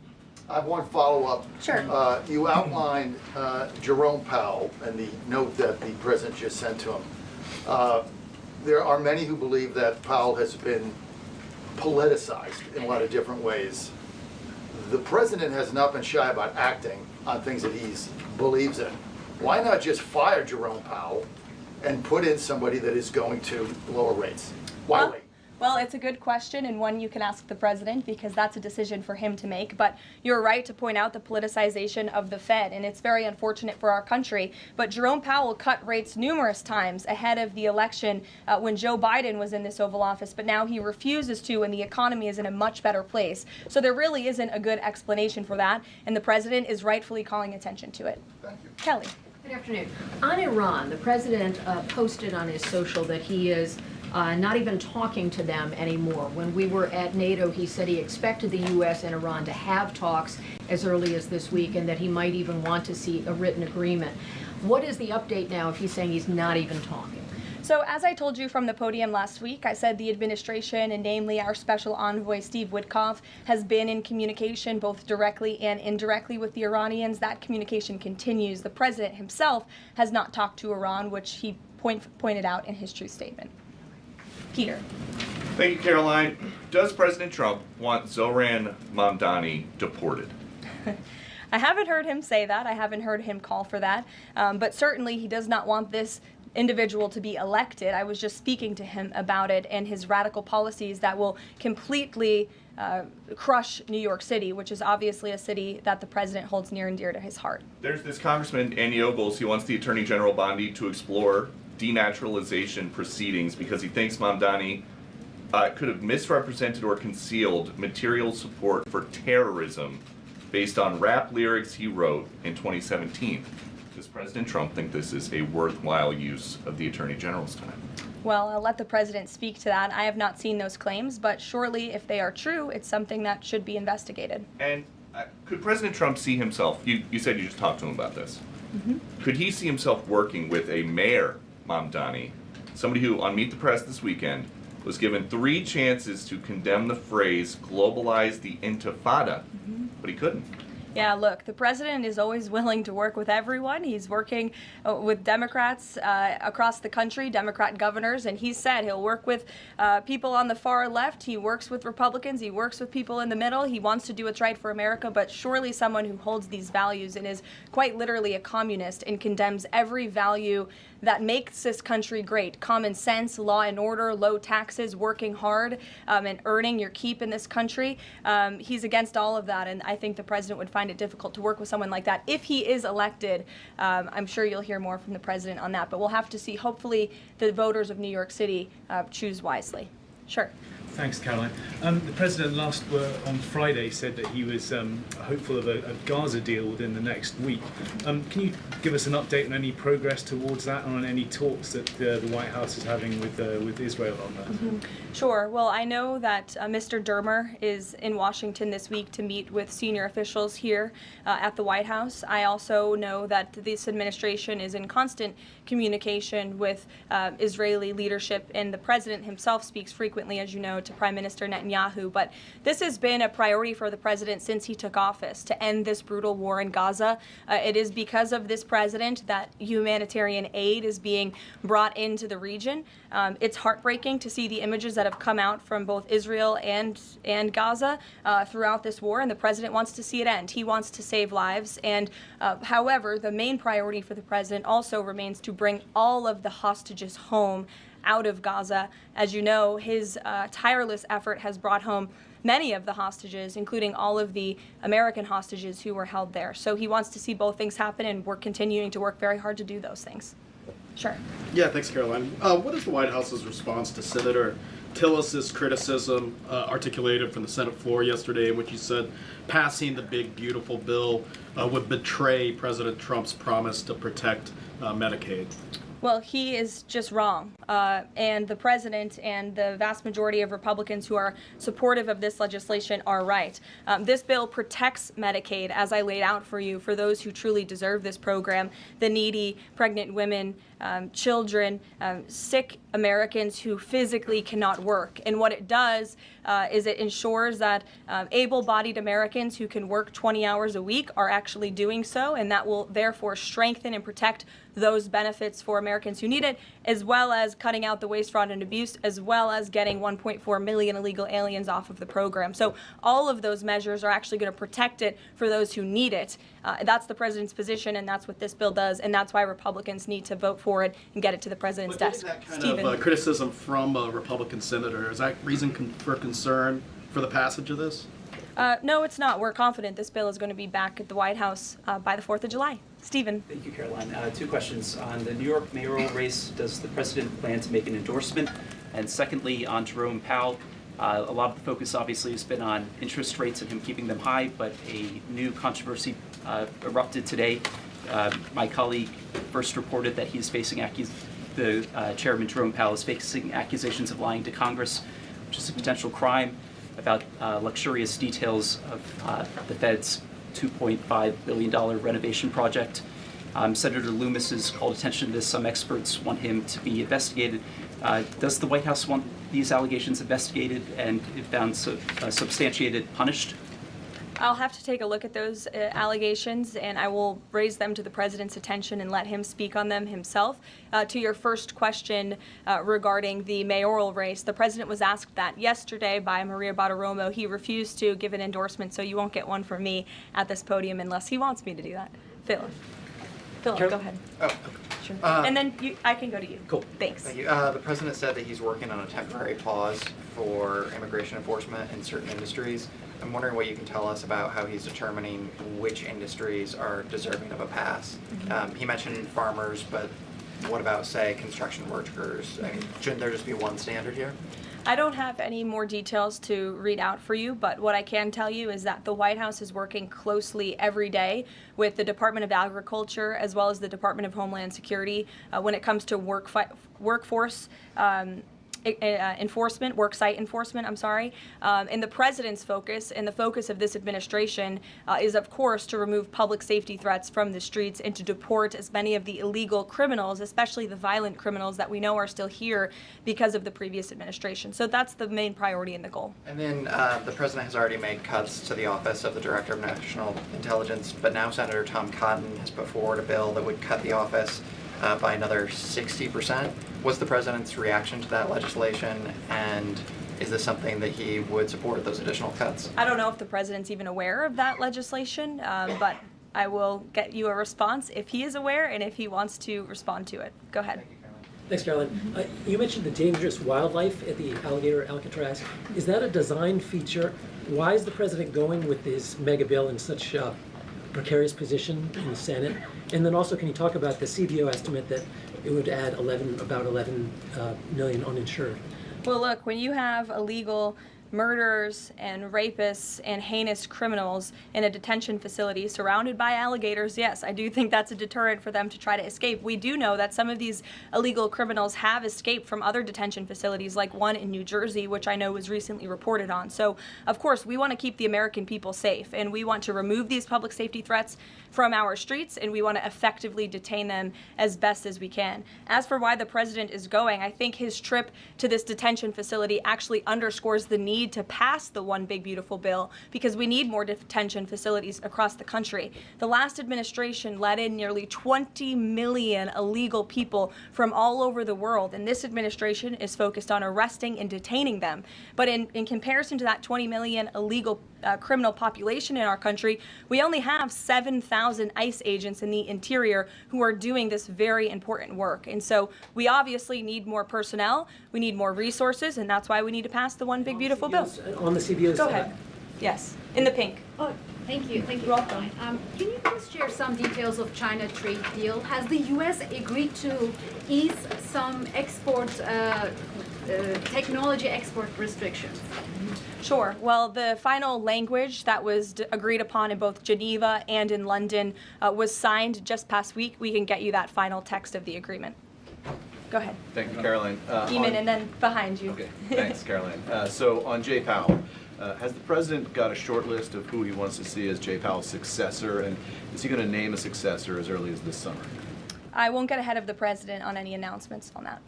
I have one follow-up. Sure. You outlined Jerome Powell and the note that the president just sent to him. There are many who believe that Powell has been politicized in a lot of different ways. The president has not been shy about acting on things that he believes in. Why not just fire Jerome Powell and put in somebody that is going to lower rates? Why wait? Well, it's a good question, and one you can ask the president, because that's a decision for him to make. But you're right to point out the politicization of the Fed, and it's very unfortunate for our country. But Jerome Powell cut rates numerous times ahead of the election when Joe Biden was in this Oval Office, but now he refuses to, and the economy is in a much better place. So there really isn't a good explanation for that, and the president is rightfully calling attention to it. Thank you. Kelly. Good afternoon. On Iran, the president posted on his social that he is not even talking to them anymore. When we were at NATO, he said he expected the U.S. and Iran to have talks as early as this week and that he might even want to see a written agreement. What is the update now if he's saying he's not even talking? So as I told you from the podium last week, I said the administration, and namely our special envoy Steve Witkoff, has been in communication both directly and indirectly with the Iranians. That communication continues. The president himself has not talked to Iran, which he pointed out in his truth statement. Peter. Thank you, Caroline. Does President Trump want Zohran Mamdani deported? I haven't heard him say that. I haven't heard him call for that. But certainly he does not want this individual to be elected. I was just speaking to him about it and his radical policies that will completely crush New York City, which is obviously a city that the president holds near and dear to his heart. There's this Congressman, Andy Ogles. He wants the Attorney General Bondi to explore denaturalization proceedings because he thinks Mamdani could have misrepresented or concealed material support for terrorism based on rap lyrics he wrote in 2017. Does President Trump think this is a worthwhile use of the Attorney General's time? Well, I'll let the president speak to that. I have not seen those claims, but surely if they are true, it's something that should be investigated. And could President Trump see himself, you said you just talked to him about this, could he see himself working with a mayor Mamdani, somebody who, on Meet the Press this weekend, was given 3 chances to condemn the phrase globalize the intifada, but he couldn't. Yeah, look, the president is always willing to work with everyone. He's working with Democrats across the country, Democrat governors, and he said he'll work with people on the far left. He works with Republicans. He works with people in the middle. He wants to do what's right for America, but surely someone who holds these values and is quite literally a communist and condemns every value that makes this country great. Common sense, law and order, low taxes, working hard, and earning your keep in this country. He's against all of that, and I think the president would find it difficult to work with someone like that. If he is elected, I'm sure you'll hear more from the president on that, but we'll have to see. Hopefully the voters of New York City choose wisely. Sure. Thanks, Caroline. The president on Friday said that he was hopeful of a Gaza deal within the next week. Can you give us an update on any progress towards that, and on any talks that the White House is having with Israel on that? Sure. Well, I know that Mr. Dermer is in Washington this week to meet with senior officials here at the White House. I also know that this administration is in constant communication with Israeli leadership, and the president himself speaks frequently, as you know, to Prime Minister Netanyahu. But this has been a priority for the president since he took office, to end this brutal war in Gaza. It is because of this president that humanitarian aid is being brought into the region. It's heartbreaking to see the images that have come out from both Israel and Gaza throughout this war, and the president wants to see it end. He wants to save lives. And however, the main priority for the president also remains to bring all of the hostages home out of Gaza. As you know, his tireless effort has brought home many of the hostages, including all of the American hostages who were held there. So he wants to see both things happen, and we're continuing to work very hard to do those things. Sure. Yeah, thanks, Caroline. What is the White House's response to Senator Tillis's criticism articulated from the Senate floor yesterday, in which he said passing the big, beautiful bill would betray President Trump's promise to protect Medicaid? Well, he is just wrong. And the president and the vast majority of Republicans who are supportive of this legislation are right. This bill protects Medicaid, as I laid out for you, for those who truly deserve this program, the needy, pregnant women, children, sick Americans who physically cannot work. And what it does is it ensures that able-bodied Americans who can work 20 hours a week are actually doing so, and that will therefore strengthen and protect those benefits for Americans who need it, as well as cutting out the waste, fraud, and abuse, as well as getting 1.4 million illegal aliens off of the program. So all of those measures are actually going to protect it for those who need it. That's the president's position, and that's what this bill does, and that's why Republicans need to vote for it and get it to the president's desk. That kind of criticism from a Republican senator, is that reason for concern for the passage of this? No, it's not. We're confident this bill is going to be back at the White House by the 4th of July. Stephen. Thank you, Caroline. 2 questions. On the New York mayoral race, does the president plan to make an endorsement? And secondly, on Jerome Powell, a lot of the focus obviously has been on interest rates and him keeping them high, but a new controversy erupted today. My colleague first reported that he's facing Chairman Jerome Powell is facing accusations of lying to Congress, which is a potential crime, about luxurious details of the Fed's $2.5 billion renovation project. Senator Loomis has called attention to this. Some experts want him to be investigated. Does the White House want these allegations investigated and, if found substantiated, punished? I'll have to take a look at those allegations, and I will raise them to the president's attention and let him speak on them himself. To your first question regarding the mayoral race, the president was asked that yesterday by Maria Bartiromo. He refused to give an endorsement, so you won't get one from me at this podium unless he wants me to do that. Philip, go ahead. Oh, okay. Sure. And then I can go to you. Cool. Thanks. Thank you. The president said that he's working on a temporary pause for immigration enforcement in certain industries. I'm wondering what you can tell us about how he's determining which industries are deserving of a pass. He mentioned farmers, but what about, say, construction workers? I mean, shouldn't there just be one standard here? I don't have any more details to read out for you, but what I can tell you is that the White House is working closely every day with the Department of Agriculture as well as the Department of Homeland Security when it comes to workforce enforcement, worksite enforcement, I'm sorry. And the president's focus and the focus of this administration is, of course, to remove public safety threats from the streets and to deport as many of the illegal criminals, especially the violent criminals that we know are still here because of the previous administration. So that's the main priority and the goal. And then the president has already made cuts to the Office of the Director of National Intelligence, but now Senator Tom Cotton has put forward a bill that would cut the office by another 60%. What's the president's reaction to that legislation, and is this something that he would support, those additional cuts? I don't know if the president's even aware of that legislation, but I will get you a response if he is aware and if he wants to respond to it. Go ahead. Thanks, Caroline. You mentioned the dangerous wildlife at the Alligator Alcatraz. Is that a design feature? Why is the president going with this mega bill in such a precarious position in the Senate? And then also, can you talk about the CBO estimate that it would add about 11 million uninsured? Well, look, when you have illegal murderers and rapists and heinous criminals in a detention facility surrounded by alligators, yes, I do think that's a deterrent for them to try to escape. We do know that some of these illegal criminals have escaped from other detention facilities, like one in New Jersey, which I know was recently reported on. So, of course, we want to keep the American people safe, and we want to remove these public safety threats from our streets, and we want to effectively detain them as best as we can. As for why the president is going, I think his trip to this detention facility actually underscores the need to pass the One Big Beautiful Bill, because we need more detention facilities across the country. The last administration let in nearly 20 million illegal people from all over the world, and this administration is focused on arresting and detaining them. But in comparison to that 20 million illegal criminal population in our country, we only have 7,000 ICE agents in the interior who are doing this very important work. And so we obviously need more personnel, we need more resources, and that's why we need to pass the One Big Beautiful Bill. On the CBO's Go ahead. Yes, in the pink. Oh, thank you. Thank you. You're welcome. Can you please share some details of China trade deal? Has the U.S. agreed to ease some export, technology export restrictions? Sure. Well, the final language that was agreed upon in both Geneva and in London was signed just past week. We can get you that final text of the agreement. Go ahead. Thank you, Caroline. Eamon, and then behind you. Okay, thanks, Caroline. So on Jay Powell, has the president got a short list of who he wants to see as Jay Powell's successor, and is he going to name a successor as early as this summer? I won't get ahead of the president on any announcements on that.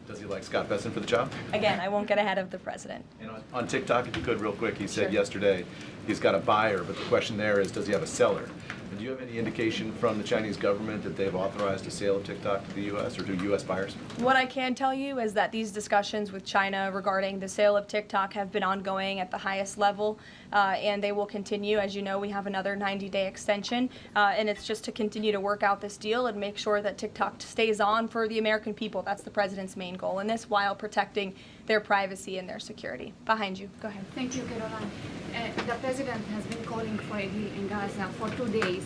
Does he like Scott Bessent for the job? Again, I won't get ahead of the president. And on TikTok, if you could, real quick, he said Sure. yesterday he's got a buyer, but the question there is, does he have a seller? And do you have any indication from the Chinese government that they've authorized a sale of TikTok to the U.S. or to U.S. buyers? What I can tell you is that these discussions with China regarding the sale of TikTok have been ongoing at the highest level, and they will continue. As you know, we have another 90-day extension, and it's just to continue to work out this deal and make sure that TikTok stays on for the American people. That's the president's main goal in this, while protecting their privacy and their security. Behind you. Go ahead. Thank you, Caroline. The president has been calling for a deal in Gaza for 2 days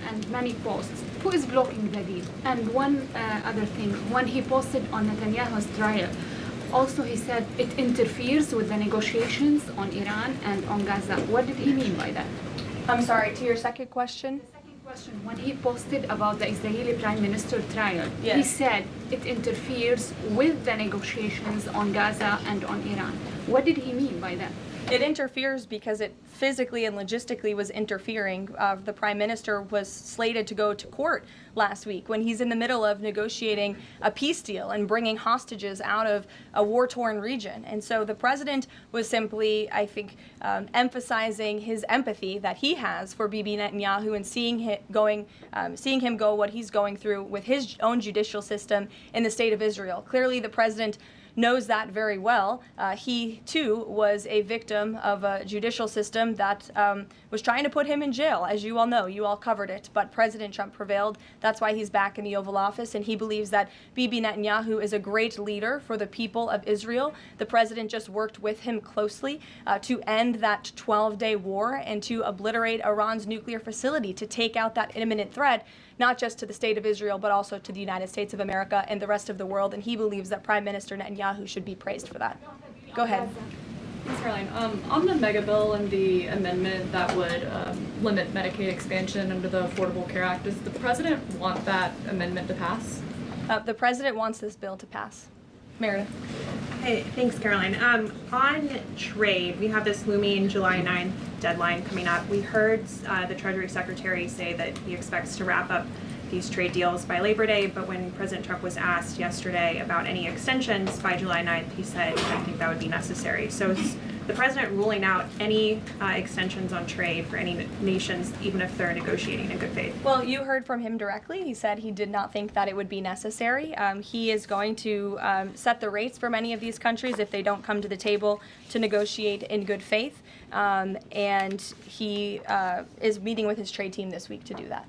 and many posts. Who is blocking the deal? And one other thing, when he posted on Netanyahu's trial, also he said it interferes with the negotiations on Iran and on Gaza. What did he mean by that? I'm sorry, to your second question? When he posted about the Israeli Prime Minister trial, Yes. he said it interferes with the negotiations on Gaza and on Iran. What did he mean by that? It interferes because it physically and logistically was interfering. The prime minister was slated to go to court last week when he's in the middle of negotiating a peace deal and bringing hostages out of a war-torn region. And so the president was simply, I think, emphasizing his empathy that he has for Bibi Netanyahu and seeing him go what he's going through with his own judicial system in the state of Israel. Clearly, the president knows that very well. He, too, was a victim of a judicial system that was trying to put him in jail, as you all know. You all covered it. But President Trump prevailed. That's why he's back in the Oval Office, and he believes that Bibi Netanyahu is a great leader for the people of Israel. The president just worked with him closely to end that 12-day war and to obliterate Iran's nuclear facility, to take out that imminent threat, not just to the state of Israel, but also to the United States of America and the rest of the world. And he believes that Prime Minister Netanyahu should be praised for that. Go ahead. Thanks, Caroline. On the mega bill and the amendment that would limit Medicaid expansion under the Affordable Care Act, does the president want that amendment to pass? The president wants this bill to pass. Meredith. Hey, thanks, Caroline. On trade, we have this looming July 9th deadline coming up. We heard the Treasury Secretary say that he expects to wrap up these trade deals by Labor Day, but when President Trump was asked yesterday about any extensions by July 9th, he said, I don't think that would be necessary. So is the president ruling out any extensions on trade for any nations, even if they're negotiating in good faith? Well, you heard from him directly. He said he did not think that it would be necessary. He is going to set the rates for many of these countries if they don't come to the table to negotiate in good faith. And he is meeting with his trade team this week to do that.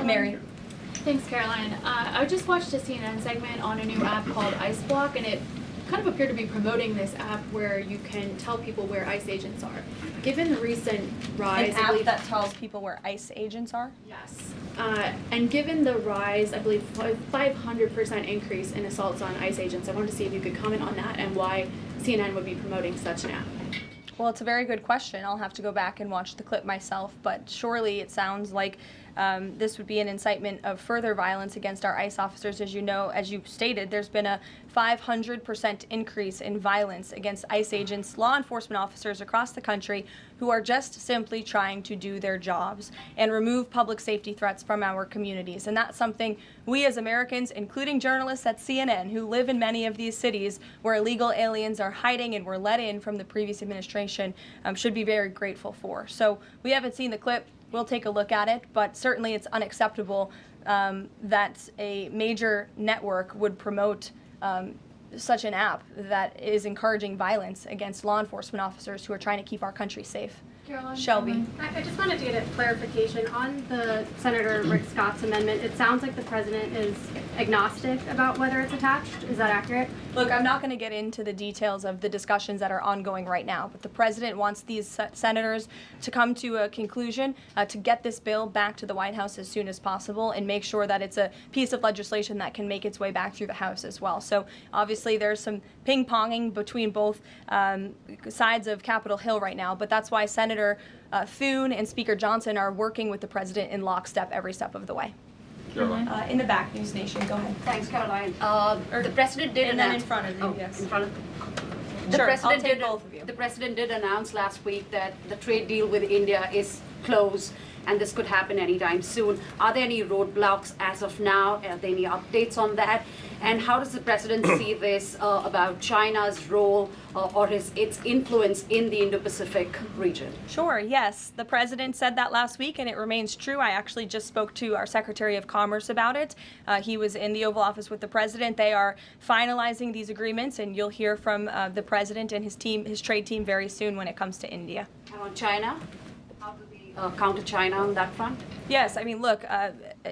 Mary. Thanks, Caroline. I just watched a CNN segment on a new app called Ice Block, and it kind of appeared to be promoting this app where you can tell people where ICE agents are. Given the recent rise, An app that tells people where ICE agents are? Yes. And given the rise, I believe 500% increase in assaults on ICE agents, I wanted to see if you could comment on that and why CNN would be promoting such an app. Well, it's a very good question. I'll have to go back and watch the clip myself, but surely it sounds like this would be an incitement of further violence against our ICE officers. As you know, as you stated, there's been a 500% increase in violence against ICE agents, law enforcement officers across the country who are just simply trying to do their jobs and remove public safety threats from our communities. And that's something we as Americans, including journalists at CNN who live in many of these cities where illegal aliens are hiding and were let in from the previous administration, should be very grateful for. So we haven't seen the clip. We'll take a look at it, but certainly it's unacceptable that a major network would promote such an app that is encouraging violence against law enforcement officers who are trying to keep our country safe. Caroline, Shelby. I just wanted to get a clarification on the Senator Rick Scott's amendment. It sounds like the president is agnostic about whether it's attached. Is that accurate? Look, I'm not going to get into the details of the discussions that are ongoing right now, but the president wants these senators to come to a conclusion, to get this bill back to the White House as soon as possible and make sure that it's a piece of legislation that can make its way back through the House as well. So obviously there's some ping-ponging between both sides of Capitol Hill right now, but that's why Senator Thune and Speaker Johnson are working with the president in lockstep every step of the way. In the back, News Nation, go ahead. Thanks, Caroline. The president did and then in front of you, yes. In front of Sure, I'll take both of you. The president did announce last week that the trade deal with India is closed and this could happen anytime soon. Are there any roadblocks as of now? Are there any updates on that? And how does the president see this about China's role or its influence in the Indo-Pacific region? Sure, yes. The president said that last week, and it remains true. I actually just spoke to our Secretary of Commerce about it. He was in the Oval Office with the president. They are finalizing these agreements, and you'll hear from the president and his team, his trade team, very soon when it comes to India. And on China? How do we counter China on that front? Yes, I mean, look,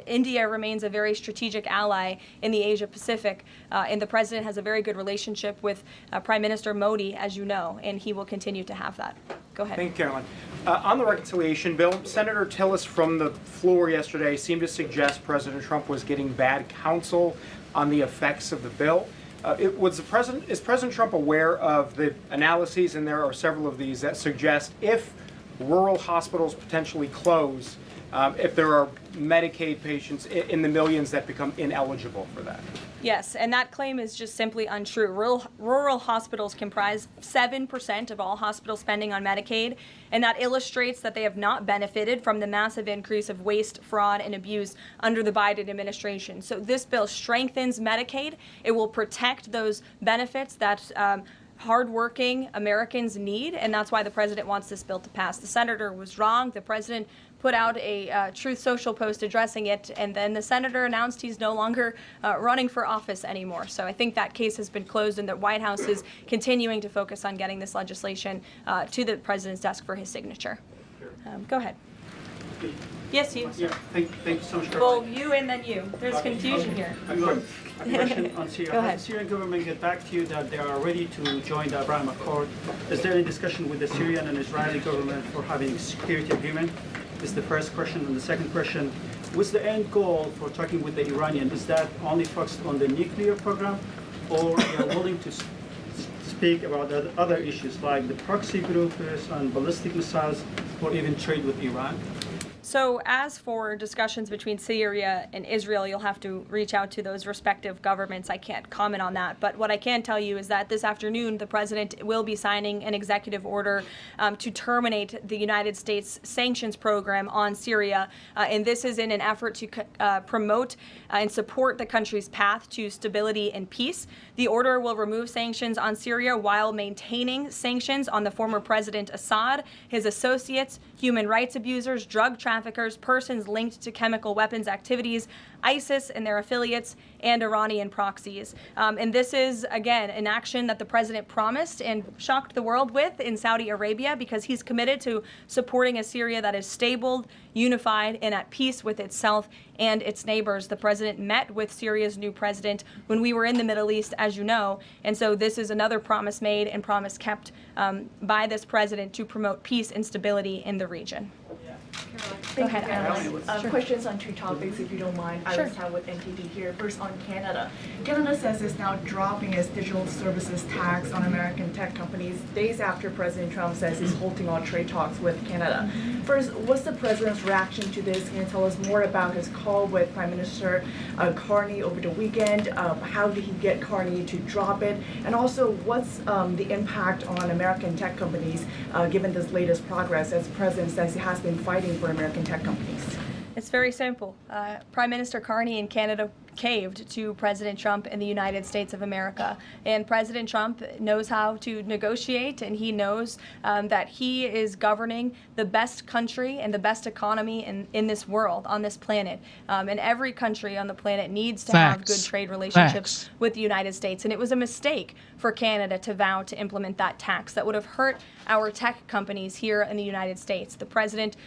India remains a very strategic ally in the Asia Pacific, and the president has a very good relationship with Prime Minister Modi, as you know, and he will continue to have that. Go ahead. Thank you, Caroline. On the reconciliation bill, Senator Tillis from the floor yesterday seemed to suggest President Trump was getting bad counsel on the effects of the bill. Is President Trump aware of the analyses, and there are several of these, that suggest if rural hospitals potentially close, if there are Medicaid patients in the millions that become ineligible for that? Yes, and that claim is just simply untrue. Rural hospitals comprise 7% of all hospital spending on Medicaid, and that illustrates that they have not benefited from the massive increase of waste, fraud, and abuse under the Biden administration. So this bill strengthens Medicaid. It will protect those benefits that hardworking Americans need, and that's why the president wants this bill to pass. The senator was wrong. The president put out a Truth Social post addressing it, and then the senator announced he's no longer running for office anymore. So I think that case has been closed, and the White House is continuing to focus on getting this legislation to the president's desk for his signature. Go ahead. Yes, you. Yeah, thank you so much. Well, you and then you. There's confusion here. A question on Syria. Go Has ahead. the Syrian government get back to you that they are ready to join the Abraham Accord? Is there any discussion with the Syrian and Israeli government for having a security agreement? Is the first question. And the second question, what's the end goal for talking with the Iranian? Is that only focused on the nuclear program, or they are willing to speak about other issues like the proxy groups and ballistic missiles, or even trade with Iran? So as for discussions between Syria and Israel, you'll have to reach out to those respective governments. I can't comment on that. But what I can tell you is that this afternoon, the president will be signing an executive order to terminate the United States sanctions program on Syria. And this is in an effort to promote and support the country's path to stability and peace. The order will remove sanctions on Syria while maintaining sanctions on the former President Assad, his associates, human rights abusers, drug traffickers, persons linked to chemical weapons activities, ISIS and their affiliates, and Iranian proxies. And this is, again, an action that the president promised and shocked the world with in Saudi Arabia, because he's committed to supporting a Syria that is stable, unified, and at peace with itself and its neighbors. The president met with Syria's new president when we were in the Middle East, as you know, and so this is another promise made and promise kept by this president to promote peace and stability in the region. Go ahead, Alice. Sure. Questions on two topics, if you don't mind. Sure. I was with NTD here. First, on Canada. Canada says it's now dropping its digital services tax on American tech companies days after President Trump says he's halting all trade talks with Canada. First, what's the president's reaction to this? Can you tell us more about his call with Prime Minister Carney over the weekend? How did he get Carney to drop it? And also, what's the impact on American tech companies given this latest progress, as the president says he has been fighting for American tech companies? It's very simple. Prime Minister Carney in Canada caved to President Trump in the United States of America. And President Trump knows how to negotiate, and he knows that he is governing the best country and the best economy in this world, on this planet. And every country on the planet needs to have good trade relationships with the United States. And it was a mistake for Canada to vow to implement that tax. That would have hurt our tech companies here in the United States. The president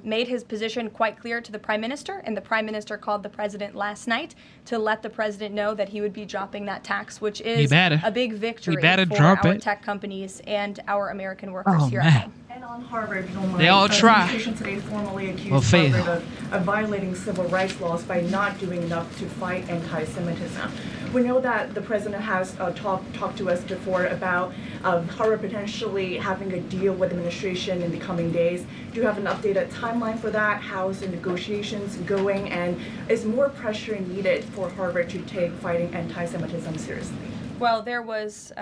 made his position quite clear to the Prime Minister, and the Prime Minister called the president last night to let the president know that he would be dropping that tax, which is a big victory for our tech companies and our American workers here at home. And on Harvard, if you don't mind, They all try. The administration today formally accused Harvard of violating civil rights laws by not doing enough to fight anti-Semitism. We know that the president has talked to us before about Harvard potentially having a deal with the administration in the coming days. Do you have an updated timeline for that? How's the negotiations going? And is more pressure needed for Harvard to take fighting anti-Semitism seriously? Well, there was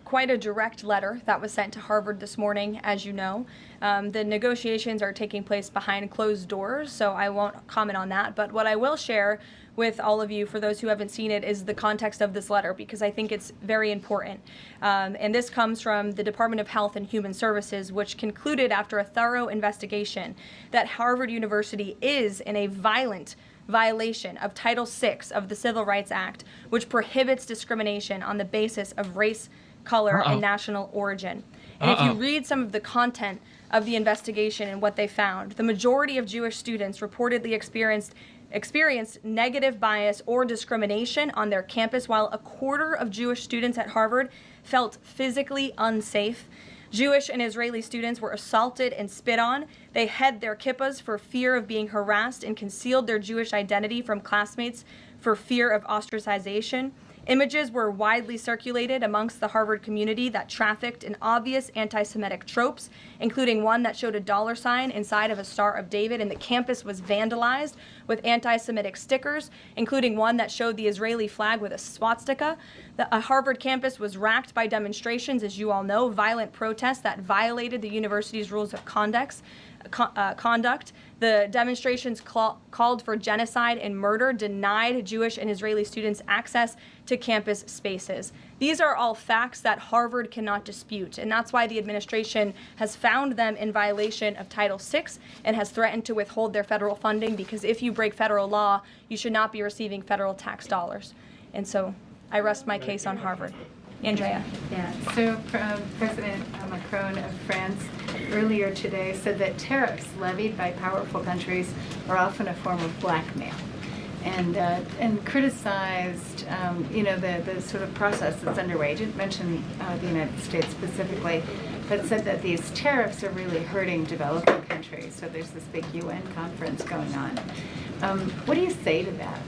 quite a direct letter that was sent to Harvard this morning, as you know. The negotiations are taking place behind closed doors, so I won't comment on that. But what I will share with all of you, for those who haven't seen it, is the context of this letter, because I think it's very important. And this comes from the Department of Health and Human Services, which concluded after a thorough investigation that Harvard University is in a violation of Title VI of the Civil Rights Act, which prohibits discrimination on the basis of race, color, and national origin. And if you read some of the content of the investigation and what they found, the majority of Jewish students reportedly experienced negative bias or discrimination on their campus, while a quarter of Jewish students at Harvard felt physically unsafe. Jewish and Israeli students were assaulted and spit on. They hid their kippahs for fear of being harassed and concealed their Jewish identity from classmates for fear of ostracization. Images were widely circulated amongst the Harvard community that trafficked in obvious anti-Semitic tropes, including one that showed a $sign inside of a Star of David, and the campus was vandalized with anti-Semitic stickers, including one that showed the Israeli flag with a swastika. The Harvard campus was racked by demonstrations, as you all know, violent protests that violated the university's rules of conduct. The demonstrations called for genocide and murder, denied Jewish and Israeli students access to campus spaces. These are all facts that Harvard cannot dispute, and that's why the administration has found them in violation of Title VI and has threatened to withhold their federal funding, because if you break federal law, you should not be receiving federal tax dollars. And so I rest my case on Harvard. Andrea. Yeah, so President Macron of France earlier today said that tariffs levied by powerful countries are often a form of blackmail, and criticized the sort of process that's underway. He didn't mention the United States specifically, but said that these tariffs are really hurting developing countries. So there's this big UN conference going on. What do you say to that?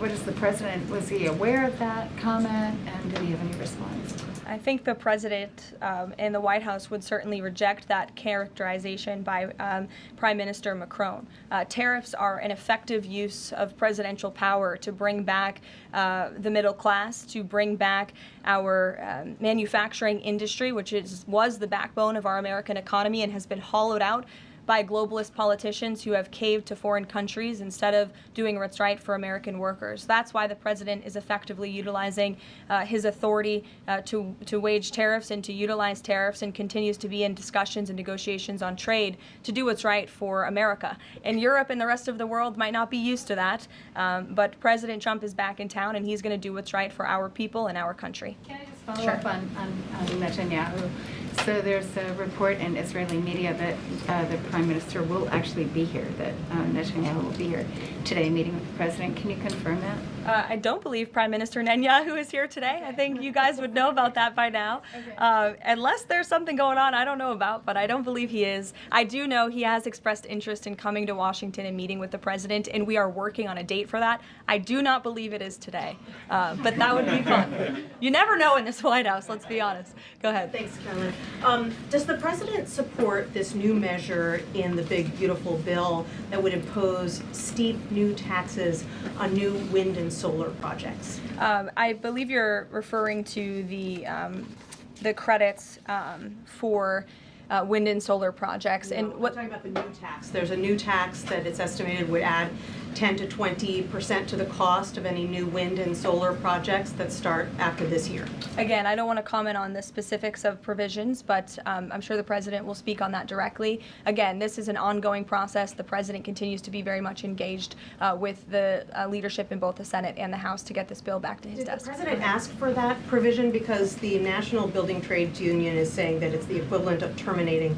What is the president, was he aware of that comment, and did he have any response? I think the president and the White House would certainly reject that characterization by Prime Minister Macron. Tariffs are an effective use of presidential power to bring back the middle class, to bring back our manufacturing industry, which was the backbone of our American economy and has been hollowed out by globalist politicians who have caved to foreign countries instead of doing what's right for American workers. That's why the president is effectively utilizing his authority to wage tariffs and to utilize tariffs, and continues to be in discussions and negotiations on trade to do what's right for America. And Europe and the rest of the world might not be used to that, but President Trump is back in town, and he's going to do what's right for our people and our country. Can I just follow up on Netanyahu? So there's a report in Israeli media that the Prime Minister will actually be here, that Netanyahu will be here today meeting with the President. Can you confirm that? I don't believe Prime Minister Netanyahu is here today. I think you guys would know about that by now. Unless there's something going on I don't know about, but I don't believe he is. I do know he has expressed interest in coming to Washington and meeting with the President, and we are working on a date for that. I do not believe it is today, but that would be fun. You never know in this White House, let's be honest. Go ahead. Thanks, Carolyn. Does the president support this new measure in the big, beautiful bill that would impose steep new taxes on new wind and solar projects? I believe you're referring to the credits for wind and solar projects. No, And we're talking about the new tax. There's a new tax that it's estimated would add 10 to 20% to the cost of any new wind and solar projects that start after this year. Again, I don't want to comment on the specifics of provisions, but I'm sure the president will speak on that directly. Again, this is an ongoing process. The president continues to be very much engaged with the leadership in both the Senate and the House to get this bill back to his desk. Did the president ask for that provision? Because the National Building Trades Union is saying that it's the equivalent of terminating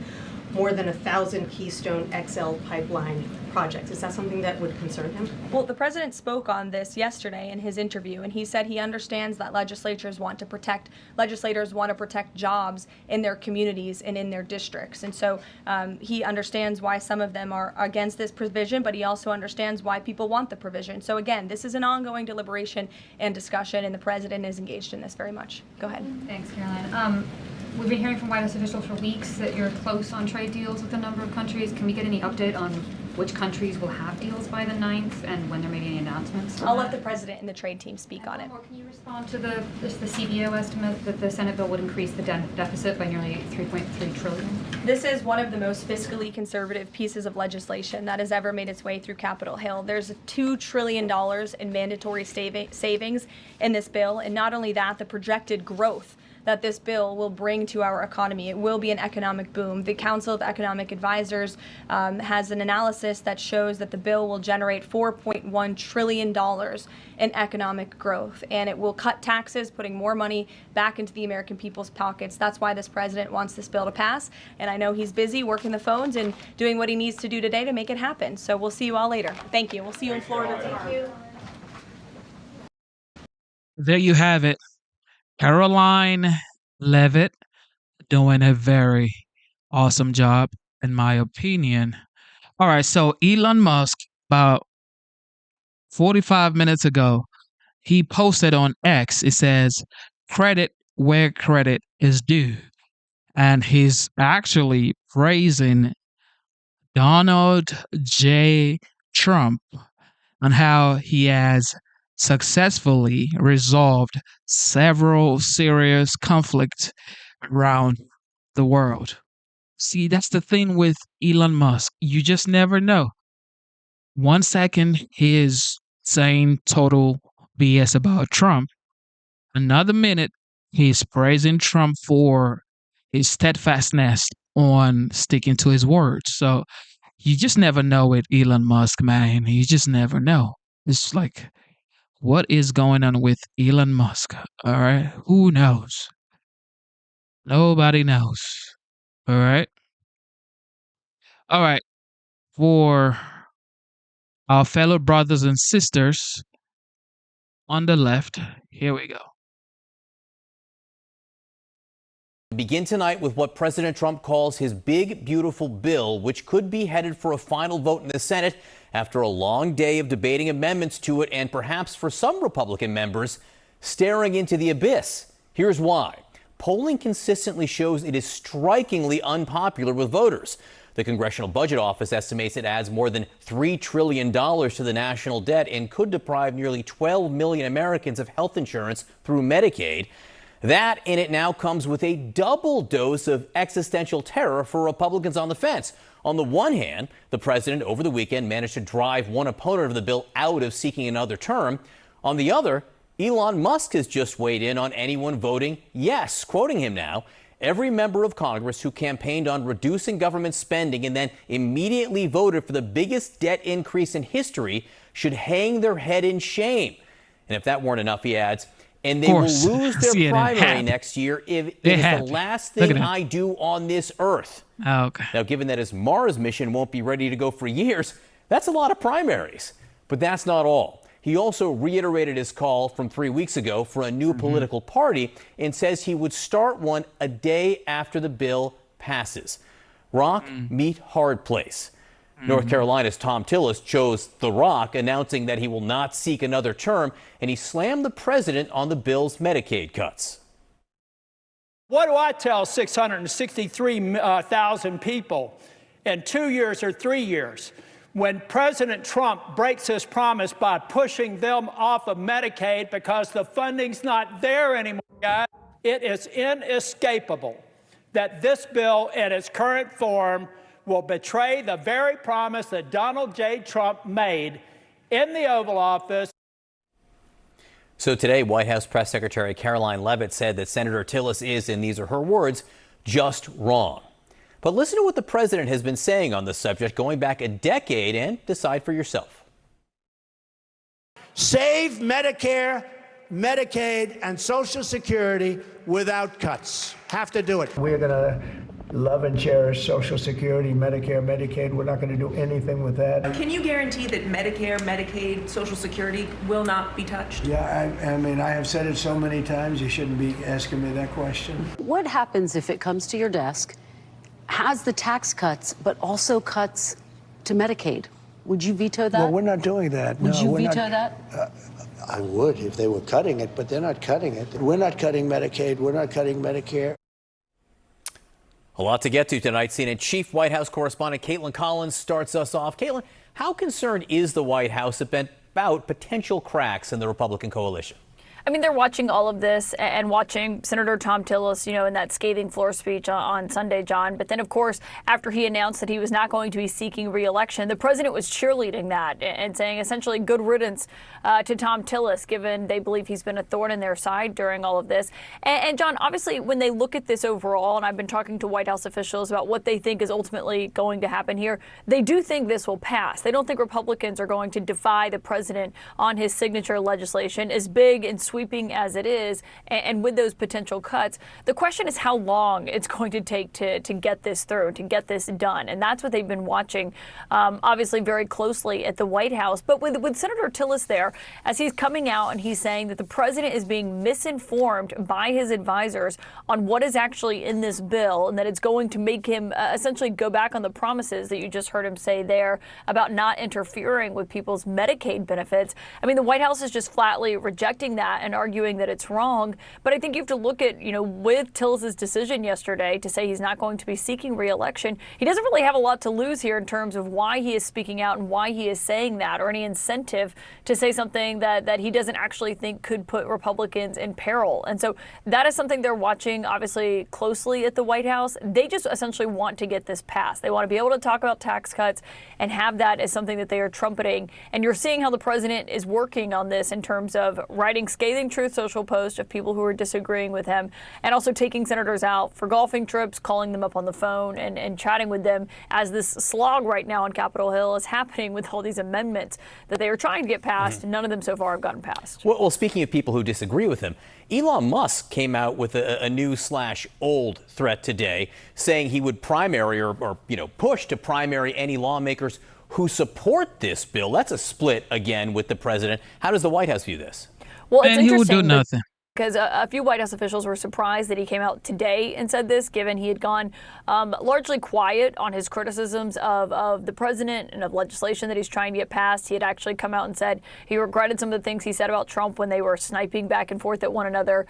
more than 1,000 Keystone XL pipeline projects. Is that something that would concern him? Well, the president spoke on this yesterday in his interview, and he said he understands that legislators want to protect jobs in their communities and in their districts. And so he understands why some of them are against this provision, but he also understands why people want the provision. So again, this is an ongoing deliberation and discussion, and the president is engaged in this very much. Go ahead. Thanks, Caroline. We've been hearing from White House officials for weeks that you're close on trade deals with a number of countries. Can we get any update on which countries will have deals by the 9th and when there may be any announcements? I'll let the president and the trade team speak on it. Can you respond to the CBO estimate that the Senate bill would increase the deficit by nearly $3.3 trillion? This is one of the most fiscally conservative pieces of legislation that has ever made its way through Capitol Hill. There's $2 trillion in mandatory savings in this bill, and not only that, the projected growth that this bill will bring to our economy. It will be an economic boom. The Council of Economic Advisors has an analysis that shows that the bill will generate $4.1 trillion in economic growth, and it will cut taxes, putting more money back into the American people's pockets. That's why this president wants this bill to pass, and I know he's busy working the phones and doing what he needs to do today to make it happen. So we'll see you all later. Thank you. We'll see you in Florida tomorrow. Thank you. There you have it. Caroline Levitt doing a very awesome job, in my opinion. All right, so Elon Musk, about 45 minutes ago, he posted on X, it says, credit where credit is due. And he's actually praising Donald J. Trump on how he has successfully resolved several serious conflicts around the world. See, that's the thing with Elon Musk. You just never know. 1 second, he is saying total BS about Trump. Another minute, he's praising Trump for his steadfastness on sticking to his word. So you just never know with Elon Musk, man. You just never know. It's like, what is going on with Elon Musk? All right. Who knows? Nobody knows. All right. All right. For our fellow brothers and sisters on the left, here we go. begin tonight with what President Trump calls his big, beautiful bill, which could be headed for a final vote in the Senate after a long day of debating amendments to it and perhaps for some Republican members staring into the abyss. Here's why. Polling consistently shows it is strikingly unpopular with voters. The Congressional Budget Office estimates it adds more than $3 trillion to the national debt and could deprive nearly 12 million Americans of health insurance through Medicaid. That in it now comes with a double dose of existential terror for Republicans on the fence. On the one hand, the president over the weekend managed to drive one opponent of the bill out of seeking another term. On the other, Elon Musk has just weighed in on anyone voting yes, quoting him now. Every member of Congress who campaigned on reducing government spending and then immediately voted for the biggest debt increase in history should hang their head in shame. And if that weren't enough, he adds, and they will lose their primary next year if it is the last thing I do on this earth. Oh, okay. Now, given that his Mars mission won't be ready to go for years, that's a lot of primaries. But that's not all. He also reiterated his call from 3 weeks ago for a new political party and says he would start one a day after the bill passes. Rock, meet hard place. North Carolina's Tom Tillis chose The Rock, announcing that he will not seek another term, and he slammed the president on the bill's Medicaid cuts. What do I tell 663,000 people in 2 years or 3 years? When President Trump breaks his promise by pushing them off of Medicaid because the funding's not there anymore, guys, it is inescapable that this bill in its current form will betray the very promise that Donald J. Trump made in the Oval Office. So today, White House Press Secretary Caroline Leavitt said that Senator Tillis is, and these are her words, just wrong. But listen to what the president has been saying on this subject going back a decade and decide for yourself. Save Medicare, Medicaid, and Social Security without cuts. Have to do it. We're going to love and cherish Social Security, Medicare, Medicaid. We're not going to do anything with that. Can you guarantee that Medicare, Medicaid, Social Security will not be touched? Yeah, I mean, I have said it so many times, you shouldn't be asking me that question. What happens if it comes to your desk, has the tax cuts, but also cuts to Medicaid? Would you veto that? Well, we're not doing that. Would no, you we're veto not, that? I would if they were cutting it, but they're not cutting it. We're not cutting Medicaid. We're not cutting Medicare. A lot to get to tonight. CNN Chief White House Correspondent Caitlin Collins starts us off. Caitlin, how concerned is the White House about potential cracks in the Republican coalition? I mean, they're watching all of this and watching Senator Tom Tillis, in that scathing floor speech on Sunday, John. But then, of course, after he announced that he was not going to be seeking re-election, the president was cheerleading that and saying essentially good riddance to Tom Tillis, given they believe he's been a thorn in their side during all of this. And John, obviously, when they look at this overall, and I've been talking to White House officials about what they think is ultimately going to happen here, they do think this will pass. They don't think Republicans are going to defy the president on his signature legislation, as big and sweeping as it is, and with those potential cuts. The question is how long it's going to take to get this through, to get this done. And that's what they've been watching, obviously, very closely at the White House. But with Senator Tillis there, as he's coming out and he's saying that the president is being misinformed by his advisors on what is actually in this bill, and that it's going to make him essentially go back on the promises that you just heard him say there about not interfering with people's Medicaid benefits. I mean, the White House is just flatly rejecting that and arguing that it's wrong. But I think you have to look at, with Tillis's decision yesterday to say he's not going to be seeking re-election, he doesn't really have a lot to lose here in terms of why he is speaking out and why he is saying that, or any incentive to say something that he doesn't actually think could put Republicans in peril. And so that is something they're watching, obviously, closely at the White House. They just essentially want to get this passed. They want to be able to talk about tax cuts and have that as something that they are trumpeting. And you're seeing how the president is working on this in terms of writing scathing Truth Social posts of people who are disagreeing with him, and also taking senators out for golfing trips, calling them up on the phone and chatting with them as this slog right now on Capitol Hill is happening with all these amendments that they are trying to get passed, and none of them so far have gotten passed. Well, speaking of people who disagree with him, Elon Musk came out with a new/old threat today, saying he would primary or push to primary any lawmakers who support this bill. That's a split again with the president. How does the White House view this? Well, Man, it's he will interesting do nothing. because a few White House officials were surprised that he came out today and said this, given he had gone largely quiet on his criticisms of the president and of legislation that he's trying to get passed. He had actually come out and said he regretted some of the things he said about Trump when they were sniping back and forth at one another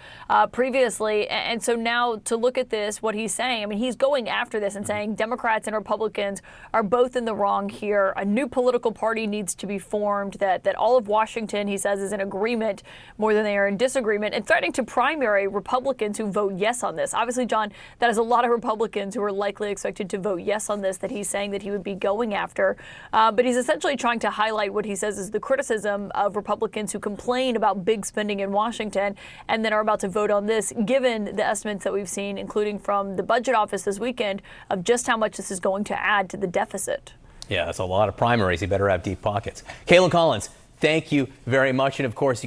previously. And so now to look at this, what he's saying, I mean, he's going after this and saying Democrats and Republicans are both in the wrong here. A new political party needs to be formed, that all of Washington, he says, is in agreement more than they are in disagreement, and threatening to primary Republicans who vote yes on this. Obviously, John, that is a lot of Republicans who are likely expected to vote yes on this that he's saying that he would be going after. But he's essentially trying to highlight what he says is the criticism of Republicans who complain about big spending in Washington and then are about to vote on this, given the estimates that we've seen, including from the budget office this weekend, of just how much this is going to add to the deficit. Yeah, that's a lot of primaries. He better have deep pockets. Kaylin Collins, thank you very much. And of course,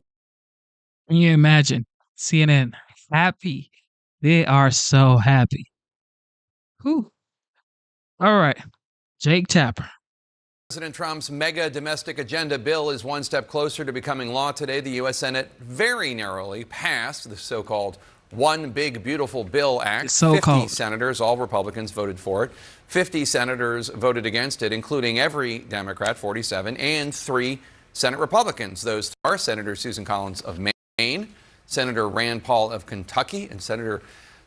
Can you imagine CNN happy? They are so happy. Whew. All right, Jake Tapper. President Trump's mega domestic agenda bill is one step closer to becoming law today. The U.S. Senate very narrowly passed the so-called One Big Beautiful Bill Act. 50 senators, all Republicans, voted for it. 50 senators voted against it, including every Democrat, 47, and 3 Senate Republicans. Those are Senator Susan Collins of Maine, Senator Rand Paul of Kentucky, and Senator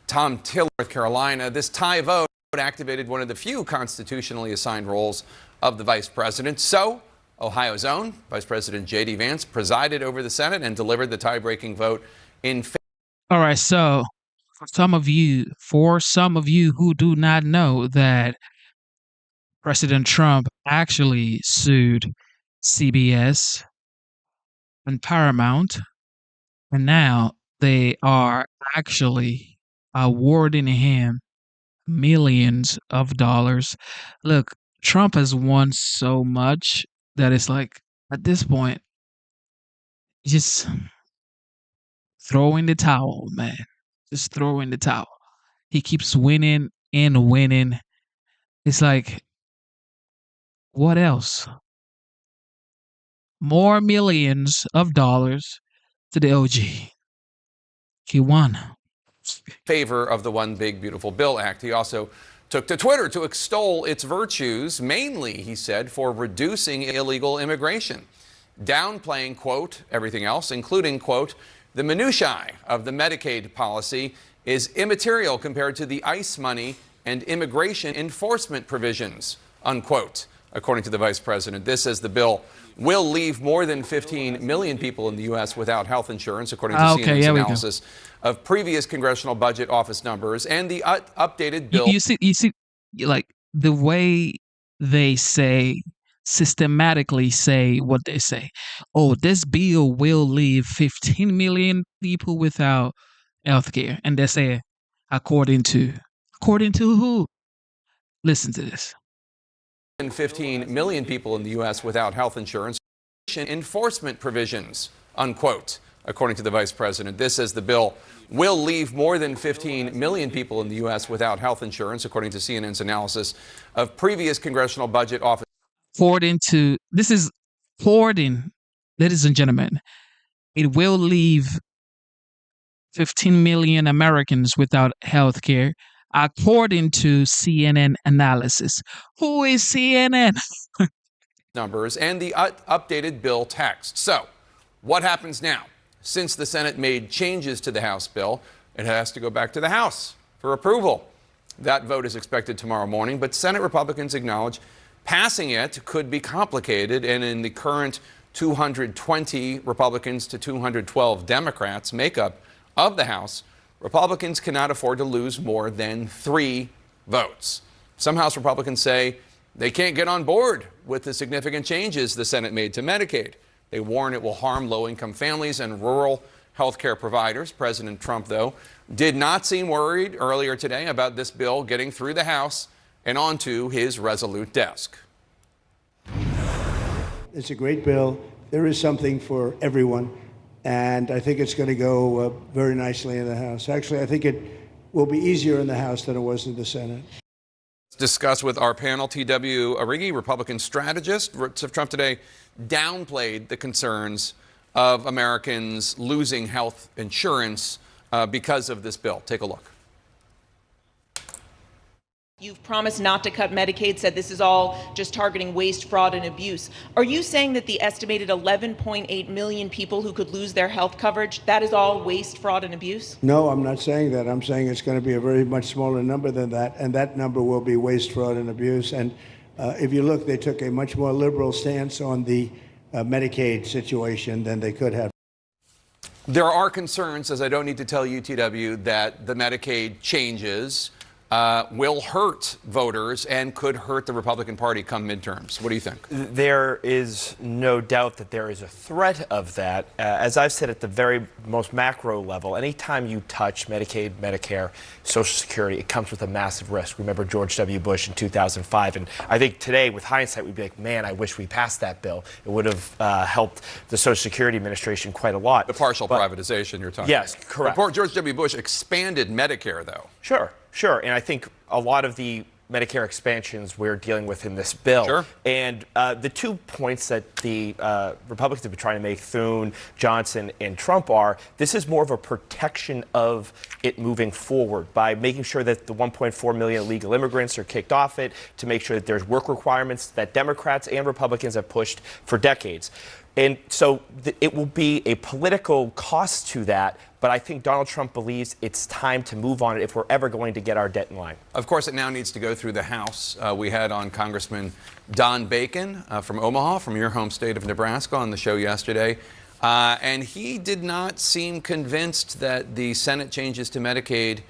Tom Tillis of North Carolina. This tie vote activated one of the few constitutionally assigned roles of the vice president. So, Ohio's own Vice President J.D. Vance presided over the Senate and delivered the tie-breaking vote in favor. All right, so for some of you who do not know that President Trump actually sued CBS and Paramount, and now they are actually awarding him millions of dollars. Look, Trump has won so much that it's like, at this point, just throw in the towel, man. Just throw in the towel. He keeps winning and winning. It's like, what else? More millions of dollars to the OG. He won. Favor of the One Big Beautiful Bill Act. He also took to Twitter to extol its virtues, mainly, he said, for reducing illegal immigration, downplaying, quote, everything else, including, quote, the minutiae of the Medicaid policy is immaterial compared to the ICE money and immigration enforcement provisions, unquote, according to the vice president. This, as the bill will leave more than 15 million people in the U.S. without health insurance, according to CNN's analysis of previous Congressional Budget Office numbers and the updated bill. You see, like the way they systematically say what they say. Oh, this bill will leave 15 million people without health care. And they say, according to who? Listen to this. 15 million people in the U.S. without health insurance enforcement provisions, unquote, according to the vice president. This, as the bill will leave more than 15 million people in the U.S. without health insurance, according to CNN's analysis of previous Congressional Budget Office. This is forwarding, ladies and gentlemen. It will leave 15 million Americans without health care, according to CNN analysis. Who is CNN? Numbers and the updated bill text. So, what happens now? Since the Senate made changes to the House bill, it has to go back to the House for approval. That vote is expected tomorrow morning, but Senate Republicans acknowledge passing it could be complicated, and in the current 220 Republicans to 212 Democrats makeup of the House, Republicans cannot afford to lose more than 3 votes. Some House Republicans say they can't get on board with the significant changes the Senate made to Medicaid. They warn it will harm low-income families and rural health care providers. President Trump, though, did not seem worried earlier today about this bill getting through the House and onto his resolute desk. It's a great bill. There is something for everyone, and I think it's going to go very nicely in the House. Actually, I think it will be easier in the House than it was in the Senate. Discuss with our panel. T.W. Arrighi, Republican strategist. Trump today downplayed the concerns of Americans losing health insurance because of this bill. Take a look. You've promised not to cut Medicaid, said this is all just targeting waste, fraud, and abuse. Are you saying that the estimated 11.8 million people who could lose their health coverage, that is all waste, fraud, and abuse? No, I'm not saying that. I'm saying it's going to be a very much smaller number than that, and that number will be waste, fraud, and abuse. And if you look, they took a much more liberal stance on the Medicaid situation than they could have. There are concerns, as I don't need to tell you, TW, that the Medicaid changes will hurt voters and could hurt the Republican Party come midterms. What do you think? There is no doubt that there is a threat of that. As I've said at the very most macro level, anytime you touch Medicaid, Medicare, Social Security, it comes with a massive risk. Remember George W. Bush in 2005. And I think today, with hindsight, we'd be like, man, I wish we passed that bill. It would have helped the Social Security Administration quite a lot. The partial privatization you're talking Yes, about. correct. George W. Bush expanded Medicare, though. Sure. And I think a lot of the Medicare expansions we're dealing with in this bill. Sure. And the 2 points that the Republicans have been trying to make, Thune, Johnson, and Trump, are this is more of a protection of it moving forward by making sure that the 1.4 million illegal immigrants are kicked off it, to make sure that there's work requirements that Democrats and Republicans have pushed for decades. And so it will be a political cost to that, but I think Donald Trump believes it's time to move on it if we're ever going to get our debt in line. Of course, it now needs to go through the House. We had on Congressman Don Bacon from Omaha, from your home state of Nebraska, on the show yesterday. And he did not seem convinced that the Senate changes to Medicaid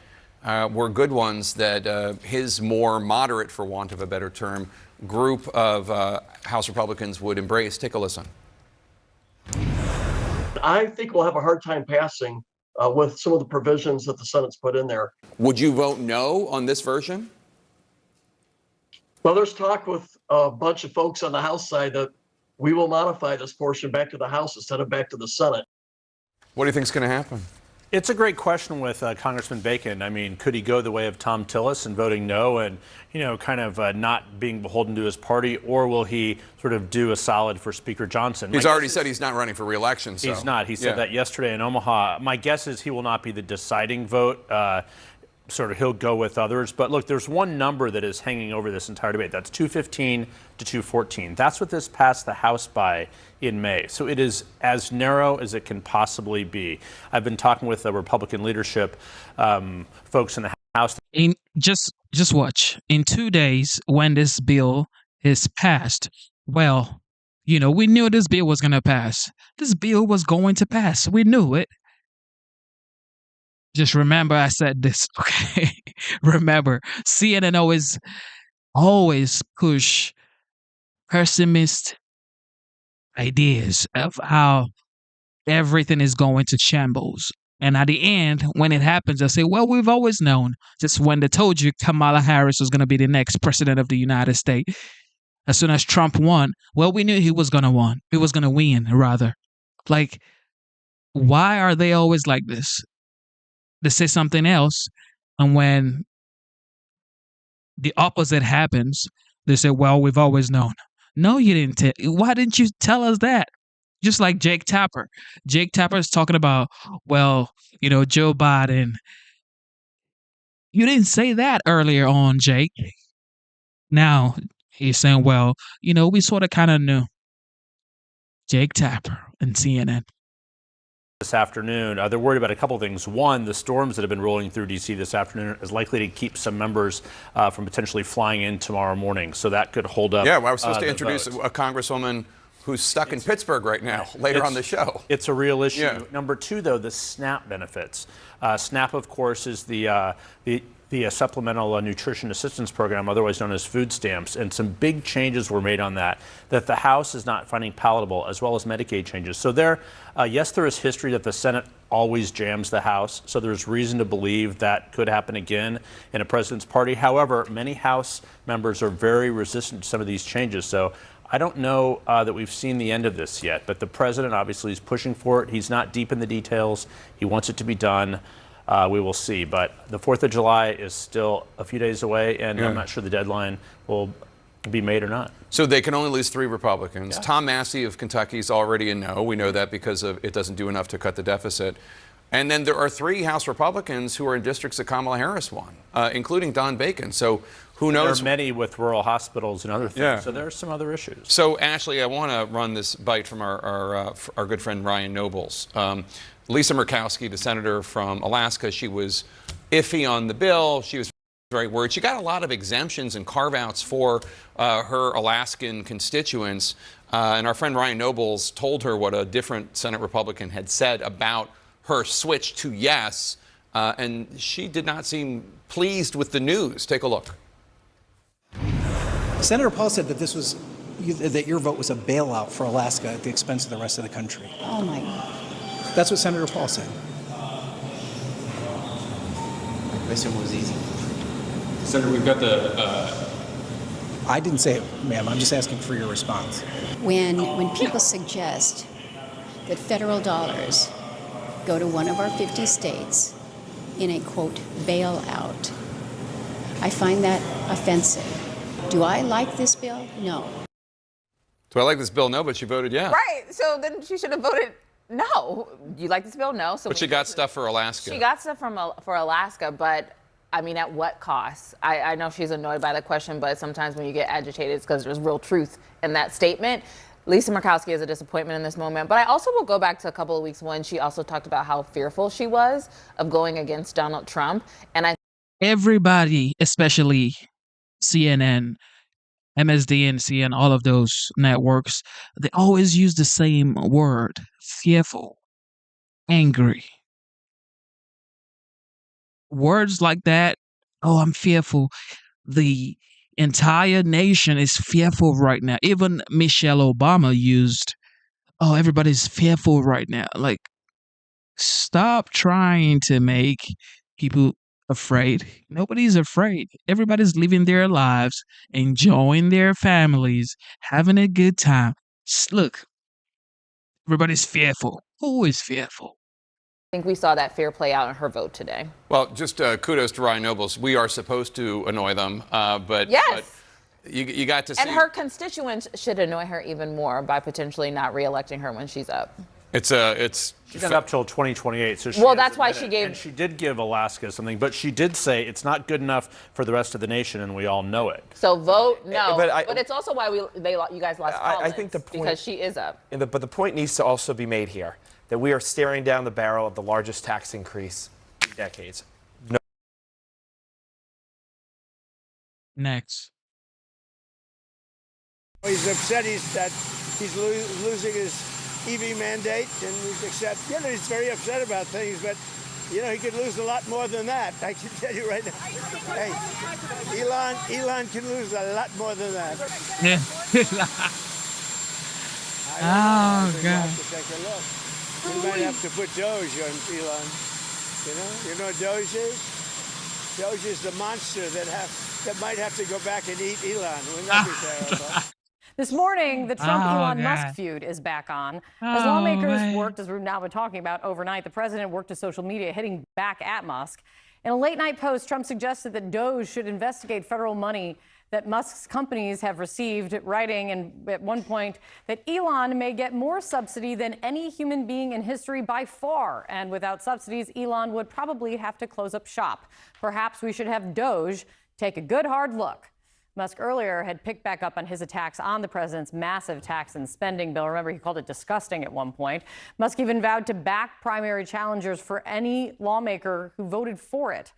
were good ones, that his more moderate, for want of a better term, group of House Republicans would embrace. Take a listen. I think we'll have a hard time passing with some of the provisions that the Senate's put in there. Would you vote no on this version? Well, there's talk with a bunch of folks on the House side that we will modify this portion back to the House instead of back to the Senate. What do you think is going to happen? It's a great question with Congressman Bacon. I mean, could he go the way of Tom Tillis and voting no and, kind of not being beholden to his party, or will he sort of do a solid for Speaker Johnson? He's already said he's not running for re-election. So. He's not. He said that yesterday in Omaha. My guess is he will not be the deciding vote. Sort of he'll go with others. But look, there's one number that is hanging over this entire debate. That's 215 to 214. That's what this passed the House by in May. So it is as narrow as it can possibly be. I've been talking with the Republican leadership, folks in the House. Just watch. In 2 days, when this bill is passed, well, we knew this bill was going to pass. This bill was going to pass. We knew it. Just remember I said this, okay? Remember, CNN always push pessimist ideas of how everything is going to shambles. And at the end, when it happens, I say, well, we've always known. Just when they told you Kamala Harris was going to be the next president of the United States, as soon as Trump won, well, we knew he was going to win. He was going to win, rather. Like, why are they always like this? They say something else, and when the opposite happens, they say, well, we've always known. No, you didn't. Why didn't you tell us that? Just like Jake Tapper. Jake Tapper is talking about, well, Joe Biden. You didn't say that earlier on, Jake. Now he's saying, well, we sort of kind of knew. Jake Tapper and CNN. This afternoon, they're worried about a couple of things. One, the storms that have been rolling through D.C. this afternoon is likely to keep some members from potentially flying in tomorrow morning. So that could hold up. Yeah, well, I was supposed to introduce a congresswoman who's stuck in Pittsburgh right now, later on the show. It's a real issue. Yeah. Number two, though, the SNAP benefits. SNAP, of course, is the Supplemental Nutrition Assistance Program, otherwise known as food stamps, and some big changes were made on that the House is not finding palatable, as well as Medicaid changes. So yes, there is history that the Senate always jams the House, so there's reason to believe that could happen again in a president's party. However, many House members are very resistant to some of these changes, so I don't know that we've seen the end of this yet, but the president obviously is pushing for it. He's not deep in the details. He wants it to be done. We will see. But the 4th of July is still a few days away, and I'm not sure the deadline will be made or not. So they can only lose 3 Republicans. Yeah. Tom Massey of Kentucky is already a no. We know that because of it doesn't do enough to cut the deficit. And then there are 3 House Republicans who are in districts that Kamala Harris won, including Don Bacon. So who knows? There are many with rural hospitals and other things. Yeah. So there are some other issues. So Ashley, I want to run this bite from our good friend Ryan Nobles. Lisa Murkowski, the senator from Alaska, she was iffy on the bill. She was very worried. She got a lot of exemptions and carve-outs for her Alaskan constituents. And our friend Ryan Nobles told her what a different Senate Republican had said about her switch to yes. And she did not seem pleased with the news. Take a look. Senator Paul said that that your vote was a bailout for Alaska at the expense of the rest of the country. Oh my. That's what Senator Paul said. The question was easy. Senator, we've got the... I didn't say it, ma'am. I'm just asking for your response. When people suggest that federal dollars go to one of our 50 states in a, quote, bailout, I find that offensive. Do I like this bill? No. Do I like this bill? No, but she voted yes. Right. So then she should have voted no. You like this bill? No. So But she got stuff for Alaska. She got stuff for Alaska, but I mean, at what cost? I know she's annoyed by the question, but sometimes when you get agitated, it's because there's real truth in that statement. Lisa Murkowski is a disappointment in this moment, but I also will go back to a couple of weeks when she also talked about how fearful she was of going against Donald Trump. And everybody, especially CNN, MSDNC, and all of those networks, they always use the same word: fearful, angry. Words like that, oh, I'm fearful. The entire nation is fearful right now. Even Michelle Obama used, oh, everybody's fearful right now. Like, stop trying to make people afraid. Nobody's afraid. Everybody's living their lives, enjoying their families, having a good time. Look, everybody's fearful. Who is fearful? I think we saw that fear play out in her vote today. Well, just kudos to Ryan Nobles. We are supposed to annoy them, but, yes. But you got to see. And her constituents should annoy her even more by potentially not reelecting her when she's up. She's not up till 2028. So well, that's why she gave. And she did give Alaska something, but she did say it's not good enough for the rest of the nation, and we all know it. So vote no. But it's also why you guys lost Collins, I think the point, because she is up. But the point needs to also be made here that we are staring down the barrel of the largest tax increase in decades. No. Next. He's upset that he's losing his EV mandate, and he's very upset about things, but he could lose a lot more than that. I can tell you right now. Hey, Elon can lose a lot more than that. Oh, God. Take a look. We might have to put Doge on Elon. You know what Doge is? Doge is the monster that might have to go back and eat Elon. Wouldn't that be terrible? This morning, the Trump-Elon Musk feud is back on. As lawmakers worked, as we've now been talking about overnight, the president worked to social media, hitting back at Musk. In a late-night post, Trump suggested that Doge should investigate federal money that Musk's companies have received, writing at one point that Elon may get more subsidy than any human being in history by far. And without subsidies, Elon would probably have to close up shop. Perhaps we should have Doge take a good hard look. Musk earlier had picked back up on his attacks on the president's massive tax and spending bill. Remember, he called it disgusting at one point. Musk even vowed to back primary challengers for any lawmaker who voted for it.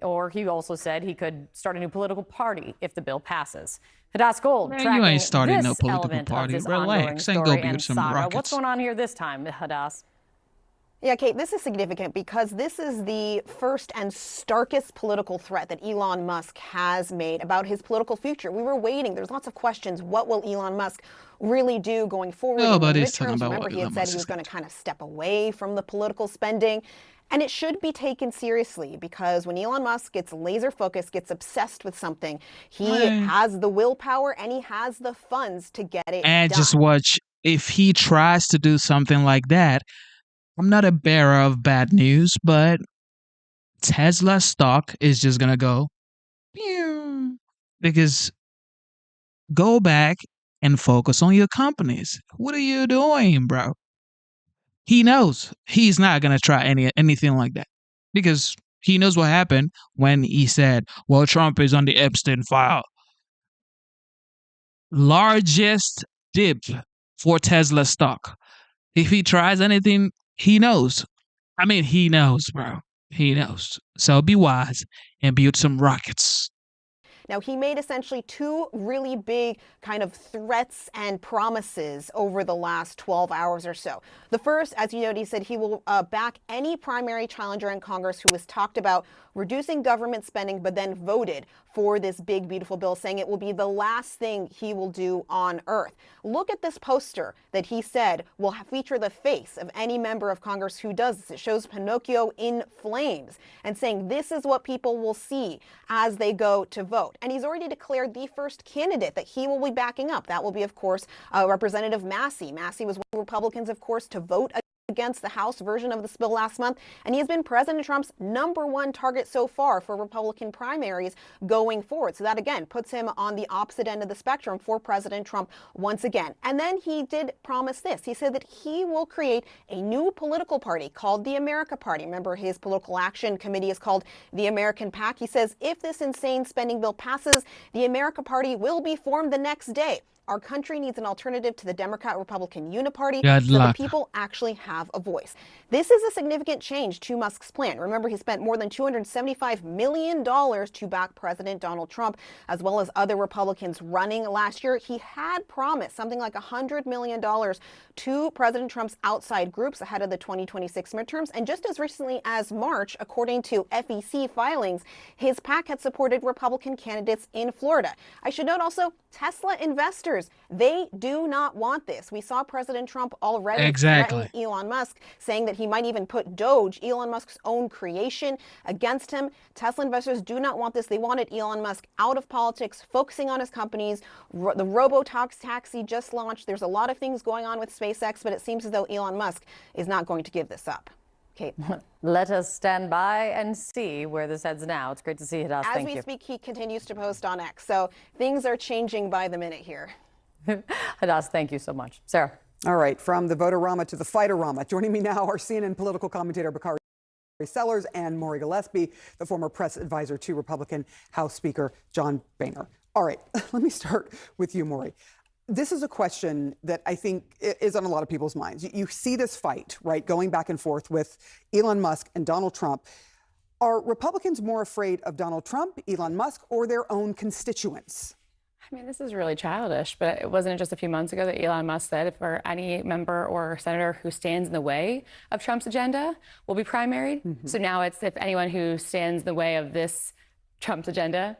Or he also said he could start a new political party if the bill passes. Hadass Gold, Man, you ain't starting no political element party. of this Relax, ain't story go build some rockets. What's going on here this time, Hadass? Yeah, Kate, this is significant because this is the first and starkest political threat that Elon Musk has made about his political future. We were waiting. There's lots of questions. What will Elon Musk really do going forward? Nobody's talking about Remember, what he had said he was going to kind of step away from the political spending. And it should be taken seriously because when Elon Musk gets laser focused, gets obsessed with something, he has the willpower and he has the funds to get it And done. just watch, if he tries to do something like that, I'm not a bearer of bad news, but Tesla stock is just going to go pew, because Go back and focus on your companies. What are you doing, bro? He knows he's not going to try anything like that because he knows what happened when he said, well, Trump is on the Epstein file. Largest dip for Tesla stock. If he tries anything, he knows. I mean, he knows, bro. He knows. So be wise and build some rockets. Now, he made essentially two really big kind of threats and promises over the last 12 hours or so. The first, as you noted, he said he will back any primary challenger in Congress who has talked about reducing government spending, but then voted for this big, beautiful bill, saying it will be the last thing he will do on earth. Look at this poster that he said will feature the face of any member of Congress who does this. It shows Pinocchio in flames and saying this is what people will see as they go to vote. And he's already declared the first candidate that he will be backing up. That will be, of course, Representative Massey. Massey was one of the Republicans, of course, to vote against the House version of this bill last month, and he has been President Trump's #1 target so far for Republican primaries going forward. So that, again, puts him on the opposite end of the spectrum for President Trump once again. And then he did promise this. He said that he will create a new political party called the America Party. Remember, his political action committee is called the American PAC. He says if this insane spending bill passes, the America Party will be formed the next day. Our country needs an alternative to the Democrat-Republican uniparty so that people actually have a voice. This is a significant change to Musk's plan. Remember, he spent more than $275 million to back President Donald Trump, as well as other Republicans running last year. He had promised something like $100 million to President Trump's outside groups ahead of the 2026 midterms. And just as recently as March, according to FEC filings, his PAC had supported Republican candidates in Florida. I should note also, Tesla investors, they do not want this. We saw President Trump already threaten Elon Musk, saying that he might even put Doge, Elon Musk's own creation, against him. Tesla investors do not want this. They wanted Elon Musk out of politics, focusing on his companies. The robo-taxi just launched. There's a lot of things going on with SpaceX, but it seems as though Elon Musk is not going to give this up. Kate. Let us stand by and see where this heads now. It's great to see you, Hadas. As we speak, he continues to post on X. So things are changing by the minute here. Hadas, thank you so much. Sarah. All right, from the voter-rama to the fighter-rama. Joining me now are CNN political commentator Bakari Sellers and Maury Gillespie, the former press advisor to Republican House Speaker John Boehner. All right, let me start with you, Maury. This is a question that I think is on a lot of people's minds. You see this fight, right, going back and forth with Elon Musk and Donald Trump. Are Republicans more afraid of Donald Trump, Elon Musk, or their own constituents? I mean, this is really childish, but it wasn't just a few months ago that Elon Musk said for any member or senator who stands in the way of Trump's agenda will be primaried. Mm-hmm. So now it's if anyone who stands in the way of this Trump's agenda,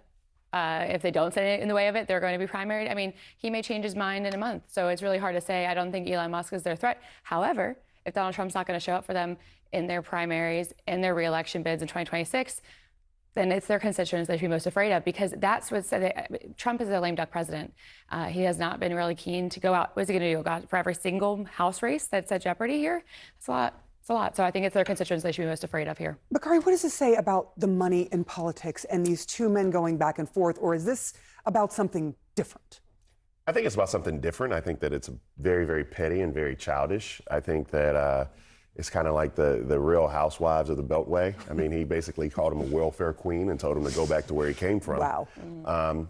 if they don't stand in the way of it, they're going to be primaried. I mean, he may change his mind in a month. So it's really hard to say. I don't think Elon Musk is their threat. However, if Donald Trump's not going to show up for them in their primaries, in their reelection bids in 2026, then it's their constituents they should be most afraid of, because that's what said. Trump is a lame duck president. He has not been really keen to go out. What is he going to do? Go out for every single House race that's at jeopardy here? It's a lot. It's a lot. So I think it's their constituents they should be most afraid of here. Bakari, what does this say about the money in politics and these two men going back and forth? Or is this about something different? I think it's about something different. I think that it's very, very petty and very childish. I think that it's kind of like the Real Housewives of the Beltway. I mean, he basically called him a welfare queen and told him to go back to where he came from. Wow.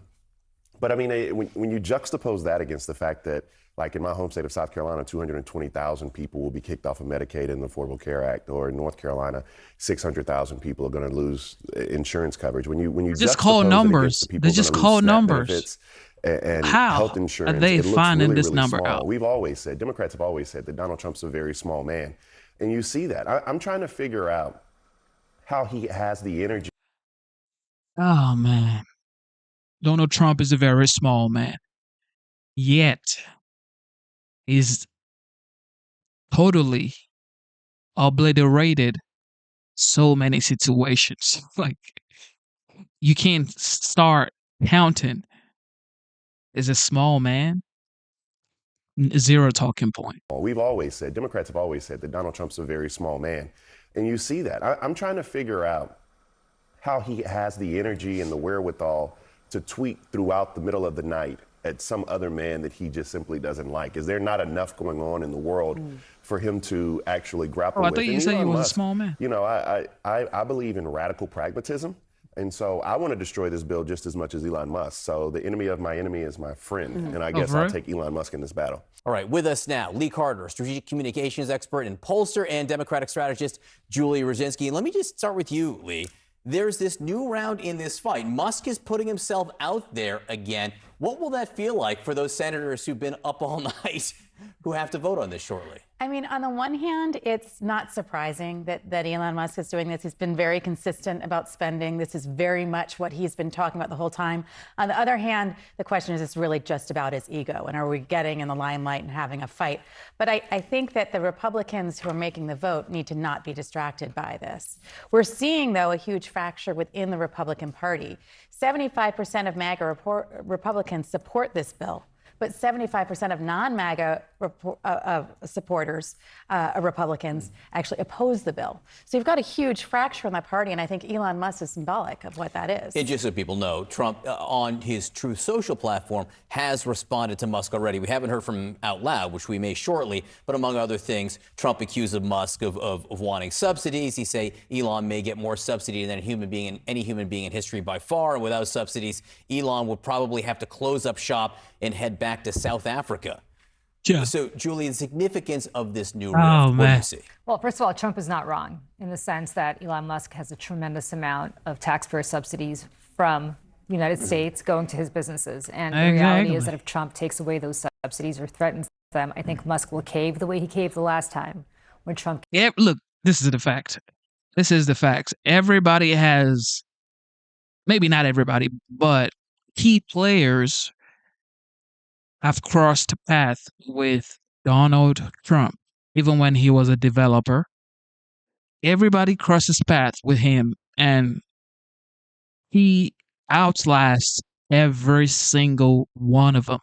But I mean, when you juxtapose that against the fact that, like in my home state of South Carolina, 220,000 people will be kicked off of Medicaid in the Affordable Care Act, or in North Carolina, 600,000 people are going to lose insurance coverage. When you just call numbers, they just call numbers. And how health insurance, are they it looks finding really, this really number small. out? We've always said, Democrats have always said that Donald Trump's a very small man. And you see that. I'm trying to figure out how he has the energy. Oh, man. Donald Trump is a very small man. Yet, he's totally obliterated so many situations. Like, you can't start counting. As a small man, zero talking point. We've always said, Democrats have always said that Donald Trump's a very small man. And you see that. I'm trying to figure out how he has the energy and the wherewithal to tweet throughout the middle of the night at some other man that he just simply doesn't like? Is there not enough going on in the world for him to actually grapple I with? thought you And said he Elon was a Musk, small man. You know, I believe in radical pragmatism. And so I want to destroy this bill just as much as Elon Musk. So the enemy of my enemy is my friend. And I guess I'll take Elon Musk in this battle. All right, with us now, Lee Carter, strategic communications expert and pollster, and Democratic strategist Julie Rajinski. And let me just start with you, Lee. There's this new round in this fight. Musk is putting himself out there again. What will that feel like for those senators who've been up all night who have to vote on this shortly? I mean, on the one hand, it's not surprising that Elon Musk is doing this. He's been very consistent about spending. This is very much what he's been talking about the whole time. On the other hand, the question is, it's really just about his ego. And are we getting in the limelight and having a fight? But I think that the Republicans who are making the vote need to not be distracted by this. We're seeing, though, a huge fracture within the Republican Party. 75% of MAGA Republicans support this bill, but 75% of non-MAGA supporters, Republicans, actually oppose the bill. So you've got a huge fracture in that party, and I think Elon Musk is symbolic of what that is. And just so people know, Trump, on his Truth Social platform, has responded to Musk already. We haven't heard from him out loud, which we may shortly, but among other things, Trump accused Musk of wanting subsidies. He say Elon may get more subsidy than any human being in history by far, and without subsidies, Elon would probably have to close up shop and head back to South Africa. Yeah. So, Julie, the significance of this new rift, Oh, what do you see? Well, first of all, Trump is not wrong in the sense that Elon Musk has a tremendous amount of taxpayer subsidies from the United States going to his businesses. And the reality is that if Trump takes away those subsidies or threatens them, I think Musk will cave the way he caved the last time when Trump. Yeah, look, this is the fact. This is the facts. Everybody has, maybe not everybody, but key players have crossed path with Donald Trump, even when he was a developer. Everybody crosses paths with him, and he outlasts every single one of them.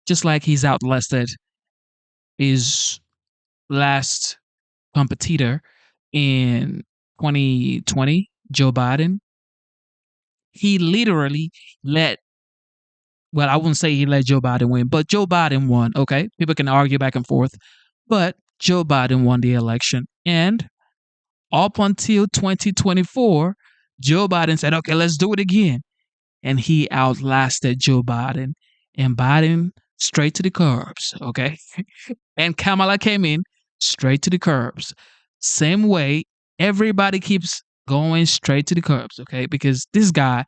Just like he's outlasted his last competitor in 2020, Joe Biden. He literally I wouldn't say he let Joe Biden win, but Joe Biden won, okay? People can argue back and forth, but Joe Biden won the election. And up until 2024, Joe Biden said, okay, let's do it again. And he outlasted Joe Biden, and Biden straight to the curbs, okay? And Kamala came in straight to the curbs. Same way, everybody keeps going straight to the curbs, okay? Because this guy,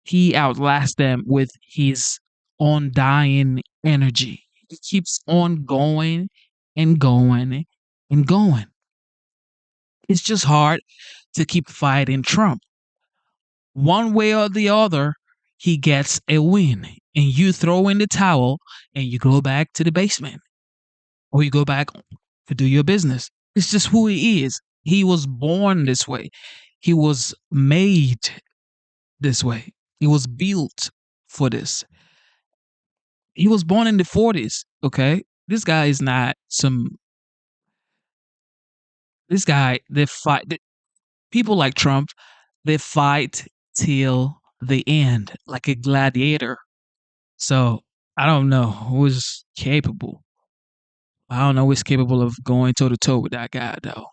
he outlasts them with his undying energy. He keeps on going and going and going. It's just hard to keep fighting Trump. One way or the other, he gets a win, and you throw in the towel and you go back to the basement, or you go back to do your business. It's just who he is. He was born this way. He was made this way. He was built for this. He was born in the 40s, okay? This guy is not this guy, people like Trump, they fight till the end, like a gladiator. So I don't know who's capable. I don't know who's capable of going toe to toe with that guy, though.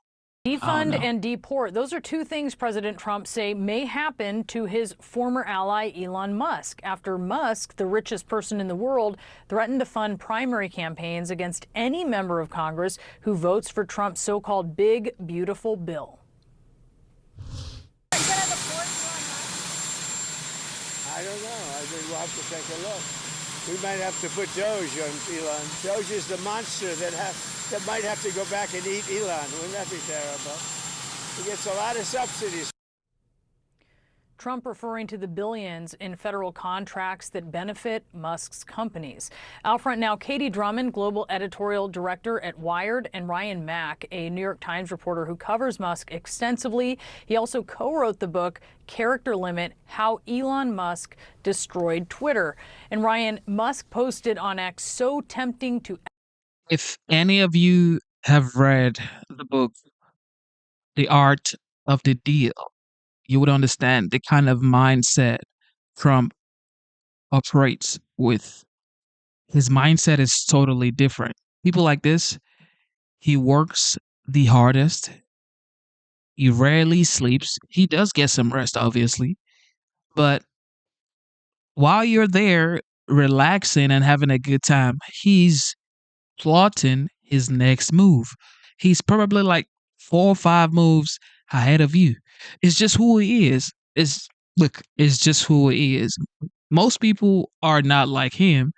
Defund and deport. Those are two things President Trump say may happen to his former ally, Elon Musk, after Musk, the richest person in the world, threatened to fund primary campaigns against any member of Congress who votes for Trump's so-called big, beautiful bill. I don't know. I think we'll have to take a look. We might have to put Doge on Elon. Doge is the monster that might have to go back and eat Elon. Wouldn't that be terrible? He gets a lot of subsidies. Trump referring to the billions in federal contracts that benefit Musk's companies. Out front now, Katie Drummond, global editorial director at Wired, and Ryan Mack, a New York Times reporter who covers Musk extensively. He also co-wrote the book Character Limit: How Elon Musk Destroyed Twitter. And Ryan, Musk posted on X, so tempting to... If any of you have read the book, The Art of the Deal, you would understand the kind of mindset Trump operates with. His mindset is totally different. People like this, he works the hardest. He rarely sleeps. He does get some rest, obviously. But while you're there relaxing and having a good time, he's plotting his next move. He's probably like 4 or 5 moves ahead of you. It's just who he is. It's just who he is. Most people are not like him,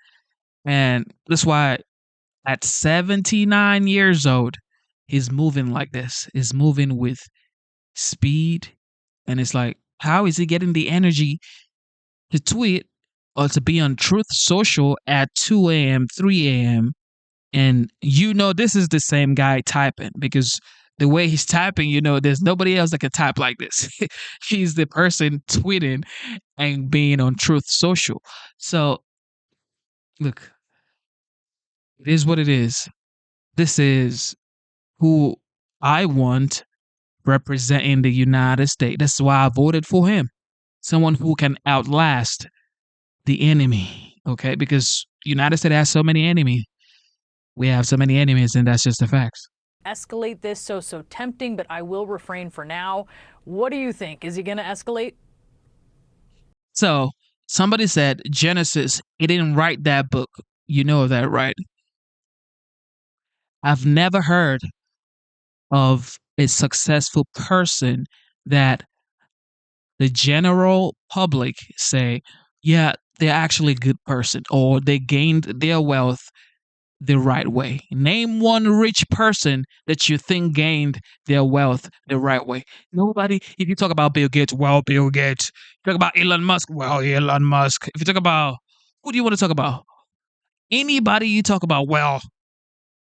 and that's why at 79 years old, he's moving like this. He's moving with speed, and it's like, how is he getting the energy to tweet or to be on Truth Social at 2 a.m., 3 a.m.? And this is the same guy typing, because the way he's typing, there's nobody else that can type like this. He's the person tweeting and being on Truth Social. So, look, it is what it is. This is who I want representing the United States. That's why I voted for him. Someone who can outlast the enemy, okay? Because United States has so many enemies. We have so many enemies, and that's just the facts. Escalate this so tempting, but I will refrain for now. What do you think? Is he going to escalate? So somebody said Genesis, he didn't write that book. You know that, right? I've never heard of a successful person that the general public say, yeah, they're actually a good person, or they gained their wealth the right way. Name one rich person that you think gained their wealth the right way. Nobody. If you talk about Bill Gates, well, Bill Gates. Talk about Elon Musk, well, Elon Musk. If you talk about, who do you want to talk about? Anybody you talk about, well.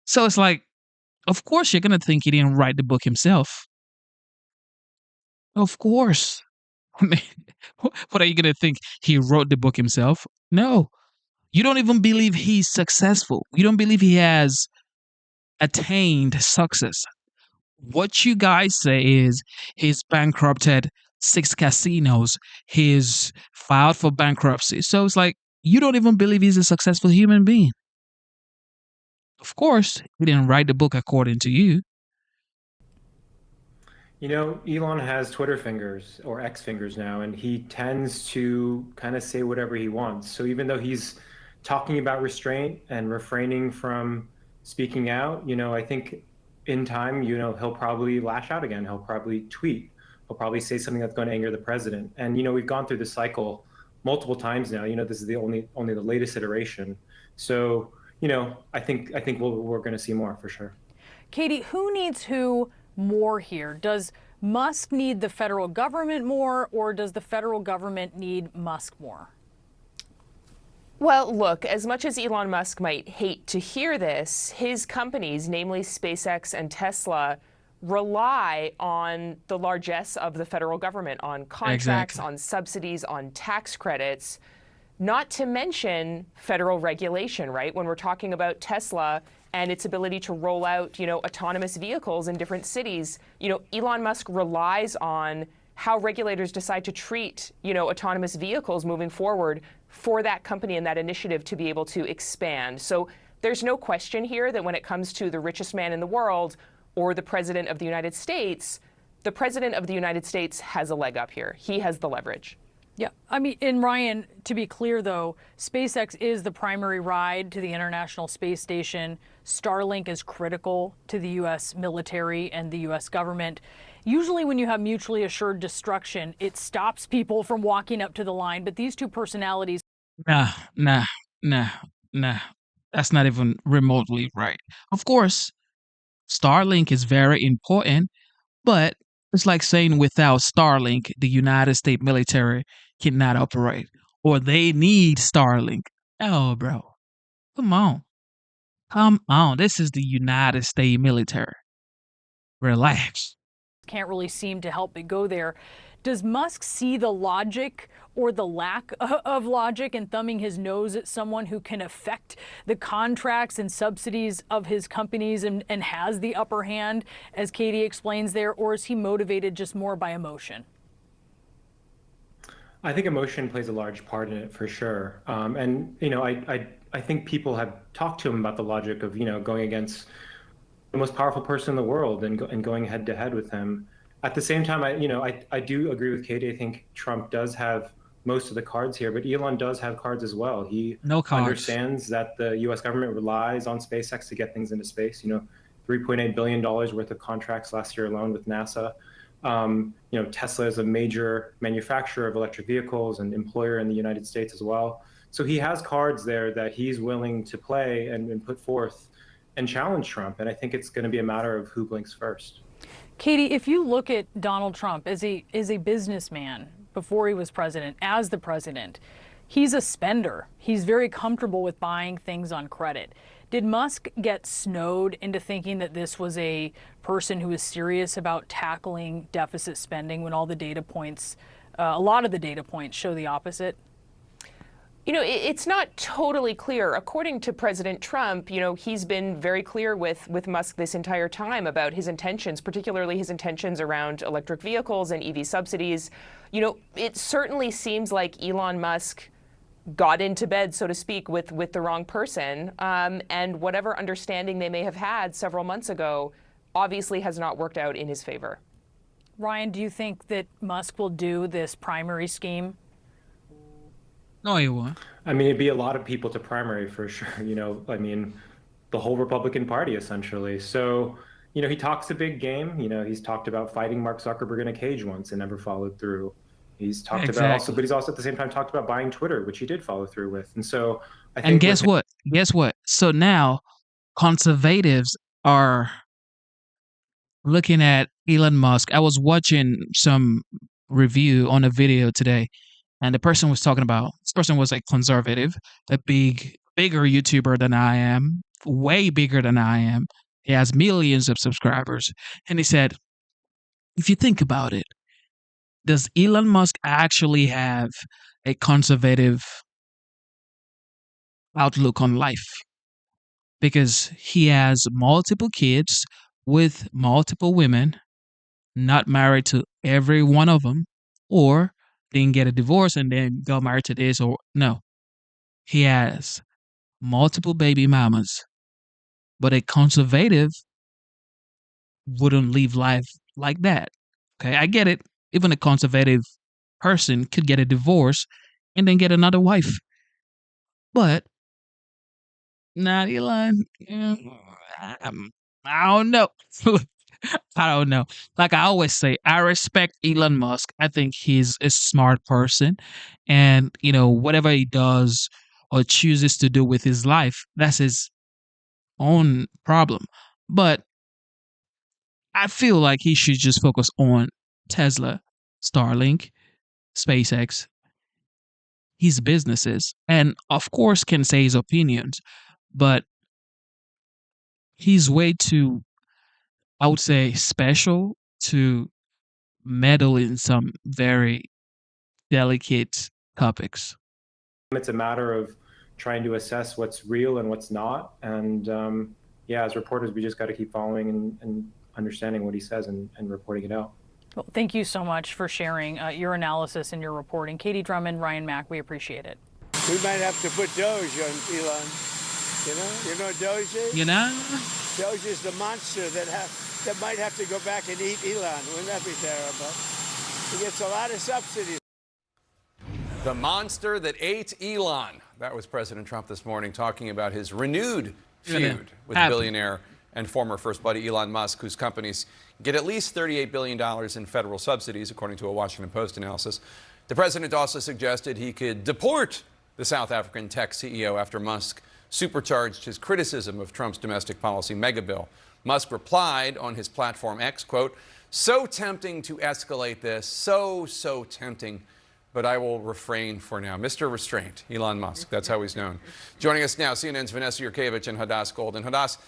So it's like, of course you're going to think he didn't write the book himself. Of course. I mean, what are you going to think? He wrote the book himself? No. You don't even believe he's successful. You don't believe he has attained success. What you guys say is he's bankrupted 6 casinos. He's filed for bankruptcy. So it's like, you don't even believe he's a successful human being. Of course, he didn't write the book according to you. Elon has Twitter fingers, or X fingers now, and he tends to kind of say whatever he wants. So even though he's talking about restraint and refraining from speaking out, I think in time, he'll probably lash out again. He'll probably tweet. He'll probably say something that's going to anger the president. And, we've gone through this cycle multiple times now. This is the only the latest iteration. So, I think we're going to see more for sure. Katie, who needs who more here? Does Musk need the federal government more, or does the federal government need Musk more? Well, look, as much as Elon Musk might hate to hear this, his companies, namely SpaceX and Tesla, rely on the largesse of the federal government, on contracts, on subsidies, on tax credits, not to mention federal regulation, right? When we're talking about Tesla and its ability to roll out, autonomous vehicles in different cities, Elon Musk relies on how regulators decide to treat, autonomous vehicles moving forward for that company and that initiative to be able to expand. So there's no question here that when it comes to the richest man in the world or the president of the United States, the president of the United States has a leg up here. He has the leverage. Yeah. I mean, and Ryan, to be clear, though, SpaceX is the primary ride to the International Space Station. Starlink is critical to the U.S. military and the U.S. government. Usually when you have mutually assured destruction, it stops people from walking up to the line. But these two personalities. Nah. That's not even remotely right. Of course, Starlink is very important, but it's like saying without Starlink, the United States military cannot operate, or they need Starlink. Oh, bro. Come on. This is the United States military. Relax. Can't really seem to help but go there. Does Musk see the logic or the lack of logic in thumbing his nose at someone who can affect the contracts and subsidies of his companies and has the upper hand, as Katie explains there, or is he motivated just more by emotion? I think emotion plays a large part in it for sure. And, you know, I think people have talked to him about the logic of, you know, going against the most powerful person in the world and going head to head with him. At the same time, I do agree with Katie. I think Trump does have most of the cards here, but Elon does have cards as well. He understands that the U.S. government relies on SpaceX to get things into space. You know, $3.8 billion worth of contracts last year alone with NASA. You know, Tesla is a major manufacturer of electric vehicles and employer in the United States as well. So he has cards there that he's willing to play and put forth and challenge Trump. And I think it's going to be a matter of who blinks first. Katie, if you look at Donald Trump as a businessman before he was president, as the president, he's a spender. He's very comfortable with buying things on credit. Did Musk get snowed into thinking that this was a person who was serious about tackling deficit spending when all the data points, a lot of the data points show the opposite? You know, it's not totally clear. According to President Trump, you know, he's been very clear with Musk this entire time about his intentions, particularly his intentions around electric vehicles and EV subsidies. You know, it certainly seems like Elon Musk got into bed, so to speak, with the wrong person. And whatever understanding they may have had several months ago obviously has not worked out in his favor. Ryan, do you think that Musk will do this primary scheme? No, he won't. I mean, it'd be a lot of people to primary for sure. You know, I mean, the whole Republican Party essentially. So, you know, he talks a big game. You know, he's talked about fighting Mark Zuckerberg in a cage once and never followed through. He's talked about also, but he's also at the same time talked about buying Twitter, which he did follow through with. And so I think. And guess what? Guess what? So now conservatives are looking at Elon Musk. I was watching some review on a video today, and the person was talking about, this person was a conservative, a bigger YouTuber than I am, way bigger than I am. He has millions of subscribers. And he said, if you think about it, does Elon Musk actually have a conservative outlook on life? Because he has multiple kids with multiple women, not married to every one of them, or didn't get a divorce and then got married to this, or no. He has multiple baby mamas. But a conservative wouldn't live life like that. Okay, I get it. Even a conservative person could get a divorce and then get another wife. But not Elon. I don't know. I don't know. Like I always say, I respect Elon Musk. I think he's a smart person. And, you know, whatever he does or chooses to do with his life, that's his own problem. But I feel like he should just focus on Tesla, Starlink, SpaceX, his businesses, and of course can say his opinions, but he's way too, I would say, special to meddle in some very delicate topics. It's a matter of trying to assess what's real and what's not. And yeah, as reporters, we just got to keep following and understanding what he says and reporting it out. Well, thank you so much for sharing your analysis and your reporting. Katie Drummond, Ryan Mack, we appreciate it. We might have to put Doge on Elon. You know what Doge is? You know? Doge is the monster that might have to go back and eat Elon. Wouldn't that be terrible? He gets a lot of subsidies. The monster that ate Elon. That was President Trump this morning talking about his renewed feud with billionaire and former First Buddy Elon Musk, whose companies get at least $38 billion in federal subsidies, according to a Washington Post analysis. The president also suggested he could deport the South African tech CEO after Musk supercharged his criticism of Trump's domestic policy megabill. Musk replied on his platform X, quote, "So tempting to escalate this, so tempting, but I will refrain for now." Mr. Restraint, Elon Musk, that's how he's known. Joining us now, CNN's Vanessa Yurkevich and Hadass Golden. Hadass,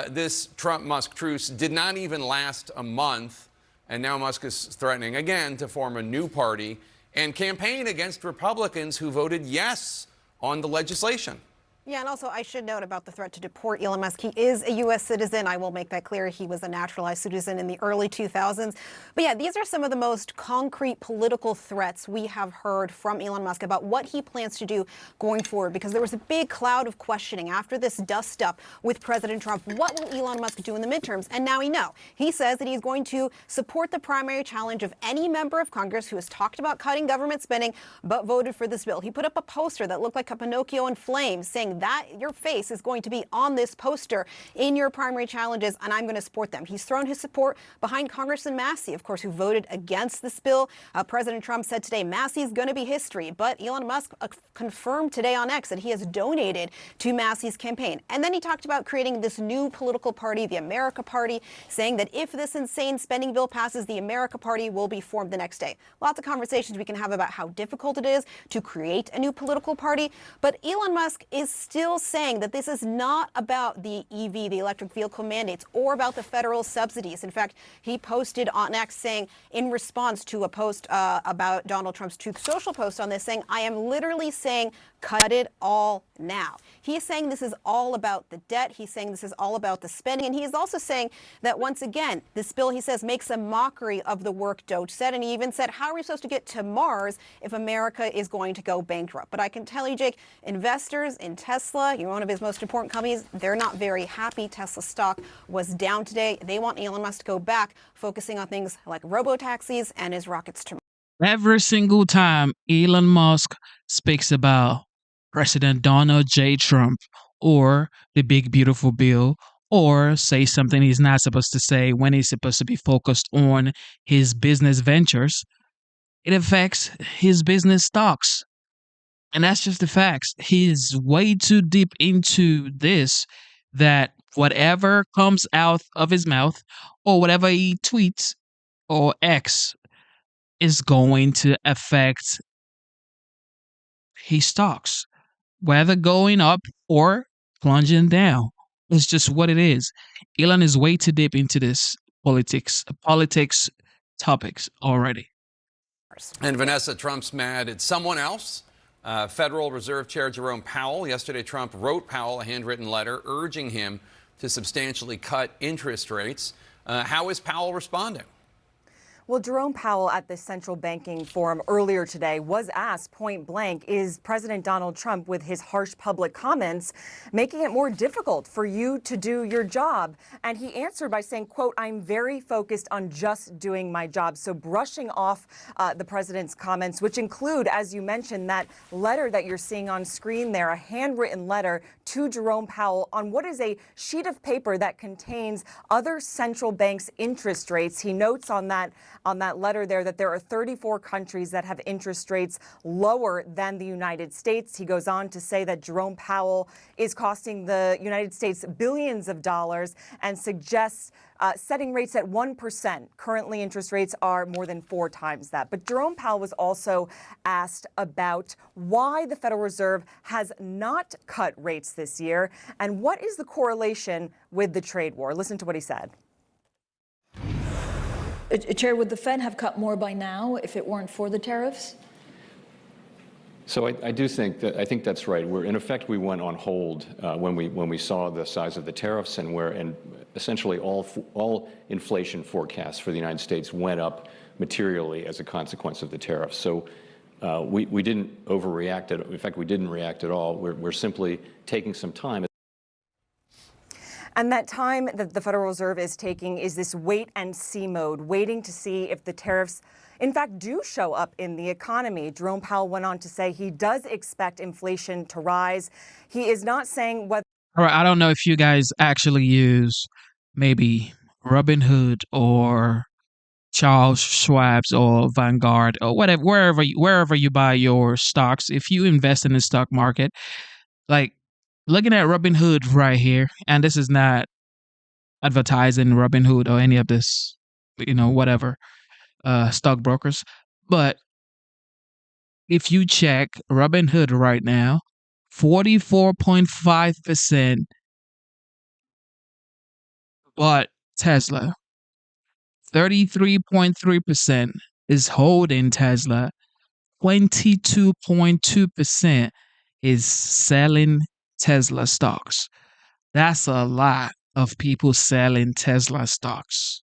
this Trump-Musk truce did not even last a month, and now Musk is threatening again to form a new party and campaign against Republicans who voted yes on the legislation. Yeah, and also I should note about the threat to deport Elon Musk. He is a U.S. citizen. I will make that clear. He was a naturalized citizen in the early 2000s. But yeah, these are some of the most concrete political threats we have heard from Elon Musk about what he plans to do going forward, because there was a big cloud of questioning after this dust up with President Trump. What will Elon Musk do in the midterms? And now we know. He says that he's going to support the primary challenge of any member of Congress who has talked about cutting government spending but voted for this bill. He put up a poster that looked like a Pinocchio in flames saying that your face is going to be on this poster in your primary challenges, and I'm going to support them. He's thrown his support behind Congressman Massey, of course, who voted against this bill. President Trump said today Massey's going to be history, but Elon Musk confirmed today on X that he has donated to Massey's campaign. And then he talked about creating this new political party, the America Party, saying that if this insane spending bill passes, the America Party will be formed the next day. Lots of conversations we can have about how difficult it is to create a new political party, but Elon Musk is still saying that this is not about the EV, the electric vehicle mandates, or about the federal subsidies. In fact, he posted on X saying, in response to a post about Donald Trump's Truth Social post on this, saying, I am literally saying, cut it all now. He is saying this is all about the debt. He's saying this is all about the spending. And he is also saying that, once again, this bill, he says, makes a mockery of the work Doge said. And he even said, how are we supposed to get to Mars if America is going to go bankrupt? But I can tell you, Jake, investors in Tesla, one of his most important companies, they're not very happy. Tesla stock was down today. They want Elon Musk to go back, focusing on things like robo-taxis and his rockets to Mars. Every single time Elon Musk speaks about President Donald J. Trump or the big beautiful bill, or say something he's not supposed to say when he's supposed to be focused on his business ventures, it affects his business stocks. And that's just the facts. He's way too deep into this that whatever comes out of his mouth or whatever he tweets or X is going to affect his stocks, whether going up or plunging down. It's just what it is. Elon is way too deep into this politics topics already. And Vanessa, Trump's mad at someone else. Federal Reserve Chair Jerome Powell. Yesterday, Trump wrote Powell a handwritten letter urging him to substantially cut interest rates. How is Powell responding? Well, Jerome Powell at the Central Banking Forum earlier today was asked point blank, is President Donald Trump, with his harsh public comments, making it more difficult for you to do your job? And he answered by saying, quote, I'm very focused on just doing my job. So brushing off the president's comments, which include, as you mentioned, that letter that you're seeing on screen there, a handwritten letter to Jerome Powell on what is a sheet of paper that contains other central banks' interest rates. He notes on that letter there that there are 34 countries that have interest rates lower than the United States. He goes on to say that Jerome Powell is costing the United States billions of dollars and suggests setting rates at 1%. Currently, interest rates are more than 4 times that. But Jerome Powell was also asked about why the Federal Reserve has not cut rates this year and what is the correlation with the trade war. Listen to what he said. Chair, would the Fed have cut more by now if it weren't for the tariffs? So I think that's right. In effect, we went on hold when we saw the size of the tariffs and essentially all inflation forecasts for the United States went up materially as a consequence of the tariffs. So we didn't overreact. In fact, we didn't react at all. We're simply taking some time. And that time that the Federal Reserve is taking is this wait and see mode, waiting to see if the tariffs, in fact, do show up in the economy. Jerome Powell went on to say he does expect inflation to rise. He is not saying whether. All right, I don't know if you guys actually use maybe Robinhood or Charles Schwab's or Vanguard or whatever, wherever you buy your stocks. If you invest in the stock market, like, looking at Robinhood right here, and this is not advertising Robinhood or any of this, whatever, stockbrokers. But if you check Robinhood right now, 44.5% bought Tesla. 33.3% is holding Tesla. 22.2% is selling Tesla stocks. That's a lot of people selling Tesla stocks.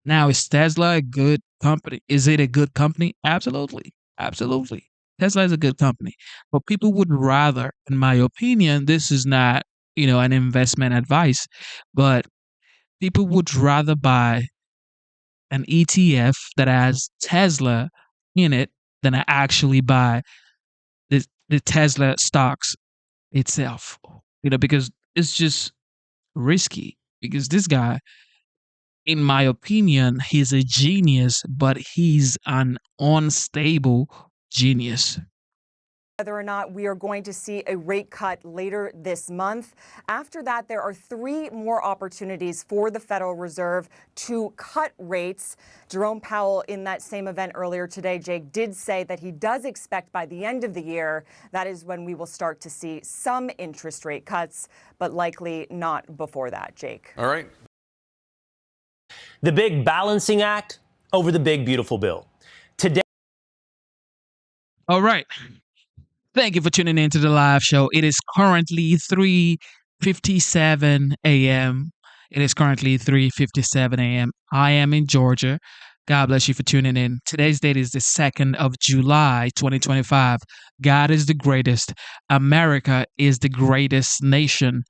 Now, is Tesla a good company? Is it a good company? Absolutely. Absolutely. Tesla is a good company. But people would rather, in my opinion, this is not, an investment advice, but people would rather buy an ETF that has Tesla in it than I actually buy the Tesla stocks itself. Because it's just risky. Because this guy, in my opinion, he's a genius, but he's an unstable genius. Whether or not we are going to see a rate cut later this month. After that, there are 3 more opportunities for the Federal Reserve to cut rates. Jerome Powell, in that same event earlier today, Jake, did say that he does expect by the end of the year, that is when we will start to see some interest rate cuts, but likely not before that, Jake. All right. The big balancing act over the big beautiful bill. Today. All right. Thank you for tuning in to the live show. It is currently 3:57 a.m. It is currently 3:57 a.m. I am in Georgia. God bless you for tuning in. Today's date is the 2nd of July, 2025. God is the greatest. America is the greatest nation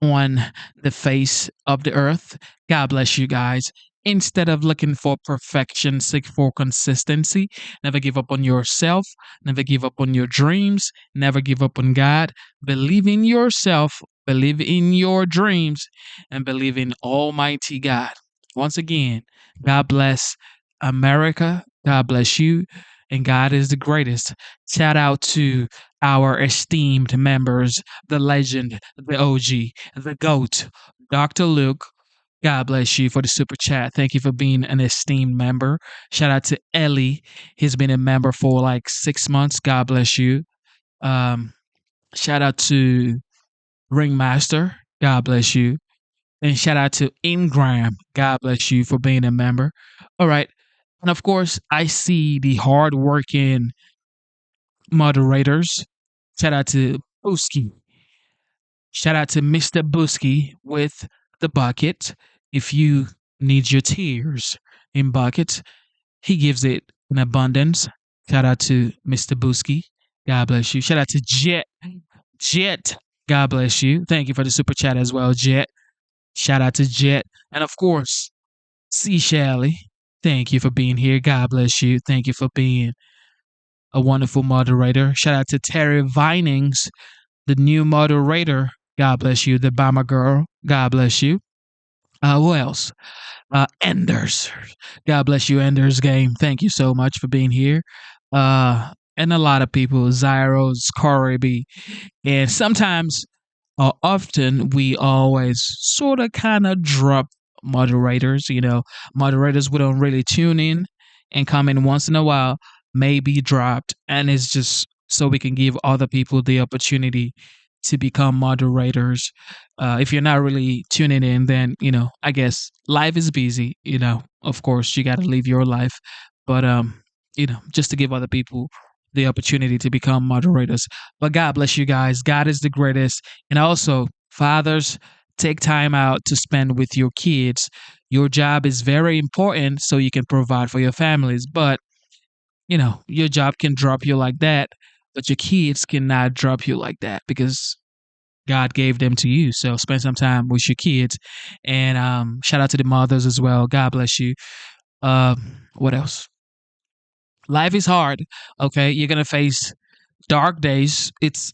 on the face of the earth. God bless you guys. Instead of looking for perfection, seek for consistency. Never give up on yourself. Never give up on your dreams. Never give up on God. Believe in yourself. Believe in your dreams. And believe in Almighty God. Once again, God bless America. God bless you. And God is the greatest. Shout out to our esteemed members, the legend, the OG, the GOAT, Dr. Luke. God bless you for the super chat. Thank you for being an esteemed member. Shout out to Ellie. He's been a member for like 6 months. God bless you. Shout out to Ringmaster. God bless you. And shout out to Ingram. God bless you for being a member. All right. And of course, I see the hardworking moderators. Shout out to Booski. Shout out to Mr. Booski with the bucket. If you need your tears in buckets, he gives it in abundance. Shout out to Mr. Booski. God bless you. Shout out to Jet. Jet. God bless you. Thank you for the super chat as well, Jet. Shout out to Jet. And of course, C. Shelley. Thank you for being here. God bless you. Thank you for being a wonderful moderator. Shout out to Terry Vinings, the new moderator. God bless you. The Bama girl. God bless you. Who else? Enders. God bless you, Enders Game. Thank you so much for being here. And a lot of people, Zyros, Coriby. And sometimes, or often, we always sort of kind of drop moderators. Moderators we don't really tune in and come in once in a while, may be dropped. And it's just so we can give other people the opportunity to become moderators. If you're not really tuning in, then, I guess life is busy. Of course, you got to live your life. But, just to give other people the opportunity to become moderators. But God bless you guys. God is the greatest. And also, fathers, take time out to spend with your kids. Your job is very important so you can provide for your families. But, your job can drop you like that, but your kids cannot drop you like that because God gave them to you. So spend some time with your kids. And shout out to the mothers as well. God bless you. What else? Life is hard. Okay. You're going to face dark days. It's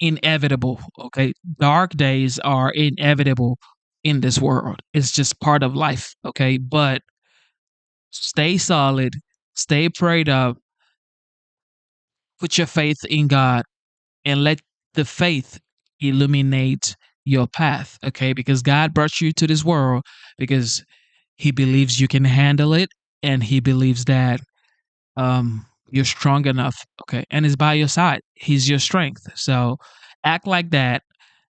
inevitable. Okay. Dark days are inevitable in this world. It's just part of life. Okay. But stay solid, stay prayed up, put your faith in God, and let the faith illuminate your path. Okay. Because God brought you to this world because he believes you can handle it, and he believes that you're strong enough. Okay. And is by your side. He's your strength. So act like that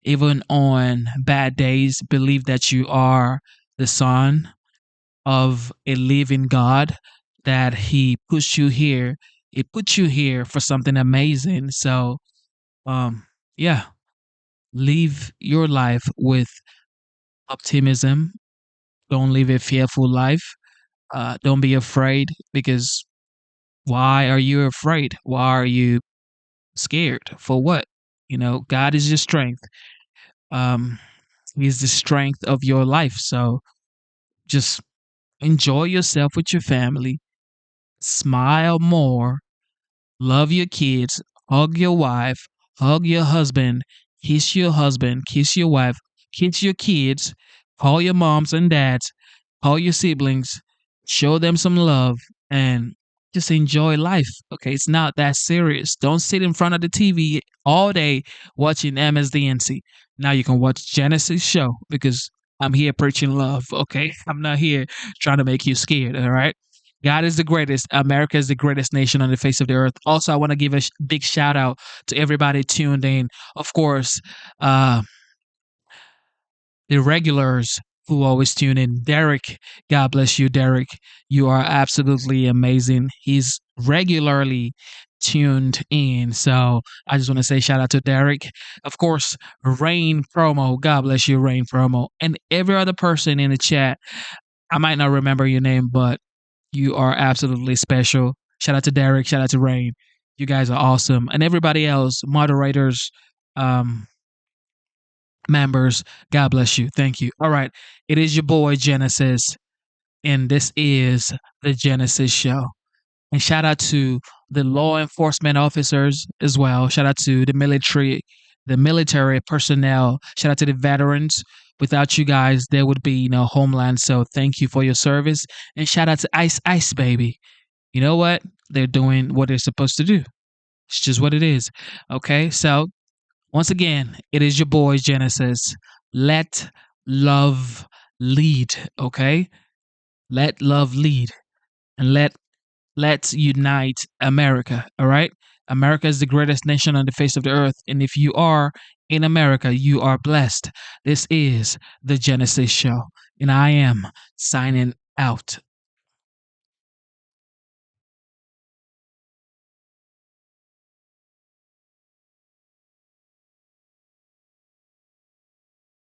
even on bad days. Believe that you are the son of a living God, that he puts you here. He put you here for something amazing. So Yeah, live your life with optimism. Don't live a fearful life. Don't be afraid, because why are you afraid? Why are you scared? For what? God is your strength. Um, He's the strength of your life. So just enjoy yourself with your family. Smile more. Love your kids. Hug your wife. Hug your husband. Kiss your wife. Kiss your kids. Call your moms and dads. Call your siblings. Show them some love and just enjoy life. Okay, it's not that serious. Don't sit in front of the TV all day watching MSDNC. Now you can watch Genesis show, because I'm here preaching love. Okay, I'm not here trying to make you scared. All right. God is the greatest. America is the greatest nation on the face of the earth. Also, I want to give a big shout out to everybody tuned in. Of course, the regulars who always tune in. Derek, God bless you, Derek. You are absolutely amazing. He's regularly tuned in. So I just want to say shout out to Derek. Of course, Rain Promo. God bless you, Rain Promo. And every other person in the chat. I might not remember your name, but you are absolutely special. Shout out to Derek. Shout out to Rain. You guys are awesome. And everybody else, moderators, members, God bless you. Thank you. All right. It is your boy, Genesis, and this is the Genesis Show. And shout out to the law enforcement officers as well. Shout out to the military personnel. Shout out to the veterans. Without you guys, there would be no homeland. So thank you for your service. And shout out to Ice Baby. You know what? They're doing what they're supposed to do. It's just what it is. Okay. So once again, it is your boy Genesis. Let love lead, okay? Let love lead, and let's unite America, all right? America is the greatest nation on the face of the earth, and if you are in America, you are blessed. This is the Genesis Show, and I am signing out.